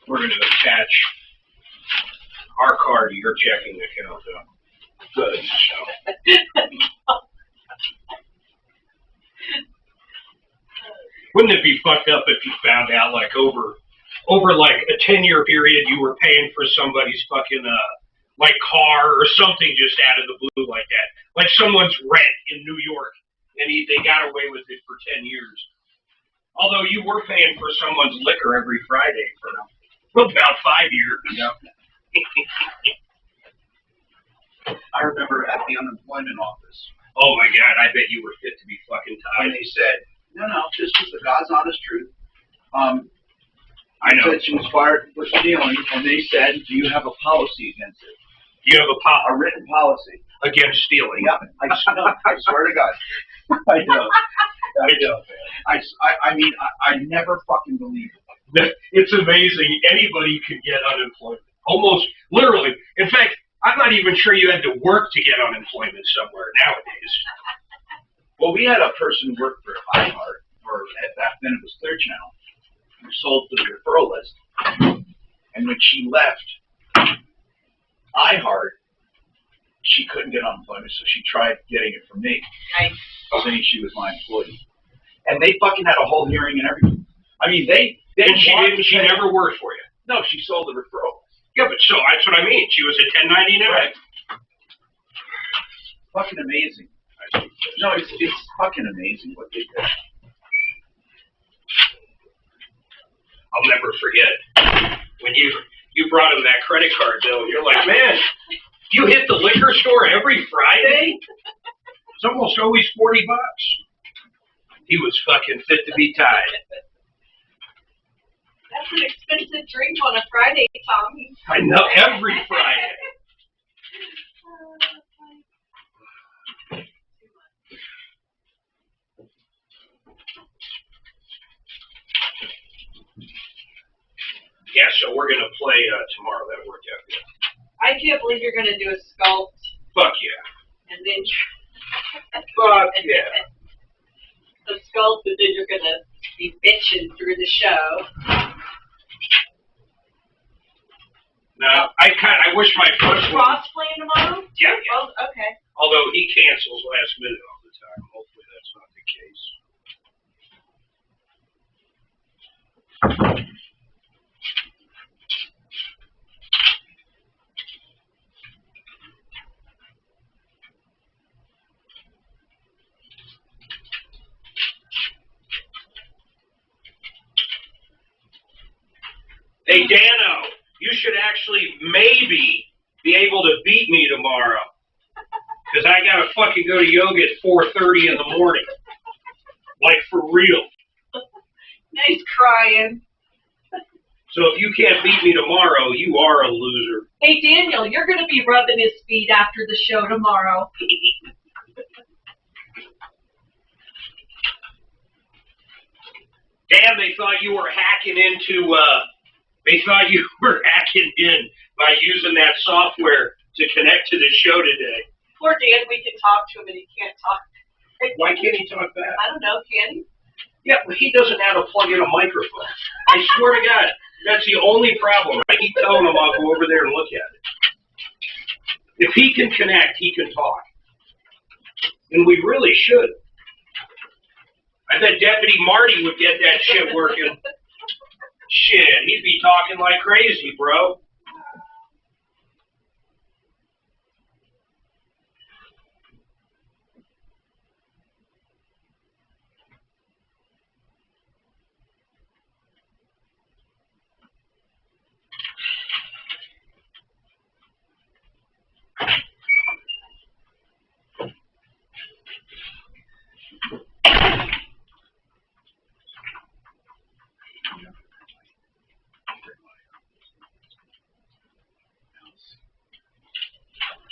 We're going to attach our card to your checking account, though. Good. Wouldn't it be fucked up if you found out, like, over like a 10-year period, you were paying for somebody's fucking, like, car or something just out of the blue like that? Like someone's rent in New York, and they got away with it for 10 years. Although you were paying for someone's liquor every Friday for about 5 years. Yeah. I remember at the unemployment office. Oh my God, I bet you were fit to be fucking tied. And they said, no, this was the God's honest truth. I know. Said she was fired for stealing, and they said, do you have a policy against it? Do you have a written policy against stealing? Yep. I swear to God. I know. I mean, I never fucking believe it. It's amazing. Anybody could get unemployment. Almost literally. In fact, I'm not even sure you had to work to get unemployment somewhere nowadays. Well, we had a person work for iHeart, or back then it was Clear Channel, who sold to the referral list. And when she left iHeart, she couldn't get unemployment, so she tried getting it from me, saying she was my employee. And they fucking had a whole hearing and everything. I mean, and she never worked for you? No, she sold the referral. Yeah, but so that's what I mean. She was a 1099. Right. Fucking amazing. No, it's fucking amazing what they did. I'll never forget when you brought him that credit card bill. You're like, man, you hit the liquor store every Friday? It's almost always $40. He was fucking fit to be tied. That's an expensive drink on a Friday, Tom. I know, every Friday. Yeah, so we're going to play tomorrow. That worked out good. I can't believe you're going to do a sculpt. Fuck yeah. And then Fuck yeah. a sculpt, and then you're going to be bitching through the show. No, I wish my first one. Cross playing tomorrow? Yeah, yeah. Oh, okay. Although he cancels last minute all the time. Hopefully that's not the case. Hey, Dano, you should actually maybe be able to beat me tomorrow. Because I got to fucking go to yoga at 4:30 in the morning. Like, for real. Nice crying. So if you can't beat me tomorrow, you are a loser. Hey, Daniel, you're going to be rubbing his feet after the show tomorrow. Damn, they thought you were hacking into, they thought you were hacking in by using that software to connect to the show today. Poor Dan, we can talk to him and he can't talk. Why can't he talk back? I don't know, can he? Yeah, but he doesn't have to plug in a microphone. I swear to God, that's the only problem. I keep telling him I'll go over there and look at it. If he can connect, he can talk. And we really should. I bet Deputy Marty would get that shit working. Shit, he'd be talking like crazy, bro.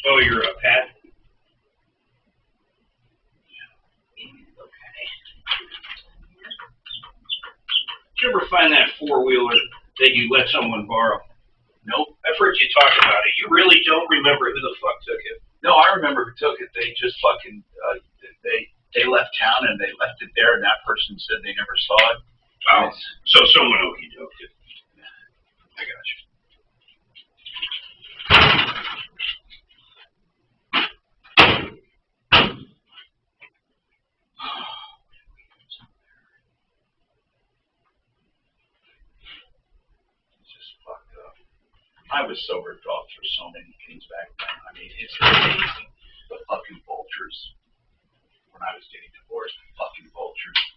Oh, you're a Pat? Did you ever find that four-wheeler that you let someone borrow? Nope. I've heard you talk about it. You really don't remember who the fuck took it. No, I remember who took it. They just fucking, they left town and they left it there, and that person said they never saw it. Oh, so someone okey-doked it. I got you. I was so ripped off for so many things back then. I mean, it's amazing. The fucking vultures. When I was getting divorced, the fucking vultures.